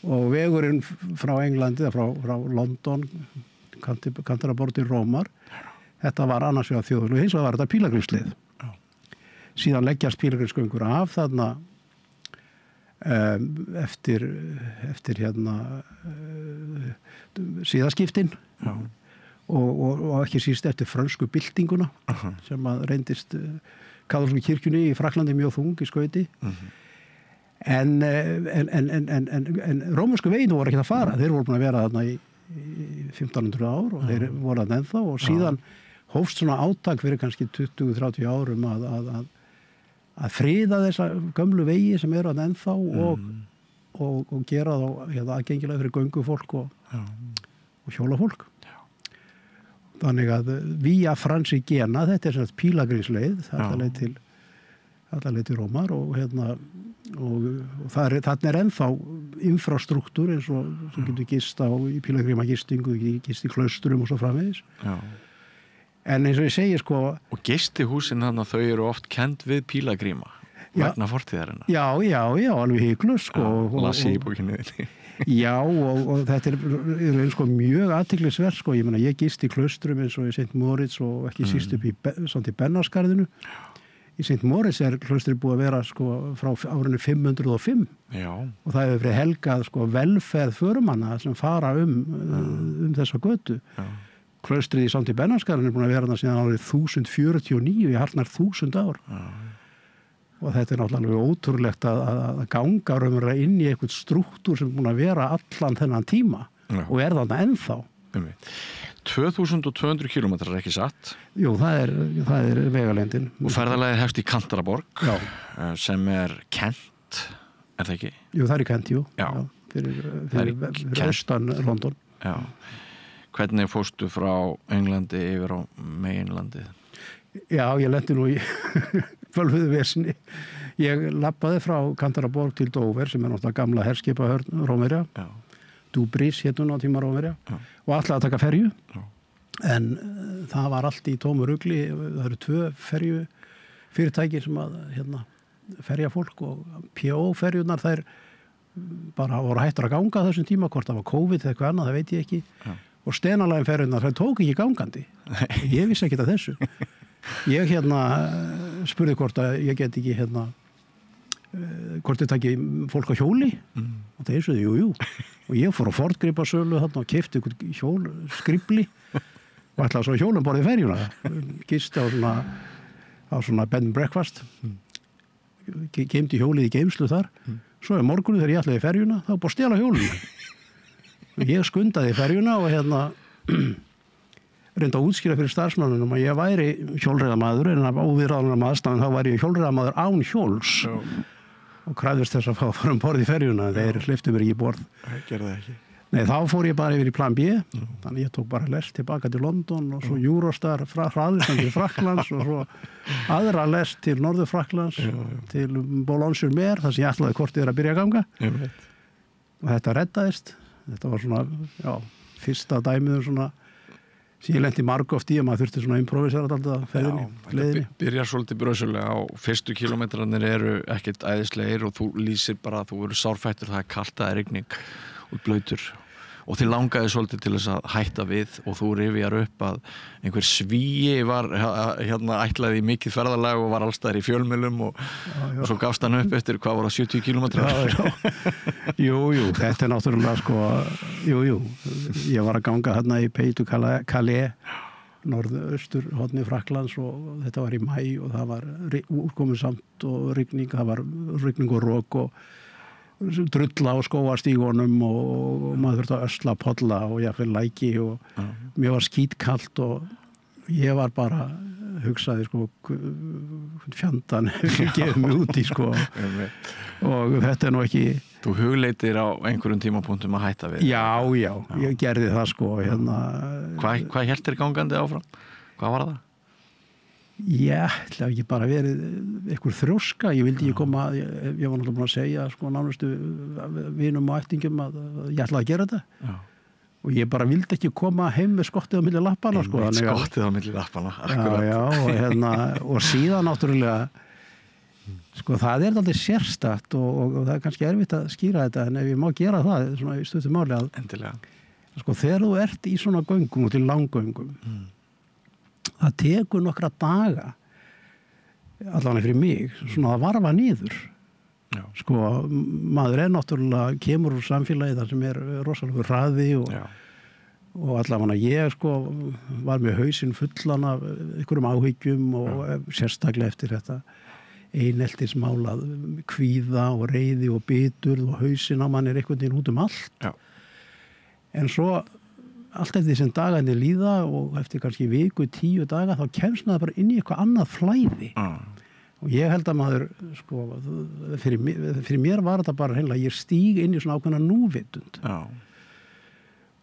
Speaker 12: Og vegurinn frá Englandi eða frá London Canterbury til Rómar, þetta var annars vegar þjóðveg og hins vegar var þetta pílagrímsleið. Síðan leggjast pílagrímsgöngur af þarna eftir síðaskiptin og ekki síst eftir frönsku byltinguna sem að reyndist kaþólsku kirkjunni í Frakklandi mjög þung í skauti. En rómversku veginu voru ekki að fara. Þeir voru búin að vera þarna í 1500 ár og þeir voru þarna ennþá og síðan hófst svona átak fyrir kannski 20-30 árum að friða þessa gömlu vegi sem eru þarna ennþá og gera þá aðgengilega fyrir göngufólk og hjólafólk. Þannig að Via Francigena, þetta er svona pílagrímsleið, alla leið til Rómar og þarna er ennþá infrastruktúr eins og þú getur gist í pílagrímagistingu, gist í klausturum og svo framvegis. En eins og ég segi sko...
Speaker 9: Og gistihúsin þannig að þau eru oft kend við pílagríma vegna fortíðarinnar.
Speaker 12: Já, alveg hyglust sko.
Speaker 9: Las ég í bókinni þinni.
Speaker 12: Já, og þetta er sko mjög athyglisvert sko. Ég gist í klausturum eins og í St. Moritz og ekki síst upp í Bernaskarðinu. í St. Moritz klaustrið búið að vera sko frá árinu 505 og það hefur verið helgað sko velferð förumanna sem fara þessa götu. Klaustrið í Sankti Bernhardsgarðinu búin að vera þarna síðan árið 1049 í hartnær 1000 ár. Og þetta náttúrulega ótrúlegt að ganga raunverulega inn í eitthvað strúktúr sem búin að vera allan þennan tíma og þarna ennþá.
Speaker 9: 2200 kilometrar ekki satt?
Speaker 12: Jú, það er vegalengdin.
Speaker 9: Og ferðalagið hefst í Canterbury sem Kent, það ekki?
Speaker 12: Jú, það Kent, jú.
Speaker 9: Já.
Speaker 12: Fyrir austan London.
Speaker 9: Já. Hvernig fórstu frá Englandi yfir á meginlandið?
Speaker 12: Já, ég lenti nú í fölfuðu vesinni. Ég labbaði frá Canterbury til Dover sem náttúrulega gamla herskipahöfn Rómverja. Já. Dúbrís hétun á tíma Rómverja og ætlaði að taka ferju en það var allt í tómu rugli. Það eru 2 ferjufyrirtæki sem að ferja fólk og PO-ferjunar þær bara voru hættar að ganga þessum tíma, hvort það var COVID eða eitthvað annað, það veit ég ekki. Og Stenalægin ferjunar þær tók ekki gangandi. Ég vissi ekki að þessu. Ég spurði hvort að ég get ekki hvort þið taki fólk á hjóli og það sagði, jú og ég fór á forngripasölu þarna og keypti einhvern hjólskrifli og ætlaði svo hjólum borðið ferjuna gisti á svona bed and breakfast geymdi hjólið í geymslu þar svo morgunum þegar ég ætlaði í ferjuna þá búið að stela hjólinu ég skundaði í ferjuna og reynda að útskýra fyrir starfsmannunum að ég væri hjólreiðamaður en af óviðráðanlegum aðstæðum þá væri ég hjólreiðamaður án hjóls og krafðist þess að fara borð í ferjuna þeir hleyptu mér ekki borð.
Speaker 9: Gerði það ekki?
Speaker 12: Nei, þá fór ég bara yfir í plan B þannig ég tók bara lest tilbaka til London og svo Eurostar hraðlistan til Frakklands og svo aðra lest til Norður Frakklands til Boulogne-sur-Mer þar sem ég ætlaði hvort ég að byrja að ganga og þetta reddaðist. Þetta var svona, fyrsta dæmið svona sem ég lenti margoft í að maður þurfti svona að improvisera alltaf ferðinni.
Speaker 9: Byrjar svolítið bröðsulega á fyrstu kilometrarnir eru ekkert æðislegir og þú lýsir bara að þú verður sárfættur, það kalt, það rigning og blautur og þið langaði svolítið til þess að hætta við og þú rifjar upp að einhver svíi var ætlaði í mikið ferðalag og var allstaðar í fjölmiðlum og svo gafst hann upp eftir hvað voru 70 kilometrar.
Speaker 12: Jú, þetta náttúrulega sko, ég var að ganga hérna í Pays du Calais, norðaustur horni Frakklands og þetta var í maí og það var úrkomusamt og rigning, það var rigning og rok og drulla á skóastígunum og maður þurfti að ösla polla og jafnvel læki og mér var skítkalt og ég var bara hugsaði sko fjandan gefið mig út í sko og þetta nú ekki.
Speaker 9: Þú hugleitir á einhverjum tímapunktum að hætta við?
Speaker 12: Já, ég gerði það sko
Speaker 9: Hvað hélt þér gangandi áfram? Hvað var það?
Speaker 12: Já, það ekki bara verið einhver þrjóska, ég vildi ekki koma ég var náttúrulega búin að segja sko nánustu vinum og ættingum að ég ætlaði að gera þetta og ég bara vildi ekki koma heim með skottið á milli lappana sko.
Speaker 9: Skottið á milli lappana, akkurat.
Speaker 12: Já, og síðan náttúrulega sko það alltaf sérstakt og það er kannski erfitt að skýra þetta en ef ég má gera það svona í stuttu máli að
Speaker 9: endilega.
Speaker 12: Sko þegar þú ert í svona göngum og til langgöngum það tekur nokkra daga allavega fyrir mig svona að varfa niður sko maður náttúrulega kemur úr samfélagi þar sem rosalega hraði og allavega ég sko var með hausinn fullan af einhverjum áhyggjum og sérstaklega eftir þetta eineltismálað kvíða og reiði og biturð og hausinn á mann einhvern veginn út allt en svo allt eftir því sem dagarnir líða og eftir kannski viku, 10 daga þá kemst maður bara inn í eitthvað annað flæði og ég held að maður sko, fyrir mér var þetta bara hreinlega ég stíg inn í svona ákveðna núvitund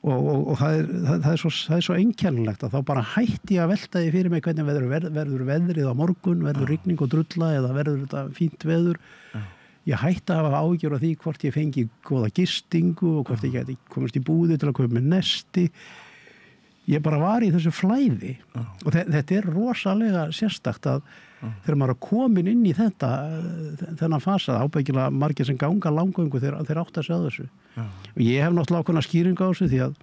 Speaker 12: og það er svo einkennilegt að þá bara hætti ég að velta því fyrir mig hvernig verður veðrið á morgun, verður rigning og drulla eða verður þetta fínt veður ég hætti að hafa áhyggjur af því hvort ég fengi góða gistingu og hvort ég geti komast í búði til að koma með nesti ég bara var í þessu flæði og þetta er rosalega sérstakt að þegar maður er komin inn í þennan fasa ábyggilega margir sem ganga langgöngu þeir átt að segja þessu og ég hef náttúrulega ákveðna skýringu á þessu því að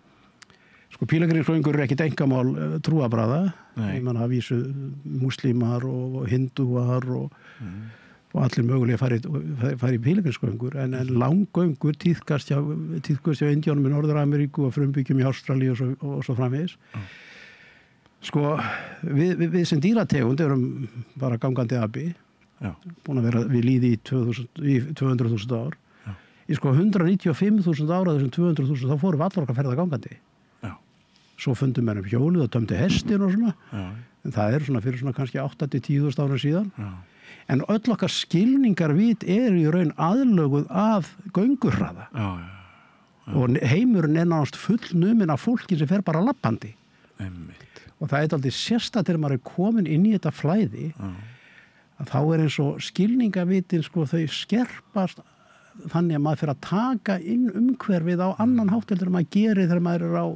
Speaker 12: Sko pílagrímsgöngur eru ekkit einkamál trúarbragða, ég manna að vísu múslímar og hindúar og allir mögulega fari í pílagrímsgöngur, en langgöngur tíðkast hjá Indíánum í Norður-Ameríku og frumbyggjum í Ástralíu og svo framvegis. Sko, við sem dýrategund erum bara gangandi abi, búin að vera við líði í 200.000 ár. Í sko 195.000 ára þessum 200.000 þá fórum við allar okkar ferða gangandi. Svo fundum við hjólið og tömdi hestin og svona. En það svona fyrir svona kannski 8-10.000 ára síðan. En öll okkar skilningarvit í raun aðlöguð að göngurhraða. Og heimurinn nánast fullnumin af fólki sem fer bara labbandi. Og það aldrei sérstætt þegar maður komin inn í þetta flæði að þá eins og skilningavitin sko þau skerpast þannig að maður fyrir að taka inn umhverfið á annan hátt heldur en maður gerir þegar maður á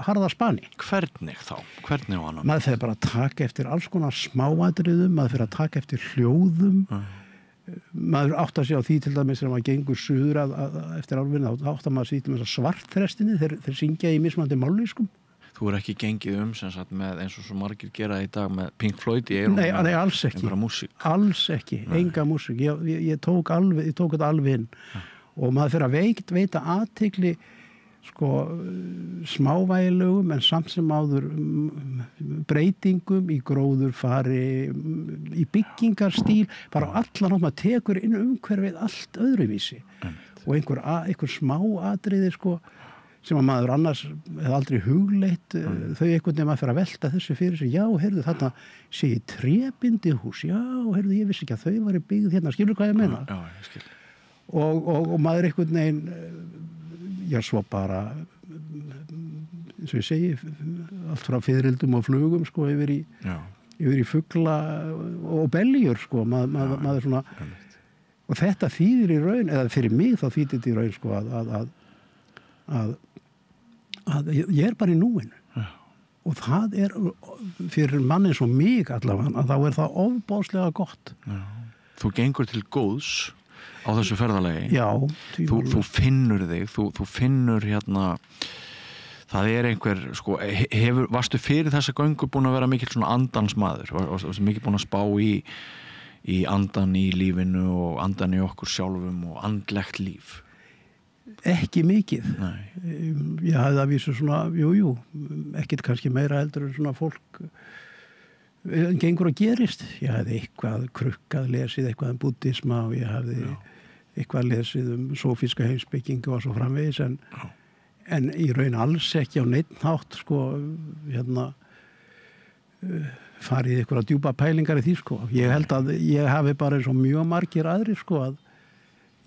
Speaker 12: harða spani.
Speaker 9: Hvernig þá? Hvernig á annan?
Speaker 12: Maður fyrir bara að taka eftir alls konar smáatriðum, maður fyrir að taka eftir hljóðum, maður áttar sig á því til dæmis þegar maður gengur suður eftir álfinni, þá áttar maður sig til þess að svartþrestinni, þeir syngja í mismunandi mállýskum.
Speaker 9: Þú ekki gengið sem sagt með eins og svo margir gera í dag með Pink Floyd í eyrunum?
Speaker 12: Nei, alls ekki.
Speaker 9: Einhverja músík? Alls
Speaker 12: ekki, enga músík. Ég tók þetta alveg inn og maður fyrir að veita athygli sko smávægilegum en samt sem áður breytingum í gróðurfari, í byggingarstíl, bara á allan hátt maður tekur inn umhverfið allt öðruvísi og einhver smáatriði sko sem að maður annars hefði aldrei hugleitt þau einhvern veginn maður fyrir að velta þessu fyrir sig, já, heyrðu, þarna sé ég trébindihús, já, heyrðu, ég vissi ekki að þau væri byggð hérna, skilur hvað ég meina?
Speaker 9: Já, ég skil.
Speaker 12: Og maður einhvern veginn, já, svo bara, eins og ég segi, allt frá fiðrildum og flugum, sko, yfir í fugla og beljur, sko, maður svona, og þetta þýðir í raun, eða fyrir mig þá þýðir þetta í raun, sko, að ég bara í núinu og það fyrir mann eins og mig allavega að þá það ofbáslega gott.
Speaker 9: Þú gengur til góðs á þessu ferðalagi.
Speaker 12: Já.
Speaker 9: Þú finnur þig, þú finnur hérna, það einhver, sko, varstu fyrir þessa göngu búin að vera mikill svona andansmaður, varstu mikill búin að spá í andan í lífinu og andan í okkur sjálfum og andlegt líf?
Speaker 12: Ekki mikið. Ég hafði að vísu svona, ekkert kannski meira heldur en svona fólk gengur og gerist. Ég hafði eitthvað krukkað lesið, eitthvað buddhisma og ég hafði eitthvað lesið sofíska heimspekingu og svo framvegis en í raun alls ekki á neitt hátt sko, farið eitthvað djúpa pælingar í því sko. Ég held að ég hafi bara eins og mjög margir aðrir sko að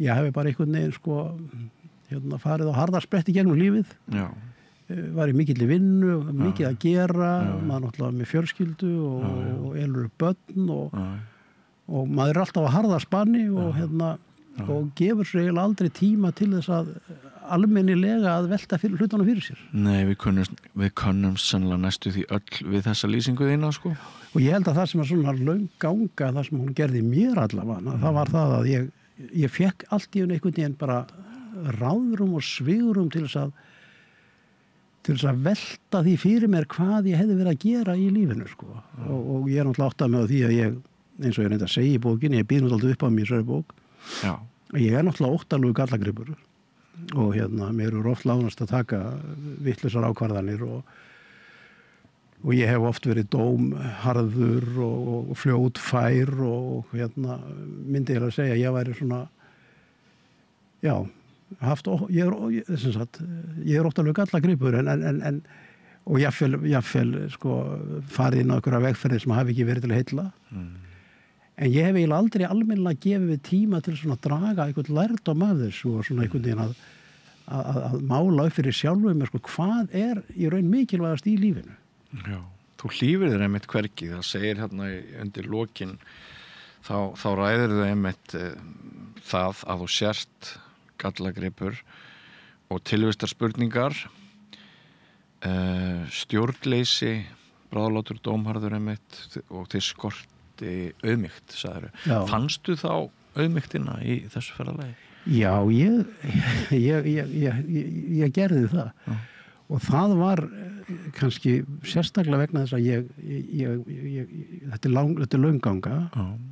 Speaker 12: ég hafi bara einhvern veginn sko farið á harðarspretti gegnum lífið. Var í mikilli vinnu, mikið að gera, maður náttúrulega með fjölskyldu og elur börn og maður alltaf á harðarspanni og gefur sér eiginlega aldrei tíma til þess að almennilega að velta hlutunum fyrir sér.
Speaker 9: Nei, við könnumst sennilega næstu því öll við þessa lýsingu þína sko.
Speaker 12: Og ég held að það sem er svona löng ganga, það sem hún gerði mér allavega, það var það að ég fekk allt í einhvern veginn bara ráðrum og svigurum til þess að velta því fyrir mér hvað ég hefði verið að gera í lífinu sko. Og ég náttúrulega áttað með því að ég, eins og ég reynda að segja í bókinni, ég býð náttúrulega upp á mér þessari bók. Ég náttúrulega óttalugur gallagripur og mér eru oft lánast að taka vitlausar ákvarðanir og ég hef oft verið dómharður og fljótfær og myndi ég að segja ég væri svona ég óttalugur gallagripur en og jafnvel sko farið inn á einhverja vegferðir sem hafi ekki verið til að heilla en ég hef eiginlega aldrei almennilega gefið við tíma til svona að draga einhvern lærdóm af þessu og svona einhvern veginn að mála upp fyrir sjálfum mér sko hvað í raun mikilvægast í lífinu.
Speaker 9: Já, þú hlífir þér einmitt hvergi, það segir hérna undir lokin þá ræðir þau einmitt það að þú sért gallagripur og tilvistar spurningar stjórnleysi bráðlátur dómharður einmitt og til skorti auðmýkt, sagðirðu. Fannstu þá auðmýktina í þessu ferðalagi?
Speaker 12: Já, ég gerði það Og það var kannski sérstaklega vegna þess að þetta er launganga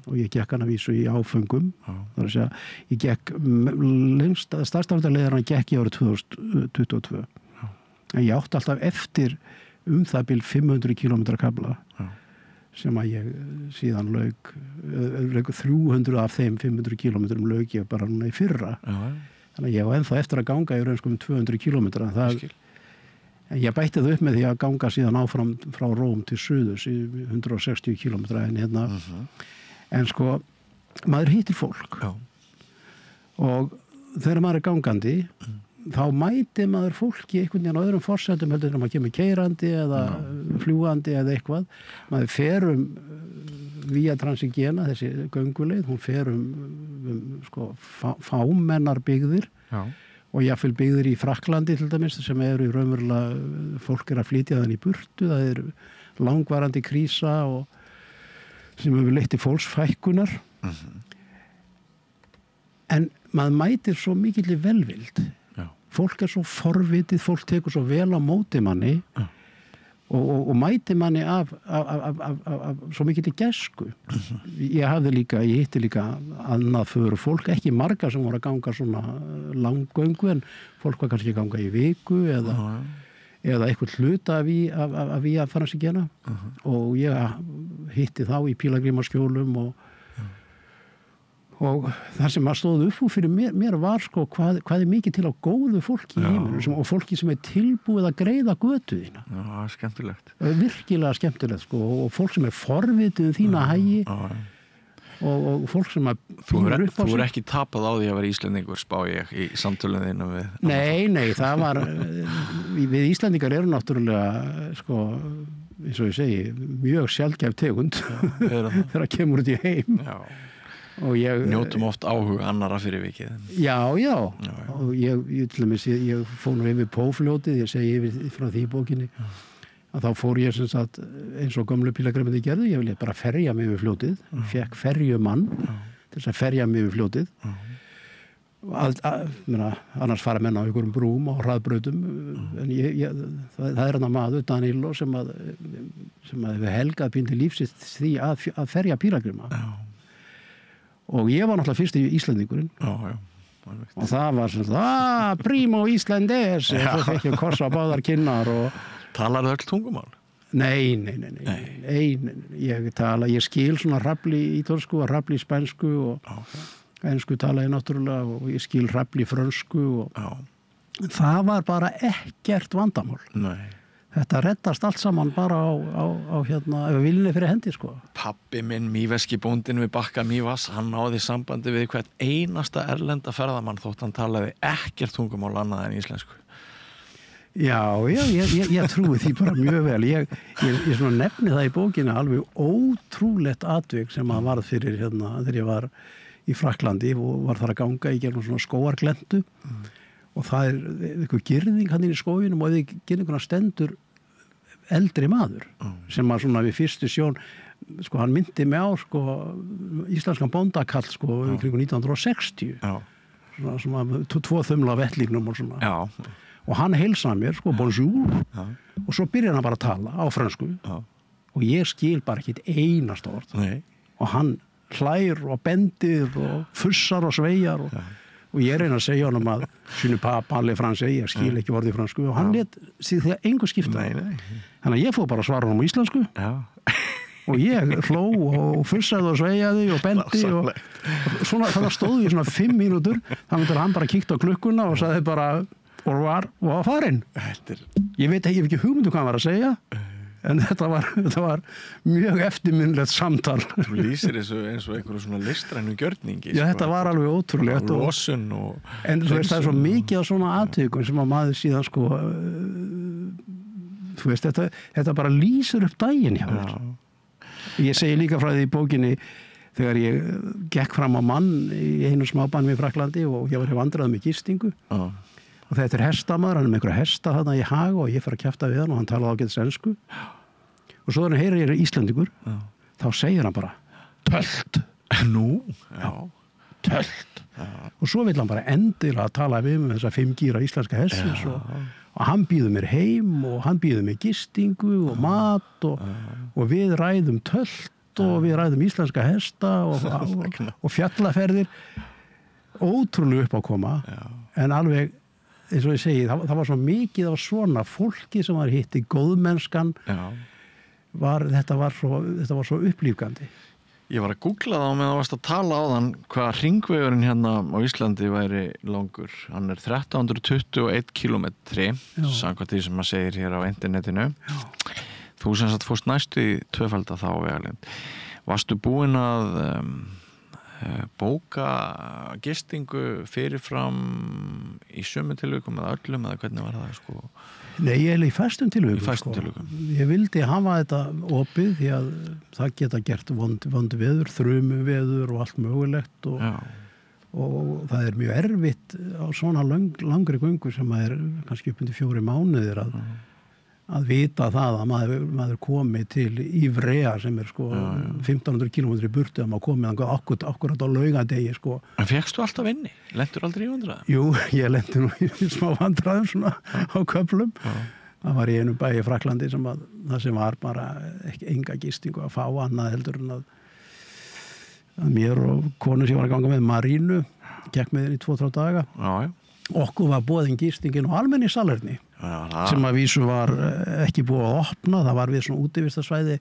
Speaker 12: og ég gekk hana vísu í áföngum. Það að segja, ég gekk lengst, starfstafndarleiðarna gekk ég árið 2022. En ég átti alltaf eftir það bil 500 kilometra kafla sem að ég síðan lauk 300 af þeim 500 kilometrum lauk ég bara núna í fyrra. Þannig að ég var ennþá eftir að ganga í raun 200 kilometra. Ég bætti það upp með því að ganga síðan áfram frá Róm til suðurs í 160 kilometra en sko, maður hittir fólk og þegar maður er gangandi þá mæti maður fólki einhvern veginn á öðrum forsendum heldur en maður kemur keyrandi eða fljúgandi eða eitthvað. Maður fer via Transigena, þessi gönguleið, hún fer sko, fámennar byggðir og jafnvel byggðir í Frakklandi til dæmis sem eru raunverulega, fólk að flytja þann í burtu, það er langvarandi krísa og sem hefur leitt til fólksfækkunar. En maður mætir svo mikill velvild. Fólk svo forvitið, fólk tekur svo vel á móti manni og mæti manni af svo mikill gæsku. Ég hitti líka annað fyrir fólk, ekki marga sem voru að ganga svona langgöngu en fólk var kannski að ganga í viku eða eitthvað hluta af í að fara sig gena og ég hitti þá í pílagrímaskjólum og það sem að stóð upp fyrir mér var sko hvað er mikið til á góðu fólki í heiminum og fólki sem er tilbúið að greiða götu þína.
Speaker 9: Já, skemmtilegt.
Speaker 12: Virkilega skemmtilegt sko og fólk sem er forvitið þína hagi og fólk sem að býður upp á sig.
Speaker 9: Þú er ekki tapað á því að vera Íslendingur, spá ég, í samtölunum þínu við...
Speaker 12: Nei, það var... Við Íslendingar eru náttúrulega, sko, eins og ég segi, mjög sjaldgæf tegund þegar það kemur út í heim. Já.
Speaker 9: Njótum oft áhuga annara fyrir vikið.
Speaker 12: Já. Og ég fór nú yfir Pófljótið, ég segi yfir frá því í bókinni að þá fór ég sem sagt eins og gömlu pílagrímarnir gerðu, ég vilja bara ferja mig yfir fljótið, fékk ferjumann til þess að ferja mig yfir fljótið annars fara menn á einhverjum brúm og hraðbrautum en það er hann maður Danilo sem að hefur helgað pín til lífsins því að ferja pílagríma og ég var náttúrulega fyrst í Íslendingurinn og það var svona primo Íslandes og svo fekk ég kossa á báðar kinnar og
Speaker 9: Talar þau öll tungumál?
Speaker 12: Nei. Ég skil svona rafli ítölsku og rafli spænsku og ensku tala ég náttúrulega og ég skil rafli frönsku og það var bara ekkert vandamál.
Speaker 9: Nei.
Speaker 12: Þetta reddast allt saman bara á ef viljunni fyrir hendi sko.
Speaker 9: Pabbi minn, mýveski bóndinn við bakka Mývatns, hann náði sambandi við hvert einasta erlenda ferðamann þótt hann talaði ekkert tungumál annað en íslensku.
Speaker 12: Já, ég trúi því bara mjög vel. Ég svona nefni það í bókinu alveg ótrúlegt atvik sem að varð fyrir þegar ég var í Frakklandi og var þar að ganga í gegnum svona skóarglendu og það er eitthvað girðing hann inn í skóginum og ef girðinguna stendur eldri maður sem að svona við fyrstu sjón sko hann myndi mig á sko íslenskan bóndakall sko kring 1960 svona 2 þumla vettlíknum og svona og hann heilsaði mér sko bonjour og svo byrjar hann bara að tala á frönsku og ég skil bara ekki einast orð og hann hlær og bendir og fussar og sveigjar og ég reyna að segja honum að je ne parle français, ég skil ekki orðið fransku og hann lét sig þegar engu skipta þannig að ég fór bara að svara honum á íslensku og ég hló og fussaði og sveigjaði og bendi og svona, það stóði í svona 5 mínútur þannig að hann bara kíkti á klukkuna og sagði bara og var farinn ég veit ekki hugmyndu hvað hann var að segja en þetta var mjög eftirminnilegt samtal.
Speaker 9: Þú lýsir eins og einhverju svona listrænu gjörningi.
Speaker 12: Já, þetta var alveg ótrúlegt.
Speaker 9: Og losun og...
Speaker 12: En þú veist, það er svo mikið af svona atvikum sem að maður síðan sko... Þú veist, þetta bara lýsir upp daginn hjá þér. Ég segi líka frá því í bókinni þegar ég gekk fram á mann í einu smábænum í Frakklandi og ég var í vandræðum með gistingu. Og þetta er hestamaður, hann með einhverja hesta þarna í hag og ég fer að kjafta við hann og hann talaði ágætis ensku. Og svo þegar hann heyrir ég er Íslendingur, þá segir hann bara tölt.
Speaker 9: Nú?
Speaker 12: Já, tölt. Og svo vill hann bara endilega tala við með þessa 5 gíra íslenska hestis og hann býður mér heim og hann býður mér gistingu og mat og við ræðum tölt og við ræðum íslenska hesta og fjallaferðir, ótrúlega upp á koma, en alveg eins og ég segi, það var svo mikið af svona fólki sem var hitti, góðmennskan þetta var svo upplífgandi.
Speaker 9: Ég var að googla það á meðan þú varst að tala á þann hvað hringvegurinn hérna á Íslandi væri langur. Hann 1321 kilometri, samkvæmt því sem maður segir hér á internetinu. Þú sem sagt fórst næstu í tvöfalda þá vegalengd. Varstu búin að bóka gistingu fyrirfram í sömu tilvikum eða öllum, eða hvernig var það sko?
Speaker 12: Nei, ég í fæstum tilvikum.
Speaker 9: Tilvikum.
Speaker 12: Ég vildi hafa þetta opið því að það geta gert vond veður, þrumuveður og allt mögulegt og það mjög erfitt á svona langri göngu sem kannski upp undir 4 mánuðir að vita það að maður komi til Ivrea sem sko 1500 kilometri burtu að maður komi akkurat á laugadegi sko.
Speaker 9: En fékkstu alltaf inni? Lentur aldrei í vandræðum?
Speaker 12: Jú, ég lenti nú í smá vandræðum svona á köflum. Það var í einu bæ í Fraklandi það sem var bara enga gistingu að fá annað heldur en að mér og konu sem var að ganga með Marínu gekk með henni í 2-3 daga. Okkur var boðin gistingin á almenni salerni sem að vísu var ekki búið að opna, það var við svona útivistarsvæði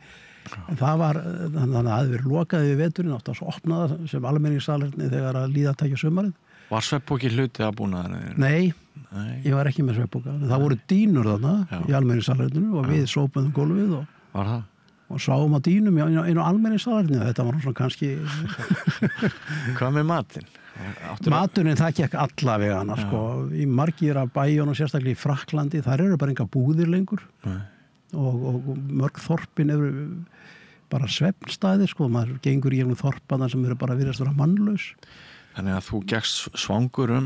Speaker 12: en það var, þannig að það hefði verið lokað við veturinn, átt að opna það sem almenni salerni þegar að líða að takja sumarið.
Speaker 9: Var svefnpoki hluti að búnaðinu?
Speaker 12: Nei, ég var ekki með svefnpoka. Það voru dýnur þarna í almenni salerninu og við sópuðum gólfið og sáum á dýnum inn á almenni salerninu. Þetta var svona kannski...
Speaker 9: Hvað með matinn?
Speaker 12: Maturinn það gekk alla vegana sko. Í margir af bæjunum, sérstaklega í Fraklandi, þar eru bara enga búðir lengur og mörg þorpin eru bara svefnstæði sko. Maður gengur í einhverjum þorpana sem eru bara virðast vera mannlaus.
Speaker 9: Þannig að þú gekkst svangur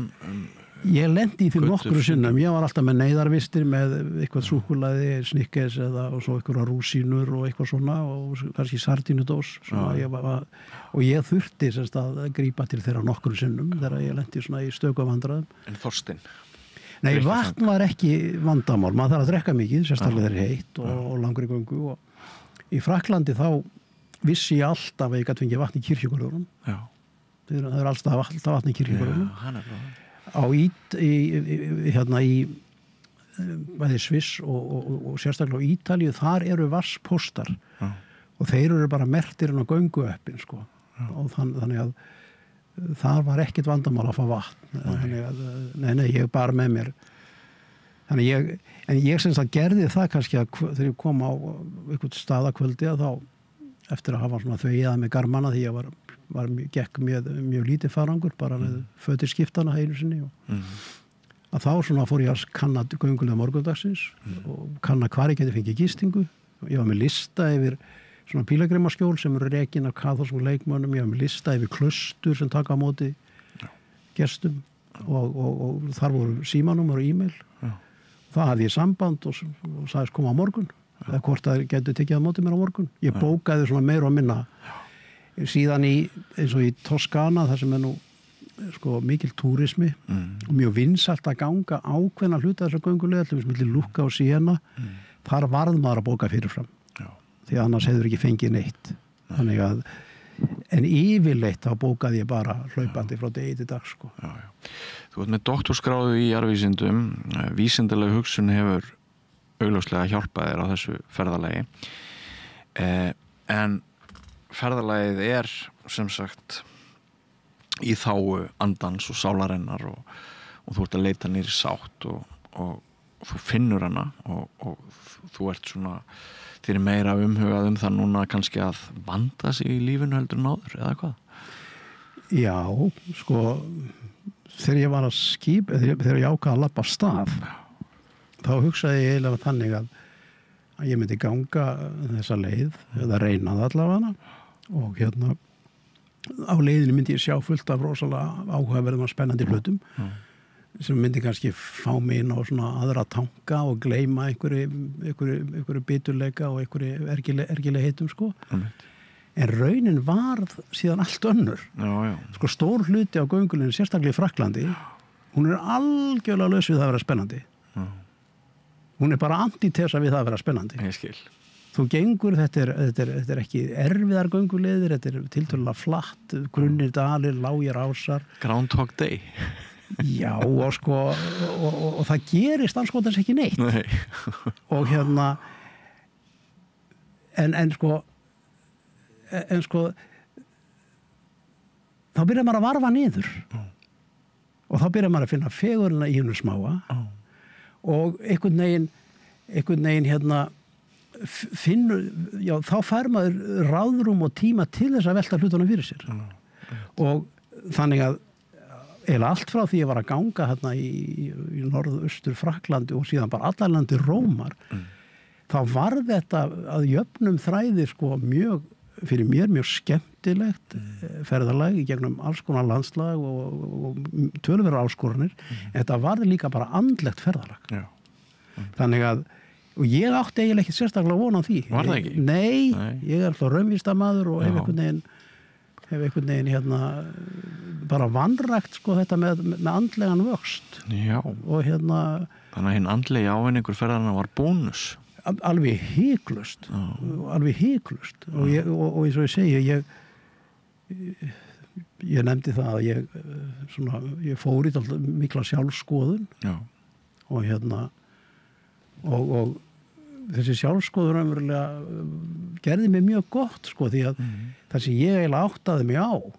Speaker 12: Ég lendi í því nokkru sinnum. Ég var alltaf með neyðarvistir með eitthvað súkkulaði, Snickers og svo eitthvað rúsínur og eitthvað svona og kannski sardínudós og ég þurfti semst að grípa til þeirra nokkru sinnum þegar ég lendi svona í stöku vandræðum.
Speaker 9: En Þorsteinn?
Speaker 12: Nei, vatn var ekki vandamál. Maður þarf að drekka mikið, sérstaklega þeirri heitt og langri göngu og í Fraklandi þá vissi ég alltaf að ég gat fengið vatn í kirkjugörðunum. Það alltaf vatn í kirkjugörðunum. Á bæði Sviss og sérstaklega á Ítalíu, þar eru vatnspóstar og þeir eru bara merktir inn á gönguöppin sko. Og þannig að þar var ekkert vandamál að fá vatn. Þannig að, nei, ég bar með mér. En ég semst að gerði það kannski að þegar ég kom á einhvern staðakvöldi að þá eftir að hafa svona þvegið með garmana því ég gekk mjög lítið farangur bara með fötirskiptana einu sinni að þá svona fór ég að kanna göngulega morgundagsins og kanna hvar ég geti fengið gistingu. Ég var með lista yfir svona pílagrimaskjól sem eru rekin af kaþólskum leikmönnum, ég var með lista yfir klaustur sem taka á móti gestum og þar voru símanúmer og e-mail. Það hafði ég samband og sagðist koma á morgun eða hvort það getur tekið á móti mér á morgun. Ég bókaði svona meira og minna síðan eins og í Toskana þar sem nú sko mikil túrismi og mjög vinsælt að ganga ákveðna hluta þessar göngulega, til milli Lucca og Siena, þar varð maður að bóka fyrirfram því annars hefur ekki fengið neitt. Þannig að en yfirleitt þá bókaði ég bara hlaupandi frá degi til dags sko.
Speaker 9: Þú ert með doktorsgráðu í jarðvísindum, vísindaleg hugsun hefur augljóslega hjálpað þér á þessu ferðalagi en ferðalagið sem sagt í þágu andans og sálarinnar og þú ert að leita niður í sátt og þú finnur hana og þú ert svona þér meira umhugað það núna kannski að vanda sig í lífinu heldur en áður eða hvað?
Speaker 12: Já, sko þegar ég var að þegar ég ákvað að labba af stað þá hugsaði ég eiginlega þannig að ég myndi ganga þessa leið eða reyna það allavega og á leiðinu myndi ég sjá fullt af rosalega áhugaverðum og spennandi hlutum sem myndi kannski fá mig inn á svona aðra tanka og gleyma einhverju biturleika og einhverju ergileg heitum sko. En raunin varð síðan allt önnur. Sko stór hluti á göngulinni, sérstaklega í Fraklandi, hún algjörlega laus við það að vera spennandi. Hún er bara antitesa við það að vera spennandi.
Speaker 9: Ég skil.
Speaker 12: Þú gengur, þetta er ekki erfiðar gönguleiðir, þetta er tiltölulega flatt, grunnir dalir, lágir ásar.
Speaker 9: Groundhog Day.
Speaker 12: Já, og sko, og það gerist anskotans ekki neitt.
Speaker 9: Nei.
Speaker 12: Og en sko, þá byrjar maður að varfa niður. Og þá byrjar maður að finna fegurina í hennu smáa. Og einhvern veginn þá fær maður ráðrúm og tíma til þess að velta hlutunum fyrir sér. Og þannig að eiginlega allt frá því ég var að ganga hérna í norðaustur Frakklandi og síðan bara allarlandi Rómar, þá var þetta að jöfnum þræði sko fyrir mér mjög skemmtilegt ferðalag í gegnum alls konar landslag og töluverðar áskoranir. Þetta var líka bara andlegt ferðalag.
Speaker 9: Já.
Speaker 12: Þannig að og ég átti eiginlega ekki sérstaklega von á því.
Speaker 9: Var það ekki?
Speaker 12: Nei, ég er alltaf raunvísdamaður og hef einhvern veginn bara vanrækt sko þetta með andlegan vöxt.
Speaker 9: Já.
Speaker 12: Og
Speaker 9: þannig að hinn andlegi ávinningur ferðarna var bónus.
Speaker 12: Alveg hiklaust. Alveg hiklaust. Og eins og ég segi, ég nefndi það að ég fór í mikla sjálfskoðun.
Speaker 9: Já.
Speaker 12: Og þessi sjálfskoður raunverulega gerði mig mjög gott sko því að það sem ég eiginlega áttaði mig á og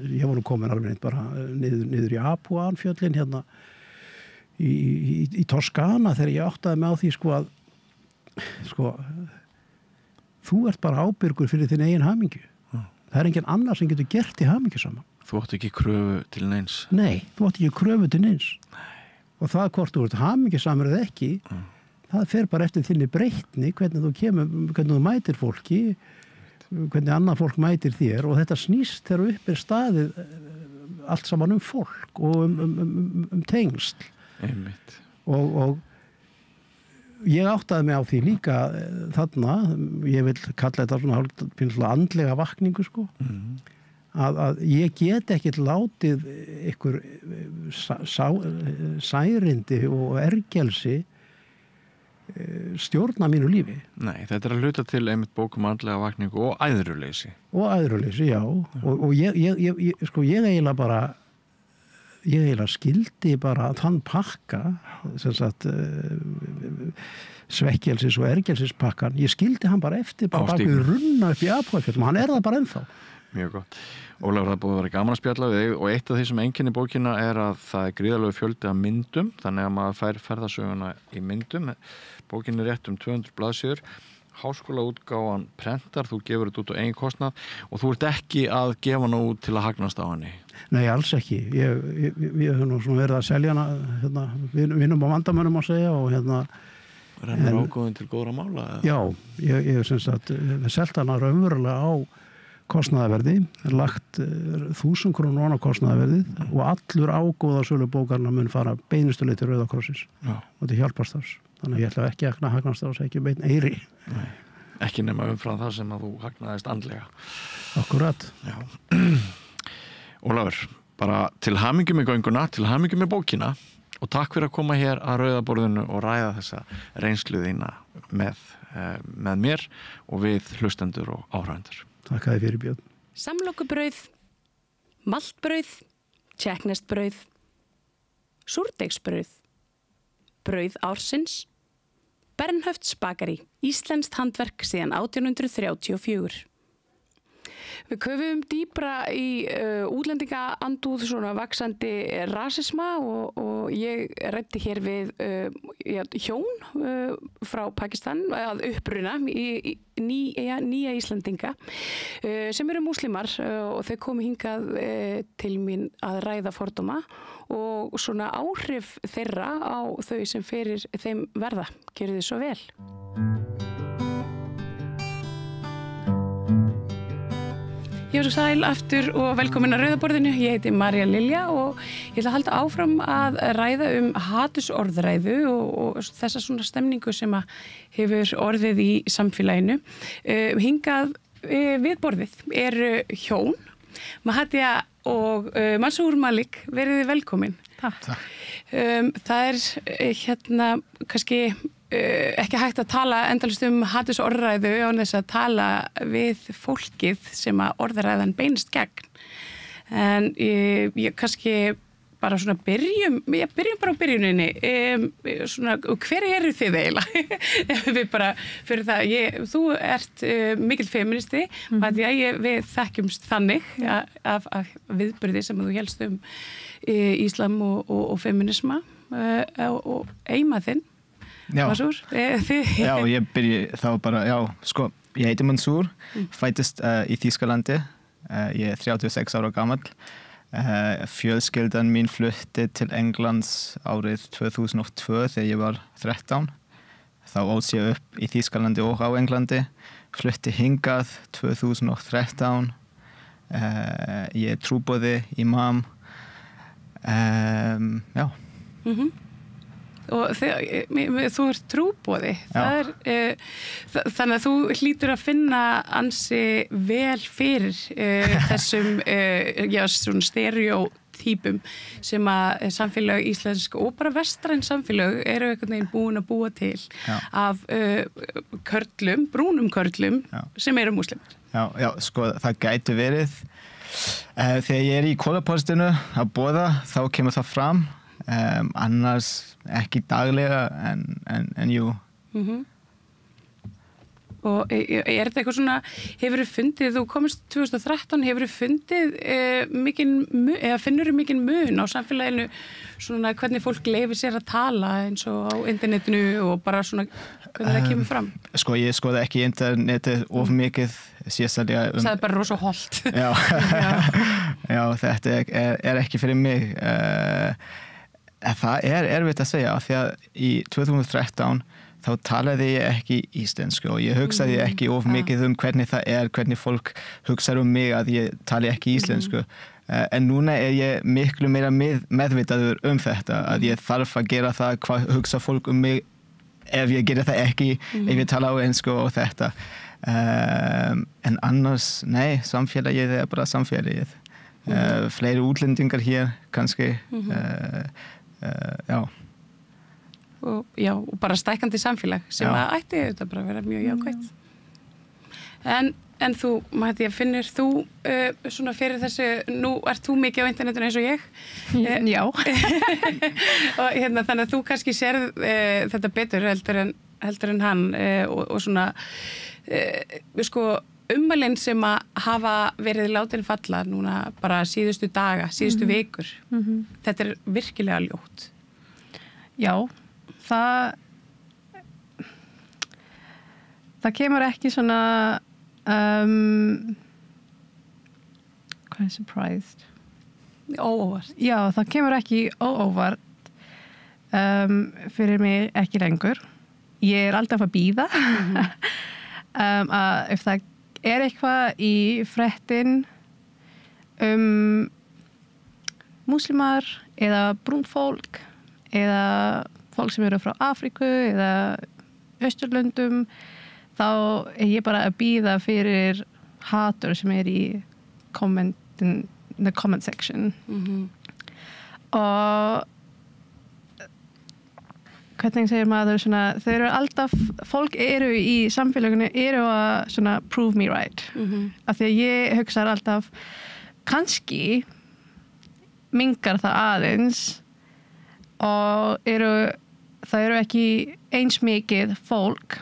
Speaker 12: ég var nú komin alveg neitt bara niður í Apuanfjöllin í Toskana þegar ég áttaði mig á því sko að þú ert bara ábyrgur fyrir þinn eigin hamingju. Það er enginn annar sem getur gert í hamingju saman.
Speaker 9: Þú átt ekki kröfu til neins.
Speaker 12: Nei, þú átt ekki kröfu til neins. Og það hvort þú ert hamingjusamur eða ekki, það fer bara eftir þinni breytni, hvernig þú mætir fólki, hvernig annað fólk mætir þér og þetta snýst þegar upp staðið allt saman fólk og tengsl.
Speaker 9: Einmitt.
Speaker 12: Og ég áttaði mig á því líka þarna, ég vil kalla þetta svona andlega vakningu sko, að ég get ekkert látið ykkur særindi og ergelsi stjórna mínu lífi.
Speaker 9: Nei, þetta að hluta til einmitt bókum andlega vakningu og æðruleysi.
Speaker 12: Og æðruleysi, já. Og ég eiginlega skildi bara þann pakka, sem sagt svekkelsis og ergelsispakkan, ég skildi hann bara eftir bara bak við runna upp í Apuafjöllum, hann það bara ennþá.
Speaker 9: Mjög gott. Ólafur, það búið að vera gaman að spjalla við þig og eitt af því sem einkennir bókina er að það er gríðarlegu fjöldi af myndum, þannig að maður fær ferðasöguna í myndum. Bókin er rétt 200 blaðsíður, háskólaútgáfan prentar, þú gefur þetta út á eigin kostnað og þú ert ekki að gefa hana út til að hagnast á henni.
Speaker 12: Nei, alls ekki. Ég hef nú svona verið að selja hana, vinnum á vandamönnum að segja og
Speaker 9: Rennur ágóðin til góðra mála?
Speaker 12: Já, ég sem sagt selt hana raunverulega á kostnaðarverði, lagt 1000 krónur á kostnaðarverðið og allur ágóða sölu bókarna mun fara beinustuleið til Rauða krossins og til hjálparstarfs. Þannig að ég ætla ekki að hagnast á þess ekki bein eyri.
Speaker 9: Nei, ekki nema umfram það sem að þú hagnaðist andlega.
Speaker 12: Akkurat.
Speaker 9: Já. Ólafur, bara til hamingju með gönguna, til hamingju með bókina og takk fyrir að koma hér að Rauðaborðinu og ræða þessa reynslu þína með mér og við hlustendur og áhræðendur.
Speaker 12: Takk að þið fyrir, Björn.
Speaker 1: Samlokubrauð, maltbrauð, tékkneskt-brauð, súrdeigsbrauð, brauð ársins, Bernhöfts bakari, íslenskt handverk síðan 1834. Við köfum dýpra í útlendingaandúð, svona vaxandi rasisma og ég ræddi hér við hjón frá Pakistan að uppruna í nýja Íslendinga sem eru múslimar og þau komu hingað til mín að ræða fordóma og svona áhrif þeirra á þau sem fyrir þeim verða. Gjörðu þið svo vel. Ég er svo sæl aftur og velkomin að Rauðaborðinu. Ég heiti María Lilja og ég ætla að halda áfram að ræða hatursorðræðu og þessa svona stemningu sem hefur orðið í samfélaginu. Hingað við borðið eru hjón, Mahatia og Mansour Malik. Verið þið velkomin.
Speaker 11: Takk.
Speaker 1: Það hérna kannski ekki hægt að tala endalaust hatursorðræðu án þess að tala við fólkið sem að orðræðan beinist gegn. En ég kannski bara svona byrjum bara á byrjuninni. Svona, hver eru þið eiginlega? Við bara, fyrir það, þú ert mikill feministi, að við þekkjumst þannig af viðburði sem þú hélst íslam og feminisma og eiginmaður þinn. Mansur?
Speaker 13: Já, ég byrja þá bara, sko, ég heiti Mansur, fæddist í Þýskalandi, ég 36 ára gamall. Fjölskyldan mín flutti til Englands árið 2002 þegar ég var 13. Þá ólst ég upp í Þýskalandi og á Englandi. Flutti hingað 2013. Ég trúboði imam. Já.
Speaker 1: Og þú ert trúboði. Þannig að þú hlýtur að finna ansi vel fyrir þessum svona stereotypum sem að samfélag íslensk og bara vestræn samfélag eru einhvern veginn búin að búa til af körlum, brúnum körlum sem eru múslimar.
Speaker 13: Já, sko það gæti verið. Þegar ég í kólapostinu að boða þá kemur það fram. Annars ekki daglega en jú.
Speaker 1: Og þetta eitthvað svona, hefurðu fundið, þú komist 2013, hefurðu fundið finnurðu mikinn mun á samfélaginu svona hvernig fólk leyfir sér að tala eins og á internetinu og bara svona hvernig það kemur fram?
Speaker 13: Sko ég skoða ekki internetið of mikið sérstaklega
Speaker 1: Það er bara rosa holt.
Speaker 13: Já, þetta er ekki fyrir mig. Það erfitt að segja af því að í 2013 þá talaði ég ekki íslensku og ég hugsaði ekki of mikið hvernig það hvernig fólk hugsar mig að ég tali ekki íslensku. En núna ég miklu meira meðvitaður þetta, að ég þarf að gera það, hvað hugsa fólk mig ef ég gera það ekki, ef ég tala á ensku og þetta. En annars, nei, samfélagið bara samfélagið. Fleiri útlendingar hér, kannski. Já.
Speaker 1: Og bara stækkandi samfélag sem að ætti þetta bara að vera mjög jákvætt. En þú, Matthía, finnur þú svona fyrir þessu, nú ert þú mikið á internetinu eins og ég?
Speaker 11: Já.
Speaker 1: Og þannig að þú kannski sérð þetta betur heldur en hann og svona sko ummælin sem að hafa verið látin falla núna bara síðustu daga, síðustu vikur. Þetta virkilega ljótt.
Speaker 11: Já, það kemur ekki svona hvað surprised?
Speaker 1: Óvart.
Speaker 11: Já, það kemur ekki óvart fyrir mig ekki lengur. Ég alltaf að bíða að ef það eitthvað í fréttin múslimar eða brúnt fólk eða fólk sem eru frá Afríku eða Austurlöndum þá ég bara að bíða fyrir hatur sem í the comment section. Og hvernig segir maður svona, þau eru alltaf, fólk eru í samfélaginu eru að svona prove me right. Af því að ég hugsa alltaf, kannski mingar það aðeins og það eru ekki eins mikið fólk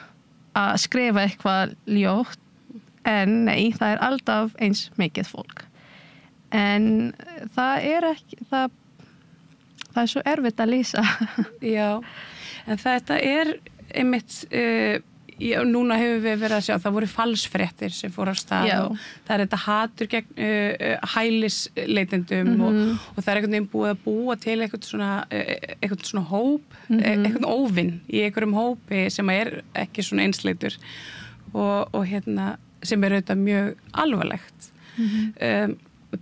Speaker 11: að skrifa eitthvað ljótt, en nei, það alltaf eins mikið fólk. En það ekki, það svo erfitt að lýsa.
Speaker 1: Já. En þetta einmitt, núna hefur við verið að sjá, það voru falsfréttir sem fóru á stað og það þetta hatur gegn hælisleitendum og það einhvern veginn búið að búa til eitthvað svona hóp, eitthvað óvinn í einhverjum hópi sem ekki svona einsleitur og sem auðvitað mjög alvarlegt.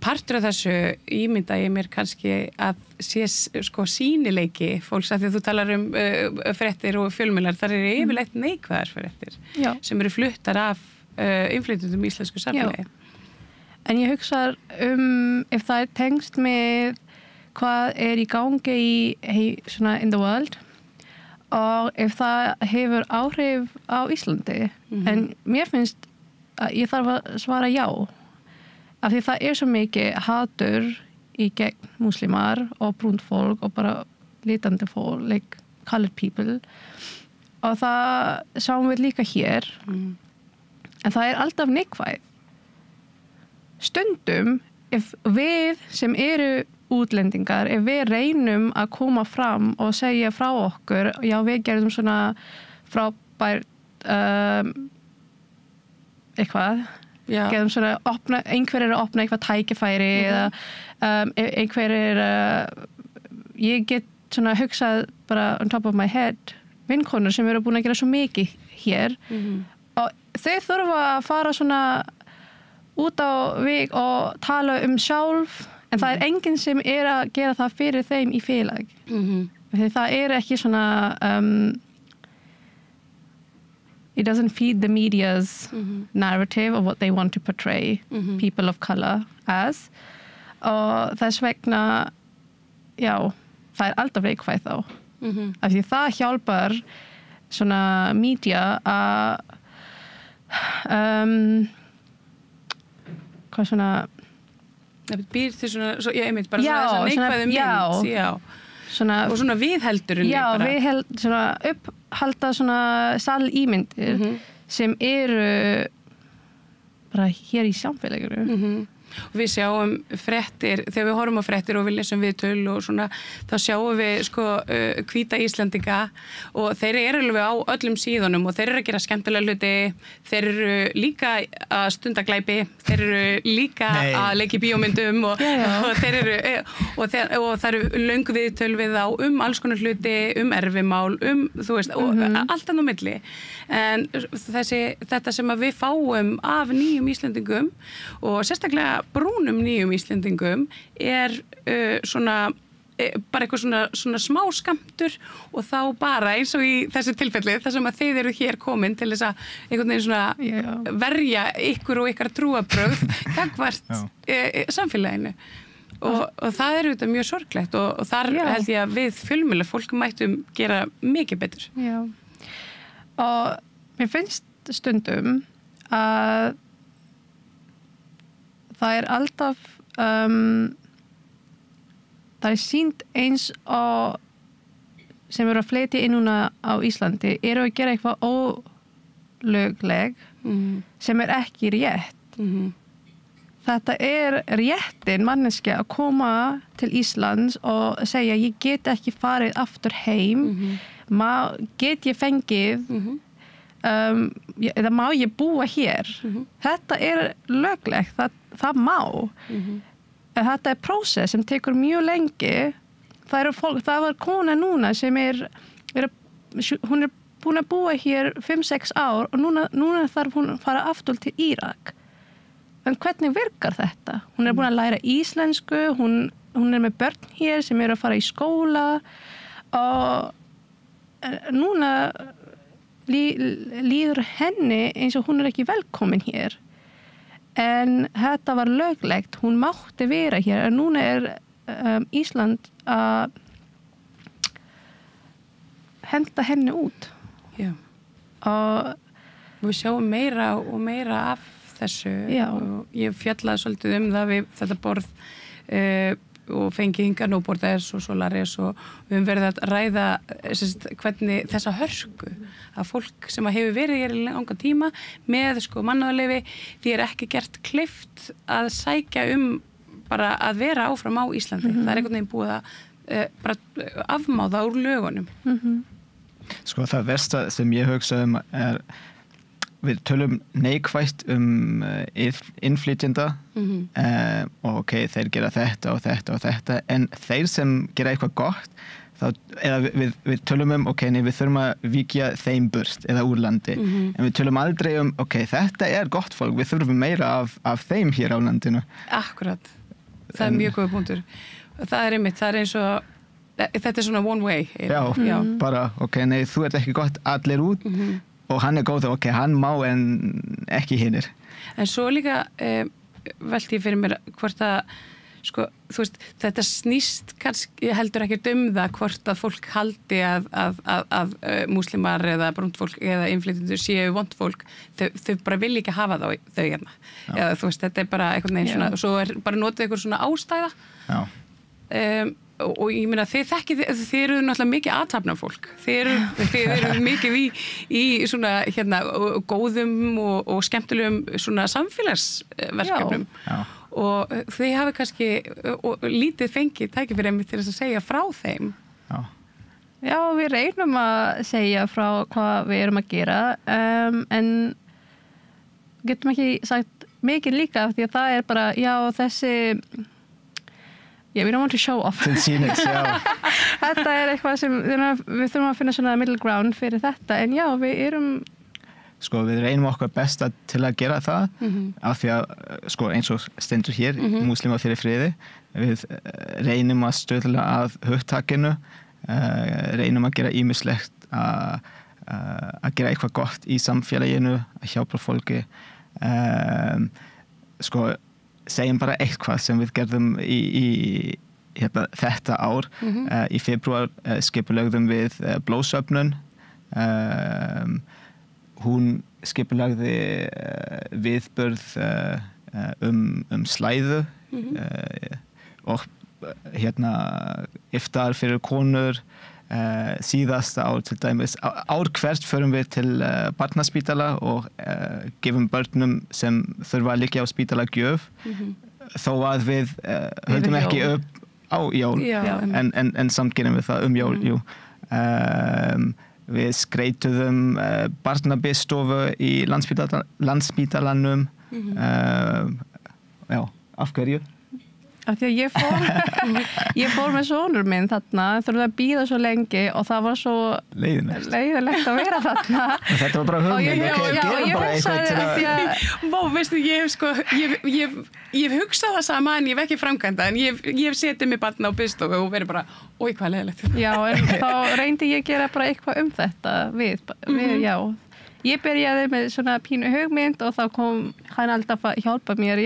Speaker 1: Partur af þessu ímynda ég mér kannski að sé sko sýnileiki fólks að því að þú talar fréttir og fjölmiðlar, þar yfirleitt neikvæðar fréttir sem eru fluttar af innflytjendum í íslensku samfélagi.
Speaker 11: En ég hugsa ef það tengst með
Speaker 14: hvað í gangi svona in the world og ef það hefur áhrif á Íslandi. En mér finnst að ég þarf að svara já. Af því það svo mikið hatur í gegn muslimar og brúnt fólk og bara litandi fólk, like colored people. Og það sjáum við líka hér. En það alltaf neikvæð. Stundum, ef við sem eru útlendingar, ef við reynum að koma fram og segja frá okkur, já við gerðum svona frábært eitthvað, gerðum svona einhver að opna eitthvað tækifæri eða einhver ég get svona hugsað bara on top of my head vinkonur sem eru búin að gera svo mikið hér og þau þurfa að fara svona út á veg og tala sjálf en það enginn sem að gera það fyrir þeim í félag. Því það ekki svona it doesn't feed the media's narrative of what they want to portray people of color as og þess vegna já, það alltaf veikvæð þá af því það hjálpar svona media að hvað svona
Speaker 1: það býr til svona ég einmitt bara svona neikvæðum mynd svona, og svona viðheldurinn
Speaker 14: já, svona upphalda svona salímyndir sem eru bara hér í samfélaginu og við sjáum fréttir þegar við horfum á fréttir og við lesum viðtöl og svona þá sjáum við sko hvíta Íslendinga og þeir eru alveg á öllum síðunum og þeir eru að gera skemmtilega hluti þeir eru líka að stunda glæpi þeir eru líka að leika í bíómyndum og þeir eru og það eru löng viðtöl við þá alls konar hluti, erfimál þú veist, og allt annað á milli en þetta sem að við fáum af nýjum Íslendingum og sérstaklega brúnum nýjum Íslendingum svona bara eitthvað svona smá skammtur og þá bara eins og í þessu tilfelli þar sem að þið eru hér komin til þess að einhvern veginn svona verja ykkur og ykkar trúarbrögð gagnvart samfélaginu og það auðvitað mjög sorglegt og þar held ég að við fjölmiðla fólk mættum gera mikið betur. Já. Og mér finnst stundum að það alltaf það sýnt eins og sem eru að flytja inn núna á Íslandi eru að gera eitthvað ólögleg sem ekki rétt. Þetta réttin manneskja að koma til Íslands og segja ég get ekki farið aftur heim get ég fengið eða má ég búa hér þetta löglegt það má en þetta prósess sem tekur mjög lengi það var kona núna sem hún búin að búa hér 5-6 ár og núna þarf hún að fara aftur til Írak en hvernig virkar þetta? Hún búin að læra íslensku hún með börn hér sem að fara í skóla og núna líður henni eins og hún ekki velkomin hér en þetta var löglegt hún mátti vera hér en núna Ísland að henda henni út
Speaker 1: og við sjáum meira og meira af þessu og ég fjallaði svolítið það við þetta borð og fengið hingað Nóborðes og Solaris og við höfum verið að ræða hvernig þessa hörku að fólk sem hefur verið hér í langa tíma með mannúðarleyfi því ekki gert kleift að sækja bara að vera áfram á Íslandi. Það einhvern veginn búið að bara afmáða úr lögunum.
Speaker 13: Sko það versta sem ég hugsa við tölum neikvætt innflytjenda og þeir gera þetta og þetta og þetta en þeir sem gera eitthvað gott eða við tölum við þurfum að víkja þeim burt eða úr landi en við tölum aldrei þetta gott fólk, við þurfum meira af þeim hér á landinu.
Speaker 1: Akkurat, það mjög góð punktur. Það einmitt, það eins og þetta svona one way.
Speaker 13: Já. Bara þú ekki gott allir út og hann góð, hann má en ekki hinnir.
Speaker 1: En svo líka velti ég fyrir mér hvort að sko, þú veist, þetta snýst kannski heldur ekki það hvort að fólk haldi að múslimar eða brúnt fólk eða innflytjendur séu vont fólk, þau bara vilja ekki hafa þau hérna, eða þú veist, þetta bara einhvern veginn svona, og svo bara notið einhver svona ástæða og ég meina þið eru náttúrulega mikið athafnafólk, þið eru mikið í svona hérna góðum og skemmtilegum svona samfélagsverkefnum og þið hafi kannski lítið fengið tækifæri til þess að segja frá þeim.
Speaker 14: Já, við reynum að segja frá hvað við erum að gera en getum ekki sagt mikið líka því að það er bara, já þessi we don't want to show off. Þetta er eitthvað sem við þurfum að finna svona middle ground fyrir þetta, en já, við erum
Speaker 13: Sko, við reynum okkar besta til að gera það af því að, sko, eins og stendur hér múslima fyrir friði, við reynum að stöðla að hugtakinu, reynum að gera ýmislegt að gera eitthvað gott í samfélaginu, að hjálpa fólki sko, segjum bara eitthvað sem við gerðum í þetta ár. Í febrúar skipulögðum við blóðsöfnun. Hún skipulagði viðburð slæðu og iftar fyrir konur. Síðasta ár til dæmis. Ár hvert förum við til barnaspítala og gefum börnum sem þurfa að liggja á spítala gjöf þó að við höldum ekki upp á jól en samt gerum við það jól. Við skreituðum barnabiðstofu í Landspítalanum. Já, af hverju?
Speaker 14: Af því að ég fór með sonur minn þarna, þurfti að bíða svo lengi og það var svo leiðilegt að vera þarna.
Speaker 13: Þetta var bara hugmynd,
Speaker 14: ég hugsaði því að
Speaker 1: Vá, veistu, ég hef hugsað það sama en ég hef ekki framkvæmda en ég hef setið með barna á biðstofu og verið bara, oi, hvað leiðilegt.
Speaker 14: Já, en þá reyndi ég að gera bara eitthvað þetta já. Ég byrjaði með svona pínu hugmynd og þá kom hann alltaf að hjálpa mér,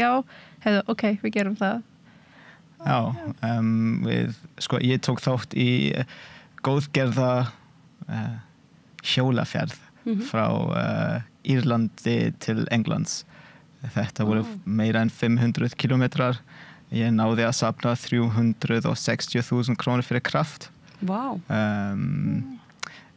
Speaker 14: ok, við gerum það.
Speaker 13: Já, ég tók þátt í góðgerða hjólaferð frá Írlandi til Englands. Þetta voru meira en 500 kilometrar. Ég náði að safna 360.000 krónur fyrir kraft.
Speaker 1: Vá.
Speaker 13: En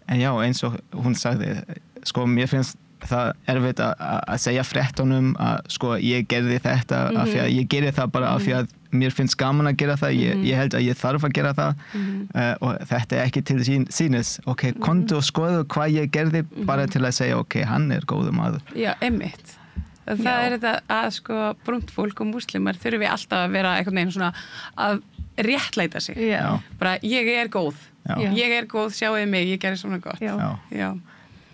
Speaker 13: já, eins og hún sagði, sko, mér finnst það erfitt að segja fréttunum að ég gerði þetta af því að ég gerði það bara af því að mér finnst gaman að gera það, ég held að ég þarf að gera það og þetta er ekki til sínis, ok, komdu og skoðu hvað ég gerði bara til að segja, ok, hann er góður maður.
Speaker 1: Já, einmitt. Það er þetta að brúnt fólk og múslimar þurfi alltaf að vera einhvern veginn svona að réttlæta sig. Bara, ég er góð, sjáuði mig, ég gerði svona gott. Já.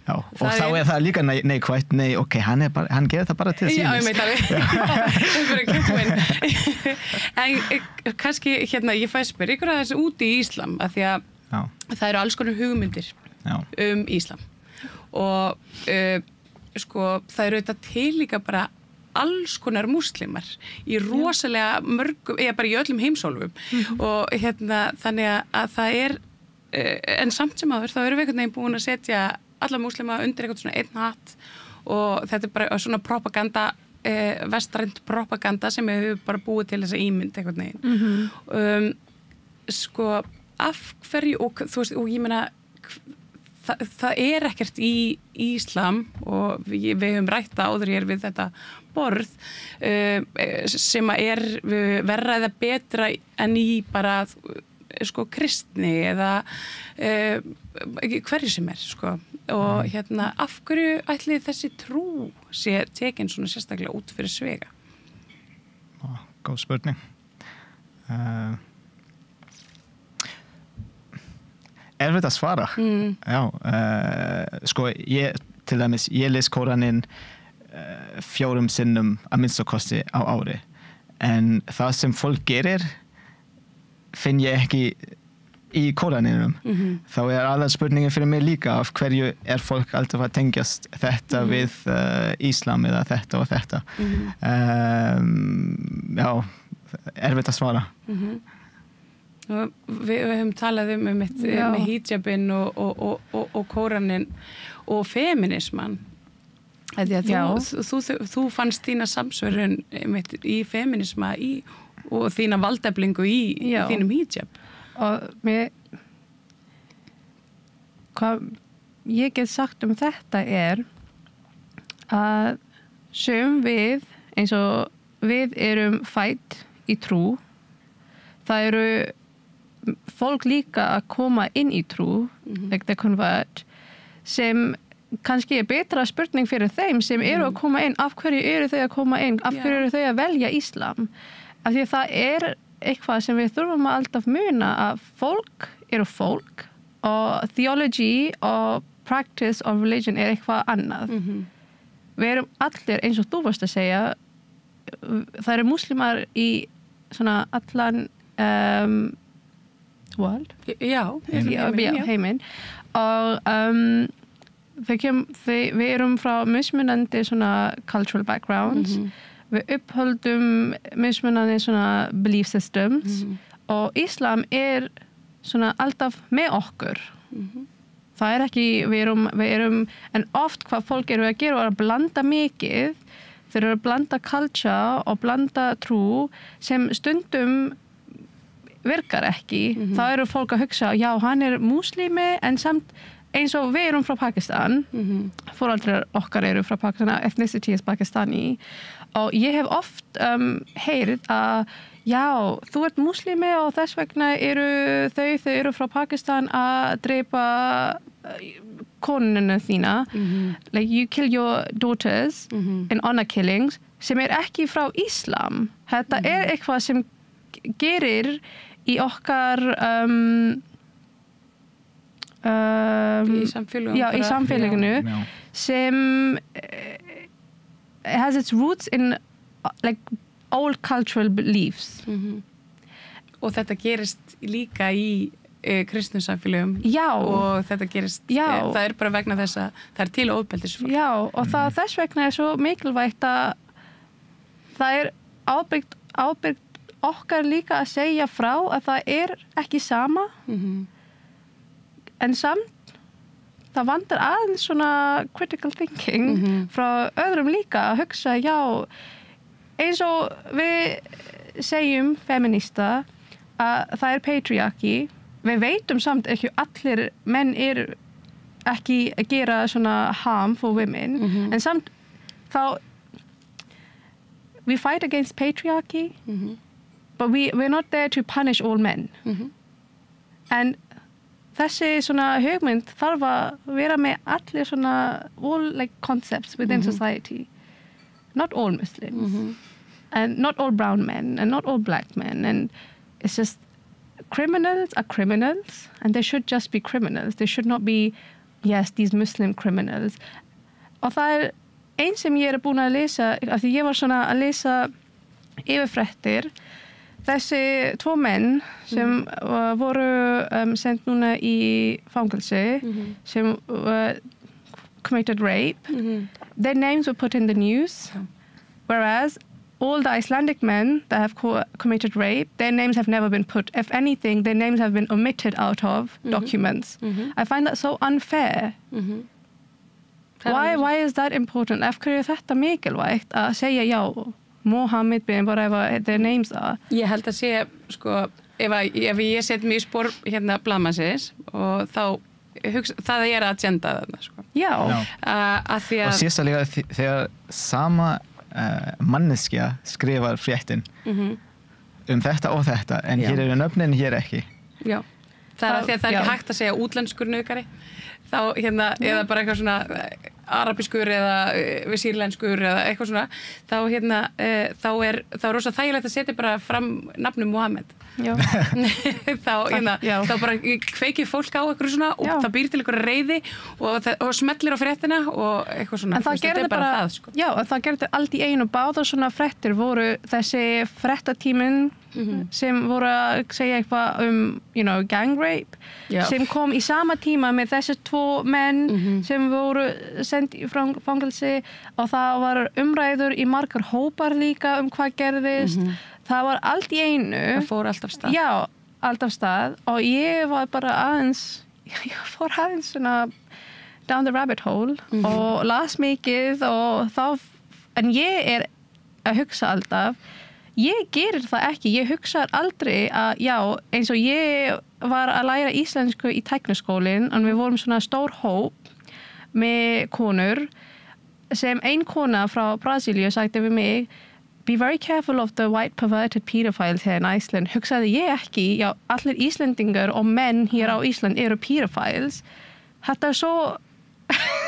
Speaker 13: Já, og þá er það líka neikvætt, ok, hann gerir það bara til sínis.
Speaker 1: Já, ég meit alveg. En kannski, ég fæ spyr ykkur að þessu úti í Íslam, af því að það eru alls konar hugmyndir Íslam. Og það eru þetta til líka bara alls konar múslimar í rosalega mörgum, eða bara í öllum heimsálfum. Og þannig að það er, en samt sem áður, þá erum við einhvern veginn búin að setja alla múslima undir eitthvað svona einn hatt og þetta er bara svona propaganda, vestrænt propaganda sem við höfum bara búið til þessa ímynd einhvern veginn. Af hverju, og þú veist, og ég meina, það er ekkert í Íslam og við höfum rætt áður hér við þetta borð sem er verra eða betra en í bara kristni eða hverju sem er og af hverju ætli þessi trú sé tekin svona sérstaklega út fyrir svega?
Speaker 13: Góð spurning. Erfitt að svara. Já, ég til dæmis, ég les Kóraninn 4 sinnum að minnsta kosti á ári en það sem fólk gerir finn ég ekki í Kóraninum. Þá er alveg spurningin fyrir mig líka af hverju er fólk alltaf að tengjast þetta við Íslam eða þetta og þetta. Já, erfitt að svara.
Speaker 1: Við höfum talað með hijabin og kóranin og feminisman. Þú fannst þína samsvörun í feminisma og þína valdeflingu í þínum hijab.
Speaker 14: Og hvað ég get sagt þetta að við, eins og við erum fædd í trú, það eru fólk líka að koma inn í trú, the convert, sem kannski betra spurning fyrir þeim sem eru að koma inn. Af hverju eru þau að koma inn? Af hverju eru þau að velja Íslam? Af því það eitthvað sem við þurfum að alltaf muna, að fólk eru fólk og theology og practice of religion eitthvað annað. Við erum allir, eins og þú varst að segja, það eru muslimar í svona allan world? Heiminn. Og við erum frá mismunandi svona cultural backgrounds. Við upphöldum mismunandi svona belief systems og Íslam svona alltaf með okkur. Það ekki, við erum, en oft hvað fólk eru að gera að blanda mikið, þeir eru að blanda culture og blanda trú sem stundum virkar ekki. Það eru fólk að hugsa, já, hann múslimi, en samt eins og við erum frá Pakistan, foreldrar okkar eru frá Pakistan, ethnicity Pakistani, og ég hef oft heyrð að já, þú ert múslimi og þess vegna þau eru frá Pakistan að drepa konuna þína. Like you kill your daughters in honor killings, sem ekki frá Íslam. Þetta eitthvað sem gerir í okkar í samfélaginu sem has its roots in like old cultural beliefs.
Speaker 1: Og þetta gerist líka í kristnum samfélögum.
Speaker 14: Já.
Speaker 1: Og þetta gerist, það bara vegna þess að það til ofbeldisfólk.
Speaker 14: Já, og þess vegna svo mikilvægt að það ábyrgt okkar líka að segja frá að það ekki sama. En samt það vantar aðeins svona critical thinking frá öðrum líka að hugsa, já, eins og við segjum feminista að það patriarchy, við veitum samt ekki allir menn ekki að gera svona harm for women, en samt þá we fight against patriarchy, but we're not there to punish all men. En þessi svona hugmynd þarf að vera með allir svona all like concepts within society. Not all Muslims, and not all brown men, and not all black men, and it's just criminals are criminals, and they should just be criminals. They should not be, yes, these Muslim criminals. Og það eins sem ég búin að lesa, af því ég var svona að lesa yfirfréttir, þessi 2 menn sem voru sendt núna í fangelsi, sem committed rape, their names were put in the news, whereas all the Icelandic men that have committed rape, their names have never been put. If anything, their names have been omitted out of documents. I find that so unfair. Why is that important? Af hverju þetta mikilvægt að segja já, Mohammed bin whatever their names are?
Speaker 1: Ég held að sé, sko, ef ég set mig í spor hérna blaðmannsins og þá það agenda þarna, sko.
Speaker 14: Já.
Speaker 13: Og sérstaklega þegar sama manneskja skrifar fréttin þetta og þetta, en hér eru nöfnin, hér ekki.
Speaker 1: Já, það að því að það ekki hægt að segja útlenskur nauðgari, þá hérna, eða bara eitthvað svona arabiskur eða sýrlenskur eða eitthvað svona, þá hérna, þá rosa þægilegt að setja bara fram nafnum Mohammed.
Speaker 14: Já.
Speaker 1: þá bara kveikir fólk á eitthvað svona og það býr til eitthvað reiði og smellir á fréttina og eitthvað svona.
Speaker 14: En það gerði bara það, sko. Já, það gerði allt í einu, báðar svona fréttir voru þessi fréttatíminn sem voru að segja eitthvað gang rape, sem kom í sama tíma með þessi 2 menn sem voru sendt í fangelsi, og það var umræður í margar hópar líka hvað gerðist. það var allt í einu.
Speaker 1: Það fór allt af stað.
Speaker 14: Já, allt af stað og ég var bara ég fór aðeins svona down the rabbit hole og las mikið og þá, en ég að hugsa alltaf, ég gerir það ekki, ég hugsa aldrei að, já, eins og ég var að læra íslensku í tækniskólinn og við vorum svona stór hóp með konur sem ein kona frá Brasilíu sagði við mig, be very careful of the white perverted pedophiles here in Iceland. Hugsaði ég ekki, já, allir Íslendingar og menn hér á Ísland eru pedophiles. Þetta svo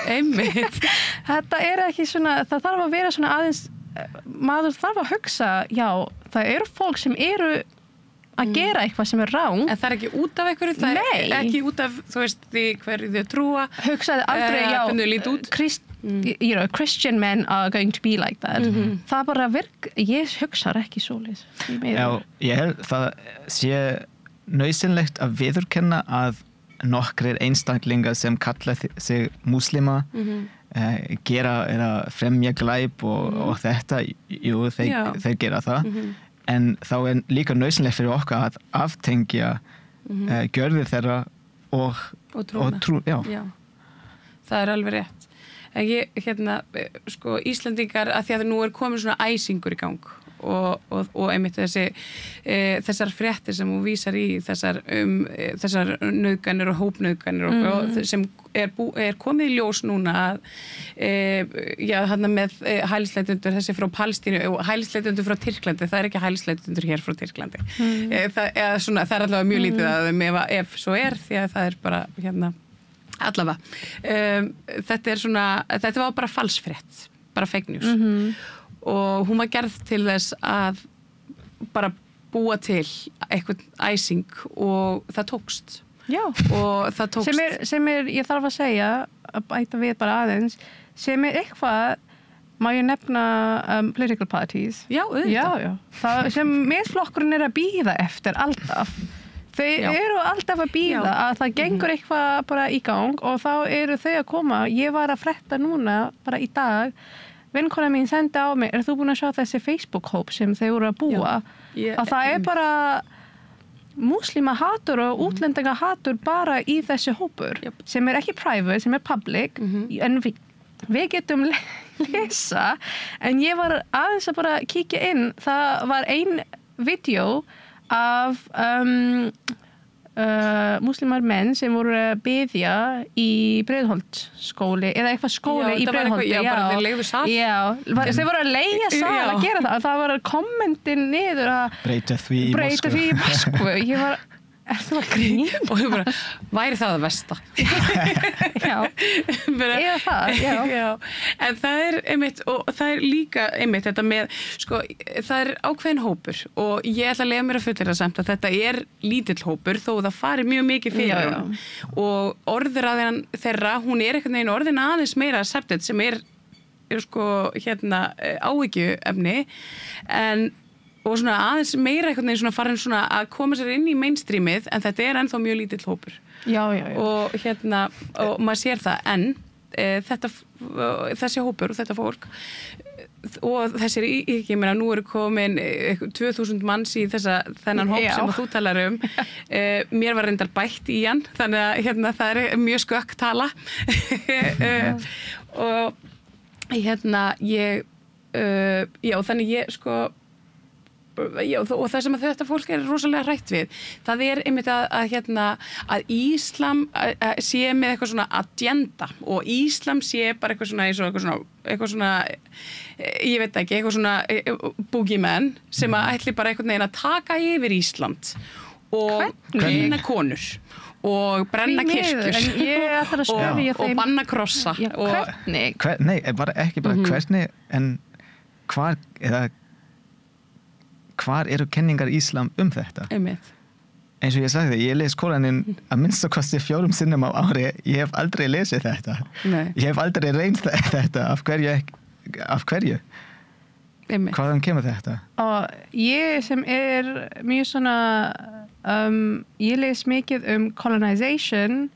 Speaker 1: einmitt.
Speaker 14: Þetta ekki svona, það þarf að vera svona aðeins, maður þarf að hugsa, já, það eru fólk sem eru að gera eitthvað sem ráng.
Speaker 1: En það ekki út af einhverju, það ekki út af, þú veist, því hverju þau trúa.
Speaker 14: Hugsaði aldrei,
Speaker 1: hvernig þau líti út.
Speaker 14: You know, Christian men are going to be like that. Það bara ég hugsar ekki svoleiðis.
Speaker 13: Já, ég held það sé nauðsynlegt að viðurkenna að nokkrir einstaklingar sem kalla sig múslima gera eða fremja glæp og þetta, jú, þeir gera það. En þá líka nauðsynlegt fyrir okkar að aftengja gjörðir þeirra og trú. Já.
Speaker 1: Það alveg rétt. Ég, sko, Íslendingar, að því að nú komin svona æsingur í gang og einmitt þessar fréttir sem hún vísar í, þessar nauðganir og hópnauðganir og sem komið í ljós núna að, já, þarna með hælisleitendur þessi frá Palestínu og hælisleitendur frá Tyrklandi, það ekki hælisleitendur hér frá Tyrklandi. Það allavega mjög lítið að þeim ef svo því að það bara, allavega. Þetta var bara falsfrétt, bara fake news. Og hún var gerð til þess að bara búa til eitthvað æsing og það tókst.
Speaker 14: Já. Og það tókst. Sem ég þarf að segja, að bæta við bara aðeins, sem eitthvað, má ég nefna political parties.
Speaker 1: Já, auðvitað.
Speaker 14: Já. Það sem Miðflokkurinn að bíða eftir alltaf. Þau eru alltaf að bíða að það gengur eitthvað bara í gang og þá eru þau að koma. Ég var að frétta núna bara í dag. Vinkona mín sendi á mig, þú búin að sjá þessi Facebook-hóp sem þau voru að búa? Að það bara múslimahatur og útlendingahatur bara í þessi hópur sem ekki private, sem public en við getum lesa en ég var aðeins að bara kíkja inn, það var ein vídeó af múslimar menn sem voru að biðja í Breiðholtsskóli eða eitthvað skóli í Breiðholti.
Speaker 1: Já, bara þeir leigðu sal.
Speaker 14: Já, þeir voru að leigja sal að gera það. Það var kommentin niður að
Speaker 13: breyta því í
Speaker 14: Moskvu. Ég var, þú að grína?
Speaker 1: Og ég bara, væri það versta?
Speaker 14: Já, eða það,
Speaker 1: já. En það einmitt, og það líka einmitt þetta með, sko, það ákveðin hópur og ég ætla að leyfa mér að fullyrða samt að þetta lítill hópur þó það fari mjög mikið fyrir honum. Og orðræðan þeirra, hún einhvern veginn orðin aðeins meira accepted sem sko, áhyggjuefni og svona aðeins meira einhvern veginn svona farin svona að koma sér inn í mainstreamið en þetta ennþá mjög lítill hópur.
Speaker 14: Já.
Speaker 1: Og og maður sér það en þessi hópur og þetta fólk og þessir, ég meina, nú eru komin 2000 manns í þennan hóp sem þú talar mér var reyndar bætt í hann þannig að það mjög skökk tala og þannig ég sko og það sem að þetta fólk rosalega hrætt við það einmitt að Íslam sé með eitthvað svona agenda og Íslam sé bara eitthvað svona ég veit ekki, eitthvað svona boogeyman sem að ætli bara einhvern veginn að taka yfir Ísland og brenna konur og brenna kirkjur og banna krossa
Speaker 14: hvernig?
Speaker 13: Nei, ekki bara hvernig en hvar eru kenningar Íslam þetta?
Speaker 1: Einmitt.
Speaker 13: Eins og ég sagði, ég les Kóraninn að minnstakosti 4 sinnum á ári, ég hef aldrei lesið þetta.
Speaker 1: Nei.
Speaker 13: Ég hef aldrei reynt þetta, af hverju?
Speaker 1: Einmitt.
Speaker 13: Hvaðan kemur þetta?
Speaker 14: Og ég sem mjög svona, ég les mikið colonization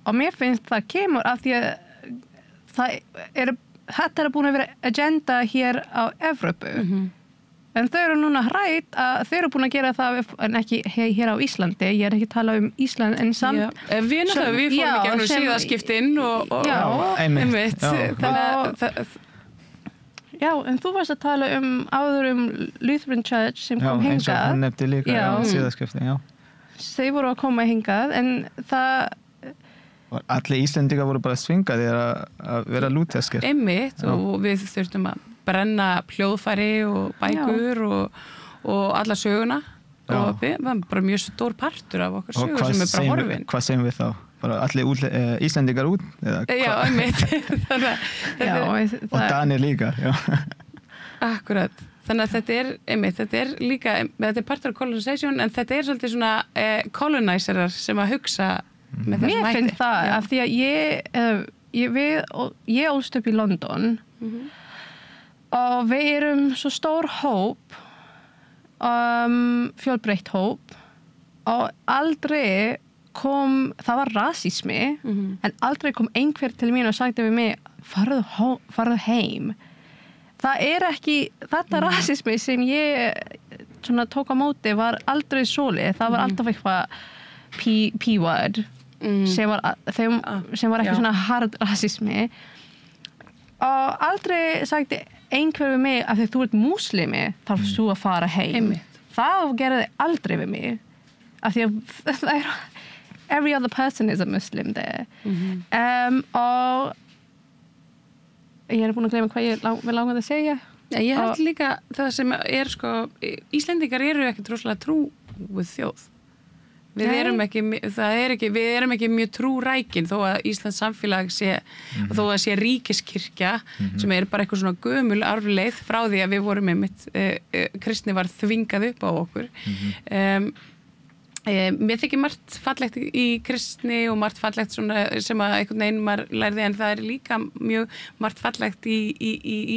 Speaker 14: og mér finnst það kemur af því að þetta búin að vera agenda hér á Evrópu. en þau eru núna hrætt að þau eru búin að gera það en ekki hér á Íslandi, ég er ekki að tala Ísland en samt
Speaker 1: við fórum í gegnum síðaskiptin og einmitt
Speaker 14: Já, en þú varst að tala áður Lutheran Church sem kom hingað.
Speaker 13: Eins og hann nefndi líka síðaskiptin, já.
Speaker 14: Þau voru að koma hingað, en það...
Speaker 13: Allir Íslendingar voru bara svingaði að vera lúterskir.
Speaker 1: Einmitt, og við þurftum að brenna hljóðfæri og bækur og alla söguna. Og við varum bara mjög stór partur af okkar sögur sem bara horfin.
Speaker 13: Hvað segjum við þá? Bara allir Íslendingar út?
Speaker 1: Já, einmitt.
Speaker 13: Og Danir líka, já.
Speaker 1: Akkurat. Þannig að þetta er líka, þetta er partur af colonization, en þetta er svolítið svona colonizerar sem að hugsa með þessum hætti.
Speaker 14: Mér finnst það, af því að ég ólst upp í London og við erum svo stór hóp, fjölbreytt hóp og aldrei það var rasismi, en aldrei kom einhver til mín og sagði við mig, farðu heim. Það er ekki, þetta rasismi sem ég svona tók á móti var aldrei svolítið, það var alltaf eitthvað P-word, sem var ekki svona hard rasismi. Og aldrei sagði einhver við mig að því þú ert múslimi, þarfst þú að fara heim. Það gerði aldrei við mig, af því að það er every other person is a Muslim there. Og ég búin að gleyma hvað ég langaði að segja.
Speaker 1: Ég held líka það sem er Íslendingar eru ekki rosalega trúið þjóð. Við erum ekki mjög trúrækin þó að Íslands samfélag sé, og þó að sé ríkiskirkja sem er bara eitthvað svona gömul arfleið frá því að við vorum kristni var þvingað upp á okkur. Mér þykir margt fallegt í kristni og margt fallegt svona sem að einhvern veginn maður lærði, en það er líka mjög margt fallegt í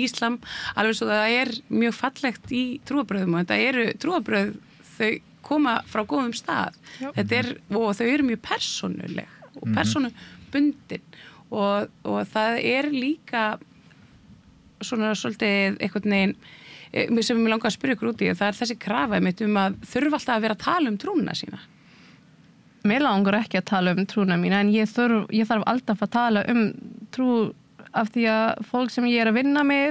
Speaker 1: Íslam, alveg svo það er mjög fallegt í trúarbröðum, og þetta eru trúarbröð, þau koma frá góðum stað. Og þau eru mjög persónuleg og persónubundin og það er líka svona svolítið einhvern veginn sem ég langar að spyrja ykkur út í, það er þessi krafa mitt að þurfa alltaf að vera að tala trúna sína.
Speaker 14: Mér langar ekki að tala trúna mína, en ég þarf alltaf að tala trú af því að fólk sem ég er að vinna með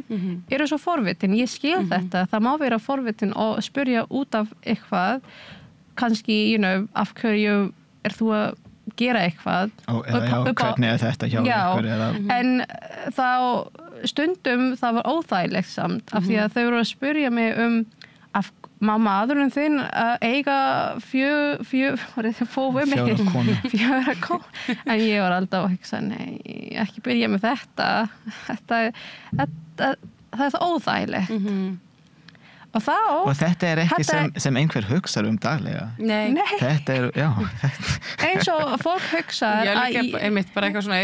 Speaker 14: eru svo forvitin. Ég skil þetta, það má vera forvitin og spyrja út af eitthvað, kannski, af hverju þú að gera eitthvað.
Speaker 13: Hvernig er þetta hjá ykkur?
Speaker 14: En þá stundum það var óþægilegt samt, af því að þau voru að spyrja mig má maðurinn þinn eiga fjóra konur. En ég var alltaf að hugsa, nei, ekki byrja með þetta. Það er það óþægilegt. Og
Speaker 13: þetta er ekki sem einhver hugsar daglega.
Speaker 1: Nei.
Speaker 13: Þetta er,
Speaker 14: eins og fólk hugsar
Speaker 1: einmitt bara eitthvað svona,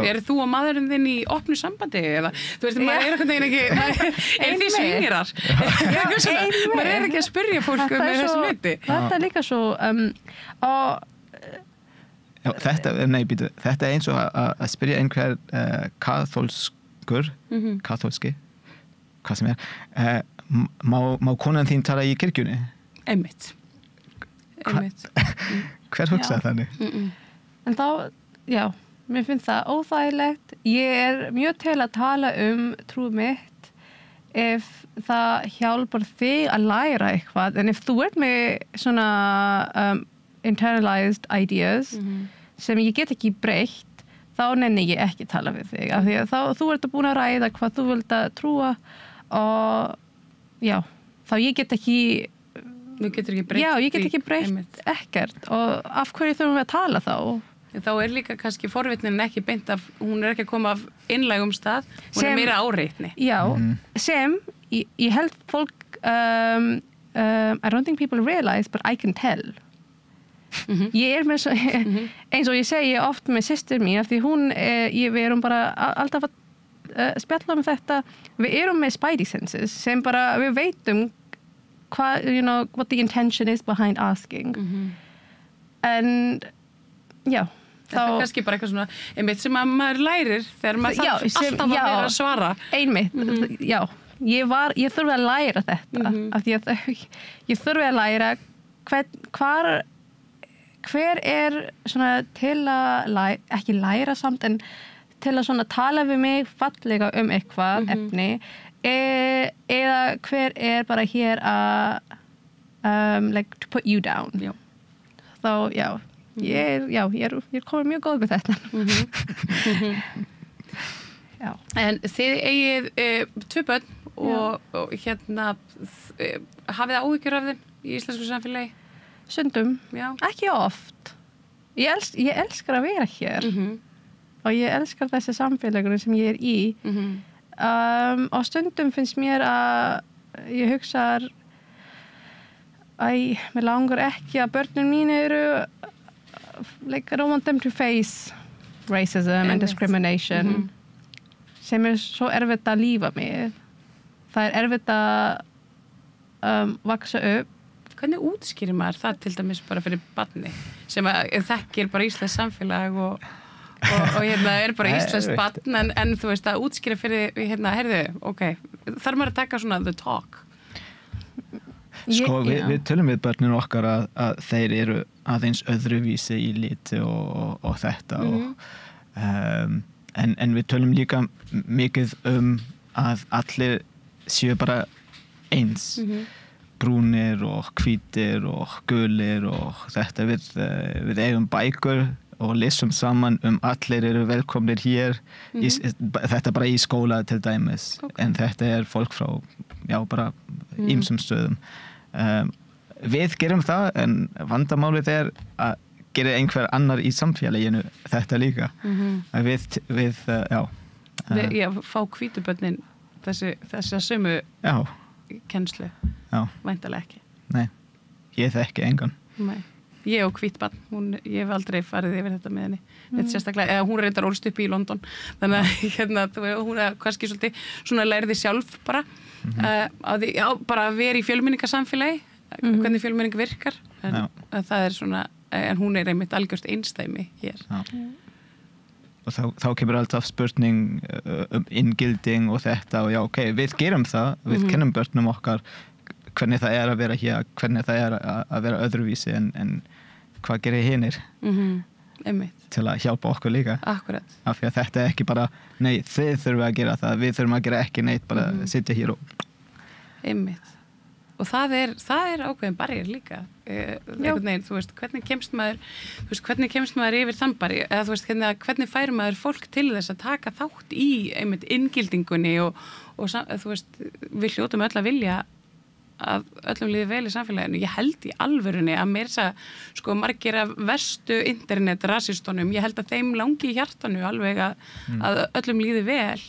Speaker 1: er þú og maðurinn þinn í opnu sambandi? Eða, þú veist, maður er einhvern veginn ekki því svingirar. Maður er ekki að spyrja fólk með þessu hluti.
Speaker 14: Þetta er líka svo
Speaker 13: þetta er eins og að spyrja einhver kaþólski, hvað sem er, má konan þín tala í kirkjunni?
Speaker 1: Einmitt.
Speaker 13: Hver hugsaði þannig?
Speaker 14: En þá, mér finnst það óþægilegt. Ég er mjög til að tala trú mitt ef það hjálpar þig að læra eitthvað, en ef þú ert með svona internalized ideas sem ég get ekki breytt, þá nenni ég ekki tala við þig, af því að þú ert búin að ræða hvað þú vilt að trúa, og þá ég get ekki breytt ekkert, og af hverju þurfum við að tala þá?
Speaker 1: Þá er líka kannski forvitnin ekki beint hún er ekki að koma af innlægum stað, hún er meira áreitni.
Speaker 14: Sem ég held fólk I don't think people realize, but I can tell. Ég er með eins og ég segi oft með systir mín, af því við erum bara alltaf að spjalla þetta, við erum með spidey senses sem bara við veitum what the intention is behind asking. En
Speaker 1: þetta er kannski bara eitthvað svona einmitt sem að maður lærir þegar maður þarf alltaf að vera að svara.
Speaker 14: Einmitt, ég þurfi að læra þetta af því að ég þurfi að læra hver svona til að ekki læra samt en til að svona tala við mig fallega eitthvað efni eða hver bara hér að like to put you down þá ég er komin mjög góð með þetta
Speaker 1: Já. En þið eigið 2 börn og hérna hafið það áhyggjur af þeim í íslensku samfélagi?
Speaker 14: Stundum, ekki oft. Ég elskar að vera hér og ég elskar þessi samfélagunum sem ég er í og stundum finnst mér að ég hugsa mér langar ekki að börnum mín eru like I don't want them to face racism and discrimination sem svo erfitt að lífa mig. Það erfitt að vaksa upp.
Speaker 1: Hvernig útskýrir maður það til dæmis bara fyrir barni sem þekkir bara íslenskt samfélag og hérna bara íslenskt barn en þú veist að útskýra fyrir hérna, heyrðu, þarf maður að taka svona the talk?
Speaker 13: Sko, við tölum við börninu okkar að þeir eru aðeins öðruvísi í liti og þetta en við tölum líka mikið að allir séu bara eins brúnir og hvítir og gulir og þetta við eigum bækur og lesum saman allir eru velkomnir hér þetta bara í skóla til dæmis en þetta fólk frá bara ýmsum stöðum við gerum það en vandamálið að gera einhver annar í samfélaginu þetta líka við fá hvítubörnin þessa sömu kennslu væntanlega ekki. Nei, ég þekki engan.
Speaker 1: Nei, ég og hvítbarn ég hef aldrei farið yfir þetta með henni þetta sérstaklega, hún reyndar ólst upp í London þannig að hérna, hún kannski svolítið svona lærði sjálf bara bara að vera í fjölmenningarsamfélagi hvernig fjölmenning virkar en það svona en hún einmitt algjört einstæmi hér
Speaker 13: og þá kemur alltaf spurning inngilding og þetta og við gerum það, við kennum börnum okkar hvernig það að vera hér hvernig það að vera öðruvísi en hvað gerir hinir til að hjálpa okkur líka
Speaker 1: Akkurat.
Speaker 13: Af því að þetta ekki bara nei, þið þurfum að gera það, við þurfum að gera ekki neitt bara sitja hér og
Speaker 1: einmitt og það ákveðin barriér líka veginn, þú veist, hvernig kemst maður yfir þann barriér eða þú veist, hvernig fær maður fólk til þess að taka þátt í einmitt inngildingunni og þú veist, við hljótum öll að vilja að öllum líði vel í samfélaginu. Ég held í alvörunni að mér sko margir af verstu internetrasistunum, ég held að þeim langi í hjartanu alveg að öllum líði vel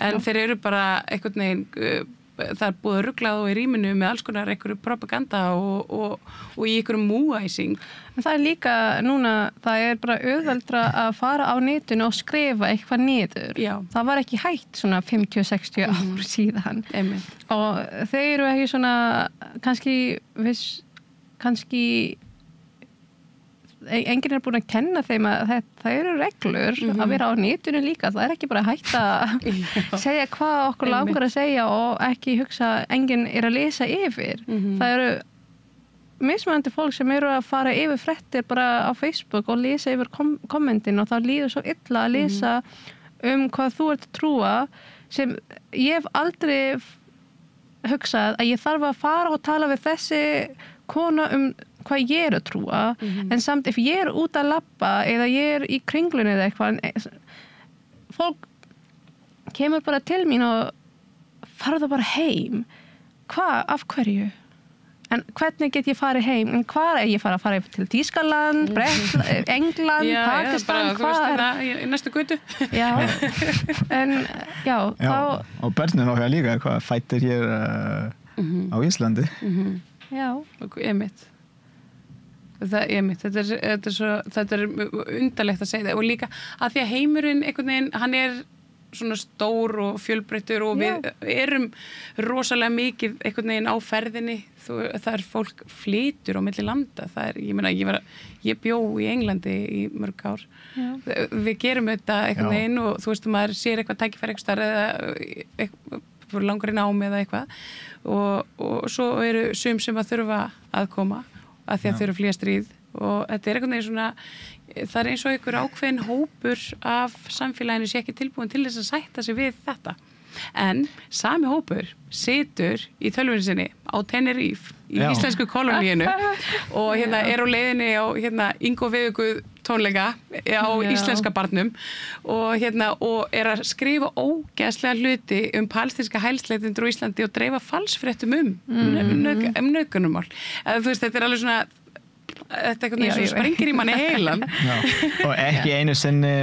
Speaker 1: en þeir eru bara einhvern veginn það búið að rugla þá í rýminu með alls konar einhverju propaganda og í einhverju múæsing.
Speaker 14: En það líka núna, það bara auðveldra að fara á netinu og skrifa eitthvað niður. Já. Það var ekki hægt svona 50-60 ár síðan. Og þeir eru ekki svona kannski enginn búin að kenna þeim að það eru reglur að vera á netinu líka. Það ekki bara hægt að segja hvað okkur langar að segja og ekki hugsa enginn að lesa yfir. Það eru mismunandi fólk sem eru að fara yfir fréttir bara á Facebook og lesa yfir kommentin og þá líður svo illa að lesa hvað þú ert að trúa sem ég hef aldrei hugsað að ég þarf að fara og tala við þessi kona hvað ég að trúa en samt ef ég út að labba eða ég í kringlunni eða eitthvað fólk kemur bara til mín og farðu bara heim af hverju? En hvernig get ég farið heim? En hvað ég farið til Þýskaland, England, Pakistan,
Speaker 1: hvað? Í næstu götu.
Speaker 14: Já, en þá...
Speaker 13: Og börnin okkar líka, hvað fættir hér á Íslandi?
Speaker 14: Já.
Speaker 1: Og einmitt. Þetta undarlegt að segja það og líka að því að heimurinn einhvern veginn, hann svona stór og fjölbreyttur og við erum rosalega mikið einhvern veginn á ferðinni það fólk flytur á milli landa ég bjó í Englandi í mörg ár við gerum þetta einhvern veginn og þú veist maður sér eitthvað tækifæri eitthvað eða fyrir langar í námi eða eitthvað og svo eru sum sem að þurfa að koma að því að þurfa flýja stríð og þetta er einhvern veginn svona, það er eins og einhver ákveðin hópur af samfélaginu sé ekki tilbúin til þess að sætta sig við þetta. En sami hópur situr í tölvunni sinni á Tenerife í íslensku kolóníinu og er á leiðinni á Ingo Viðugu tónleika á íslenska barnum og er að skrifa ógeðslega hluti palestinska hælsleitendur á Íslandi og dreifa falsfréttum nauðgunarmál. Þú veist, þetta er alveg svona þetta einhvern veginn sem springir í manni heilan.
Speaker 13: Og ekki einu sinni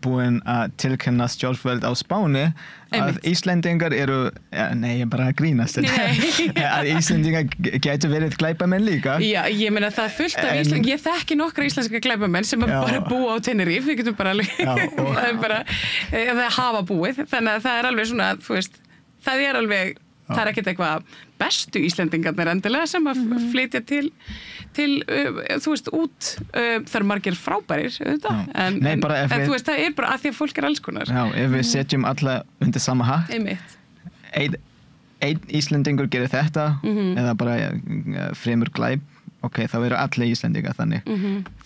Speaker 13: búin að tilkenna stjórnvöld á Spáni að Íslendingar eru, nei, ég bara grínast að Íslendingar getur verið glæpamenn líka.
Speaker 1: Já, ég meina það er fullt af Íslendingar, ég þekki nokkra íslenska glæpamenn sem bara búa á Tenerife, við getum bara það hafa búið, þannig að það er alveg svona, þú veist, það er alveg það er ekkert eitthvað bestu Íslendingarnir endilega sem að flytja til þú veist, út það eru margir frábærir en þú veist, það er bara að því að fólk er alls konar.
Speaker 13: Já, ef við setjum alla undir sama hatt einn Íslendingur gerir þetta eða bara fremur glæp, ok, þá eru allir Íslendingar þannig.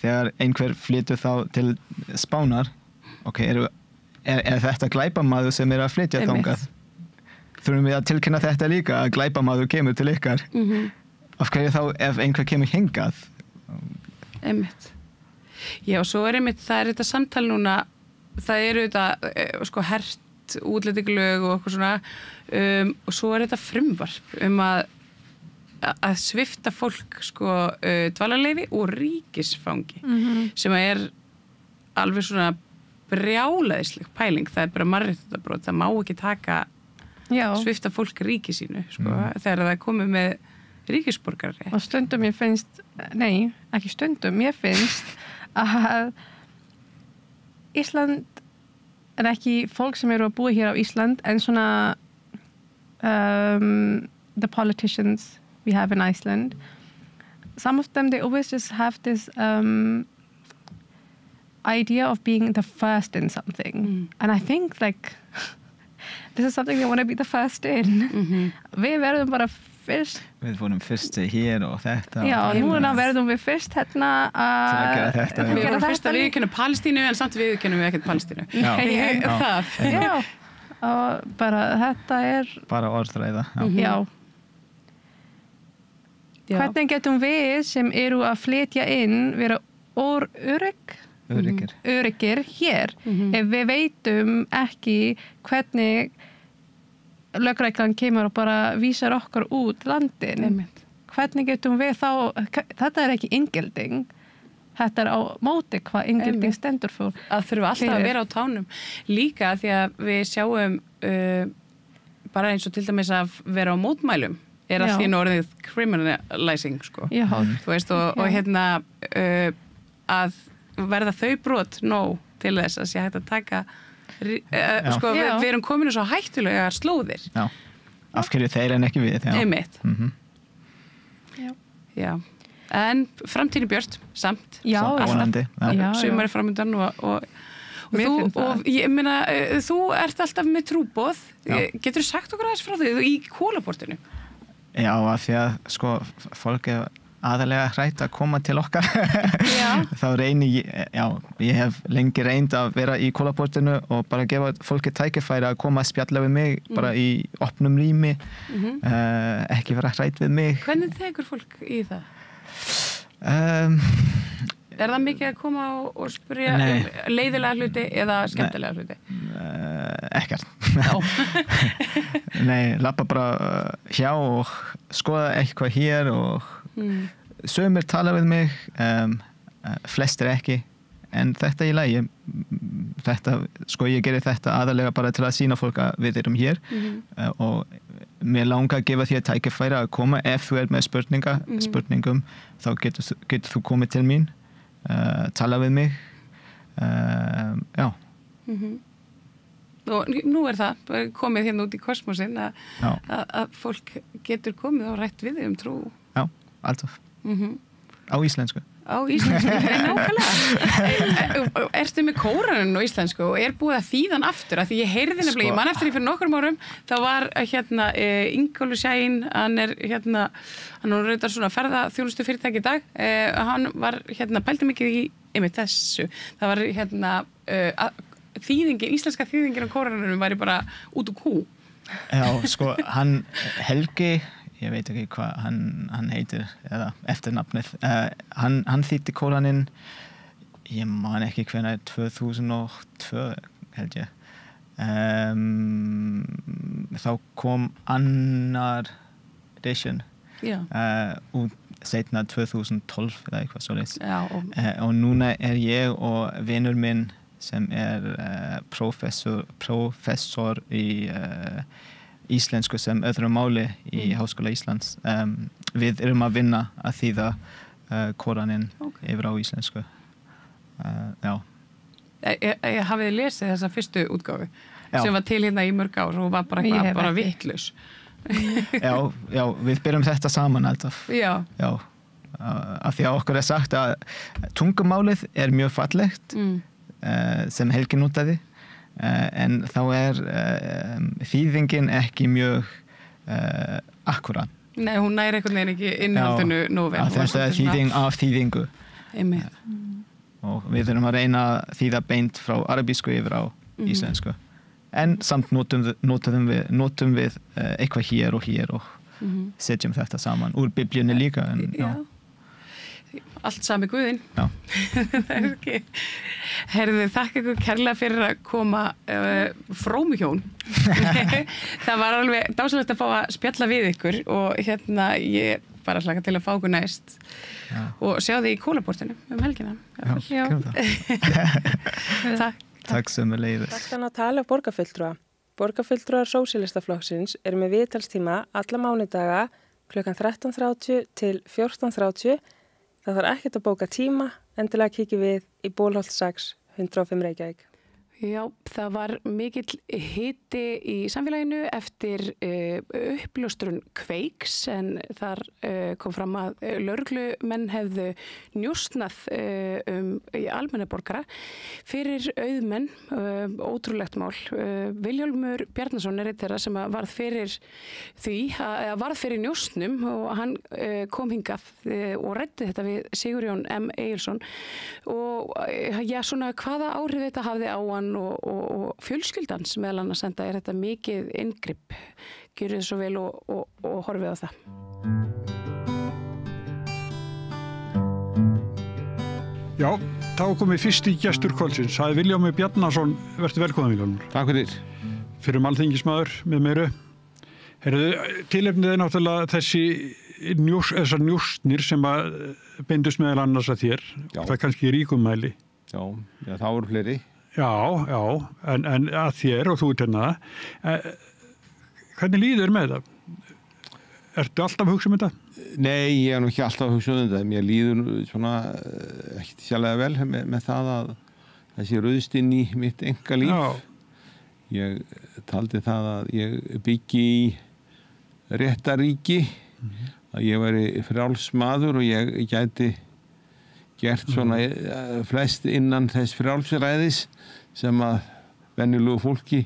Speaker 13: Þegar einhver flytur þá til Spánar, ok, er þetta glæpamaður sem er að flytja þangað? Þurfum við að tilkynna þetta líka að glæpamaður kemur til ykkar? Af hverju þá ef einhver kemur hingað?
Speaker 1: Einmitt. Já, og svo er það er þetta samtal núna, það eru þetta sko hert útlendingalög og eitthvað svona og svo er þetta frumvarp að svipta fólk sko dvalarleyfi og ríkisfangi sem er alveg svona brjálæðisleg pæling, það er bara mannréttindabrot, það má ekki taka svipta fólk ríki sínu sko, þegar það er komið með ríkisborgarrétt.
Speaker 14: Og stundum ég finnst, nei, ekki stundum, ég finnst að Ísland er ekki fólk sem eru að búa hér á Ísland en svona the politicians we have in Iceland, some of them, they always just have this idea of being the first in something. And I think like this is something they want to be the first in. Við verðum bara fyrst.
Speaker 13: Við vorum fyrst hér og þetta.
Speaker 14: Já, núna verðum við fyrst hérna
Speaker 13: til að gera þetta.
Speaker 1: Við vorum fyrst að viðurkenna Palestínu en samt viðurkennum við ekkert Palestínu. Já.
Speaker 14: Og bara þetta er
Speaker 13: bara orðræða.
Speaker 14: Já. Hvernig getum við sem eru að flytja inn vera öryggir hér ef við veitum ekki hvernig lögreglan kemur og bara vísar okkur út landin. Hvernig getum við þá, þetta er ekki inngilding, þetta er á móti hvað inngilding stendur fyrir.
Speaker 1: Að þurfa alltaf að vera á tánum. Líka því að við sjáum bara eins og til dæmis að vera á mótmælum er allt í orðið criminalizing sko. Þú veist og að verða þau brot nóg til þess að sé hægt að taka sko, við erum komin svo hættulega slóðir.
Speaker 13: Já, af hverju þeir en ekki við.
Speaker 1: Einmitt. Já. En framtíðin björt, samt.
Speaker 14: Já,
Speaker 13: vonandi.
Speaker 1: Sumar er framundan og ég meina, þú ert alltaf með trúboð. Getur þú sagt okkur aðeins frá því í Kolaportinu?
Speaker 13: Já, af því að sko, fólk er aðalega hrætt að koma til okkar. Þá reyni ég hef lengi reynd að vera í Kolaportinu og bara gefa fólki tækifæri að koma að spjalla við mig bara í opnum rými, ekki vera hrætt við mig.
Speaker 1: Hvernig tekur fólk í það? Er það mikið að koma og spyrja leiðilega hluti eða skemmtilega hluti?
Speaker 13: Ekkert. Nei, lappa bara hjá og skoða eitthvað hér og sumir tala við mig, flestir ekki, en þetta í lagi. Þetta, sko ég gerir þetta aðalega bara til að sýna fólk að við erum hér og mér langar að gefa þér tækifæri að koma ef þú er með spurningum, þá getur þú komið til mín, tala við mig, já.
Speaker 1: Og nú er það komið hérna út í kosmosin að fólk getur komið og rætt við þig trú.
Speaker 13: Já, alltaf. Á íslensku.
Speaker 1: Á íslensku, nákvæmlega. ertu með kóraninn á íslensku og búið að þýða hann aftur af því ég heyrði nefnilega, ég man eftir því fyrir nokkrum árum þá var Ingólfur Sæinn hann reyndar svona ferðaþjónustu fyrirtæki í dag hann var pældi mikið í einmitt þessu, það var þýðingin, íslenska þýðingin á kóranunum væri bara út úr kú.
Speaker 13: Já, sko, hann Helgi, ég veit ekki hvað hann heitir, eða eftirnafnið, hann þýddi kóraninn, ég man ekki hvenær, 2002 held ég. Þá kom annar edition út setna 2012 eða eitthvað svoleiðis. Og núna ég og vinur minn sem professor í íslensku sem öðru máli í Háskóla Íslands. Við erum að vinna að þýða kóraninn yfir á íslensku. Já.
Speaker 1: Hafið þið lesið þessa fyrstu útgáfu sem var til hérna í mörg ár og var bara vitlaus?
Speaker 13: Já, við byrjum þetta saman alltaf. Já. Af því að okkur sagt að tungumálið mjög fallegt sem Helgi notaði en þá þýðingin ekki mjög akkurat.
Speaker 1: Nei, hún næri einhvern veginn ekki innihaldinu nógu vel.
Speaker 13: Þetta þýðing af þýðingu.
Speaker 1: Einmitt.
Speaker 13: Og við erum að reyna að þýða beint frá arabísku yfir á íslensku. En samt notum við eitthvað hér og setjum þetta saman úr biblíunni líka.
Speaker 1: Allt sami Guðinn.
Speaker 13: Já.
Speaker 1: Herðu, þakka ykkur kærlega fyrir að koma frómuhjón. Það var alveg dásalegt að fá að spjalla við ykkur og ég bara slaka til að fá ykkur næst og sjá þið í Kólaportinu helgina.
Speaker 13: Já, það. Takk sömuleiðis.
Speaker 4: Dagskrán á tali af borgarfulltrúa. Borgarfulltrúar Sósíalistaflokksins með viðtalstíma alla mánudaga klukkan 13:30 til 14:30. Það þarf ekkert að bóka tíma, endilega kíkjum við í Bólholt 6, 105 Reykjavík.
Speaker 1: Já, það var mikill hiti í samfélaginu eftir uppljóstrun Kveiks en þar kom fram að lögreglumenn hefðu njósnað í almenna borgara fyrir auðmenn, ótrúlegt mál. Vilhjálmur Bjarnason einn þeirra sem varð fyrir njósnum og hann kom hingað og ræddi þetta við Sigurjón M. Egilsson og svona hvaða áhrif þetta hafði á hann og fjölskyldans meðal annars enda þetta mikið inngrip. Gjörið svo vel og horfið á það.
Speaker 15: Já, þá komið fyrsti gestur kvöldsins. Það Vilhjálmur Bjarnason, vertu velkominn Vilhjálmur.
Speaker 16: Takk fyrir.
Speaker 15: Fyrir alþingismaður með meiru. Tilefnið náttúrulega þessar njósnir sem beindust meðal annars að þér. Já. Það kannski í ríkum mæli.
Speaker 16: Já, það voru fleiri.
Speaker 15: Já, en að þér og þú hérna. Hvernig líður með það? Ertu alltaf að hugsa um þetta?
Speaker 16: Nei, ég nú ekki alltaf að hugsa um þetta. Mér líður svona ekkert sérlega vel með það að þessi rauðst inn í mitt einkalíf. Já. Ég taldi það að ég byggi í réttaríki, að ég væri frjáls maður og ég gæti gert svona flest innan þess frjálsræðis sem að venjulegu fólki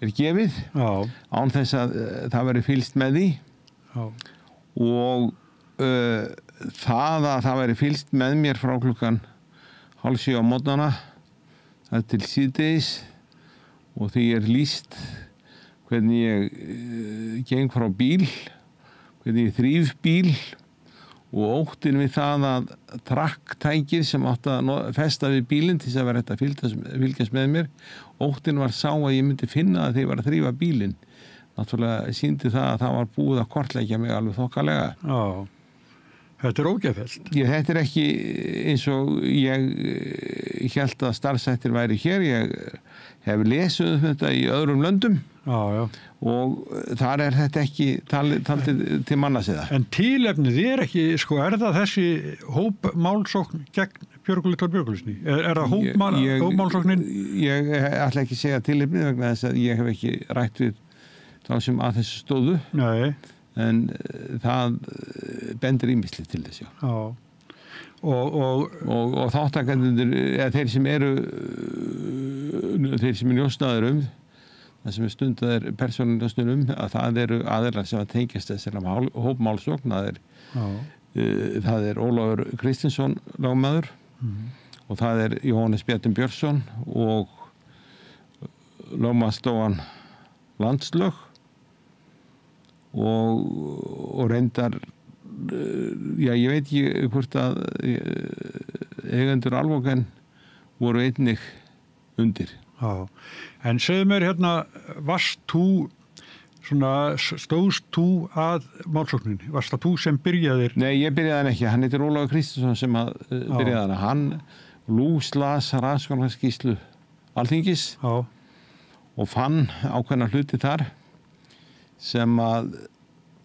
Speaker 16: gefið. Já. Án þess að það veri fylgst með því. Já. Og það að það veri fylgst með mér frá klukkan 6:30 á morgnana það til síðdegis og því lýst hvernig ég geng frá bíl, hvernig ég þríf bíl og óttinn við það að trakktækið sem átti að festa við bílinn til þess að vera hægt að fylgjast með mér, óttinn var sá að ég myndi finna að þeir var að þrífa bílinn. Náttúrulega sýndi það að það var búið að kortleggja mig alveg þokkalega.
Speaker 15: Já, þetta ógeðfellt.
Speaker 16: Þetta ekki eins og ég hélt að starfshættir væri hér. Ég hef lesið þetta í öðrum löndum. Já. Og þar þetta ekki talið til mannasiða.
Speaker 15: En tilefnið ekki, það þessi hópmálsókn gegn Björgólfi Thor Björgólfssyni? Það hópmálsóknin?
Speaker 16: Ég ætla ekki að segja tilefnið vegna þess að ég hef ekki rætt við þá sem að þessu stóðu. Nei. En það bendir ýmislegt til þess, já.
Speaker 15: Já.
Speaker 16: og þáttakendur þeir sem eru njósnaðir það sem stundar persónunjósnir að það eru aðilar sem að tengjast þessari hópmálsókn það Ólafur Kristinsson lögmaður og það Jóhannes Bjarni Björnsson og lögmannsstofan Landslög og reyndar ég veit ekki hvort að eigendur Alvogen voru einnig undir.
Speaker 15: Já, en segðu mér stóðst þú að málsókninni? Varst það þú sem byrjaðir?
Speaker 16: Nei, ég byrjaði hann ekki. Hann heitir Ólafur Kristinsson sem byrjaði hana. Hann las rannsóknarskýrslu Alþingis og fann ákveðna hluti þar sem að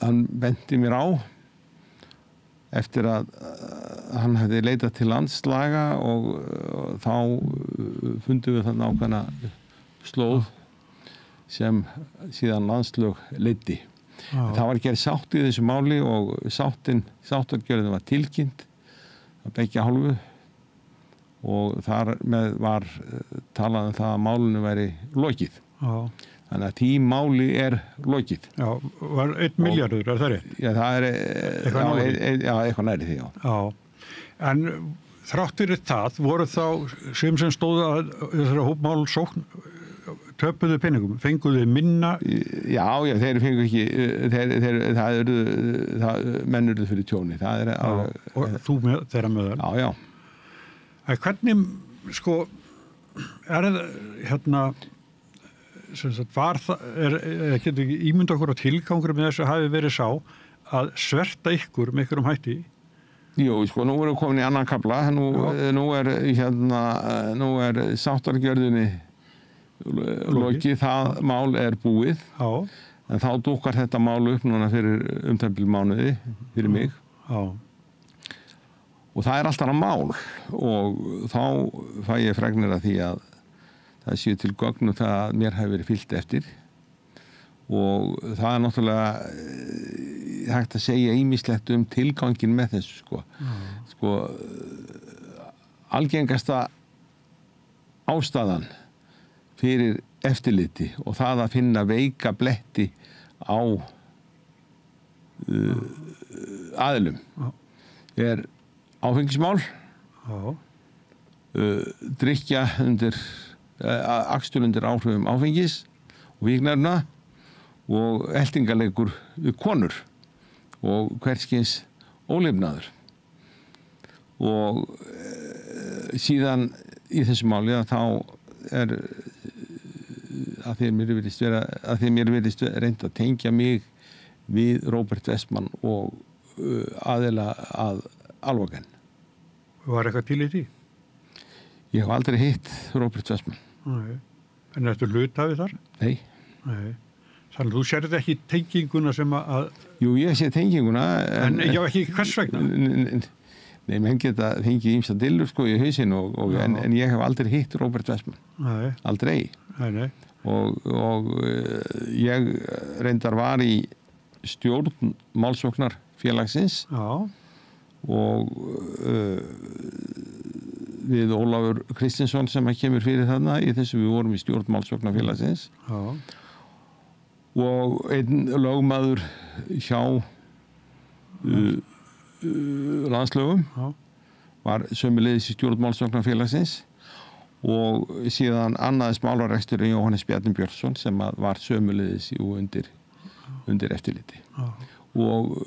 Speaker 16: hann benti mér á eftir að hann hefði leitað til landslaga og þá fundum við þarna ákveðna slóð sem síðan landslög leiddi. Það var gerð sátt í þessu máli og sáttargjörðin var tilkynnt að beggja hálfu og þar með var talað það að málinu væri lokið. Þannig að því máli lokið.
Speaker 15: Já, var 1 milljarður, það rétt?
Speaker 16: Já, það eitthvað næri því,
Speaker 15: já. En þrátt fyrir það voru þá sem stóðu að þessara hópmálsókn töpuðu peningum, fenguðu minna?
Speaker 16: Já, þeir fengu ekki, menn urðu fyrir tjóni.
Speaker 15: Og þú þeirra meðal?
Speaker 16: Já.
Speaker 15: En hvernig, getur ekki ímynda okkur á tilgangur með þessu hafi verið sá að sverta ykkur með ykkur hætti?
Speaker 16: Jú, nú erum við komin í annan kafla, nú er sáttargjörðinni lokið, það mál búið, en þá dúkkar þetta mál upp núna fyrir umtæmbil mánuði fyrir mig. Og það alltaf mál og þá fæ ég fregnir af því að það séu til gögn það að mér hefur verið fylgt eftir og það náttúrulega hægt að segja ýmislegt tilgangin með þessu algengasta ástæðan fyrir eftirliti og það að finna veika bletti á aðilum áfengismál drykkja akstur undir áhrifum áfengis og víknefna og eltingaleikur við konur og hverskins ólifnaður og síðan í þessu máli að þá að því mér virðist reynt að tengja mig við Róbert Westman og aðila að Alvogen.
Speaker 15: Var eitthvað til í því?
Speaker 16: Ég hef aldrei hitt Róbert Westman.
Speaker 15: Nei. En ertu hluthafi þar?
Speaker 16: Nei.
Speaker 15: Þannig að þú sérði ekki tenginguna sem að...
Speaker 16: Jú, ég sé tenginguna.
Speaker 15: En já, ekki hvers vegna?
Speaker 16: Nei, menn geta fengið ýmsa dillur í hausinn en ég hef aldrei hitt Róbert Westman.
Speaker 15: Nei.
Speaker 16: Aldrei.
Speaker 15: Nei.
Speaker 16: Og ég reyndar var í stjórn málsóknarfélagsins. Já. Og við Ólafur Kristinsson sem kemur fyrir þarna í þessu við vorum í stjórn málsóknarfélagsins og einn lögmaður hjá landslögum var sömuleiðis í stjórn málsóknarfélagsins og síðan annaðis málareksturinn Jóhannes Bjarni Björnsson sem var sömuleiðis undir eftirliti og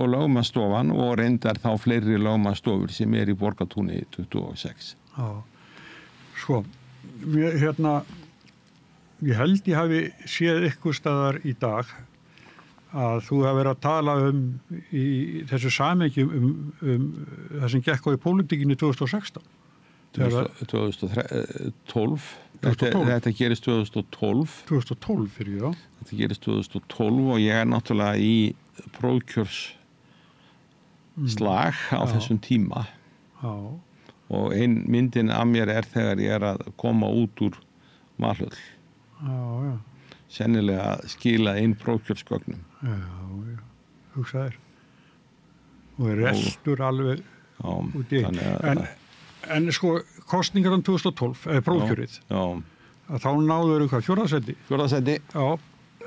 Speaker 16: lögmannsstofan og reyndar þá fleiri lögmannsstofur sem í Borgartúni 26.
Speaker 15: Já. Ég held ég hafi séð ykkur staðar í dag að þú hafi verið að tala í þessu samhengi það sem gekk á í pólitíkinni 2016.
Speaker 16: 2012. Þetta gerist 2012.
Speaker 15: 2012 fyrir já.
Speaker 16: Þetta gerist 2012 og ég náttúrulega í prófkjörsslag á þessum tíma.
Speaker 15: Já.
Speaker 16: Og ein myndin af mér þegar ég að koma út úr Valhöll.
Speaker 15: Já.
Speaker 16: Sennilega að skila inn prófkjörsgögnum.
Speaker 15: Já. Hugsaðir. Og restur alveg úti. En sko, kostningar 2012, prófkjörið, að þá náður hvað, fjórðasæti?
Speaker 16: Fjórðasæti.
Speaker 15: Já,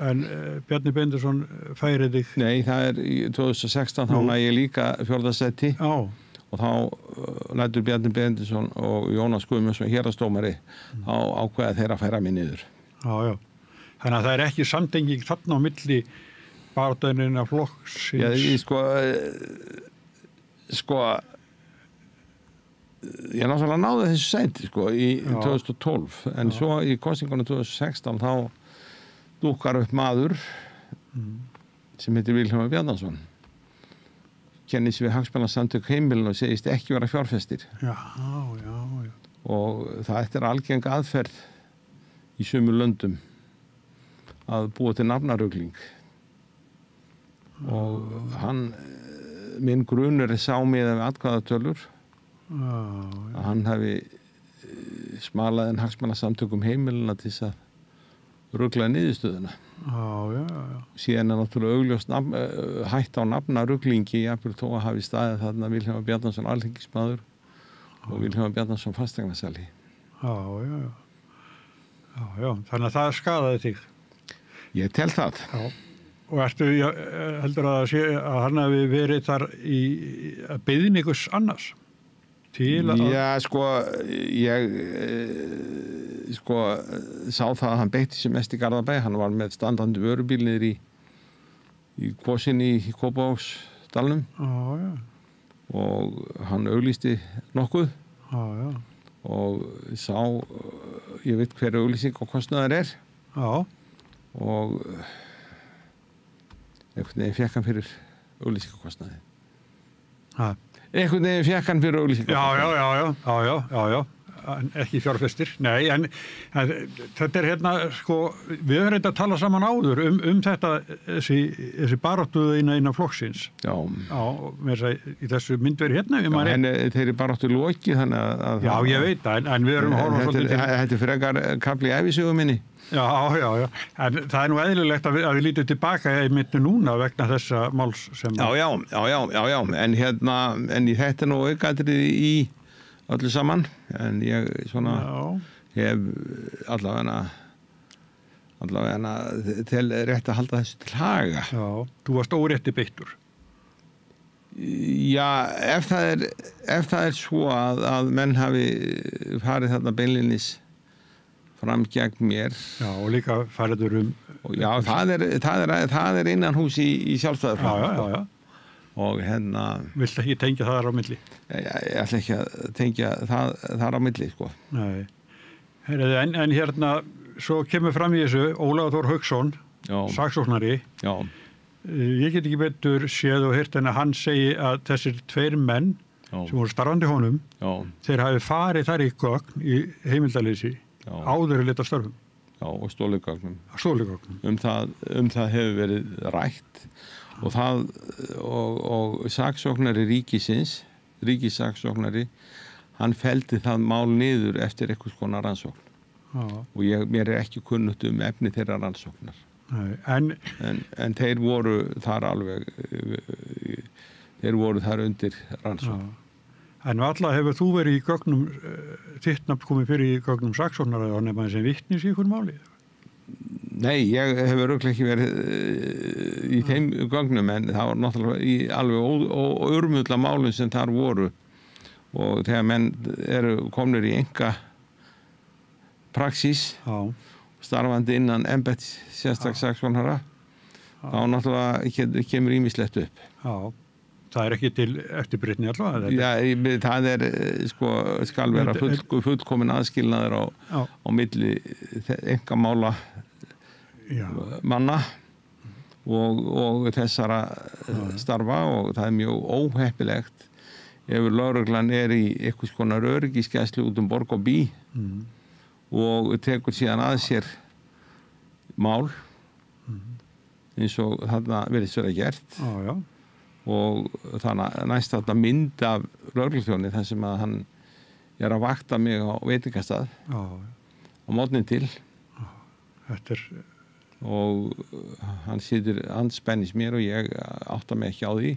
Speaker 15: en Bjarni Benediktsson færi þig?
Speaker 16: Nei, það í 2016 þá næ ég líka fjórðasæti. Já. Og þá lætur Bjarni Benediktsson og Jónas Guðmundsson héraðsdómari á ákveða þeirra að færa mig niður.
Speaker 15: Já. Þannig að það ekki samtenging þarna á milli barðaunina flokksins?
Speaker 16: Já, ég náttúrulega náði þessu sæti í 2012 en svo í kosningunum 2016 þá dúkkar upp maður sem heitir Vilhjálmur Bjarnason, kennir sig við Hagsmunasamtök heimilin og segist ekki vera fjárfestir.
Speaker 15: Já.
Speaker 16: Og það er algeng aðferð í sömu löndum að búa til nafnarugling og minn grunur sá miðað við atkvæðatölur að hann hafi smalað en Hagsmunasamtökum heimilina til þess að rugla niðurstöðuna. Síðan náttúrulega augljóst hætt á nafnaruglingi jafnvel þó að hafi staðið þarna Vilhjálmur Bjarnason alþingismaður og Vilhjálmur Bjarnason fasteignasali.
Speaker 15: Já, þannig að það skadaði þig.
Speaker 16: Ég tel það.
Speaker 15: Já. Og heldur að hann hafi verið þar að biðja ykkur annars?
Speaker 16: Já, ég sá það að hann beitti sig mest í Garðabæ. Hann var með standandi vörubíl niður í Kvosinni í Kópavogsdalnum. Og hann auglýsti nokkuð. Og ég veit hver auglýsing og kostnaður er. Og einhvern veginn fékk hann fyrir auglýsingakostnaði. Einhvern veginn fékk hann fyrir auglýsingakostnaði.
Speaker 15: Já. Ekki fjárfestir. Nei, en þetta við höfum reynda að tala saman áður þetta, þessi baráttuðu innan flokksins.
Speaker 16: Já.
Speaker 15: Í þessu myndveri
Speaker 16: þeir baráttu loki, þannig að...
Speaker 15: Já, ég veit það, en við erum horfum svolítið til...
Speaker 16: Þetta frekar kapli í ævisögu minni.
Speaker 15: Já. En það er nú eðlilegt að við lítum tilbaka einmitt núna vegna þessa máls sem...
Speaker 16: Já. En í þetta nú aukaðrið í öllu saman, en ég hef allavega til rétt að halda þessu til haga.
Speaker 15: Já, þú varst órétti beittur.
Speaker 16: Já, ef það er svo að menn hafi farið þarna beinlínis fram gegn mér.
Speaker 15: Já, og líka fariður
Speaker 16: Já, það er innan hús í Sjálfstæðisflokknum.
Speaker 15: Já.
Speaker 16: Og
Speaker 15: Viltu ekki tengja það á milli?
Speaker 16: Ég ætla ekki að tengja það á milli,
Speaker 15: Nei. En svo kemur fram í þessu Ólafur Þór Hauksson, saksóknari.
Speaker 16: Já.
Speaker 15: Ég get ekki betur séð og heyrt en að hann segi að þessir tveir menn sem voru starfandi honum, þeir hafi farið þar í gögn í heimildaleysi áður í lita störfum.
Speaker 16: Já, og stólið gögnum.
Speaker 15: Það
Speaker 16: hefur verið rætt. Og saksóknari ríkissaksóknari, hann felldi það mál niður eftir einhvers konar rannsókn. Og mér ekki kunnugt efni þeirra rannsóknar. En þeir voru þar undir rannsókn.
Speaker 15: En alla hefur þú verið í gögnum, þitt nafn komið fyrir í gögnum saksóknara eða nefna sem vitnis í ykkur máli?
Speaker 16: Nei, ég hefur örugglega ekki verið í þeim gögnum, en það var náttúrulega í alveg örmullar málum sem þar voru, og þegar menn eru komnir í enga praxís, starfandi innan embættis sérstaks saksóknara, þá náttúrulega kemur ýmislegt upp.
Speaker 15: Já, það er ekki til eftirbreytni allavega?
Speaker 16: Já, það skal vera fullkomin aðskilnaður á milli einkamála manna og þessara starfa, og það er mjög óheppilegt ef lögreglan er í einhvers konar öryggisgæslu út borg og bí og tekur síðan að sér mál eins og þarna virðist vera gert. Og þannig næst þetta mynd af lögregluþjóni þar sem að hann er að vakta mig á veitingastað á morgnin til. Og hann situr andspænis mér og ég átta mig ekki á því.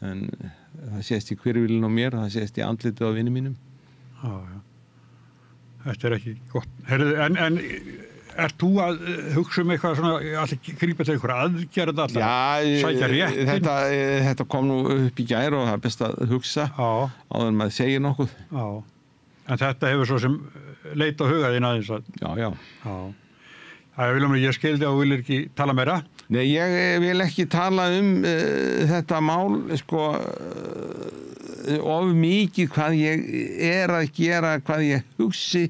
Speaker 16: En það sést í hvirfilin á mér, það sést í andlitið á vinni mínum.
Speaker 15: Já. Þetta er ekki gott. Herðu, en ert þú að hugsa eitthvað svona, allir grípa til einhverja aðgerð allar, sækja réttin?
Speaker 16: Þetta kom nú upp í gær og það er best að hugsa áður en maður segir nokkuð.
Speaker 15: Já, en þetta hefur svo sem leit á hugaðinn aðeins að...
Speaker 16: Já.
Speaker 15: Vilhelmur, ég skildi að þú viljir ekki tala meira?
Speaker 16: Nei, ég vil ekki tala þetta mál, sko, of mikið hvað ég er að gera, hvað ég hugsi.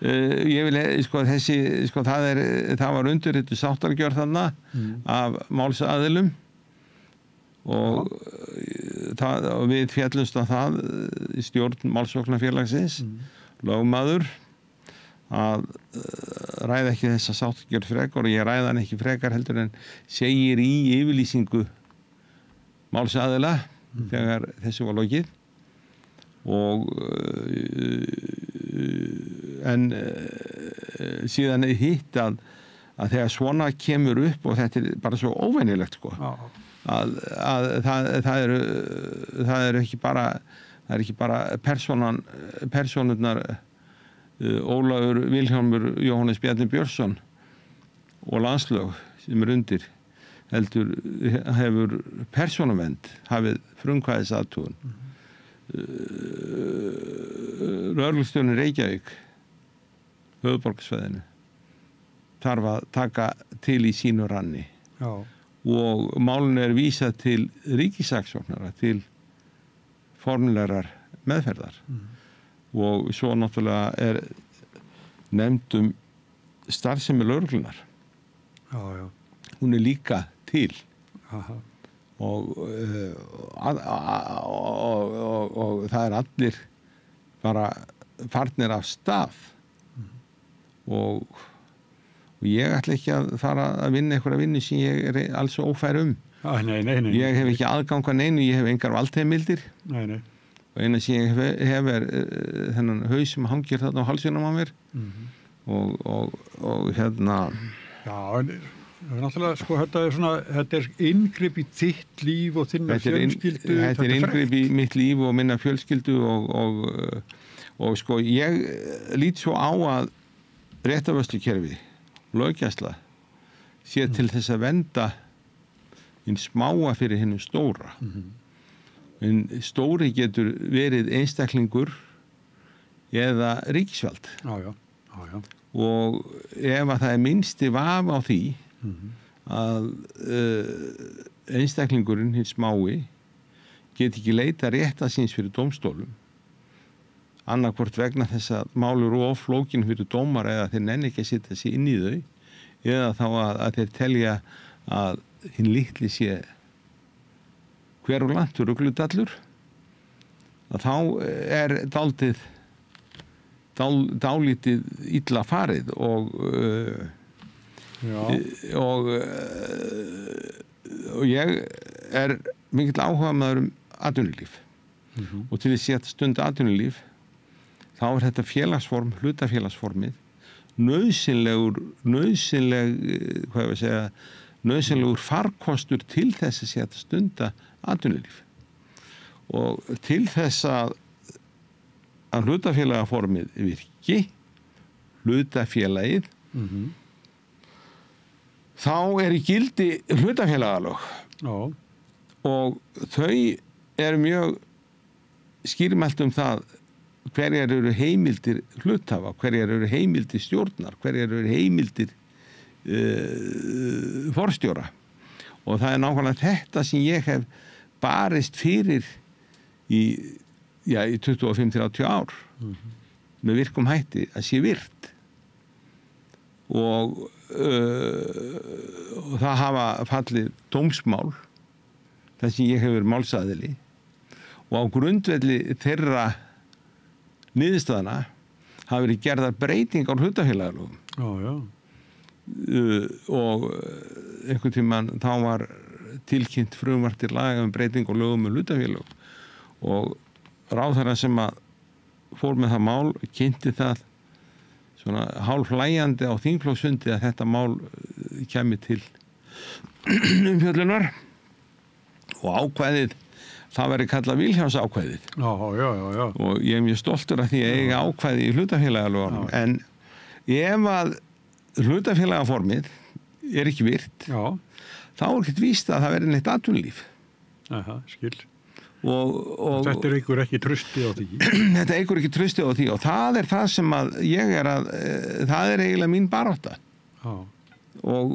Speaker 16: Ég vil, sko, það var undirrituð sáttargjörð þarna af málsaðilum og við féllumst á það í stjórn Málsóknarfélagsins, lögmaður, að ræða ekki þessa sáttargjörð frekar og ég ræða hann ekki frekar heldur en segir í yfirlýsingu málsaðila þegar þessu var lokið og en síðan hitt að þegar svona kemur upp og þetta er bara svo óvenjulegt sko að það er ekki bara persónurnar Ólafur Vilhjálmur Jóhannes Bjarni Björnsson og landslög sem er undir heldur hefur persónuvernd hafið frumkvæðisathugun Lögreglustjórinn Reykjavík höfuðborgarsvæðinu þarf að taka til í sínu ranni og málinu er vísað til ríkissaksóknara til formlegrar meðferðar og svo náttúrulega er nefnd starfsemi lögreglunnar. Hún er líka til og það er allir bara farnir af stað og ég ætla ekki að fara að vinna einhverja vinnu sem ég er alls ófær
Speaker 15: Nei.
Speaker 16: Ég hef ekki aðgang að neinu, ég hef engar valdheimildir
Speaker 15: Nei.
Speaker 16: Og eina sem ég hef er þennan haus sem hangir þarna á halsinum á mér og hérna
Speaker 15: en náttúrulega sko þetta er inngrip í þitt líf og þinna fjölskyldu
Speaker 16: Þetta er inngrip í mitt líf og minna fjölskyldu og sko ég lít svo á að réttarvörslukerfi löggæsla sé til þess að vernda hinn smáa fyrir hinnum stóra en stóri getur verið einstaklingur eða ríkisvald
Speaker 15: já.
Speaker 16: og ef að það er minnsti vafi á því að einstaklingurinn hinn smái get ekki leita rétta síns fyrir dómstólum annarkvort vegna þess að málur of flókin fyrir dómar eða þeir nenni ekki að setja sig inn í þau eða þá að þeir telja að hinn litli sé hverulant og rugludallur að þá er dálítið illa farið og ég er mikill áhugamaður atvinnulíf og til þess að stunda atvinnulíf þá er þetta félagsform, hlutafélagsformið nauðsynlegur farkostur til þess að setja stunda atvinnulíf og til þess að hlutafélagaformið virki hlutafélagið þá er í gildi hlutafélagalög og þau eru mjög skýrmælt það hverjar eru heimildir hluthafa, hverjar eru heimildir stjórnar, hverjar eru heimildir forstjóra og það er nákvæmlega þetta sem ég hef barist fyrir í 25-30 ár með virkum hætti að sé virt og það hafa fallið dómsmál þar sem ég hefur málsaðili og á grundvelli þeirra niðurstaðana hafa verið gerðar breytingar á hlutafélagalögum og einhvern tímann þá var tilkynnt frumvarp til laga breyting á lögum hlutafélög og ráðherra sem að fór með það mál kynnti það svona hálf hlæjandi á þingflokksfundi að þetta mál kæmi til umfjöllunar og ákvæðið það væri kallað Vilhjálmsákvæðið.
Speaker 15: Já.
Speaker 16: Og ég er mjög stoltur af því að eiga ákvæði í hlutafélagalögunum. En ef að hlutafélagaformið er ekki virt, þá er ekkert víst að það verði neitt atvinnulíf.
Speaker 15: Aha, skil.
Speaker 16: Og
Speaker 15: þetta eykur ekki trausti á því.
Speaker 16: Þetta eykur ekki trausti á því og það er það sem að ég er að, það er eiginlega mín barátta.
Speaker 15: Já.
Speaker 16: Og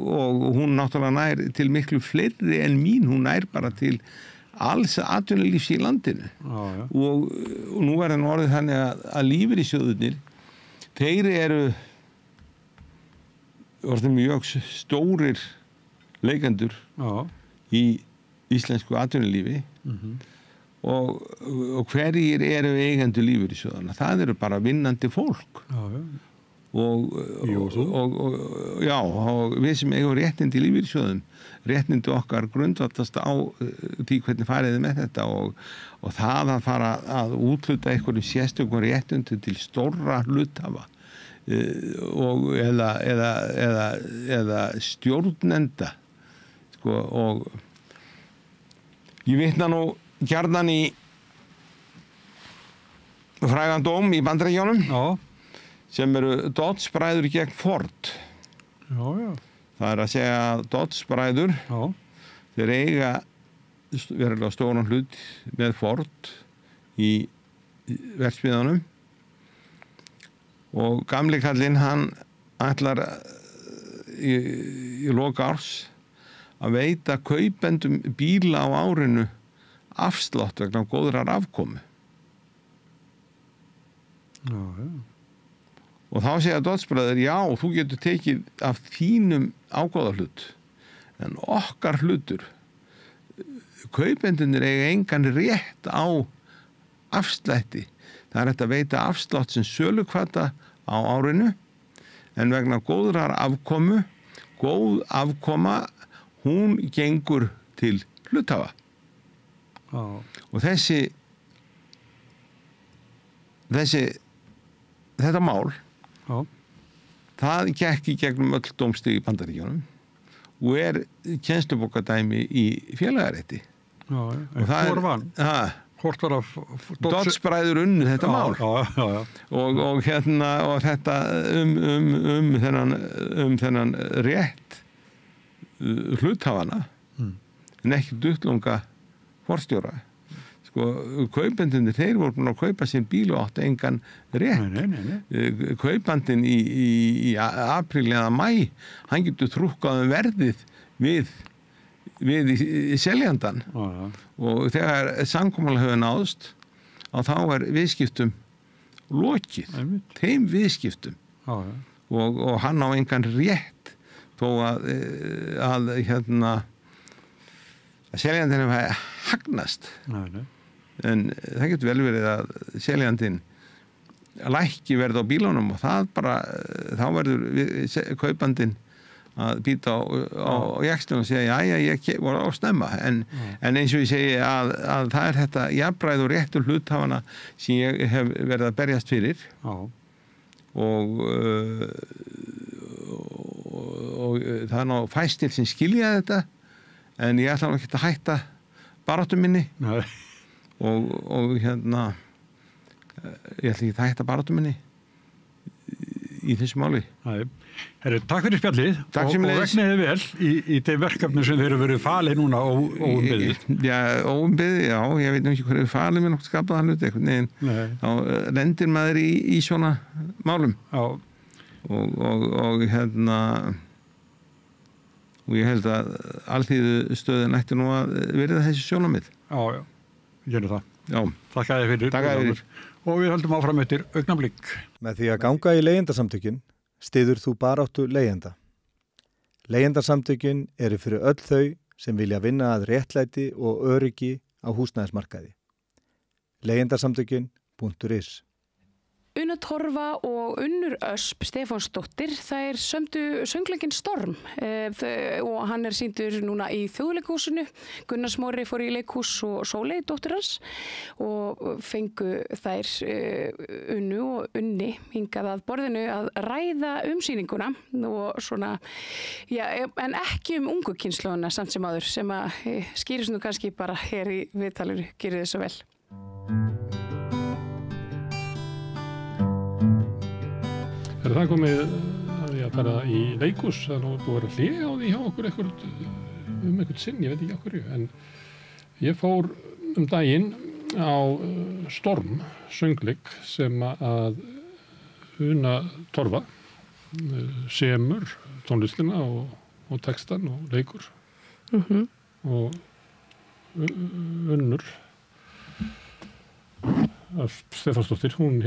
Speaker 16: hún náttúrulega nær til miklu fleiri en mín, hún nær bara til alls atvinnulífs í landinu.
Speaker 15: Já.
Speaker 16: Og nú er það orðið þannig að lífeyrissjóðirnir, þeir eru orðið mjög stórir leikendur í íslensku atvinnulífi. Og hverjir eru eigendur lífeyrissjóðanna? Það eru bara vinnandi fólk. Og við sem eigum réttindi í lífeyrissjóðum, réttindi okkar grundvallast á því hvernig farið með þetta og það að fara að útluta einhverjum sérstökum réttindi til stórra hluthafa eða stjórnenda og ég vitna nú gjarnan í frægan dóm í Bandaríkjunum sem eru Dodds-bræður gegn Ford.
Speaker 15: Já.
Speaker 16: Það er að segja að Dodds-bræður þeir eiga verulega stóran hlut með Ford í verksmiðjunum og gamli kallinn hann ætlar í lok árs að veita kaupendum bíla á árinu afslátt vegna góðrar afkomu.
Speaker 15: Já.
Speaker 16: Og þá segja Dodds-bræður, já, þú getur tekið af þínum ágóðahlut, en okkar hlutur, kaupendunir eiga engan rétt á afslætti. Það er hægt að veita afslátt sem sölukvata á árinu, en vegna góðrar afkomu, góð afkoma, hún gengur til hluthafa. Og þetta mál það gekk í gegnum öll dómstig í Bandaríkjunum og er kennslubókardæmi í félagarétti.
Speaker 15: En hvor vann? Hvort var að
Speaker 16: Dodds-bræður unnu þetta mál. Og þetta þennan rétt hluthafana en ekki duttlunga forstjóra. Kaupendunir, þeir voru búin að kaupa sér bíl og áttu engan rétt. Nei. Kaupandinn í apríl eða mæ, hann getur þrúkkað verðið við seljandan. Og þegar samkomulag hefur náðst, þá er viðskiptum lokið. Þeim viðskiptum. Og hann á engan rétt þó að seljandinn hefur hagnast. Nei. En það getur vel verið að seljandinn lækki verð á bílunum og það bara, þá verður kaupandinn að býta á jaxlunum og segja, ég voru á snemma. En eins og ég segi að það er þetta jafnræð og réttur hluthafana sem ég hef verið að berjast fyrir. Og það er ná fæstir sem skilja þetta, en ég ætla ekki að hætta baráttu minni. Nei. Og ég ætla ekki að hætta baráttu minni í þessu máli.
Speaker 15: Nei. Herri, takk fyrir spjallið og vegniði vel í þeim verkefni sem þeir eru verið falið núna óumbyggðið.
Speaker 16: Já, óumbyggðið, já, ég veit ekki hvað er falið með nokkuð skapaðan hluti eitthvað, þá lendir maður í svona málum. Já. Og ég held að alþýðustöðin ætti nú að verða þessi sjónarmið.
Speaker 15: Já, gerum það.
Speaker 16: Já.
Speaker 15: Takk að þið fyrir. Takk að þið fyrir. Og við höldum áfram eftir augnablik.
Speaker 8: Með því að ganga í leigjendasamtökin styður þú baráttu leigjenda. Leigjendasamtökin eru fyrir öll þau sem vilja vinna að réttlæti og öryggi á húsnæðismarkaði. Leigjendasamtökin.is
Speaker 1: Una Torfa og Unnur Ösp Stefánsdóttir, þær sömdu söngleikinn Storm og hann sýndur núna í Þjóðleikhúsinu. Gunnar Smári fór í leikhús og Sóley, dóttir hans, og fengu þær Unnu og Unni hingað að borðinu að ræða sýninguna og svona, já, en ekki ungu kynslóðuna samt sem áður, sem að skýrist nú kannski bara hér í viðtalinu, gerir þið svo vel.
Speaker 17: Þegar það komið að ég að fara í leikhús, það er búið að vera hlé á því hjá okkur einhvern sinn, ég veit ekki á hverju, en ég fór daginn á Storm söngleik sem að Una Torfa semur tónlistina og textan og leikur og Unnur Stefánsdóttir, hún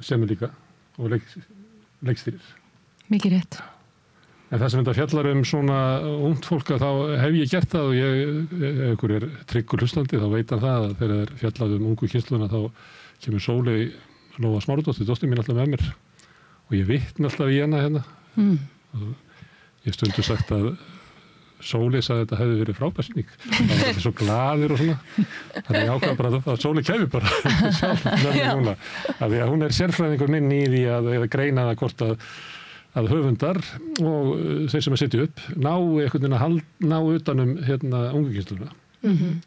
Speaker 17: semur líka og leikstýrir.
Speaker 14: Mikið rétt.
Speaker 17: En það sem þetta fjallar svona ungt fólk, þá hef ég gert það og ef ykkur tryggur hlustandi þá veit hann það að þegar það fjallað ungu kynsluna þá kemur Sóley Lóa Smáradóttir, dóttir mín alltaf með mér og ég vitna alltaf í hana og ég stundu sagt að Sóley sagði að þetta hefði verið frábær sýning. Það var alltaf svo glaðir og svona. Þannig ég ákvað bara að Sóley kæmi bara sjálf núna. Því að hún sérfræðingur minn í því að greina það hvort að höfundar og þeir sem setja upp ná einhvern veginn að ná utanum ungu kynsluna.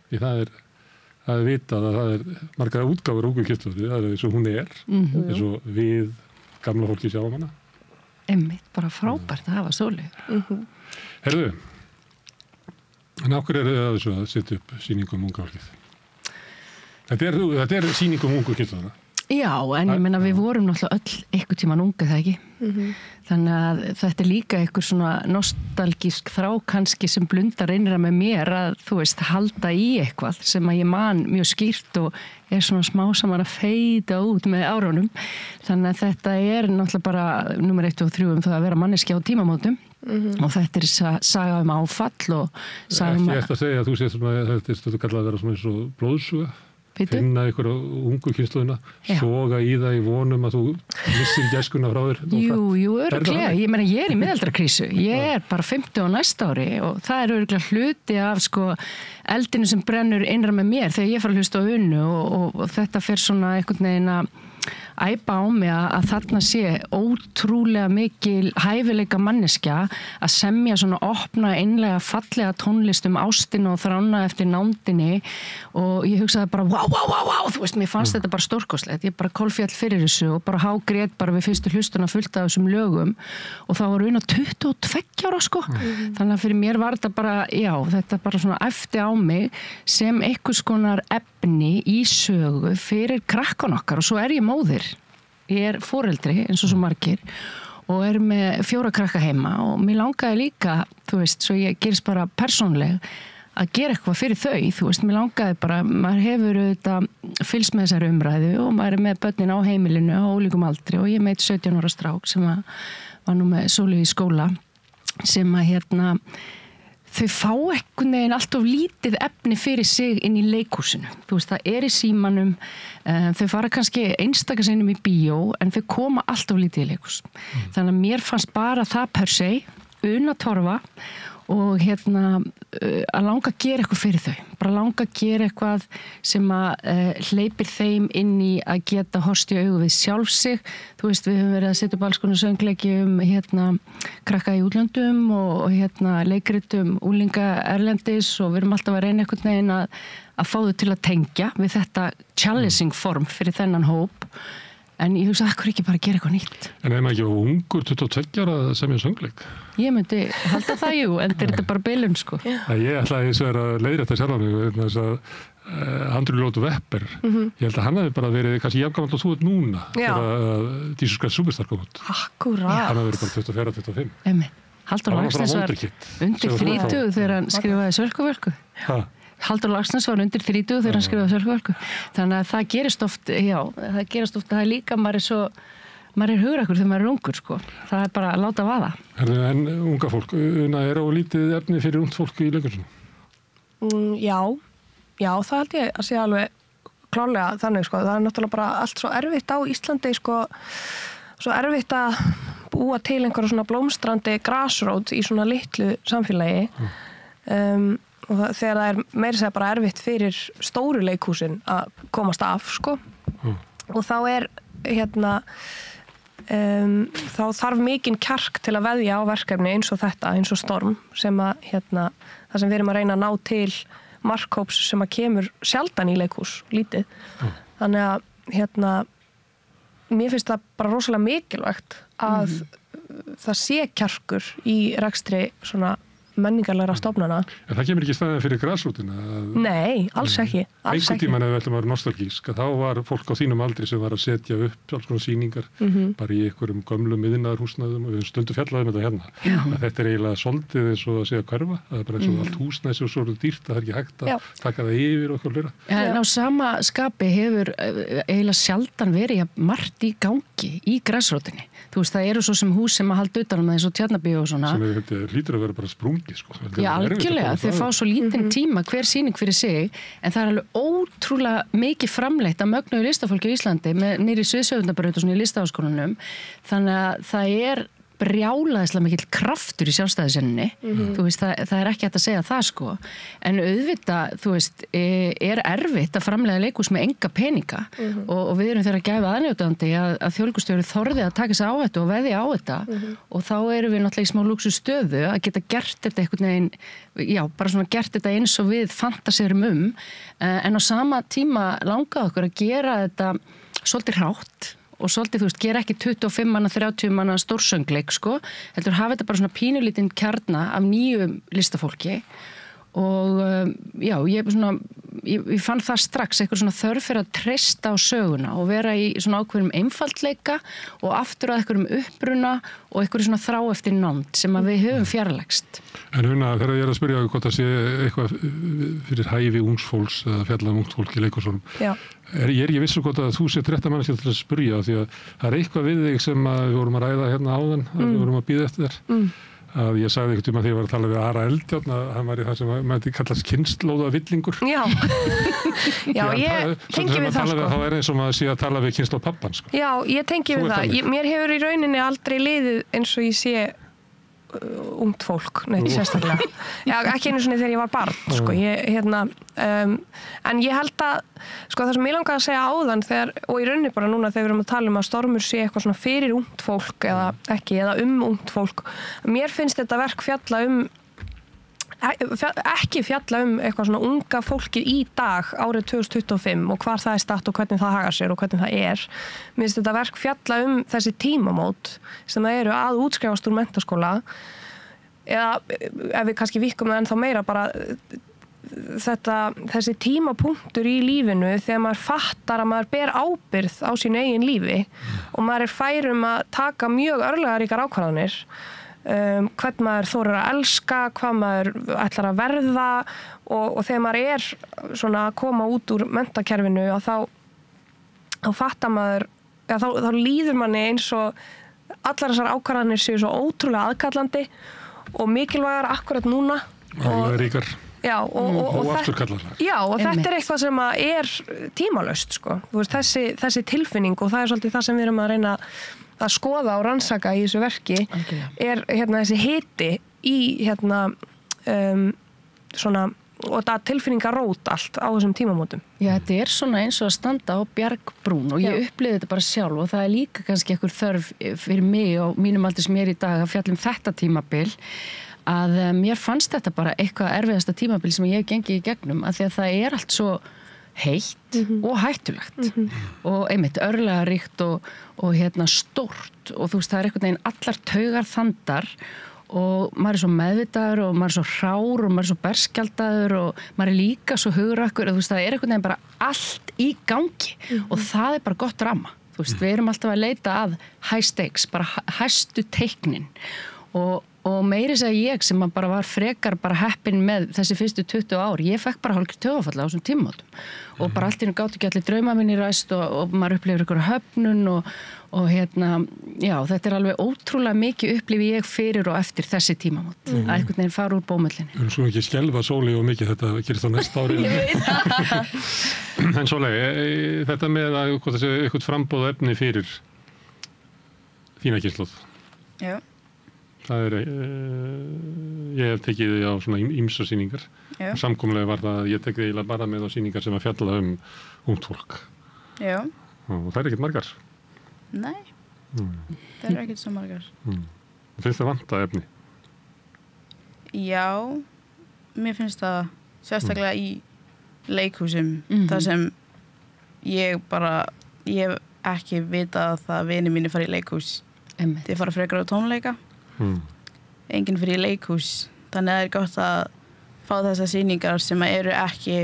Speaker 17: Því það er vitað að það margar útgáfur ungu kynsluna. Það eins og hún eins og við gamla fólki sjáum hana.
Speaker 14: Einmitt, bara frábært að hafa Sóley.
Speaker 17: Herðu, en á hverju þið þessu að setja upp sýningum unga fólkið? Þetta sýningum ungu kynsluna.
Speaker 14: Já, en ég meina við vorum náttúrulega öll einhvern tímann unga, það ekki? Þannig að þetta líka einhver svona nostalgísk þrá kannski sem blundar innra með mér að, þú veist, halda í eitthvað sem að ég man mjög skýrt og svona smá saman að feita út með árunum. Þannig að þetta náttúrulega bara númer 1 og 3 það að vera manneskja á tímamótum. Og þetta saga áfall og saga
Speaker 17: Ekki eftir að segja að þú séð svona, þetta stundu kallað að vera svona eins og blóðsuga, finna ykkur á ungu kynslóðina, soga í það í vonum að þú missir gæskuna frá þér.
Speaker 14: Jú, örugglega, ég meina ég í miðaldrakrísu, ég bara 50 á næsta ári og það örugglega hluti af eldinu sem brennur innra með mér þegar ég fara að hlusta á Unnu og þetta fer svona einhvern veginn að æpa á mig að þarna sé ótrúlega mikil hæfileika manneskja að semja svona opna, einlega, fallega tónlist ástina og þrána eftir nándinni og ég hugsaði bara vá, þú veist, mér fannst þetta bara stórkostlegt, ég bara kolfjall fyrir þessu og bara hágrét bara við fyrstu hlustuna fullt af þessum lögum og það var Una 22 ára þannig að fyrir mér var þetta bara, já, þetta bara svona æpti á mig sem einhvers konar efni í sögu fyrir krakkan okkar og svo ég móðir. Ég foreldri eins og svo margir og með 4 krakka heima og mér langaði líka, þú veist, svo ég gerist bara persónleg að gera eitthvað fyrir þau, þú veist, mér langaði bara, maður hefur auðvitað fylgst með þessari umræðu og maður með börnin á heimilinu á ólíkum aldri og ég meit 17 ára strák sem var nú með Sóley í skóla sem að þau fá einhvern veginn alltof lítið efni fyrir sig inn í leikhúsinu. Þú veist, það í símanum, þau fara kannski einstaka sinnum í bíó, en þau koma alltof lítið í leikhús. Þannig að mér fannst bara það per se, Una Torfa og að langa að gera eitthvað fyrir þau. Bara langa að gera eitthvað sem að hleypir þeim inn í að geta horfst í augu við sjálf sig. Þú veist, við höfum verið að setja upp alls konar söngleiki krakka í útlöndum og leikritum úlinga erlendis og við erum alltaf að reyna einhvern veginn að fá þau til að tengja við þetta challenging form fyrir þennan hóp. En ég hugsa, akkur ekki bara gera eitthvað nýtt.
Speaker 17: En maður ekki ungur 22 ára að semja söngleik?
Speaker 14: Ég myndi halda það, jú, en þetta bara bilun, sko.
Speaker 17: Ég ætlaði eins og að leiðrétta sjálf mig, þess að Andrew Lloyd Webber, ég held að hann hefði bara verið kannski jafngamall og þú núna, þegar Jesus Christ Superstar kom út.
Speaker 14: Akkúrat.
Speaker 17: Hann hefði verið bara 24-25.
Speaker 14: Einmitt. Halldór Laxness var undir 30 þegar hann skrifaði Sölkuverku. Halldór Laxness var undir 30 þegar hann skrifaði Sölkuverku. Þannig að það gerist oft, að það er líka, maður hugrakur þegar maður ungur, sko. Það bara að láta vaða.
Speaker 17: En unga fólk, Una, lítið efni fyrir ungt fólk í leikhúsinu?
Speaker 18: Já, það held ég að sé alveg
Speaker 14: klárlega þannig sko, það náttúrulega bara allt svo erfitt á Íslandi sko, svo erfitt að búa til einhverja svona blómstrandi grassrót í svona litlu samfélagi og þegar það meira segja bara erfitt fyrir stóru leikhúsin að komast af sko og þá þá þarf mikinn kjark til að veðja á verkefni eins og þetta, eins og Storm sem að það sem við erum að reyna að ná til markhóps sem að kemur sjaldan í leikhús, lítið þannig að mér finnst það bara rosalega mikilvægt að það sé kjarkur í rekstri svona menningarlegra stofnana.
Speaker 17: En það kemur ekki staðið fyrir grassrútina?
Speaker 14: Nei, alls ekki.
Speaker 17: Einhvern tímann ef við ætlum að vera nostalgísk, þá var fólk á þínum aldri sem var að setja upp alls konar sýningar, bara í einhverjum gömlum miðinaðarhúsnæðum og við stundum fjallaðum þetta hérna. Þetta eiginlega soldið eins og að segja hverfa, það bara eins og allt húsnæði sem svo dýrt, það ekki hægt að taka það yfir og eitthvað hlera.
Speaker 18: En á sama skapi hefur eiginlega sjaldan verið margt í gangi í grassrútinni. Þú veist, það eru svo sem hús sem að halda utan það eins og Tjarnarbíó og svona.
Speaker 17: Sem hlýtur að vera bara sprungi, sko.
Speaker 18: Já, algjörlega, þau fá svo lítinn tíma hver sýning fyrir sig, en það alveg ótrúlega mikið framleitt að mögnuðu listafólki í Íslandi með nýri sviðsöfundabraut og svona í listaháskólanum, þannig að það brjálaðislega mikill kraftur í sjálfstæðisenninni, þú veist, það ekki hægt að segja það sko, en auðvitað, þú veist, erfitt að framleiða leikhús með enga peninga og við erum þeirra að gæfa aðnjótandi að þjóðleikhússtjóri þorði að taka sig á þetta og veðja á þetta og þá erum við náttúrulega í smá lúxustöðu að geta gert þetta einhvern veginn, já, bara svona gert þetta eins og við fantaserum en á sama tíma langaði okkur að gera þetta svolítið hrátt og svolítið, þú veist, gera ekki 25 manna, 30 manna stórsöngleik, sko, heldur hafa þetta bara svona pínulítinn kjarna af nýjum listafólki og já, ég fann það strax eitthvað svona þörf fyrir að treysta á söguna og vera í svona ákveðum einfaldleika og aftur að einhverjum uppruna og einhverjum svona þrá eftir nánd sem að við höfum fjarlægst.
Speaker 17: En þegar ég að spyrja hvort það sé eitthvað fyrir hæfi ungs eða fjallað ungt fólk í leikhúsunum, ég ekki vissu hvort að þú sér rétta manneskja til að spyrja því að það eitthvað við þig sem við vorum að ræða hérna áðan, við vorum að bíða eftir þér. Að ég sagði einhvern tíma þegar ég var að tala við Ara Eldjárn að hann var í það sem mætti kallast kynslóðavillingur. Já, ég tengi við það sko. Þá eins og maður sé að tala við kynslóð pappan sko.
Speaker 14: Já, ég tengi við það. Mér hefur í rauninni aldrei liðið eins og ég sé ungt fólk, neitt sérstaklega. Já, ekki einu svona þegar ég var barn, sko. En ég held að, sko, það sem ég langaði að segja áðan og í rauninni bara núna þegar við erum að tala um að Stormur sé eitthvað svona fyrir ungt fólk eða ekki, eða ungt fólk. Mér finnst þetta verk ekki fjalla eitthvað svona unga fólkið í dag árið 2025 og hvar það statt og hvernig það hagar sér og hvernig það Mér finnst þetta verk fjalla þessi tímamót sem það eru að útskrifast úr menntaskóla eða ef við kannski víkkum það ennþá meira bara þessi tímapunktur í lífinu þegar maður fattar að maður ber ábyrgð á sínu eigin lífi og maður fær að taka mjög örlagaríkar ákvarðanir hvern maður þorir að elska, hvað maður ætlar að verða og þegar maður svona að koma út úr menntakerfinu og þá fattar maður, þá líður manni eins og allar þessar ákvarðanir séu svo ótrúlega aðkallandi og mikilvægar akkurat núna.
Speaker 17: Ríkar.
Speaker 14: Já, og
Speaker 17: afturkallarlegar.
Speaker 14: Já, og þetta eitthvað sem tímalaust, sko. Þú veist, þessi tilfinning og það svolítið það sem við erum að reyna að skoða og rannsaka í þessu verki þessi hiti í svona og það tilfinningarót allt á þessum tímamótum.
Speaker 18: Já, þetta svona eins og að standa á bjargbrún og ég upplifði þetta bara sjálf og það líka kannski einhver þörf fyrir mig og mínum aldrei sem ég í dag að fjalla þetta tímabil að mér fannst þetta bara eitthvað erfiðasta tímabil sem ég hef gengið í gegnum að því að það allt svo heitt og hættulegt og einmitt örlagaríkt og stórt og þú veist það einhvern veginn allar taugar þandar og maður svo meðvitaður og maður svo hrár og maður svo berskjaldaður og maður líka svo hugrakkur og þú veist það einhvern veginn bara allt í gangi og það bara gott ramma, þú veist við erum alltaf að leita að high stakes, bara hæstu teiknin og og meiri segja ég sem bara var frekar bara heppin með þessi fyrstu 20 ár, ég fekk bara hálfgerð taugaáfall á þessum tímamótum og bara allt í einu gátu ekki allir drauma minni ræst og maður upplifir ykkur höfnun og já, þetta alveg ótrúlega mikið upplifi ég fyrir og eftir þessi tímamót, að einhvern veginn fara úr bómullinni.
Speaker 17: Við svo ekki skelfa Sóley og mikið, þetta gerist á næsta ári. En Sóley, þetta með að eitthvað frambóð efni fyrir þína kynslóð.
Speaker 19: Já.
Speaker 17: Það ég hef tekið þið á svona ýmsa sýningar. Samkomlega var það að ég tekið eiginlega bara með á sýningar sem að fjalla ungt fólk.
Speaker 19: Já.
Speaker 17: Og það ekkert margar.
Speaker 19: Nei, það ekkert svo margar.
Speaker 17: Finnst það vanta efni?
Speaker 19: Já, mér finnst það sérstaklega í leikhúsum, þar sem ég hef ekki vitað það vini mínu fara í leikhús. Þið fara frekar á tónleika. Enginn fyrir í leikhús. Þannig að það gott að fá þessar sýningar sem eru ekki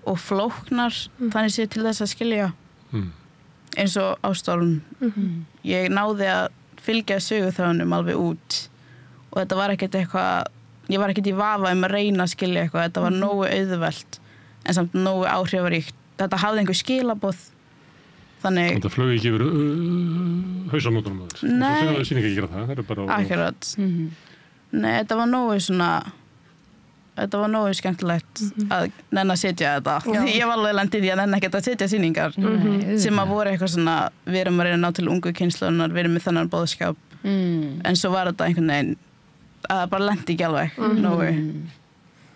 Speaker 19: og flóknar, þannig séu til þess að skilja. Eins og Ástorm. Ég náði að fylgja söguþráðunum alveg út og þetta var ekkert eitthvað, ég var ekkert í vafa að reyna að skilja eitthvað, þetta var nógu auðvelt en samt nógu áhrifaríkt. Þetta hafði einhver skilaboð. Þannig... Þetta
Speaker 17: flög ekki yfir hausamótunum á þess.
Speaker 19: Nei.
Speaker 17: Það sýn ekki að gera það.
Speaker 19: Akkurat. Nei, þetta var nógu svona... Þetta var nógu skemmtilegt að nenn að setja þetta. Ég var alveg landið í að nenn ekkert að setja sýningar sem að voru eitthvað svona, við erum að reyna að ná til ungu kynslóðunar, við erum með þennan boðskap. En svo var þetta einhvern veginn að það bara lendi ekki alveg nógu.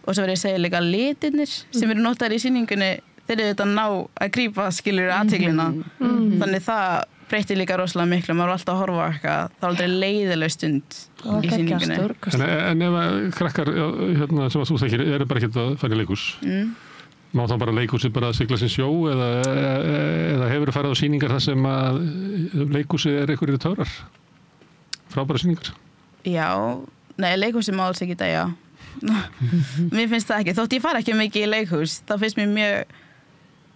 Speaker 19: Og svo verið að segja líka litirnir sem eru notaðir í sýningunni, þeir eru þetta ná að grípa skilur athyglinna. Þannig það breytti líka rosalega miklu, maður var alltaf að horfa á eitthvað, það var aldrei leiðileg stund í sýningunni.
Speaker 17: En ef krakkar sem að þú þekkir, eru bara ekki að fara í leikhús, má þá bara leikhúsið bara að sigla sin sjó eða hefur farið á sýningar þar sem að leikhúsið einhverjir töfrar? Frábæra sýningar?
Speaker 19: Já, nei, leikhúsið má alls ekki dæja. Mér finnst það ekki, þótt ég fara ekki mikið í leikhús, þá finnst mér mjög,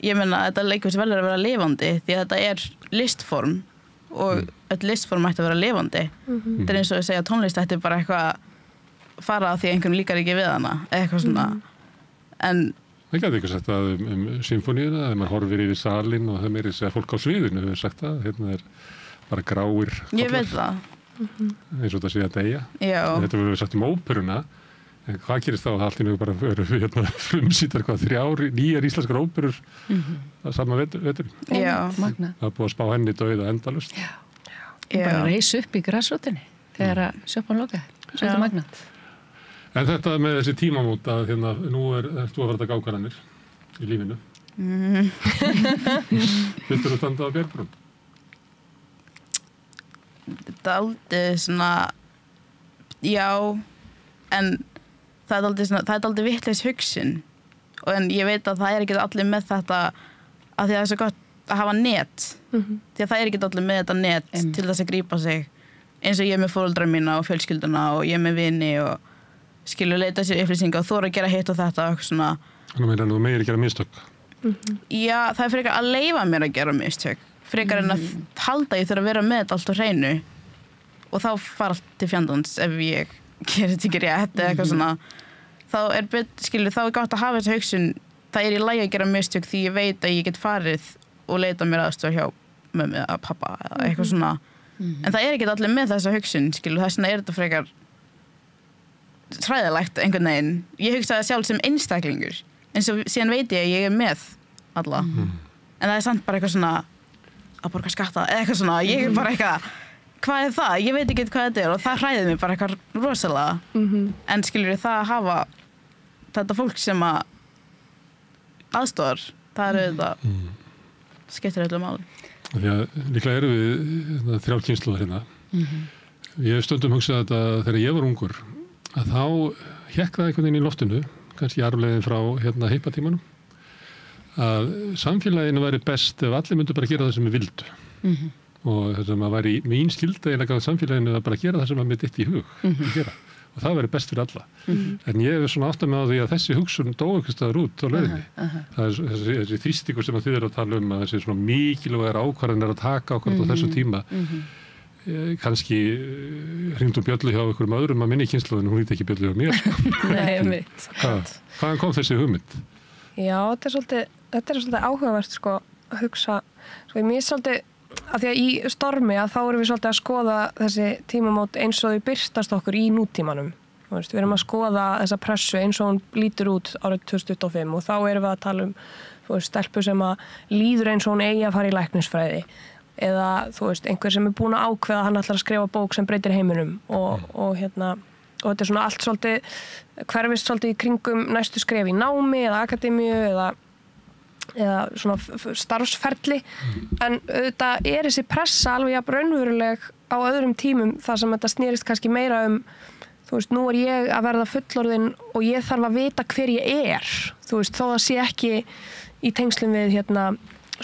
Speaker 19: ég meina að þetta leikhús verður að vera lifandi því að þetta er listform og öll listform ætti að vera lifandi. Þetta eins og að segja að tónlist ætti bara eitthvað fara á því að einhvern líkar ekki við hana, eitthvað svona. En
Speaker 17: það gæti eitthvað sagt að symfóníuna, þegar maður horfir yfir salin og það meiri segja fólk á sviðinu hefur sagt það, hérna bara gráir kollar.
Speaker 19: Ég veit það.
Speaker 17: Eins og þetta sé að deyja.
Speaker 19: Já.
Speaker 17: Þetta verður sagt óperuna. En hvað gerist þá að allt í nú bara eru frumsýtar 3 nýjar íslenskar óperur að sama vetur?
Speaker 19: Já.
Speaker 18: Magna.
Speaker 17: Það er búið að spá henni dauða endalaust.
Speaker 18: Já. Bara reis upp í grassrótinni þegar að sjoppan lokaði. Svolítið magnat.
Speaker 17: En þetta með þessi tímamót að nú ert þú að fara að taka ákvarðanir í lífinu. Viltu þú standa á björnbrún?
Speaker 19: Þetta aldrei svona, já, en það er aldrei vitlaus hugsun en ég veit að það er ekki allir með þetta af því að það er svo gott að hafa net því að það er ekki allir með þetta net til þess að grípa sig eins og ég er með foreldra mína og fjölskylduna og ég er með vini og skilur leita sér upplýsinga og þóra að gera hitt og þetta og svona.
Speaker 17: Þannig meina þú meiri gera mistök?
Speaker 19: Já, það er frekar að leyfa mér að gera mistök frekar en að halda ég þurfa að vera með þetta allt á hreinu og þá fara allt til fjandans ef ég gerir þetta ekki rétt eða eitthvað svona þá er gott að hafa þessu hugsun það er í lagi að gera mistök því ég veit að ég get farið og leita mér aðstoð hjá mömmu eða pappa eða eitthvað svona en það er ekki allir með þessa hugsun þess vegna er þetta frekar hræðilegt einhvern veginn ég hugsa það sjálf sem einstaklingur eins og síðan veit ég er með alla en það er samt bara eitthvað svona að borga skatta eða eitthvað svona ég er bara eitthvað hvað er það? Ég veit ekki hvað þetta er og það hræðir mig bara eitthvað rosalega en skilur það að hafa þetta fólk sem að aðstofar það er þetta skiptir öllu máli.
Speaker 17: Því að líklega eru við 3 kynslóðar hérna. Ég hef stundum hugsað þetta þegar ég var ungur að þá hékk það einhvern veginn í loftinu kannski arfleiðin frá hippatímanum að samfélaginu væri best ef allir myndu bara gera það sem við vildu og það sem að væri mín skylda eiginlega að samfélaginu að bara gera það sem að mér dytti í hug að gera og það væri best fyrir alla en ég hef svona áttað með á því að þessi hugsun dó einhvers staðar út á leiðinni það er þessi þrýstingur sem að þið eru að tala um að þessi svona mikilvægar ákvarðanir að taka okkur á þessu tíma kannski hringdum bjöllu hjá einhverjum öðrum að minni kynslóðinu, hún hringdi ekki bjöllu hjá mér, sko.
Speaker 14: Nei, mitt.
Speaker 17: Hvaðan kom þessi hugmynd?
Speaker 20: Já, þetta er svolítið áhugavert, sko, að hugsa, sko, mér svolítið, að því að í stormi að þá erum við svolítið að skoða þessi tímamót eins og þau birtast okkur í nútímanum. Við erum að skoða þessa pressu eins og hún lítur út árið 2025 og þá erum við að tala stelpu sem að líður eins og hún eigi að fara í læknisfræði eða einhver sem er búin að ákveða að hann ætlar að skrifa bók sem breytir heiminum og þetta er svona allt svolítið hverfist svolítið í kringum næstu skref í námi eða akademíu eða svona starfsferli en auðvitað er þessi pressa alveg jafn raunveruleg á öðrum tímum þar sem þetta snýrist kannski meira nú er ég að verða fullorðin og ég þarf að vita hver ég er þó það sé ekki í tengslum við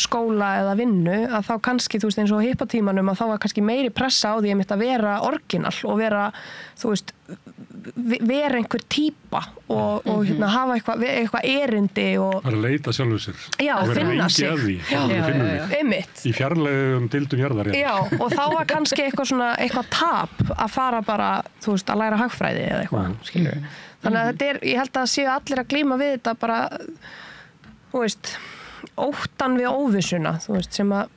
Speaker 20: skóla eða vinnu að þá kannski eins og hippatímanum að þá var kannski meiri pressa á því að vera orginal og vera vera einhver típa og hafa eitthvað erindi og
Speaker 17: að leita sjálfur sér
Speaker 20: og finna sig
Speaker 17: í fjarlægum dildum jarðar
Speaker 20: og þá var kannski eitthvað tap að fara bara að læra hagfræði eða eitthvað skilur þannig að þetta ég held að séu allir að glíma við þetta bara óttan við óvissuna sem að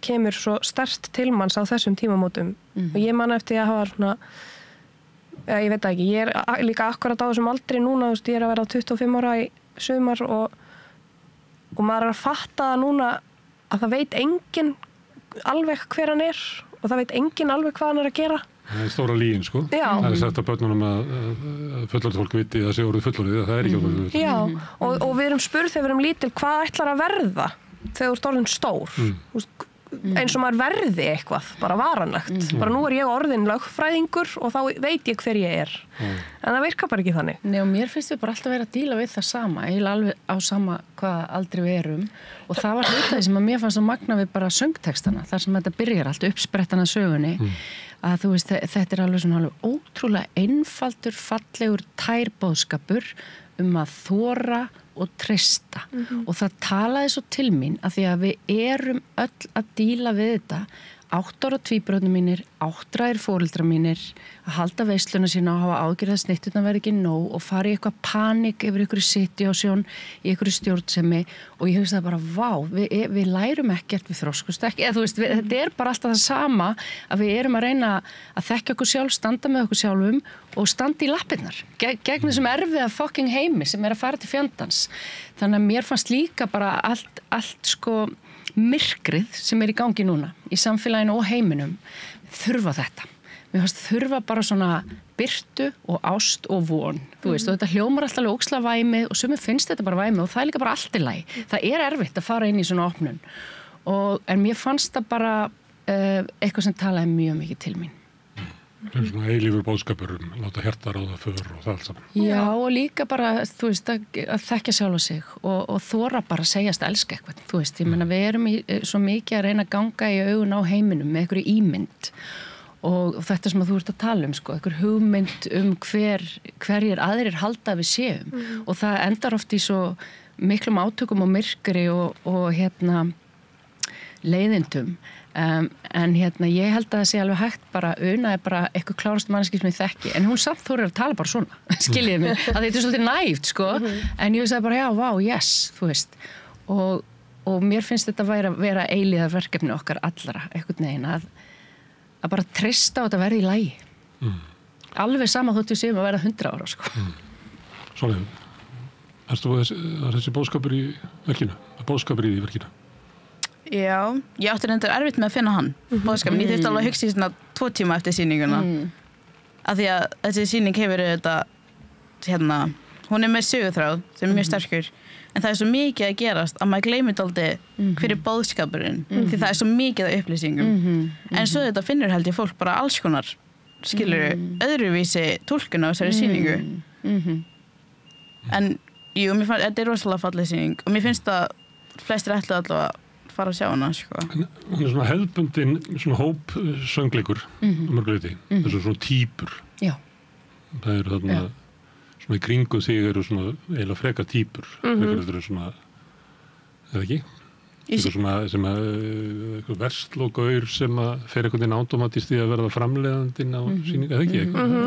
Speaker 20: kemur svo sterkt til manns á þessum tímamótum og ég man eftir að hafa ég veit ekki, ég er líka akkurat á þessum aldri núna, ég er að verða 25 ára í sumar og maður er að fatta það núna að það veit enginn alveg hver hann er og það veit enginn alveg hvað hann er að gera.
Speaker 17: Það er stóra lygin, sko.
Speaker 20: Já.
Speaker 17: Það er sagt að börnunum að fullorðið fólk viti að sé orðið fullorðið, það er ekki orðið.
Speaker 20: Já, og við erum spurð þegar við erum lítil hvað ætlar að verða þegar þú ert orðin stór. Eins og maður verði eitthvað, bara varanlegt. Bara nú er ég orðin lögfræðingur og þá veit ég hver ég er. En það virkar bara ekki þannig.
Speaker 18: Nei, og mér finnst við bara alltaf vera að díla við það sama, eiginlega alveg á sama hvað aldrei við erum. Og það var hlutaði sem að mér fannst að magna við bara söngtekstana, þar sem þetta byrjar allt uppsprettan að sögunni. Að þú veist, þetta er alveg svona alveg ótrúlega einfaldur, fallegur tærbóðskapur að þora og treysta og það talaði svo til mín að því að við erum öll að díla við þetta 8 ára tvíburarnir mínir, 8 foreldrar mínir að halda veisluna sína og hafa ágjörð að snitturna verði ekki nóg og fara í eitthvað panik yfir einhverju situation í einhverju stjórnsemi og ég hugsaði bara vá, við lærum ekkert, við þroskust ekki eða þú veist, þetta er bara alltaf það sama að við erum að reyna að þekkja okkur sjálf, standa með okkur sjálfum og standa í lappirnar gegn þessum erfiða fucking heimi sem er að fara til fjandans þannig að mér fannst líka bara allt sko myrkrið sem er í gangi núna í samfélaginu og heiminum þurfa þetta. Mér fannst þurfa bara svona birtu og ást og von. Þú veist, og þetta hljómar alltaf óksla væmið og sumir finnst þetta bara væmið og það er líka bara allt í lagi. Það er erfitt að fara inn í svona opnun. En mér fannst það bara eitthvað sem talaði mjög mikið til mín.
Speaker 17: Það er svona eilífur bóðskapur láta hjarta ráða för og það allt saman.
Speaker 18: Já, og líka bara, þú veist, að þekkja sjálfa sig og þora bara að segjast að elska eitthvað. Þú veist, ég meina við erum svo mikið að reyna að ganga í augun á heiminum með einhverju ímynd og þetta sem að þú ert að tala sko, einhver hugmynd hverjir aðrir halda við séum og það endar oft í svo miklum átökum og myrkri og leiðindum. En ég held að það sé alveg hægt bara Una er bara eitthvað klárast mannski sem ég þekki en hún samt þorir að tala bara svona skiljiði mig, að þetta er svolítið næft sko en ég sagði bara já, vá, yes þú veist og mér finnst þetta vera eilíðar verkefni okkar allara, einhvern veginn að bara treysta á þetta verði í lagi alveg sama þótt við séum að vera 100 ára sko
Speaker 17: Svolítið, erstu þessi bóðskapur í verkinu? Bóðskapur í verkinu?
Speaker 19: Já, ég átti reyndar erfitt með að finna hann bóðskapin, ég þurfti alveg að hugsa í svona 2 tíma eftir sýninguna af því að þessi sýning hefur þetta hún er með söguþráð sem er mjög sterkur en það er svo mikið að gerast að maður gleymir dálítið hver er bóðskapurinn því það er svo mikið af upplýsingum en svo þetta finnur held ég fólk bara alls konar skilur öðruvísi túlkun á þessari sýningu en jú, þetta er rosalega falleg sýning og mér finnst að flestir ætla allavega fara að sjá hana sko.
Speaker 17: Hún er svona hefðbundin svona hópsöngleikur mörguleiti, þessu svona týpur það eru þarna svona í kringu þig eru svona eiginlega freka týpur frekar þetta eru svona eða ekki? sem að verslógaur sem að fer einhvern veginn automatist í að verða framleiðandinn á sýninga, eða ekki?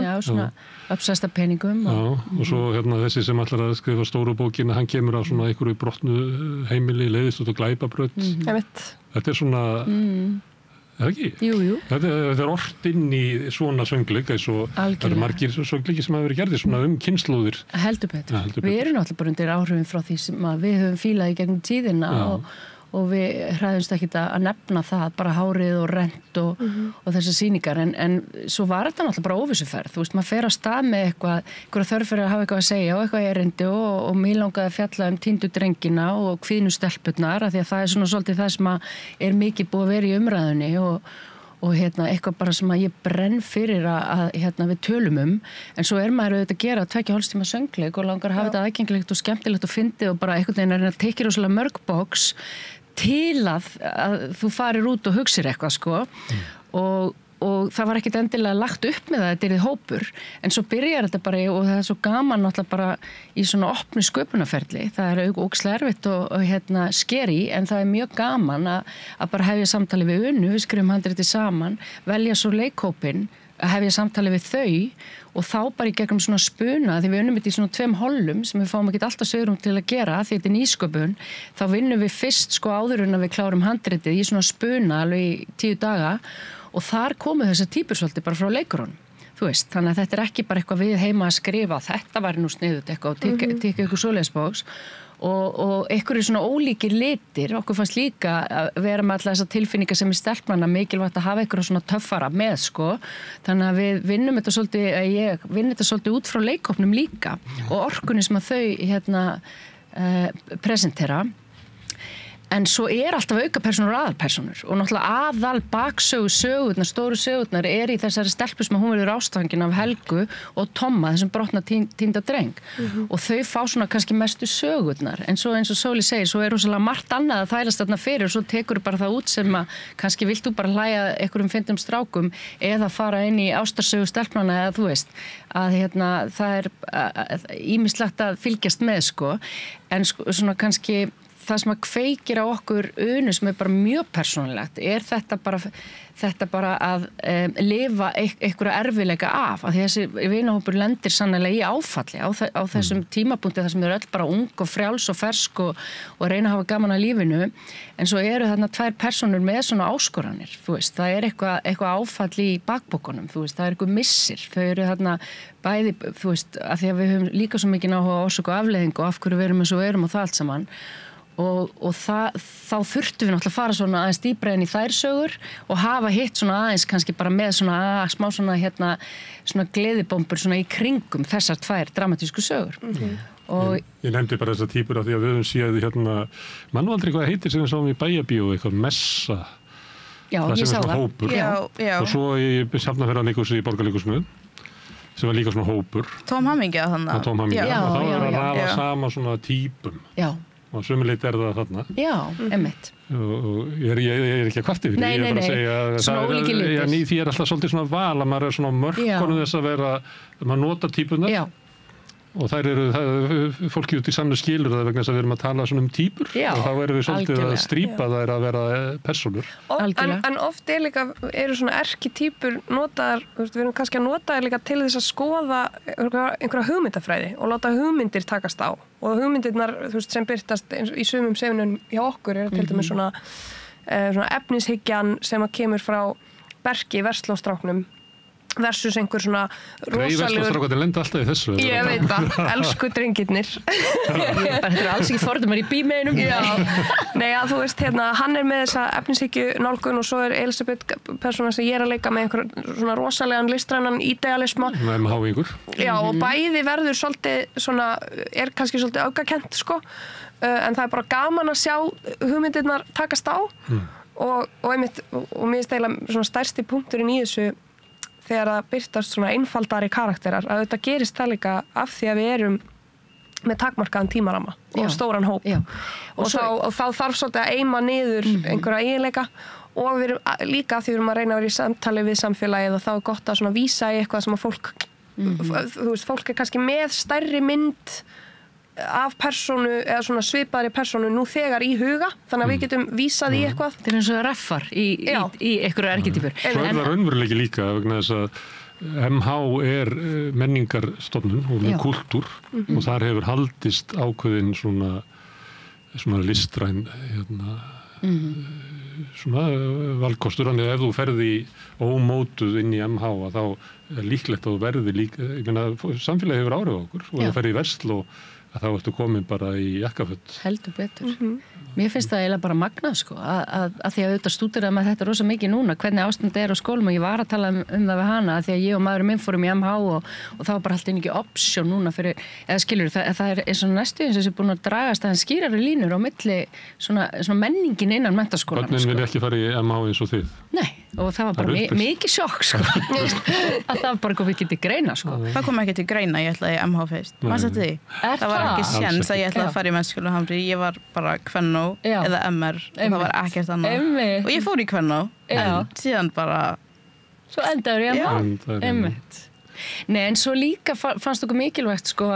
Speaker 18: Já, svona uppsesta peningum.
Speaker 17: Og svo þessi sem ætlar að skrifa stóru bókina, hann kemur á svona einhverju brotnu heimili, leiðist út og glæpabrödd. Þetta svona, eða ekki?
Speaker 18: Jú.
Speaker 17: Þetta ort inn í svona söngleik, eins og það eru margir söngleiki sem hafa verið gerðir svona kynslóðir.
Speaker 18: Heldur betur. Við erum náttúrulega bara undir áhrifin frá því sem við höfum fílað í gegnum tíðina og við hræðumst ekki að nefna það, bara hárið og rent og þessar sýningar, en svo var þetta náttúrulega bara óvissuferð, þú veist, maður fer á stað með eitthvað þörf fyrir að hafa eitthvað að segja og eitthvað erindi og mér langaði að fjalla týndu drengina og kvíðnu stelpurnar, af því að það er svona svolítið það sem er mikið búið að vera í umræðunni og eitthvað bara sem að ég brenn fyrir að við tölum en svo maður auðvitað að gera 2,5 tíma söngleik og langar að hafa þetta aðgengilegt og skemmtilegt og fyndið og bara einhvern veginn að tekja rosalega mörg box til að þú farir út og hugsir eitthvað sko og það var ekkit endilega lagt upp með það, þetta er í hópur, en svo byrjar þetta bara og það er svo gaman náttúrulega bara í svona opnu sköpunarferli, það er ógeðslega erfitt og skeri, en það er mjög gaman að bara hefja samtali við Unnu, við skrifum handritið saman, velja svo leikhópinn, að hefja samtali við þau og þá bara í gegnum svona spuna, því við unnum þetta í svona 2 hollum sem við fáum ekki alltaf svigrúm til að gera, því þetta er nýsköpun, þá vinnum við fyrst sko áður en að við klárum handritið í svona spuna alveg í 10 daga og þar komu þessar týpur svolítið bara frá leikurunum, þú veist, þannig að þetta er ekki bara eitthvað við heima að skrifa, þetta væri nú sniðut eitthvað og tikka eitthvað svoleiðisbóks og einhverju svona ólíkir litir, okkur fannst líka að vera með alltaf þessar tilfinningar sem stelpnanna mikilvægt að hafa einhverju svona töffara með sko, þannig að við vinnum þetta svolítið, ég vinn þetta svolítið út frá leikhópnum líka og orkunni sem að þau presentera. En svo alltaf aukapersónur og aðalpersónur og náttúrulega aðal sögurnar, stóru sögurnar í þessari stelpu sem hún verður ástfangin af Helgu og Tomma, þessum brotna týnda dreng og þau fá svona kannski mestu sögurnar, en svo eins og Sóli segir, svo rosalega margt annað að þælast þarna fyrir og svo tekur bara það út sem að kannski vilt þú bara hlæja einhverjum fyndum strákum eða fara inn í ástarsögu stelpnanna eða þú veist, að það ýmislegt að fylgjast með sko, en svona kannski það sem að kveikir á okkur Unu sem bara mjög persónulegt þetta bara að lifa einhverja erfiðleika af því þessi vinahópur lendir sannlega í áfalli á þessum tímapunkti þar sem þau öll bara ung og frjáls og fersk og reyna að hafa gaman að lífinu, en svo þarna 2 persónur með svona áskoranir, þú veist, það eitthvað áfall í bakbókunum, þú veist, það eitthvað missir, þau þarna bæði, þú veist, að því að við höfum líka svo mikið áhuga á orsök og afleiðingu og af hverju við erum eins og við erum og það allt saman og þá þurftum við náttúrulega að fara svona aðeins dýpra inn í þær sögur og hafa hitt svona aðeins kannski bara með svona smá svona svona gleðibombur svona í kringum þessar 2 dramatísku sögur. Og
Speaker 17: ég nefndi bara þessar týpur af því að við höfum séð mann aldrei hvað heitir sem við sáum í Bæjarbíó, eitthvað messa, það sem svona hópur og svo í Sjafnarfjarðarleikhúsi í Borgarleikhúsinu sem var líka svona hópur.
Speaker 19: Tóm Hamingja þannig.
Speaker 17: Tóm Hamingja, og þá að raða saman svona týpum.
Speaker 18: Já.
Speaker 17: Og sömuleit það þarna.
Speaker 18: Já, einmitt.
Speaker 17: Og ég ekki að kvarta yfir því, ég bara að segja að því alltaf svolítið svona val að maður svona mörkunum þess að vera, maður nota týpunar. Já. Og þær fólki út í samlu skilur það vegna þess að við erum að tala svona týpur og þá erum við svolítið að strípa þær að vera persónur.
Speaker 20: En oft líka svona erkitýpur notaðar, við erum kannski að nota þær líka til þess að skoða einhverja hugmyndafræði og láta hugmyndir takast á og hugmyndirnar sem byrtast í sumum sefinum hjá okkur til dæmis svona efnishyggjan sem að kemur frá Berki Verslóstráknum versus einhver svona rosalegur...
Speaker 17: Verslóstrákarnir lenda alltaf í þessu.
Speaker 20: Ég veit það, elsku drengirnir.
Speaker 18: Þetta eru alls ekki fordumar í bímeinum.
Speaker 20: Já, nei að þú veist hann með þessa efnishyggju nálgun og svo Elisabeth persóna sem ég að leika með einhver svona rosalegan listrænan idealisma.
Speaker 17: Með háingur.
Speaker 20: Já, og bæði verður svolítið svona, kannski svolítið öfgakent sko, en það bara gaman að sjá hugmyndirnar takast á og mér finnst eiginlega svona stærsti punkturinn í þessu þegar það byrtast svona einfaldari karakterar að þetta gerist það líka af því að við erum með takmarkaðan tímaramma og stóran hóp og þá þarf svolítið að eima niður einhverja eiginleika og við erum líka því við erum að reyna að vera í samtali við samfélagið og þá gott að svona vísa í eitthvað sem að fólk þú veist, fólk kannski með stærri mynd af persónu eða svona svipaðri persónu nú þegar í huga, þannig að við getum vísað í eitthvað.
Speaker 18: Þetta er eins og reffar í einhverju erketýpur.
Speaker 17: Svo það raunveruleiki líka vegna þess að MH er menningarstofnun og með kultúr og þar hefur haldist ákveðin svona listræn svona valkostur, þannig að ef þú ferði ómótuð inn í MH þá er líklegt að þú verði líka, ég meina samfélagi hefur áhrif á okkur og ef þú ferði í versl og þá ertu komin bara í jakkaföt.
Speaker 18: Heldur betur. Mér finnst það eiginlega bara magnað sko, að því að auðvitað stúdera með þetta rosa mikið núna, hvernig ástandi er á skólum og ég var að tala um það við hana, að því að ég og maðurinn minn fórum í MH og það var bara alltaf ekki option núna fyrir, eða skilur, það er eins og næstu eins og þessi búin að dragast að skýrari línur á milli svona menningin innan menntaskólan.
Speaker 17: Hvernig vil ekki fara í MH eins og þið?
Speaker 18: Nei, og það var bara mikið sjokk sko, að það bara kom ekki til greina sko.
Speaker 19: Það kom ekki til greina, ég ætlaði í MH fyrst. Manstu því? Það var ekki séns að ég ætlaði að fara í menntaskóla á Hamri, ég var bara kvennó eða MR og það var ekkert annað. Og ég fór í kvennó, en síðan bara...
Speaker 18: Svo endaður ég Einmitt. Nei, en svo líka fannst okkur mikilvægt sko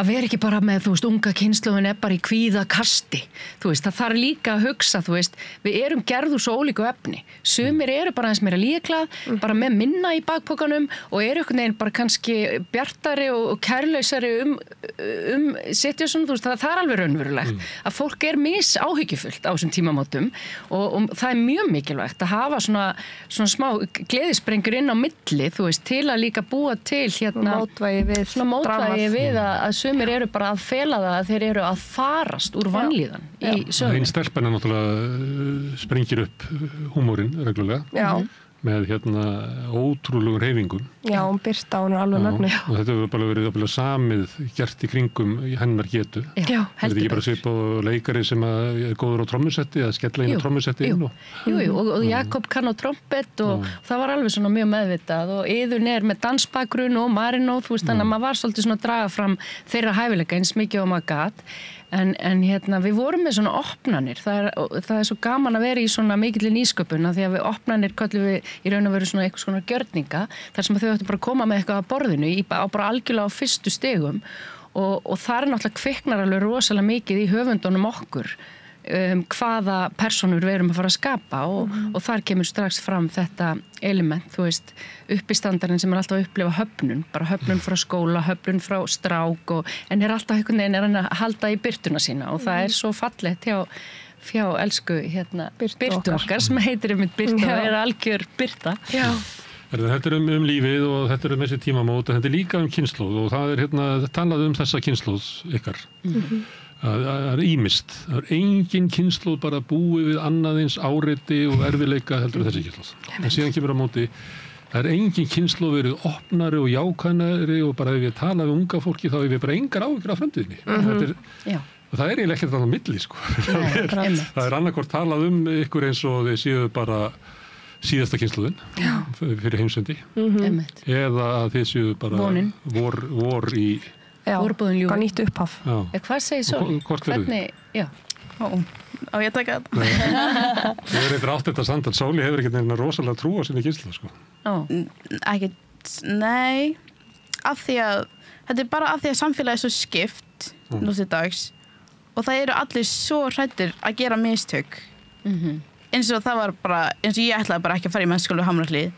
Speaker 18: að vera ekki bara með, þú veist, unga kynslóðin er bara í kvíðakasti, þú veist, það þarf líka að hugsa, þú veist, við erum gerð úr svo ólíku efni, sumir eru bara eins meira líklað, bara með minna í bakpokanum og eru einhvern veginn bara kannski bjartari og kærlausari situation, þú veist, það er alveg raunverulegt, að fólk er misáhyggjufullt á þessum tímamótum og það er mjög mikilvægt að hafa svona smá gleðisprengur inn á milli, þú veist, til að líka búa til mótvægi við að sumir eru bara að fela það að þeir eru að farast úr vanlíðan í sögum.
Speaker 17: Einn stelpan náttúrulega sprengir upp húmórinn reglulega með ótrúlegum hreyfingum.
Speaker 20: Já, Birta, hún er alveg mögnuð.
Speaker 17: Og þetta hefur bara verið samið gert í kringum hennar getu.
Speaker 18: Já,
Speaker 17: heldur. Þetta er ekki bara svip og leikari sem er góður á trommusetti eða skella inn á trommusetti inn.
Speaker 18: Jú, og Jakob kann á trompet og það var alveg svona mjög meðvitað og Iðun er með dansbakgrunn og Marinó, þú veist, þannig að maður var svolítið svona að draga fram þeirra hæfileika eins mikið og maður gat. En við vorum með svona opnanir, það er svo gaman að vera í svona mikilli nýsköpun því að við opnanir köllum við í raun og veru svona eitthvað svona gjörninga þar sem þau ættu bara að koma með eitthvað á borðinu á bara algjörlega á fyrstu stigum og það er náttúrulega kviknar alveg rosalega mikið í höfundunum okkur hvaða persónur við erum að fara að skapa og þar kemur strax fram þetta element, þú veist, uppistandarinn sem er alltaf að upplifa höfnun, bara höfnun frá skóla, höfnun frá strák en er alltaf einhvern veginn að halda í birtuna sína og það er svo fallegt hjá elsku Birtu okkar sem heitir Birta og er algjör Birta. Já.
Speaker 17: Þetta er lífið og þetta er þessi tímamót og þetta er líka kynslóð og það er talað þessa kynslóð ykkar. Það er ýmist. Það er engin kynslóð bara búið við annað eins áreiti og erfiðleika heldur þessi kynslóð. En síðan kemur á móti, það er engin kynslóð verið opnari og jákvæðari og bara ef við tala við unga fólki þá er við bara engar áhyggjur af framtíðinni. Og það er eiginlega ekkert annað milli, sko. Það er annarkvort talað ykkur eins og þið séu bara síðasta kynslóðin fyrir heimsendi eða að þið séu bara vor í
Speaker 20: hvað nýtt upphaf.
Speaker 18: Hvað segir svo?
Speaker 17: Hvort verður þið?
Speaker 19: Á ég að taka þetta?
Speaker 17: Ég er eitthvað átt þetta samt að Sóli hefur ekkert nefnilega rosalega trú á sinni kynslu, sko.
Speaker 19: Ekkert, nei, þetta er bara af því að samfélagi er svo skipt nú til dags og það eru allir svo hræddir að gera mistök. Eins og það var bara, eins og ég ætlaði bara ekki að fara í mennskóla á Hamrahlíð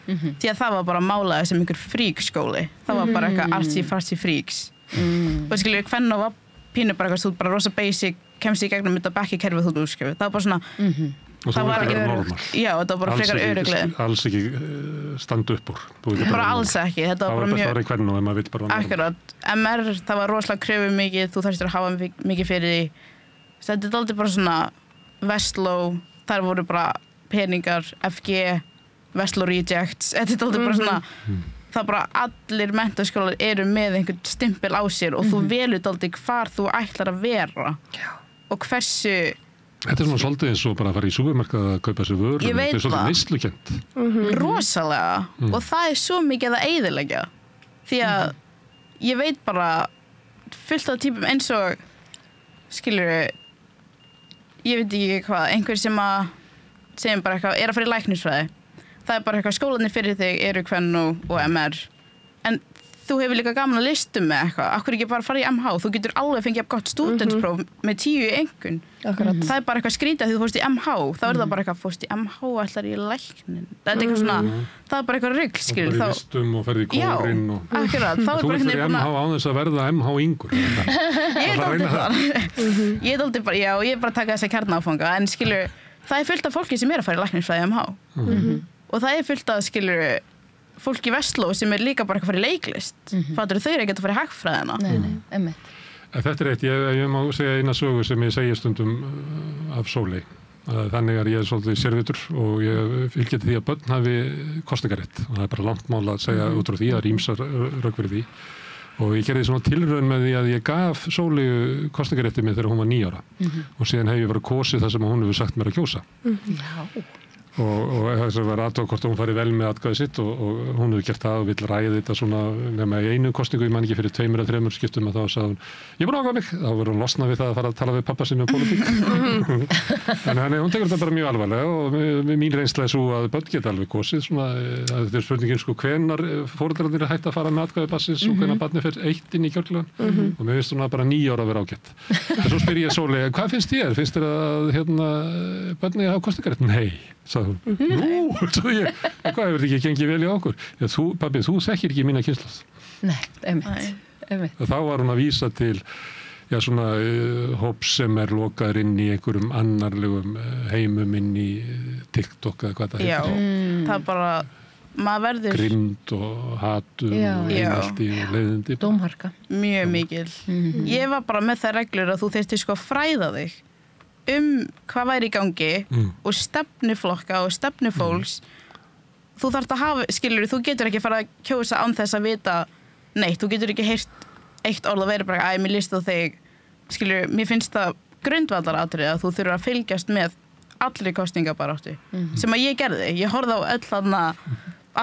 Speaker 19: því að það var bara málaði sem einhver fríkskóli. Það var bara eitthvað artsy-fartsy fríks. Og skilur, hvernig var pínu bara eitthvað, þú bara rosa basic, kemst í gegnum þetta bekkikerfið þú útskjöfið. Það var bara svona, það var ekki örugt. Já, þetta var bara frekar öruglega.
Speaker 17: Alls ekki standa upp úr.
Speaker 19: Bara alls ekki, þetta var bara mjög...
Speaker 17: Það var bara í hvernig og ef maður vill bara...
Speaker 19: Akkurat, MR, það var rosalega kröfu mikið, þú þarftir að hafa mikið fyrir því. Þetta er aldrei bara svona Vestló, þar voru bara peningar, FG, Vestló Rejects, þetta er aldrei bara svona... Það bara allir menntaskólar eru með einhvern stimpil á sér og þú velur aldrei hvar þú ætlar að vera og hversu...
Speaker 17: Þetta er svona svolítið eins og bara að fara í supermarkað að kaupa sér vörur.
Speaker 19: Ég veit það.
Speaker 17: Þetta er svolítið neyslukent.
Speaker 19: Rosalega. Og það er svo mikið að eyðileggja. Því að ég veit bara fullt af típum eins og, skilurðu, ég veit ekki hvað, einhver sem að segjum bara eitthvað, er að fara í læknisfræði. Það er bara eitthvað, skólanir fyrir þig eru Kvennó og MR. En þú hefur líka gaman að listum með eitthvað, akkur ekki bara fara í MH, þú getur alveg fengið gott stúdentspróf með 10 í einkunn. Það er bara eitthvað skrítið að því þú fórst í MH, þá er það bara eitthvað fórst í MH ætlar í læknin. Það er eitthvað svona, það er bara eitthvað rugl, skilur.
Speaker 17: Og bara í listum og ferði í kórinn og...
Speaker 19: Já, akkurat.
Speaker 17: Þú ert fyrir MH án þess að verða MH yngur.
Speaker 19: Ég er aldrei bara, já, ég er bara að taka þessa kjarnáfanga, en skilur, það er fullt af fólki sem er að fara í læknisfræði MH. Og það er fullt af, skilur, fólk í Vestló sem er líka bara eitthvað að fara í leiklist. Fattur þau eru ekkert að fara í hagfræðina.
Speaker 18: Nei, einmitt.
Speaker 17: Þetta er eitt, ég má segja eina sögu sem ég segi stundum af Sóley. Þannig að ég er svolítið sérvitur og ég fylgir því að börn hafi kosningarétt. Og það er bara langt mál að segja út frá því, að ýmsar rök fyrir því. Og ég gerði svona tilraun með því að ég gaf Sóleyju kosningarétti mig þegar hún var 9 ára. Og síðan hef ég bara kosið það sem hún hefur sagt mér að kjósa.
Speaker 18: Já.
Speaker 17: Og þess að vera aðtók hvort hún fari vel með atkvæðið sitt og hún hefur gert það og vill ræða þetta svona nema í einu kosningu, ég man ekki fyrir 2 eða 3 skiptum að þá sagði hún, ég er búin að ákveða mig, þá verður hún losnað við það að fara að tala við pappa sinni um pólitík. Þannig hún tekur þetta bara mjög alvarlega og mín reynsla er svo að börn geta alveg kosið svona, þetta er spurningin sko hvenar foreldrarnir er hægt að fara með atkvæðið barnsins og hvenar barnið fer eitt inn í kjörklegan og mér finnst hún að bara 9 ára að vera ágætt. En svo spyr ég Sóley, hvað finnst þér? Finnst þér að börnið hafa kosningarétt? Nei, sagði hún. Nú, svo ég, hvað hefur þetta ekki gengið vel í okkur? Já, pabbi, þú þekkir ekki mína kynslóð.
Speaker 18: Nei, einmitt.
Speaker 17: Þá var hún að vísa til svona hóps sem er lokaður inn í einhverjum annarlegum heimum inn í TikTok eða hvað það heitir.
Speaker 19: Já, það er bara, maður verður...
Speaker 17: Grimmd og hatur og einelti og leiðindi.
Speaker 18: Dómharka.
Speaker 19: Mjög mikil. Ég var bara með það reglur að þú þyrftir sko að fræða þig hvað væri í gangi og stefnuflokka og stefnufólks. Þú þarft að hafa, skilur, þú getur ekki fara að kjósa án þess að vita neitt, þú getur ekki heyrt eitt orð og verið bara, mér líst á þig, skilur, mér finnst það grundvallaratriði að þú þurfur að fylgjast með allri kosningabaráttu, sem að ég gerði. Ég horfði á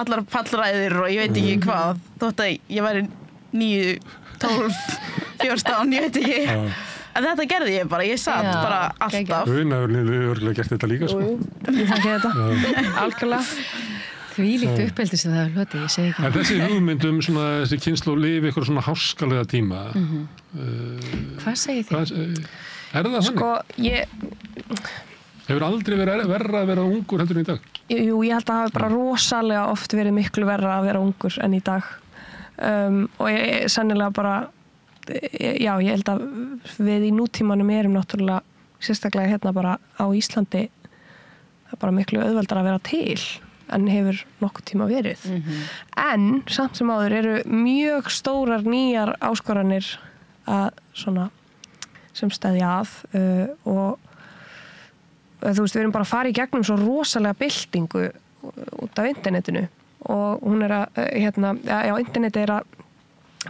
Speaker 19: allar pallræðir og ég veit ekki hvað, þótt að ég væri 9, 12, 14, ég veit ekki. En þetta gerði ég bara, ég satt bara alltaf.
Speaker 17: Una hefur örgulega gert þetta líka, sko.
Speaker 20: Ég þakki þetta, algjörlega.
Speaker 18: Því líkt uppeldi sem það hefur hlotið, ég segi ekki.
Speaker 17: En þessi hugmyndum, þessi kynslóð lifi ykkur svona háskalega tíma.
Speaker 18: Hvað segir þið?
Speaker 17: Er það þannig?
Speaker 20: Sko, ég...
Speaker 17: Hefur aldrei verið verra að vera ungur heldur en í dag?
Speaker 20: Jú, ég held að það hafi bara rosalega oft verið miklu verra að vera ungur en í dag. Og ég sennilega bara... Já, ég held að við í nútímanum erum náttúrulega, sérstaklega hérna bara á Íslandi, það er bara miklu auðveldar að vera til en hefur nokkuð tíma verið. En samt sem áður eru mjög stórar nýjar áskoranir að svona sem steðja að og þú veist, við erum bara að fara í gegnum svo rosalega byltingu út af internetinu og hún er að, interneti er að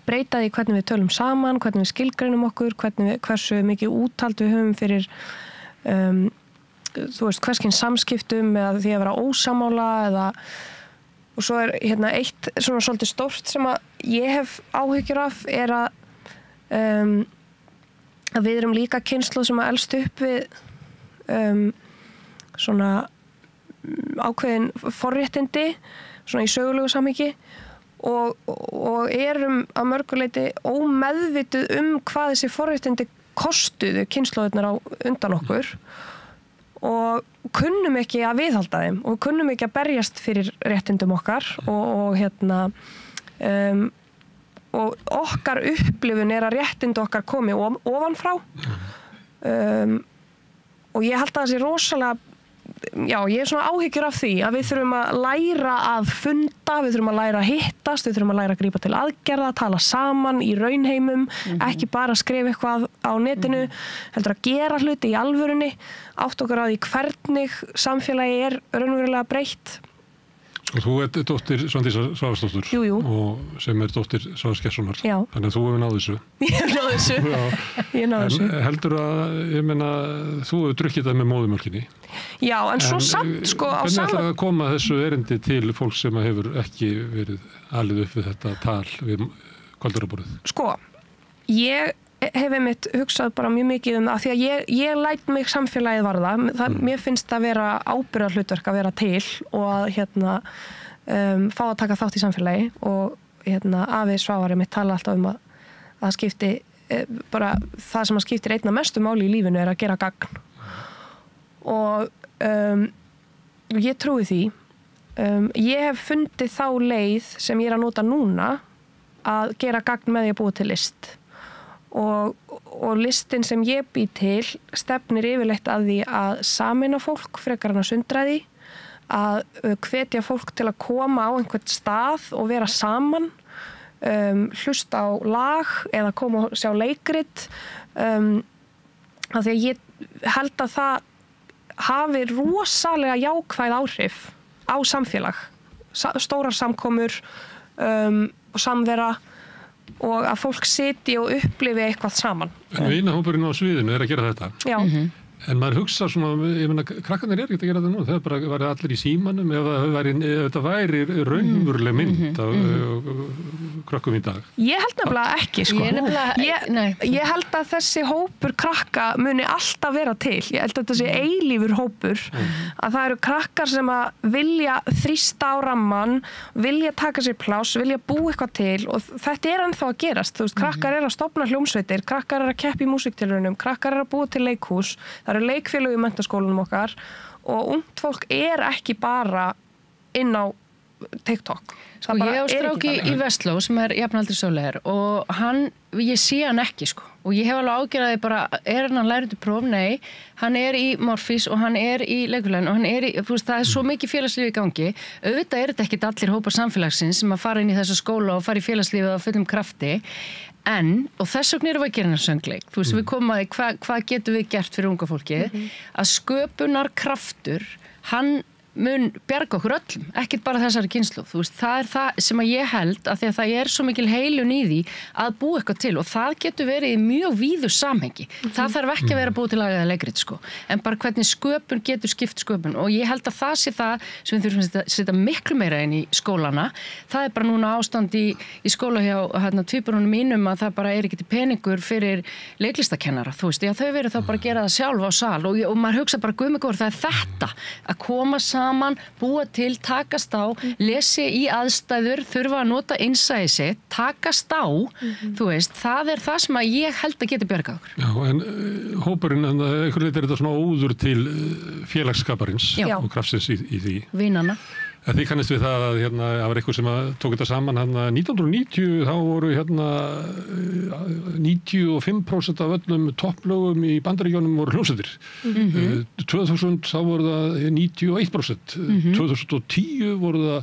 Speaker 20: breyta því hvernig við tölum saman, hvernig við skilgreinum okkur, hversu mikið úthald við höfum fyrir þú veist, hverskinn samskiptum eða því að vera ósamála eða og svo er eitt svona svolítið stórt sem að ég hef áhyggjur af er að við erum líka kynslóð sem að elst upp við svona ákveðin forréttindi svona í sögulegu samhengi og erum að mörguleiti ómeðvituð hvað þessi forréttindi kostuðu kynslóðirnar á undan okkur og kunnum ekki að viðhalda þeim og kunnum ekki að berjast fyrir réttindum okkar og okkar upplifun er að réttindi okkar komi ofanfrá og ég held að það sé rosalega ég er svona áhyggjur af því að við þurfum að læra að funda, við þurfum að læra að hittast, við þurfum að læra að grípa til aðgerða, tala saman í raunheimum, ekki bara að skrifa eitthvað á netinu, heldur að gera hluti í alvörunni, átt okkur á því hvernig samfélagi er raunverulega breytt.
Speaker 17: Og þú ert dóttir Svandísar Svavarsdóttur og sem er dóttir Svavars Gestssonar. Þannig að þú hefur náð þessu.
Speaker 20: Ég hef náð þessu. Ég náð þessu.
Speaker 17: En heldur að, ég meina, þú hefur drukkið það með móðumjólkinni.
Speaker 20: Já, en svo samt, sko, á
Speaker 17: hvernig ætlar það að koma þessu erindi til fólk sem hefur ekki verið alið upp við þetta tal við kvölduraborðið?
Speaker 20: Sko, ég hef einmitt hugsað bara mjög mikið það því að ég læt mig samfélagið varða mér finnst það vera ábyrgðarhlutverk að vera til og að fá að taka þátt í samfélagi og afi Svavari mitt tala alltaf að það skipti bara það sem að skiptir einna mestu máli í lífinu að gera gagn og ég trúi því ég hef fundið þá leið sem ég að nota núna að gera gagn með því að búa til list og listin sem ég bý til stefnir yfirleitt að því að sameina fólk frekar en að sundra því að hvetja fólk til að koma á einhvern stað og vera saman hlusta á lag eða koma og sjá leikrit af því að ég held að það hafi rosalega jákvæð áhrif á samfélag stórar samkomur og samvera og að fólk sitji og upplifi eitthvað saman.
Speaker 17: Vinahópurinn á sviðinu að gera þetta.
Speaker 20: Já.
Speaker 17: En maður hugsa svona, ég meina, krakkarnir ekki að gera þetta nú, það bara væri allir í símanum ef þetta væri raunveruleg mynd af krakkum í dag.
Speaker 20: Ég held nefnilega ekki, sko. Ég held að þessi hópur krakka muni alltaf vera til. Ég held að þessi eilífur hópur, að það eru krakkar sem að vilja þrýsta á ramman, vilja taka sér pláss, vilja búa eitthvað til og þetta ennþá að gerast. Þú veist, krakkar að stofna hljómsveitir, krakkar að keppa í músíktilraunum, krakkar að búa til leikhús. Það eru leikfélög í menntaskólanum okkar og ungt fólk ekki bara inn á TikTok.
Speaker 18: Sko ég á stráki í Vestló sem jafnaldri Sóleyjar og ég sé hann ekki sko og ég hef alveg ágjörði bara, hann lærið til próf? Nei, hann í Morfís og hann í leikfélaginu og hann þú veist, það svo mikið félagslífi í gangi. Auðvitað þetta ekkit allir hópar samfélagsins sem að fara inn í þessa skóla og fara í félagslífið á fullum krafti. Og þess vegna erum við að gera hennar söngleik. Þú veist, við komum að því hvað getum við gert fyrir unga fólkið, að sköpunar kraftur, hann mun bjarga okkur öllum, ekkert bara þessari kynslóð. Þú veist, það það sem að ég held að því að það svo mikil heilun í því að búa eitthvað til og það getur verið í mjög víðu samhengi. Það þarf ekki að vera búið til lagað eða leikrit, sko. En bara hvernig sköpun getur skipt sköpun og ég held að það sé það sem við þurfum að setja miklu meira inn í skólana. Það bara núna ástand í skóla hjá tvíburunum mínum að það bara ekki til peningur fyrir leiklistakennara. Þú veist, þau verið þá bara að gera það sjálf á sal og maður hugsa bara guð mig góður, það þetta að koma saman, búa til, takast á, lesi í aðstæður, þurfa að nota innsæði sitt, takast á, þú veist, það það sem að ég held að geti bjargað okkur.
Speaker 17: Já, en hópurinn, einhver leiti þetta svona óður til félagsskaparins og kraftsins í því.
Speaker 18: Vinana.
Speaker 17: Þið kannist við það að það var eitthvað sem tók þetta saman 1990 þá voru 95% af öllum topplögum í Bandaríkjunum voru hljómsveitir. 2000 þá voru það 91%, 2010 voru það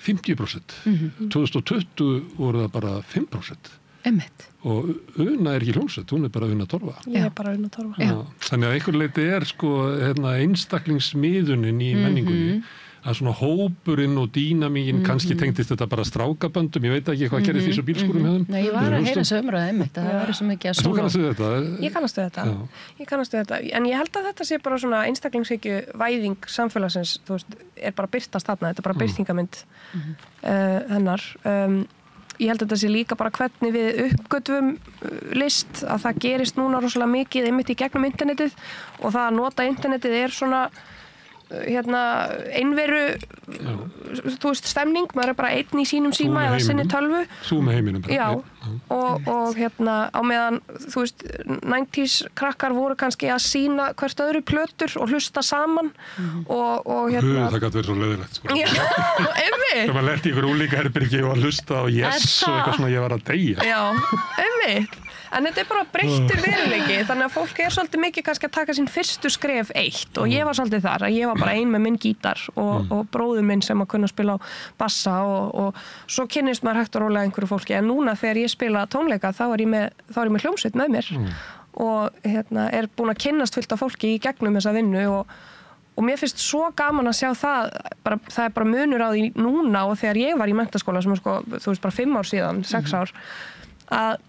Speaker 17: 50%, 2020 voru það bara 5%.
Speaker 18: Einmitt.
Speaker 17: Og Una ekki hljómsveit, hún bara Una Torfa.
Speaker 20: Ég bara Una Torfa.
Speaker 17: Þannig að einhver leiti sko einstaklingsmiðunin í menningunni að svona hópurinn og dýnamíkin kannski tengdist þetta bara strákaböndum, ég veit ekki hvað gerist í þessu bílskúrum hefðum.
Speaker 18: Nei, ég var að heyra þessu umræðu einmitt, það var svo mikið að
Speaker 17: sóla. Þú kannast við þetta?
Speaker 20: Ég kannast við þetta, en ég held að þetta sé bara svona einstaklingshyggju væðing samfélagsins, þú veist, bara birtast þarna, þetta bara birtingamynd hennar. Ég held að þetta sé líka bara hvernig við uppgötvum list, að það gerist núna rosalega mikið einmitt í gegnum internetið og það að nota internetið svona einveru þú veist, stemning, maður bara einn í sínum síma eða sinni tölvu.
Speaker 17: Þú með heiminum.
Speaker 20: Já, og á meðan, þú veist, 90s krakkar voru kannski að sýna hvert öðru plötur og hlusta saman og
Speaker 17: það gæti verið svo leiðilegt, sko.
Speaker 20: Já, einmitt.
Speaker 17: Þegar maður lenti ykkur unglingaherbergi og að hlusta og yes og eitthvað svona ég var að deyja.
Speaker 20: Já, einmitt. En þetta bara breyttur veruleiki, þannig að fólk svolítið mikið kannski að taka sín fyrstu skref eitt og ég var svolítið þar, að ég var bara ein með minn gítar og bróður minn sem að kunna spila á bassa og svo kynnist maður hægt og rólega einhverju fólki, en núna þegar ég spila tónleika þá er ég með hljómsveit með mér og búin að kynnast fullt af fólki í gegnum þessa vinnu og mér finnst svo gaman að sjá það er bara munur á því núna og þegar ég var í menntaskóla sem sko, þú veist, bara 5 ár síðan, 6 ár, að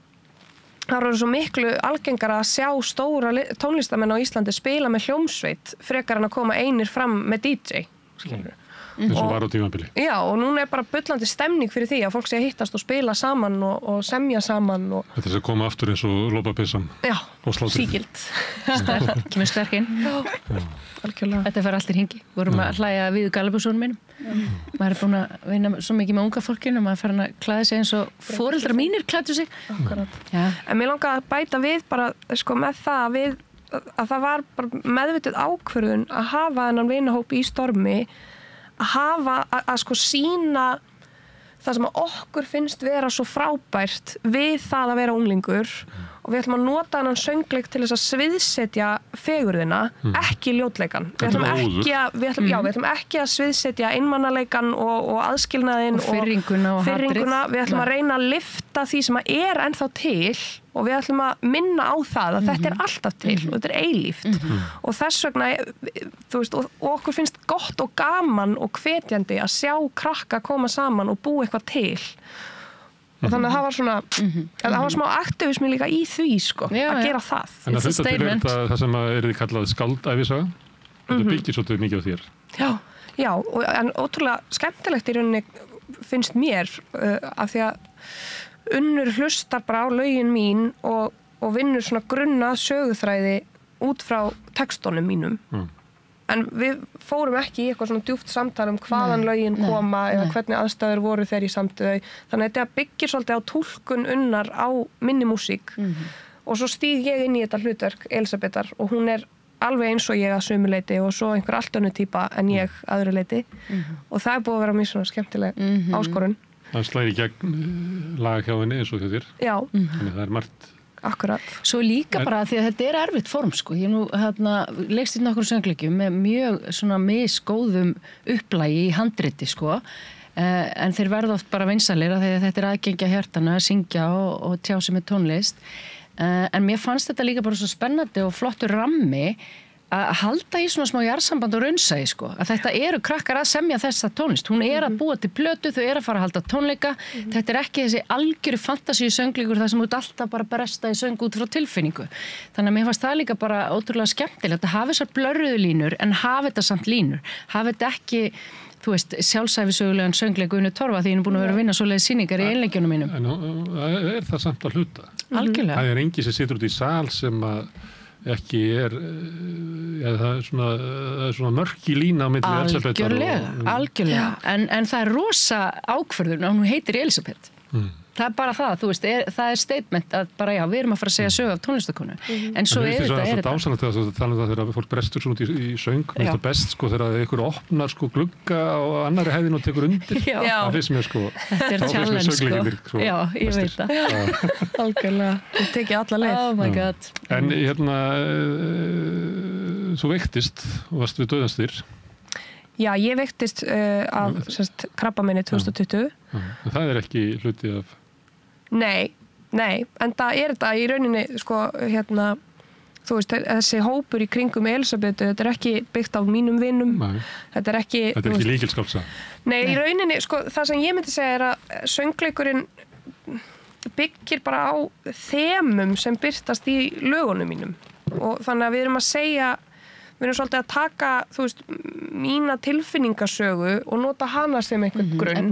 Speaker 20: það eru svo miklu algengara að sjá stóra tónlistamenn á Íslandi spila með hljómsveit frekar en að koma einir fram með DJ, skilur.
Speaker 17: eins og var á tímabili.
Speaker 20: Já, og núna bara bullandi stemning fyrir því að fólk sé að hittast og spila saman og semja saman.
Speaker 17: Þetta er að koma aftur eins og lópapeysan.
Speaker 20: Já,
Speaker 18: sígild. Kemur sterkinn. Þetta fer allt í hringi. Við vorum að hlæja við Galabúsónum mínum. Maður búin að vinna svo mikið með unga fólkinu og maður fer að klæða sig eins og foreldrar mínir klæddu sig.
Speaker 20: En mér langar að bæta við bara með það að það var bara meðvituð ákvörðun að hafa þennan vinahóp í Stormi, að sýna það sem að okkur finnst vera svo frábært við það að vera unglingur og við ætlum að nota þennan söngleik til þess að sviðsetja fegurðina, ekki ljótleikan. Við ætlum ekki að sviðsetja einmannaleikan og aðskilnaðinn og fyrringuna. Við ætlum að reyna að lyfta því sem að ennþá til og við ætlum að minna á það að þetta er alltaf til og þetta er eilíft. Og þess vegna, og okkur finnst gott og gaman og hvetjandi að sjá krakka koma saman og búa eitthvað til. Og þannig að það var svona, það var smá aktivismi líka í því, að gera það.
Speaker 17: En að þetta til það sem er þið kallað skaldæfisaga, þetta byggir svolítið mikið á þér.
Speaker 20: Já, en ótrúlega skemmtilegt í rauninni finnst mér af því að Unnur hlustar bara á lögin mín og vinnur svona grunna söguþræði út frá textunum mínum. En við fórum ekki í eitthvað svona djúpt samtal hvaðan lögin koma eða hvernig aðstæður voru þegar ég samti þau. Þannig að þetta byggir svolítið á túlkun Unnar á minni músík. Og svo stíg ég inn í þetta hlutverk Elísabetar og hún er alveg eins og ég að sumu leyti og svo einhver allt önnur típa en ég að öðru leyti. Og það er búið að vera mjög svona skemmtileg áskorun. Það
Speaker 17: slæðir í gegn lag hjá henni eins og hjá þér.
Speaker 20: Já.
Speaker 17: Þannig það er margt.
Speaker 20: Akkurat.
Speaker 18: Svo líka bara því að þetta er erfitt form, Ég nú leikst í nokkur söngleikjum með mjög svona misgóðum upplægi í handriti, en þeir verða oft bara vinsalir að þetta er aðgengja hjartana að syngja og tjá sig með tónlist. En mér fannst þetta líka bara svo spennandi og flottur rammi að halda í svona smá jarðsamband og raunsæi, að þetta eru krakkar að semja þessa tónlist. Hún er að búa til plötu, þau eru að fara að halda tónleika. Þetta er ekki þessi algjöru fantasíu söngleikur þar sem út alltaf bara bresta í söng út frá tilfinningu. Þannig að mér fannst það líka bara ótrúlega skemmtilegt að hafa þessar blörruðu línur en hafa þetta samt línur. Hafa þetta ekki sjálfsæfisögulegan söngleik Unu Torfa því ég er búin að vera að vinna svoleiðis sýningar í einleikjunum mínum.
Speaker 17: En er það samt að hluta?
Speaker 18: Algjörlega.
Speaker 17: Það er enginn sem situr út í sal sem að ekki það er svona mörk í lína á milli Elísabetar
Speaker 18: Algjörlega. En það er rosa ákvörðun og hún heitir Elísabet. Það er bara það, það er statement að bara við erum að fara að segja sögu af tónlistakonu. En svo er þetta.
Speaker 17: Það er dásanlegt að tala um það þegar fólk brestur svona út í söng, það er best þegar einhver opnar glugga á annari hæðin og tekur undir. Það finnst mér
Speaker 18: Þetta er challenge Já, ég veit það.
Speaker 20: Algjörlega. Þú tekið alla leið.
Speaker 18: Oh my god.
Speaker 17: En þú veiktist og varst við dauðastýr.
Speaker 20: Já, ég veiktist af krabbameini 2020.
Speaker 17: Það er ekki hluti af...
Speaker 20: Nei, en það er þetta í rauninni, þessi hópur í kringum Elísabetu, þetta er ekki byggt á mínum vinum. Þetta er ekki
Speaker 17: líkilskálsa.
Speaker 20: Nei, í rauninni, það sem ég myndi segja er að söngleikurinn byggir bara á þemum sem birtast í lögunum mínum. Og þannig að við erum að segja... Við erum svolítið að taka, mína tilfinningasögu og nota hana sem einhvern grunn.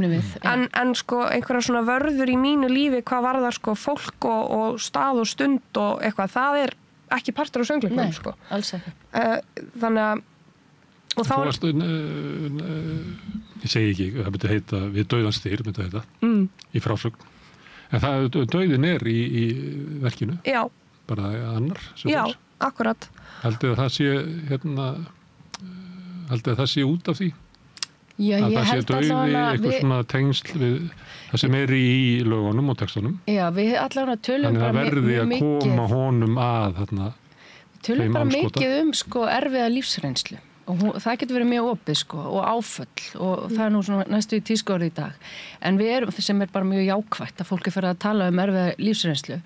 Speaker 20: En einhverja svona vörður í mínu lífi, hvað varðar fólk og stað og stund og eitthvað, það er ekki partur af söngleikunum.
Speaker 18: Nei, alls ekki.
Speaker 20: Þannig að... Og þá...
Speaker 17: Ég segi ekki, það myndi heita við dauðanstyr, myndi heita, í frásögn. En dauðin er í verkinu.
Speaker 20: Já.
Speaker 17: Bara annar.
Speaker 20: Já, akkurat.
Speaker 17: Haldið að það sé út af því?
Speaker 18: Já, ég held allavega... Að það sé dauði,
Speaker 17: eitthvað svona tengsl við það sem er í lögunum og textunum?
Speaker 18: Já, við allavega tölum bara mjög mikið...
Speaker 17: Þannig að verði að koma honum að þarna...
Speaker 18: Við tölum bara mikið erfiða lífsreynslu. Og það getur verið mjög opið og áföll og það er nú svona næstu í tískuorði í dag. En við erum, sem er bara mjög jákvætt að fólki fyrir að tala erfiða lífsreynslu.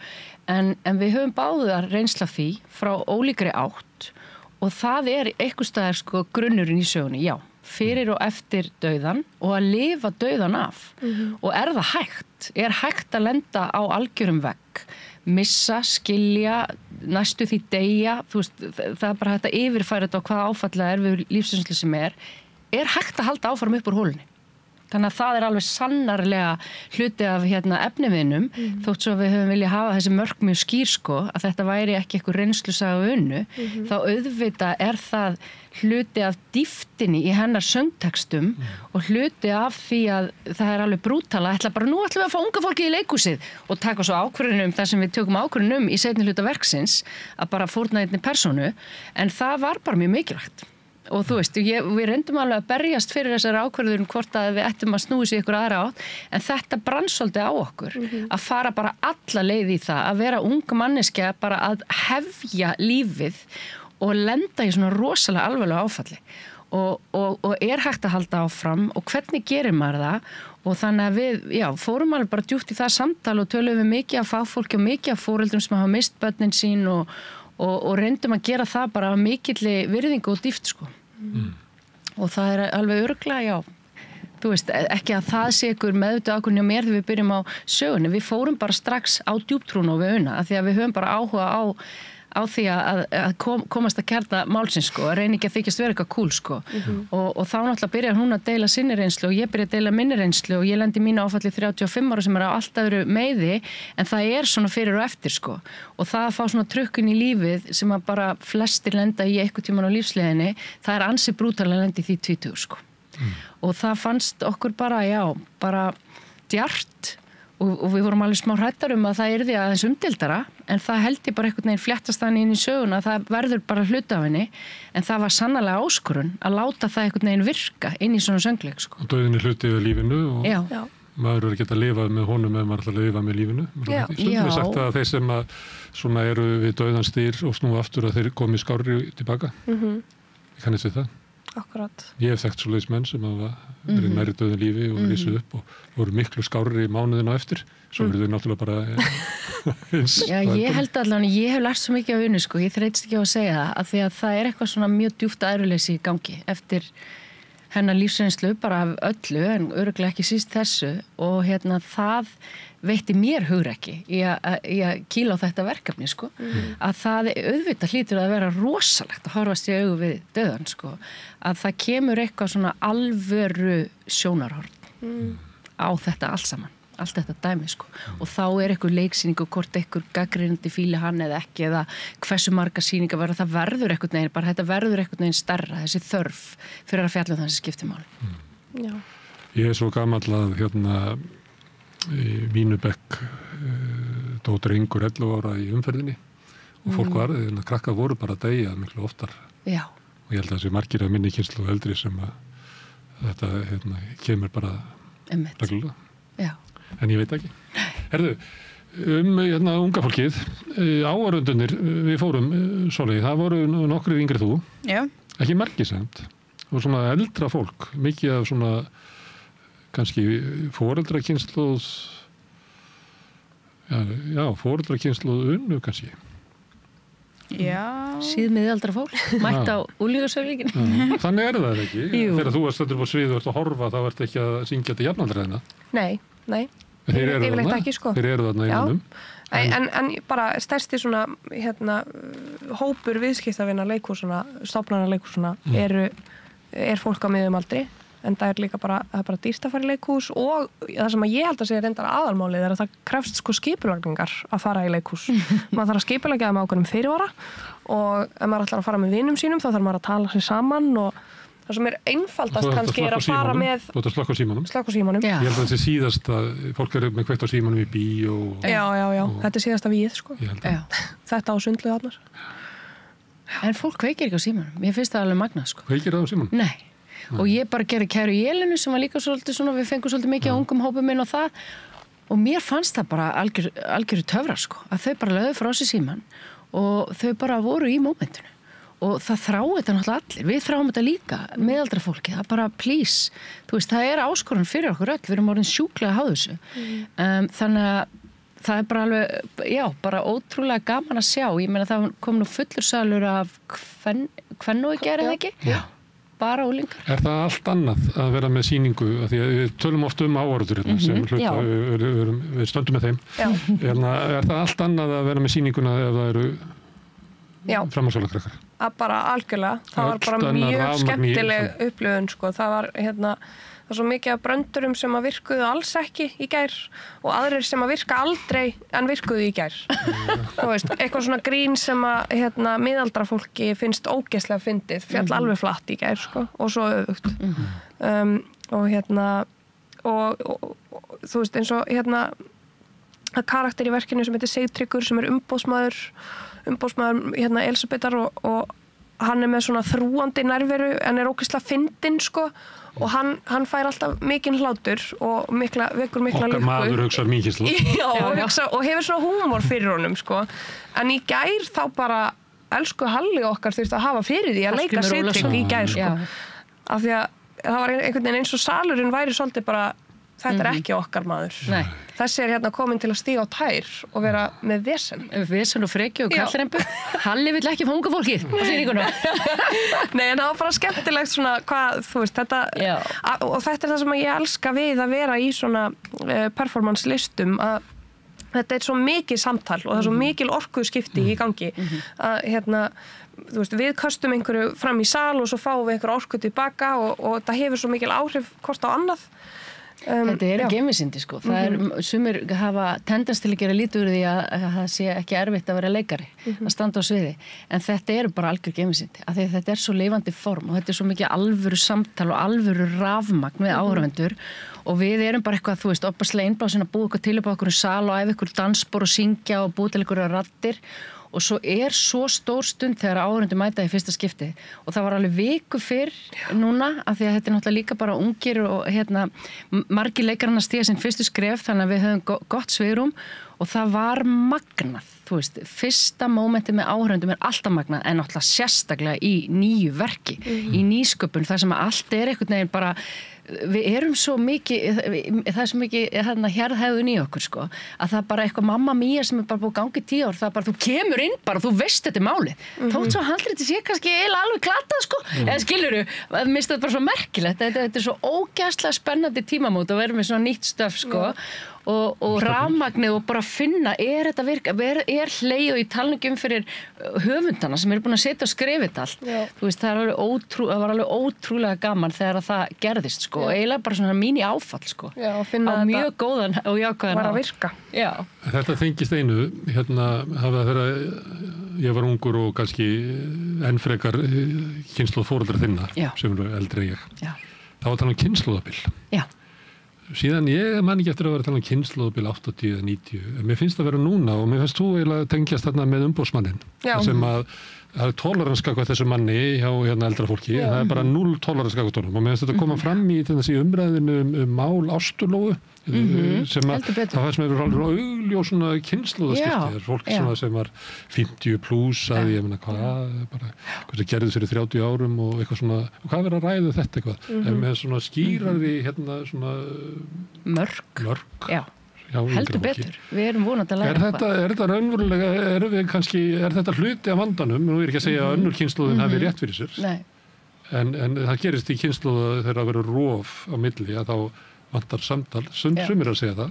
Speaker 18: En við höfum báðar reynsla því frá ólíkri átt og það er einhvers staðar grunnurinn í sögunni, já. Fyrir og eftir dauðan og að lifa dauðan af. Og er það hægt? Er hægt að lenda á algjörum vegg? Missa, skilja, næstu því deyja, það er bara hægt að yfirfæra þetta á hvað áfallega er við lífsreynslu sem er. er hægt að halda áfram upp úr hólunni. Þannig að það er alveg sannarlega hluti af efniviðnum, þótt svo við höfum viljað hafa þessi mörk mjög skýr sko, að þetta væri ekki eitthvað reynslusaga unnu, þá auðvitað er það hluti af dýftinni í hennar söngtekstum og hluti af því að það er alveg brútala, nú ætlum við að fá unga fólki í leikhúsið og taka svo ákvörðun þar sem við tökum ákvörðun í seinni hluta verksins, að bara fórna einni persónu, en það var bara mjög mikilvægt. Og þú veist, við reyndum alveg að berjast fyrir þessari ákvörðun hvort að við ættum að snúi sig ykkur aðra átt, en þetta brann svolítið á okkur, að fara bara alla leið í það, að vera ung manneskja bara að hefja lífið og lenda í svona rosalega alvarlegu áfalli og er hægt að halda áfram og hvernig gerir maður það og þannig að við, fórum alveg bara djúpt í það samtal og töluðum við mikið af fagfólki og mikið af foreldrum sem hafa mist börnin sín og reyndum að gera það bara af mikilli virðingu og dýpt sko. Og það er alveg örugglega, þú veist, ekki að það sé ykkur meðvituð ákvörðun hjá mér þegar við byrjum á sögunni, við fórum bara strax á djúptrún og við Una, af því að við höfum bara áhuga á því að komast að kjarna málsins sko, að reyna ekki að þykjast vera eitthvað cool sko og þá náttúrulega byrjar hún að deila sinni reynslu og ég byrja að deila minni reynslu og ég lendi mínu áfalli 35 ára sem er á allt öðru meiði en það er svona fyrir og eftir sko og það að fá svona trukkin í lífið sem að bara flestir lenda í eitthvað tíman á lífsleiðinni, það er ansi brútalega lendi því 20 sko og það fannst okkur bara, bara djart og við vorum alveg smá hrættar að það yrði aðeins umdeildara en það held ég bara einhvern veginn fléttast þannig inn í söguna að það verður bara hluti af henni en það var sannarlega áskorun að láta það einhvern veginn virka inn í svona söngleik sko.
Speaker 17: Og dauðin er hluti af lífinu og maður er ekki að lifa með honum ef maður er að lifa með lífinu. Stundum er sagt að þeir sem að svona eru við dauðans dýr og snúa aftur að þeir komi skárri tilbaka. Ég kannist við það.
Speaker 20: Akkurat.
Speaker 17: Ég hef þekkt svoleiðis menn sem hafa verið nærri dauðu lífi og risið upp og voru miklu skárri mánuðin á eftir. Svo verður þau náttúrulega bara eins.
Speaker 18: Já, ég held allavega, ég hef lært svo mikið á Unu sko, ég þreytist ekki á að segja það, af því að það er eitthvað svona mjög djúpt æðruleysi í gangi eftir hennar lífsreynslu bara af öllu en örugglega ekki síst þessu og það veitti mér hugrekki í að kýla á þetta verkefni sko að það auðvitað hlýtur að vera rosalegt að horfast í augu við dauðan sko að það kemur eitthvað svona alvöru sjónarhorn á þetta allt saman, allt þetta dæmi sko og þá er eitthvað leiksýning og hvort eitthvað gagnrýnandi fíli hann eða ekki eða hversu marga sýningar verða, það verður eitthvað neginn, bara þetta verður eitthvað neginn stærra, þessi þörf fyrir að fjalla þessi skiptimál.
Speaker 17: Ég er svo gamall að í Vínubekk dóttir Ingur 11 ára í umferðinni og fólk var, krakkar voru bara að deyja miklu oftar og ég held að þessi margir af minni kynslu og eldri sem að þetta kemur bara reglulega en ég veit ekki. Herðu, unga fólkið áhorfendurnir, við fórum Sóley, það voru nokkrið yngri þú ekki margir samt og svona eldra fólk, mikið af svona kannski foreldrakynsluð foreldrakynsluð Unu kannski
Speaker 18: síðmiðaldra fólk mætt á úlíðarsauðlíkinu
Speaker 17: þannig er það ekki þegar þú ert stöndur á svið og ert að horfa þá ert ekki að syngja til jafnaldræðina
Speaker 20: nei
Speaker 17: þeir eru þarna
Speaker 20: ekki, sko.
Speaker 17: Þeir eru þarna í mannum
Speaker 20: en bara stærsti svona hópur viðskiptavina leikhúsuna, stofnana leikhúsuna er fólk á miðjum aldri en það er líka bara dýrt að fara í leikhús og það sem ég held að segja reyndar aðalmálið er að það krefst sko skipulagningar að fara í leikhús. Maður þarf að skipulagja það með ákveðnum fyrirvara og ef maður ætlar að fara með vinum sínum þá þarf maður að tala sér saman og það sem er einfaldast kannski er að fara með
Speaker 17: Þú ert að slökka á
Speaker 20: símanum.
Speaker 17: Ég held að þetta sé síðast að fólk eru með kveikt á símanum í bíó
Speaker 20: Já, þetta er síðasta víð sko. Þetta á sundlu þarna.
Speaker 18: En fólk kveikir ekki á símanum. Mér finnst það alveg magnað sko.
Speaker 17: Kveikir það á símanum?
Speaker 18: Nei. Og ég bara gerði Kæru Jelenu sem var líka svolítið svona, við fengum svolítið mikið á ungum hópum inn og það og mér fannst það bara algjöru töfrar sko, að þau bara lögðu frá sér síman og þau bara voru í mómentinu og það þráu þetta náttúrulega allir, við þráum þetta líka meðaldra fólki, það bara please, þú veist, það er áskorun fyrir okkur öll, við erum orðin sjúklega að háðu þessu þannig að það er bara alveg, bara ótrúlega gaman að sjá, ég meina það kom nú fullur salur af hvennu að gera það ekki? Bara úlingar.
Speaker 17: Er það allt annað að vera með sýningu, af því að við tölum oft áhorfendur sem hluta, við stöndum með þeim. Er það allt annað að vera með sýninguna ef það eru framhaldsskólakrakkar?
Speaker 20: bara algjörlega, það var bara mjög skemmtileg upplifun sko, það var það var svo mikið af bröndurum sem að virkuðu alls ekki í gær og aðrir sem að virka aldrei en virkuðu í gær. Þú veist, eitthvað svona grín sem að miðaldra fólki finnst ógeðslega fyndið, fjall alveg flatt í gær sko, og svo öfugt. Og þú veist, eins og að karakter í verkinu sem heitir Sigtryggur sem umbóðsmaður Elsabetar og hann með svona þrúandi nærveru en ógeðslega fyndinn sko og hann fær alltaf mikinn hlátur og vekur mikla lukku.
Speaker 17: Okkar maður hugsar mikið slútt.
Speaker 20: Já, og hefur svona húmor fyrir honum sko. En í gær þá bara elsku Halli okkar þurfti að hafa fyrir því að leika Sigtrygg í gær sko. Af því að það var einhvern veginn eins og salurinn væri svolítið bara þetta ekki okkar maður. Nei. Þessi komin til að stíga á tær og vera með vesen.
Speaker 18: Vesen og frekju og kallrempu. Halli vill ekki fanga fólkið á sýninguna.
Speaker 20: Nei, en það var bara skemmtilegt svona hvað, þú veist, þetta og þetta það sem ég elska við að vera í svona performance listum að þetta svo mikið samtal og það svo mikil orkuskipti í gangi að þú veist, við köstum einhverju fram í sal og svo fáum við einhverju orku tilbaka og það hefur svo mikil áhrif hvort á annað.
Speaker 18: Þetta geimvísindi sko, sumir hafa tendens til að gera lítið úr því að það sé ekki erfitt að vera leikari, að standa á sviði, en þetta bara algjör geimvísindi, af því að þetta svo lifandi form og þetta svo mikið alvöru samtal og alvöru rafmagn við áhorfendur og við bara eitthvað, þú veist, opaslega innblásin að búa eitthvað til upp á okkur sal og æfa ykkur dansspor og syngja og búa til ykkur raddir og svo svo stór stund þegar áhorfendur mæta í fyrsta skipti og það var alveg viku fyrr núna af því að þetta náttúrulega líka bara ungir og margir leikarana stíga sinn fyrstu skref þannig að við höfum gott svigrúm og það var magnað, þú veist, fyrsta mómentið með áhorfendum alltaf magnað en náttúrulega sérstaklega í nýju verki, í nýsköpun þar sem að allt einhvern veginn bara við svo mikið, það svo mikið hérðhæðun í okkur sko, að það bara eitthvað Mamma Mía sem bara búið gangi 10 ár, það bara, þú kemur inn bara, þú veist þetta málið, þótt svo handritið sé kannski alveg glatað sko, eða skilurðu, mér finnst þetta bara svo merkilegt, þetta svo ógeðslega spennandi tímamót að vera með svona nýtt stöf sko, og rafmagnið og bara finna, þetta virka, hlegið og í talningum fyrir höfundana sem búin að setja og skrifa þetta allt. Þú veist, það var alveg ótrúlega gaman þegar það gerðist sko, og eiginlega bara svona mín í áfall sko. Já, og finna á mjög góðan og jákvæðan
Speaker 20: var að virka. Já.
Speaker 17: Þetta tengist einu, hafa þegar ég var ungur og kannski enn frekar kynslóð foreldra þinnar, sem eru eldri en ég. Já. Það var að tala kynslóðabil. Já. Síðan ég man ekki eftir að vera að tala kynslóðabil 80 eða 90, en mér finnst það að vera núna og mér finnst þú eiginlega tengjast þarna með umbóðsmanninn, sem að það tolerans gagnvart þessu manni hjá eldra fólki, en það bara 0 tolerans gagnvart honum og mér finnst þetta koma fram í þessi umræðinu mál Ástulóu sem að það sem alveg augljós svona kynslóðaskipti, fólk sem var 50 plus að ég meina hvað sem gerðist fyrir 30 árum og eitthvað svona, og hvað verið að ræða þetta eitthvað, en með svona skýrari svona mörk. Já.
Speaker 18: Heldur betur, við erum vonandi að læra
Speaker 17: Er þetta raunverulega, er þetta hluti af vandanum, nú ekki að segja að önnur kynslóðin hafi rétt fyrir sér, en það gerist í kynslóða þegar að vera rof á milli, að þá vantar samtal, sumir að segja það,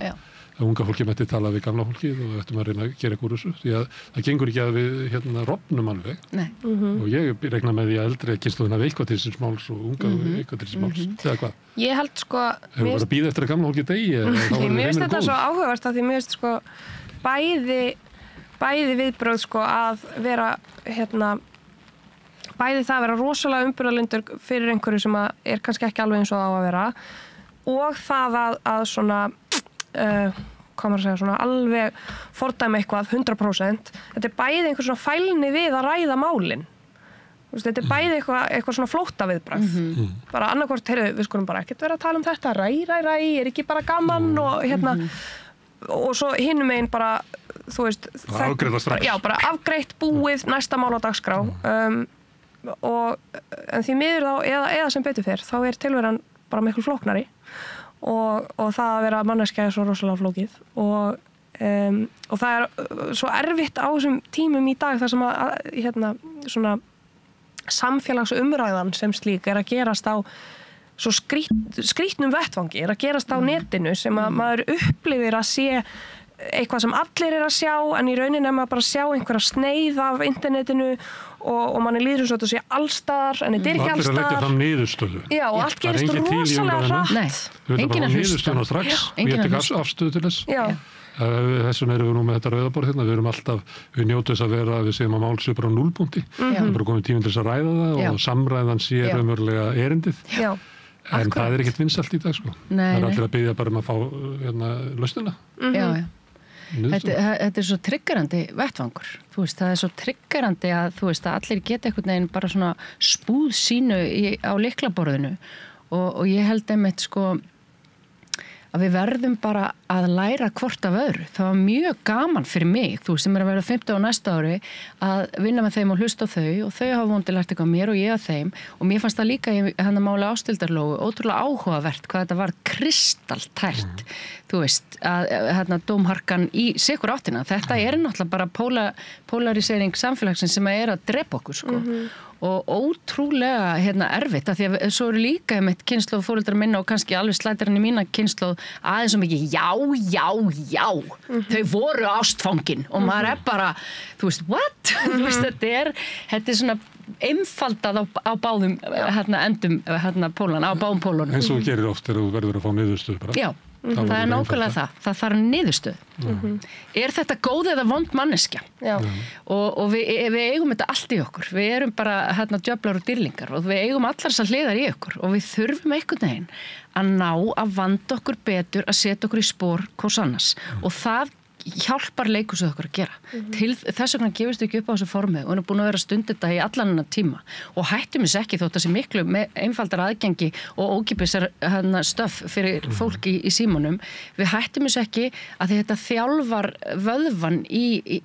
Speaker 17: að unga fólki mætti tala við gamla fólki og ættum að reyna að gera eitthvað úr þessu, því að það gengur ekki að við rofnum alveg, og ég rekna með því að eldri kynslóðin hafi eitthvað til síns máls og unga eitthvað til síns máls, þegar hvað?
Speaker 20: Ég held sko...
Speaker 17: Hefur bara að bíða eftir að gamla fólki degi?
Speaker 20: Mér finnst þetta svo áhugavert að því mér finnst sko bæði viðbröð sko að vera bæði það að vera rosalega umburðarlyndur fyrir einhverju sem að kannski ekki alveg eins og það á að vera og það að svona hvað maður að segja, svona alveg fordæma eitthvað 100%. Þetta bæði einhver svona fælni við að ræða málin. Þetta bæði eitthvað svona flótta viðbragð. Bara annarkvort, við skulum bara ekkert vera að tala þetta, ræ, ekki bara gaman og og svo hinum megin bara, þú veist,
Speaker 17: afgreiða strax.
Speaker 20: Já, bara afgreitt, búið, næsta mál á dagskrá. En því miður þá, eða sem betur fer, þá tilveran bara miklu flóknari og það að vera manneskja svo rosalega flókið og það svo erfitt á þessum tímum í dag þar sem að svona samfélagsumræðan sem slík að gerast á svo skrýtnum vettvangi, að gerast á netinu sem að maður upplifir að sé eitthvað sem allir að sjá en í rauninni maður bara að sjá einhverja sneið af internetinu og manni líður svo að þetta sé allstaðar en þetta ekki allstaðar.
Speaker 17: Allir að leggja fram niðurstöðu.
Speaker 20: Já, og allt gerist rosalega hratt.
Speaker 18: Nei, enginn að hlusta.
Speaker 17: Við erum bara niðurstöðuna strax og ég tek afstöðu til þess.
Speaker 20: Já.
Speaker 17: Þessum erum við nú með þetta rauðaborð hérna, við njótum þess að vera að við segjum að mál sé bara á núllpunkti. Það er bara komið tíminn til þess að ræða það og samræðan sé raunverulega erindið.
Speaker 20: Já.
Speaker 17: En það er ekkert vinsælt í dag sko. Það er allir að biðja bara að fá lausnina.
Speaker 18: Já. Þetta svo triggerandi vettvangur. Þú veist, það svo triggerandi að þú veist að allir geta einhvern veginn bara svona spúð sínu á lyklaborðinu og ég held einmitt sko að við verðum bara að læra hvort af öðru. Það var mjög gaman fyrir mig, þú sem er að vera 50 á næsta ári, að vinna með þeim og hlusta á þau og þau hafa vonandi lært eitthvað mér og ég að þeim og mér fannst það líka í hann að mála Ásthildarlógu ótrúlega áhugavert hvað þetta var kristaltært. Þú veist, að dómharkan í sikur áttina. Þetta er náttúrulega bara polarisering samfélagsins sem að drepa okkur, sko. Og ótrúlega erfitt af því að svo eru líka með kynslóð fóreldrar minna og kannski alveg slætar hann í mína kynslóð aðeins og mikið já þau voru ástfangin og maður er bara þú veist, what? Þú veist, þetta er svona einfaldað á báðum endum pólana, á báðum pólunum.
Speaker 17: Eins og gerir oft þegar þú verður að fá niðurstöðu bara.
Speaker 18: Já. Það er nákvæmlega það þarf niðurstöð. Er þetta góð eða vond manneskja?
Speaker 20: Já.
Speaker 18: Og við eigum þetta allt í okkur. Við erum bara djöflar og dýrlingar og við eigum allar þessar hliðar í okkur og við þurfum einhvern veginn að ná að vanda okkur betur að setja okkur í spor hvors annars og það hjálpar leikhúsið okkur að gera. Til þess vegna gefist við ekki upp á þessu formi og við erum búin að vera að stunda þetta í allan hennar tíma og hættum þess ekki þótt þessi miklu einfaldar aðgengi og ókeypis stöf fyrir fólk í símanum. Við hættum þess ekki að þetta þjálfar vöðvan í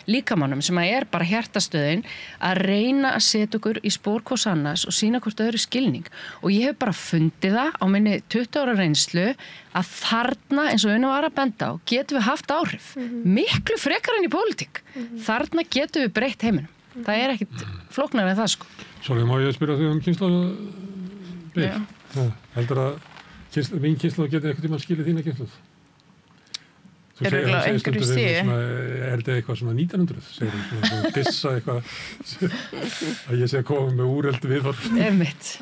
Speaker 18: líkamannum sem er bara hjartastöðin að reyna að setja okkur í spor hvors annars og sýna hvort öðru skilning og ég hef bara fundið það á minni 20 ára reynslu að þarna eins og Una var að benda á getum við haft áhrif, miklu frekar enn í pólitík. Þarna getum við breytt heiminum. Það er ekkit flóknar en það sko.
Speaker 17: Svolítið má ég spyrja þig kynslóð heldur að mín kynslóð getur eitthvað tíma skilið þína kynslóð? Þú segir einhverju stigi? Er þetta eitthvað svona 1900? Segir svona dissa eitthvað að ég sé að koma með úreld viðhorf?
Speaker 18: Einmitt.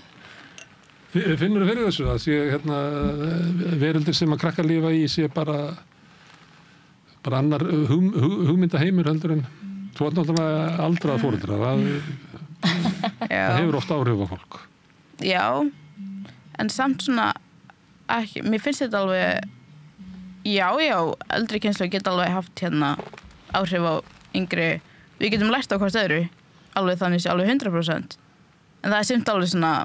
Speaker 17: Finnur fyrir þessu að sé veröldir sem að krakkar lifa í sé bara annar hugmyndaheimur heldur en þú ert náttúrulega aldrað foreldra það hefur oft áhrif á fólk.
Speaker 19: Já, en samt svona ekki, mér finnst þetta alveg eldri kynslóð geta alveg haft áhrif á yngri, við getum lært á hvort öðru alveg þannig alveg 100% en það er samt alveg svona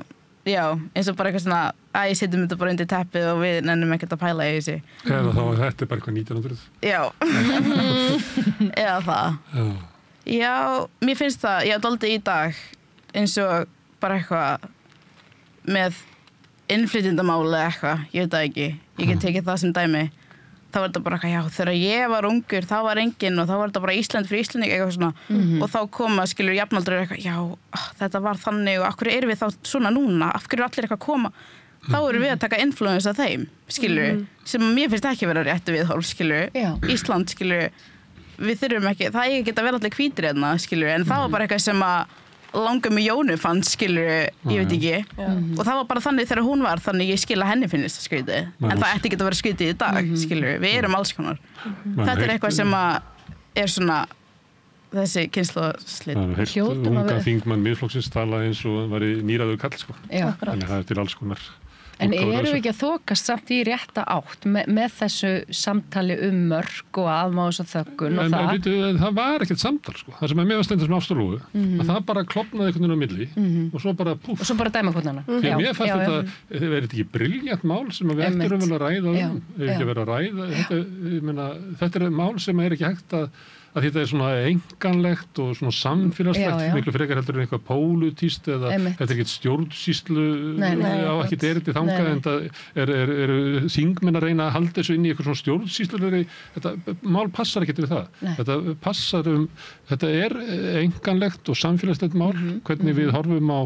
Speaker 19: eins og bara eitthvað svona að ég setjum þetta bara undir teppið og við nennum ekkert að pæla í þessu.
Speaker 17: Eða þá er þetta bara eitthvað 1900?
Speaker 19: Já. Eða það. Já, mér finnst það, ég hef dálítið í dag eins og bara eitthvað með innflytjendamáli eða eitthvað, ég veit það ekki. Ég get tekið það sem dæmi. Þá var þetta bara eitthvað, þegar ég var ungur, þá var enginn og þá var þetta bara Ísland fyrir Íslanding eitthvað svona og þá koma, skilur, jafnaldrar eitthvað, þetta var þannig og af hverju erum við þá svona núna, af hverju allir eitthvað koma, þá erum við að taka influence af þeim, skilur, sem mér finnst ekki vera réttu viðhorf, skilur, Ísland, skilur, við þurfum ekki, það eigi geta verið allir hvítir hérna, skilur, en það var bara eitthvað sem að langa með Jónu fannst, skilur, ég veit ekki og það var bara þannig þegar hún var þannig ég skil að henni finnst það skrítið en það ætti ekki að vera skrítið í dag, skilur við erum alls konar þetta er eitthvað sem að er svona þessi kynslóðslit
Speaker 17: Það er heilt unga þingmann Miðflokksins tala eins og var í nýraður kall sko þannig það er til alls konar
Speaker 18: En eru við ekki að þokast samt í rétta átt með þessu samtali mörk og afmáðs og þöggun og það?
Speaker 17: Það var ekkert samtal sko. Það sem mér var stendur sem Ástarlógu, að það bara klofnaði einhvern veginn á milli og svo bara púff.
Speaker 18: Og svo bara dæma hvernig hana.
Speaker 17: Því að mér fannst þetta, er þetta ekki brilljant mál sem við ættum að ræða ekki að vera að ræða. Þetta er mál sem er ekki hægt að þetta er svona enganlegt og svona samfélagslegt, miklu frekar heldur en eitthvað pólutíst eða þetta er ekkert stjórnsýslu á ekkert erindi þangað en það eru þingmenn að reyna að halda þessu inn í eitthvað svona stjórnsýslu þetta mál passar ekkert við það þetta passar þetta er enganlegt og samfélagslegt mál hvernig við horfum á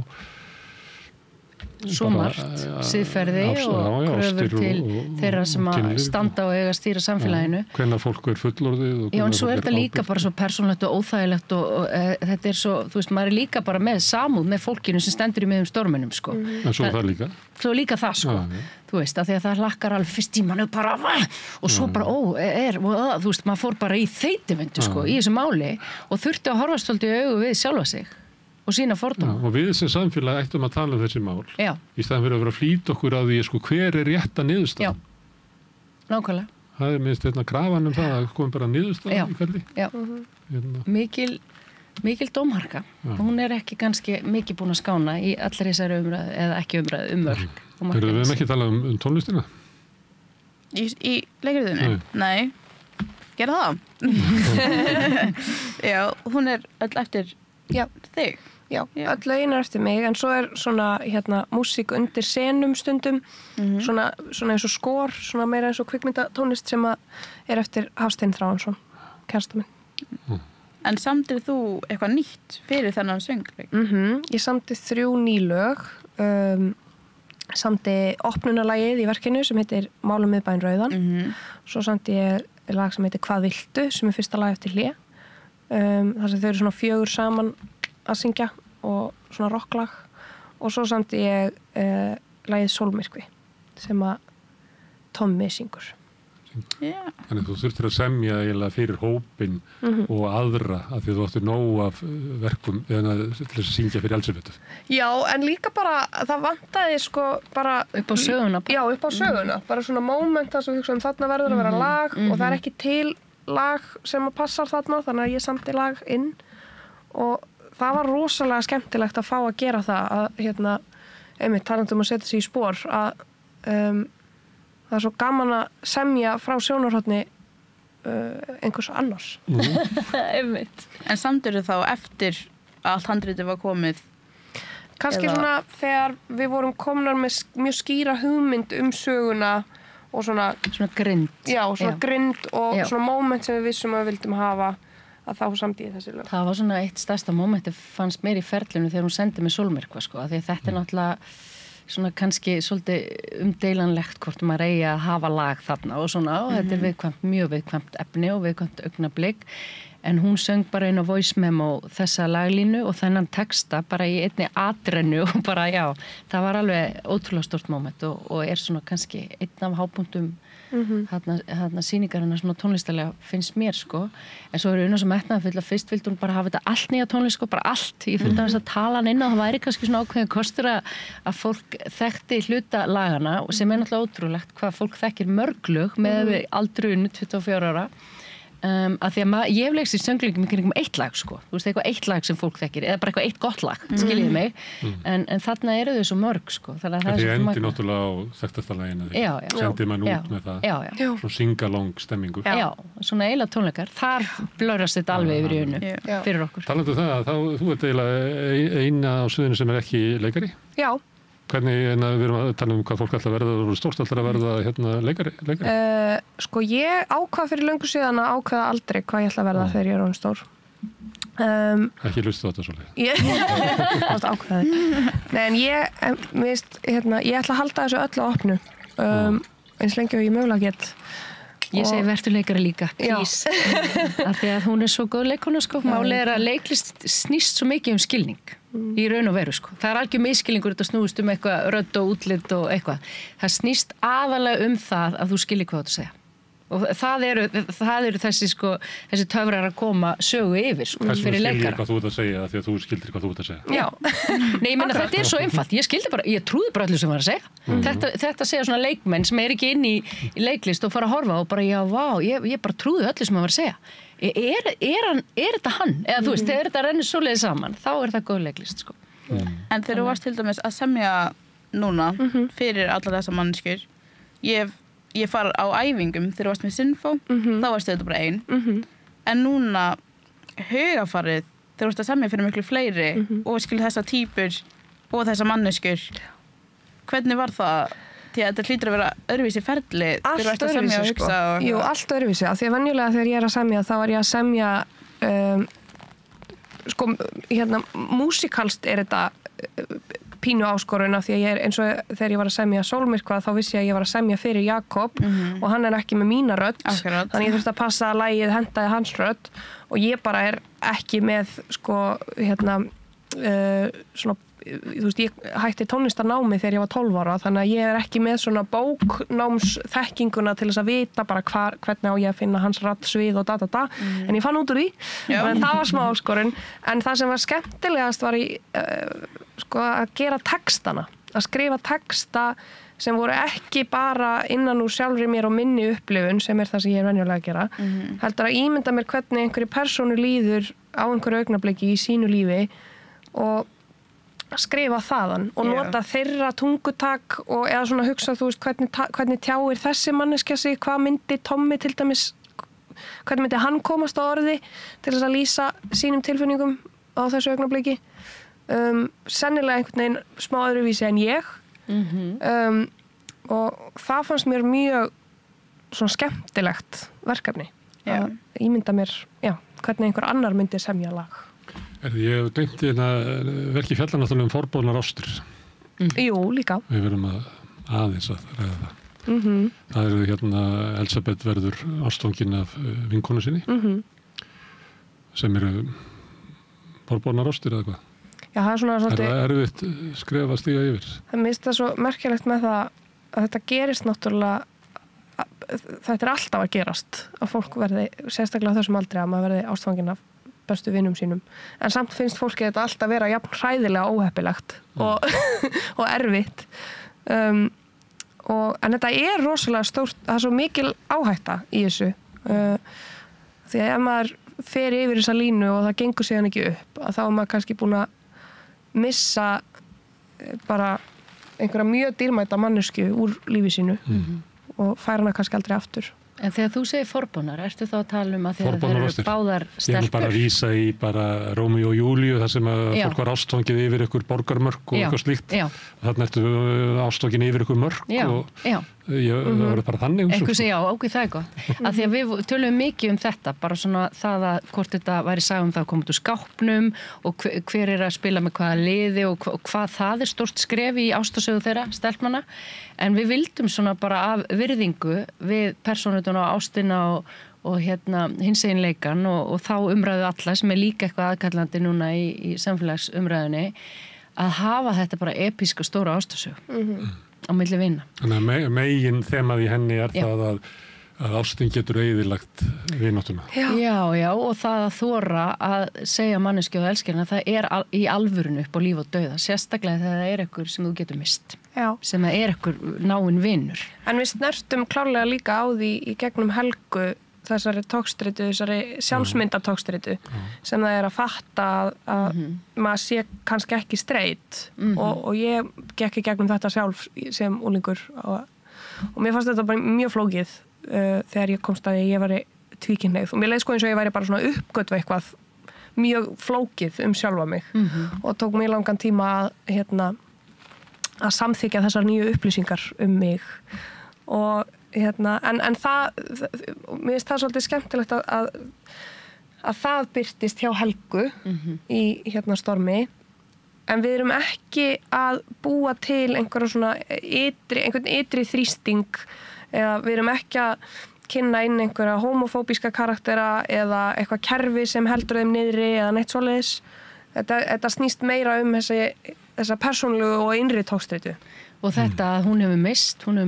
Speaker 18: svo margt, siðferði og kröfur til þeirra sem að standa og eiga að stýra samfélaginu.
Speaker 17: Hvenær fólk fullorðið.
Speaker 18: Já, en svo þetta líka bara svo persónlegt og óþægilegt og þetta svo, þú veist, maður líka bara með samúð með fólkinu sem stendur í miðjum storminum, sko.
Speaker 17: En svo það líka?
Speaker 18: Svo líka það, sko. Þú veist, af því að það hlakkar alveg fyrst í mannu bara, og svo bara, þú veist, maður fór bara í þeytivindu, sko, í þessu máli og þurfti að horfast svolítið í augu við sjálfa sig og sína fordóma.
Speaker 17: Og við sem samfélag ættum að tala þessi mál.
Speaker 18: Já.
Speaker 17: Í staðan fyrir að vera að flýta okkur á því, sko, hver rétta niðurstaðan?
Speaker 18: Já, nákvæmlega.
Speaker 17: Það minnst krafan það að komum bara niðurstaðan í ferli.
Speaker 18: Já, mikil dómharka. Hún ekki kannski mikið búin að skána í allir þessari umræðu eða ekki umræðu mörk.
Speaker 17: Við höfum ekki talað tónlistina?
Speaker 19: Í leikriðinu? Nei. Gera það? Já, hún öll eftir þig.
Speaker 20: Já, öll lögin eftir mig, en svo svona músík undir senum stundum, svona eins og skor, svona meira eins og kvikmyndatónlist sem eftir Hafstein Þráinsson, kærasta minn.
Speaker 19: En samtir þú eitthvað nýtt fyrir þennan söngleik?
Speaker 20: Ég samti 3 ný lög, samti opnunarlagið í verkinu sem heitir Málum miðbæinn rauðan, svo samti ég lag sem heitir Hvað viltu, sem fyrsta lag eftir Hlé, þar sem þau eru svona 4 saman að syngja og svona rocklag, og svo samti ég lagið Sólmyrkvi sem að Tommi syngur.
Speaker 17: Þannig þú þurftir að semja eiginlega fyrir hópin og aðra af því að þú áttir nóg af verkum til að syngja fyrir Elsebettu.
Speaker 20: Já, en líka bara það vantaði sko bara
Speaker 18: upp á söguna.
Speaker 20: Já, upp á söguna. Bara svona moment þar sem við hugsaðum þarna verður að vera lag og það ekki til lag sem að passar þarna, þannig að ég samti lag inn og það var rosalega skemmtilegt að fá að gera það að einmitt talandi að setja sig í spor að það svo gaman að semja frá sjónarhorni einhvers annars.
Speaker 19: Einmitt. En samtir þá eftir að allt handritið var komið?
Speaker 20: Kannski svona þegar við vorum komnar með mjög skýra hugmynd söguna og svona
Speaker 18: grind.
Speaker 20: Já, svona grind og svona moment sem við vissum að við vildum hafa, að þá samdi ég þessi lög.
Speaker 18: Það var svona eitt stærsta momenti fannst mér í ferlinu þegar hún sendi mig Sólmyrkva, sko, því að þetta náttúrulega svona kannski svolítið umdeilanlegt hvort maður eigi að hafa lag þarna og svona, og þetta viðkvæmt, mjög viðkvæmt efni og viðkvæmt augnablik, en hún söng bara inn á voice memo þessa laglínu og þennan texta bara í einni atrennu og bara það var alveg ótrúlega stort moment og svona kannski einn af hápunktum þarna sýningarina svona tónlistarlega finnst mér, sko, en svo Una sem metnaðarfull að fyrst vildi hún bara hafa þetta allt nýja tónlist, sko, bara allt, ég fylgdi að tala hann inn og það væri kannski svona ákveðin kostur að fólk þekkti hluta lagana og sem náttúrulega ótrúlegt hvað fólk þekkir mörg lög með aldrun 24 ára. Að því að ég hef leikst í söngleikum í kringum eitt lag, sko, þú veist, eitthvað eitt lag sem fólk þekkir eða bara eitthvað eitt gott lag, skiljiði mig en þarna eru þau svo mörg, sko, þannig að það
Speaker 17: er svo endi náttúrulega á þekktasta laginu því sendi mann út með það svona singalong stemmingu.
Speaker 18: Já, svona eiginlega tónleikar, þar blörast þetta alveg yfir í unnu fyrir okkur.
Speaker 17: Talandi það, þú ert eiginlega eina á sviðinu sem ekki leikari?
Speaker 20: Já.
Speaker 17: Hvernig, við erum að tala hvað fólk alltaf verða og stórt alltaf að verða leikari?
Speaker 20: Sko ég ákvað fyrir löngu síðan að ákvaða aldrei hvað ég ætla að verða þegar ég orðin stór.
Speaker 17: Ekki hlustu þetta svolítið?
Speaker 20: Ég ákvaði. Nei, en ég ætla að halda þessu öllu á opnu. Eins lengi og ég mögulega get.
Speaker 18: Ég segi verður leikari líka, please. Af því að hún svo góð leikona, sko. Málið að leiklist snýst svo mikið skilning. Í raun og veru, sko. Það algjör misskilningur þetta snúist eitthvað rödd og útlit og eitthvað. Það snýst aðalega það að þú skilir hvað þú segja. Og það eru þessi töfrar að koma sögu yfir, sko, fyrir leikara.
Speaker 17: Hvað þú ert að segja því að þú skildir hvað þú ert að segja.
Speaker 18: Já. Nei, ég meina þetta svo einfalt. Ég trúði bara öllu sem var að segja. Þetta segja svona leikmenn sem ekki inn í leiklist og fara að horfa og bara, ég bara trúði öllu sem var að segja. Er þetta hann? Eða þú veist, þegar þetta rennur svoleiðið saman, þá er það góð leiklist, sko.
Speaker 19: En þegar þú varst til dæmis að semja núna fyrir allar þessa manneskjur, ég far á æfingum þegar þú varst með Sinfó, þá varstu þetta bara ein. En núna hugafarið, þegar þú varst að semja fyrir miklu fleiri og skil þessa típur og þessa manneskjur, hvernig var það? Því að þetta hlýtur að vera öðruvísi ferli.
Speaker 20: Allt öðruvísi, sko. Jú, allt öðruvísi. Af því að venjulega þegar ég er að semja, þá er ég að semja, músikalst er þetta pínu áskorun af því að ég eins og þegar ég var að semja Sólmyrkvað þá vissi ég að ég var að semja fyrir Jakob og hann ekki með mína rödd þannig ég þurfti að passa að lagið hentaði hans rödd og ég bara ekki með sko svona þú veist, ég hætti tónlistarnámi þegar ég var 12 ára þannig að ég ekki með svona bóknámsþekkinguna til þess að vita bara hvernig á ég að finna hans raddsvið og en ég fann út úr því en það var smá áskorun en það sem var skemmtilegast var sko að gera textana að skrifa texta sem voru ekki bara innan úr sjálfri mér og minni upplifun sem það sem ég venjulega að gera heldur að ímynda mér hvernig einhverju persónu líður á einhverju augnabliki í sínu lífi og skrifa þaðan og nota þeirra tungutak og eða svona hugsa þú veist hvernig tjáir þessi manneskja sig, hvað myndi Tommi til dæmis, hvernig myndi hann komast á orði til þess að lýsa sínum tilfinningum á þessu augnabliki sennilega einhvern veginn smá öðruvísi en ég og það fannst mér mjög svona skemmtilegt verkefni að ímynda mér hvernig einhver annar myndi semja lag.
Speaker 17: Ég hef gleymt verki fjallar náttúrulega forboðnar ástir.
Speaker 20: Jú, líka.
Speaker 17: Við verðum aðeins að ræða það. Það Elisabeth verður ástfangin af vinkonu sinni sem eru forboðnar ástir eða hvað?
Speaker 20: Já, það svona svolítið...
Speaker 17: það erfitt skref að stíga yfir?
Speaker 20: Það minnst það svo merkilegt með það að þetta gerist náttúrulega þetta alltaf að gerast að fólk verði, sérstaklega á þessum aldri að maður verði ástfangin af bestu vinum sínum en samt finnst fólki þetta alltaf vera jafn hræðilega óheppilegt og erfitt en þetta rosalega stórt, það svo mikil áhætta í þessu því að ef maður fer yfir þessa línu og það gengur síðan ekki upp að þá maður kannski búin að missa bara einhverja mjög dýrmæta mannesku úr lífi sínu og færa hana kannski aldrei aftur.
Speaker 18: En þegar þú segir forboðnar, ertu þá að tala um að þegar þeir eru báðar stelpur?
Speaker 17: Ég vil bara vísa í bara Rómeó og Júlíu þar sem að fólk var ástfangið yfir ykkur borgarmörk og eitthvað slíkt. Þarna ertu ástfangin yfir ykkur mörk og ég verður bara þannig.
Speaker 18: Eitthvað segja, ok, það gott. Af því að við tölum mikið þetta, bara svona það að hvort þetta væri sagum það að koma út úr skápnum og hver að spila með hvaða liði og hvað það stórt skref í ástasögu þeirra, stelpnanna. En við vildum svona bara af virðingu við persónutuna og ástina og hinseginleikan og þá umræðu alla sem líka eitthvað aðkallandi núna í samfélagsumræðunni að hafa þetta bara episka stóra ástasögu á milli vina.
Speaker 17: Þannig að megin þemað í henni það að ástin getur eyðilagt vináttuna.
Speaker 18: Já, og það að þora að segja manneskju og elskirna, það í alvörinu upp á líf og dauða, sérstaklega þegar það einhver sem þú getur mist. Sem einhver náinn vinur.
Speaker 20: En við snertum klárlega líka á því í gegnum Helgu þessari tókstritu, þessari sjálfsmyndatókstritu sem það að fatta að maður sé kannski ekki straight og ég gekk í gegnum þetta sjálf sem unglingur og mér fannst þetta bara mjög flókið þegar ég komst að ég væri tvíkynhneigð og mér leið sko eins og ég væri bara svona uppgötva eitthvað mjög flókið sjálfa mig og tók mér langan tíma að samþykja þessar nýju upplýsingar mig og en það mér finnst það svolítið skemmtilegt að það birtist hjá Helgu í Stormi en við erum ekki að búa til einhvern ytri þrýsting eða við erum ekki að kynna inn einhverja homofóbíska karaktera eða eitthvað kerfi sem heldur þeim niðri eða neitt svoleiðis þetta snýst meira þessa persónlegu og innri tókstritu.
Speaker 18: Og þetta að hún hefur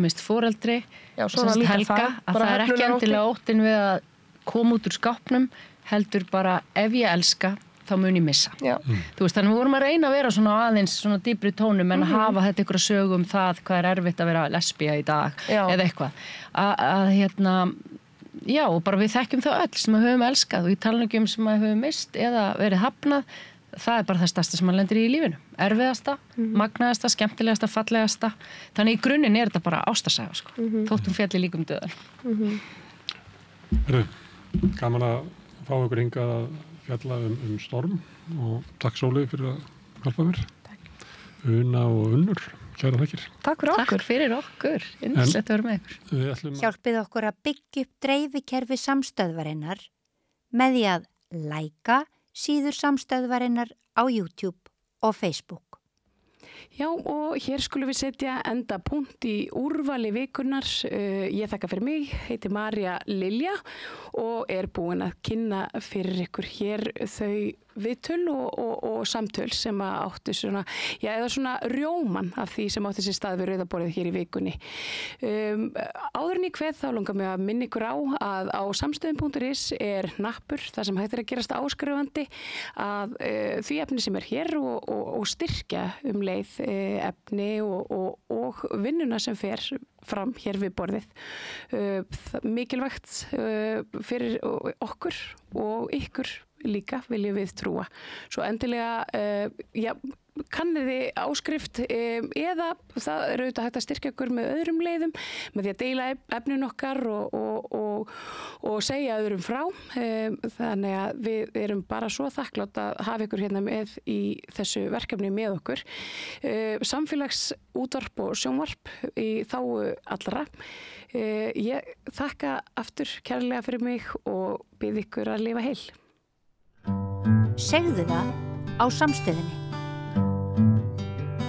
Speaker 18: mist foreldri, Helga, að það ekki endilega óttin við að koma út úr skápnum, heldur bara ef ég elska, þá mun ég missa. Þú veist, þannig við vorum að reyna að vera svona aðeins svona dýpri tónum en að hafa þetta ykkur að sögu það hvað erfitt að vera lesbía í dag eða eitthvað. Já, og bara við þekkjum þau öll sem að höfum elskað og ég tala ekki sem að höfum mist eða verið hafnað. Það bara það stærsta sem maður lendir í lífinu. Erfiðasta, magnaðasta, skemmtilegasta, fallegasta. Þannig í grunninn þetta bara ástarsaga, sko. Þóttum fjalli líkum döðan.
Speaker 17: Gaman að fá ykkur hingað að fjalla Storm og takk Sóley fyrir að hjálpa mér. Una og Unnur, kæra þakkir.
Speaker 20: Takk fyrir okkur.
Speaker 18: Takk fyrir okkur. Yndislegt að vera með ykkur.
Speaker 5: Hjálpið okkur að byggja upp dreifikerfi samstöðvarinnar með því að læka síður samstöðvarinnar á YouTube og Facebook.
Speaker 1: Já, og hér skulum við setja enda punkt í úrvali vikunnar. Ég þakka fyrir mig, heiti María Lilja og búin að kynna fyrir ykkur hér þau viðtöl og samtöl sem áttu svona, eða svona rjóman af því sem áttu sér stað við rauðaborðið hér í vikunni. Áður en ég kveð þá langar mig að minna ykkur á að á samstöðum.is hnappur þar sem hægt að gerast áskrifandi að því efni sem hér og styrkja leið efni og vinnuna sem fer fram hér við borðið. Mikilvægt fyrir okkur og ykkur líka viljum við trúa. Svo endilega kanniði áskrift eða það auðvitað hægt að styrkja okkur með öðrum leiðum með því að deila efnin okkar og segja öðrum frá. Þannig að við erum bara svo þakklátt að hafa ykkur hérna með í þessu verkefni með okkur. Samfélagsútvarp og sjónvarp í þágu allra. Ég þakka aftur kærlega fyrir mig og bið ykkur að lifa heil.
Speaker 5: Segðu það á Samstöðinni.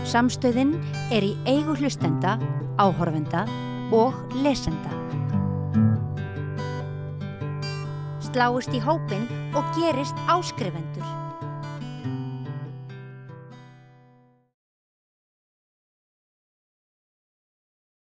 Speaker 5: Samstöðin í eigu hlustenda, áhorfenda og lesenda. Sláist í hópinn og gerist áskrifendur.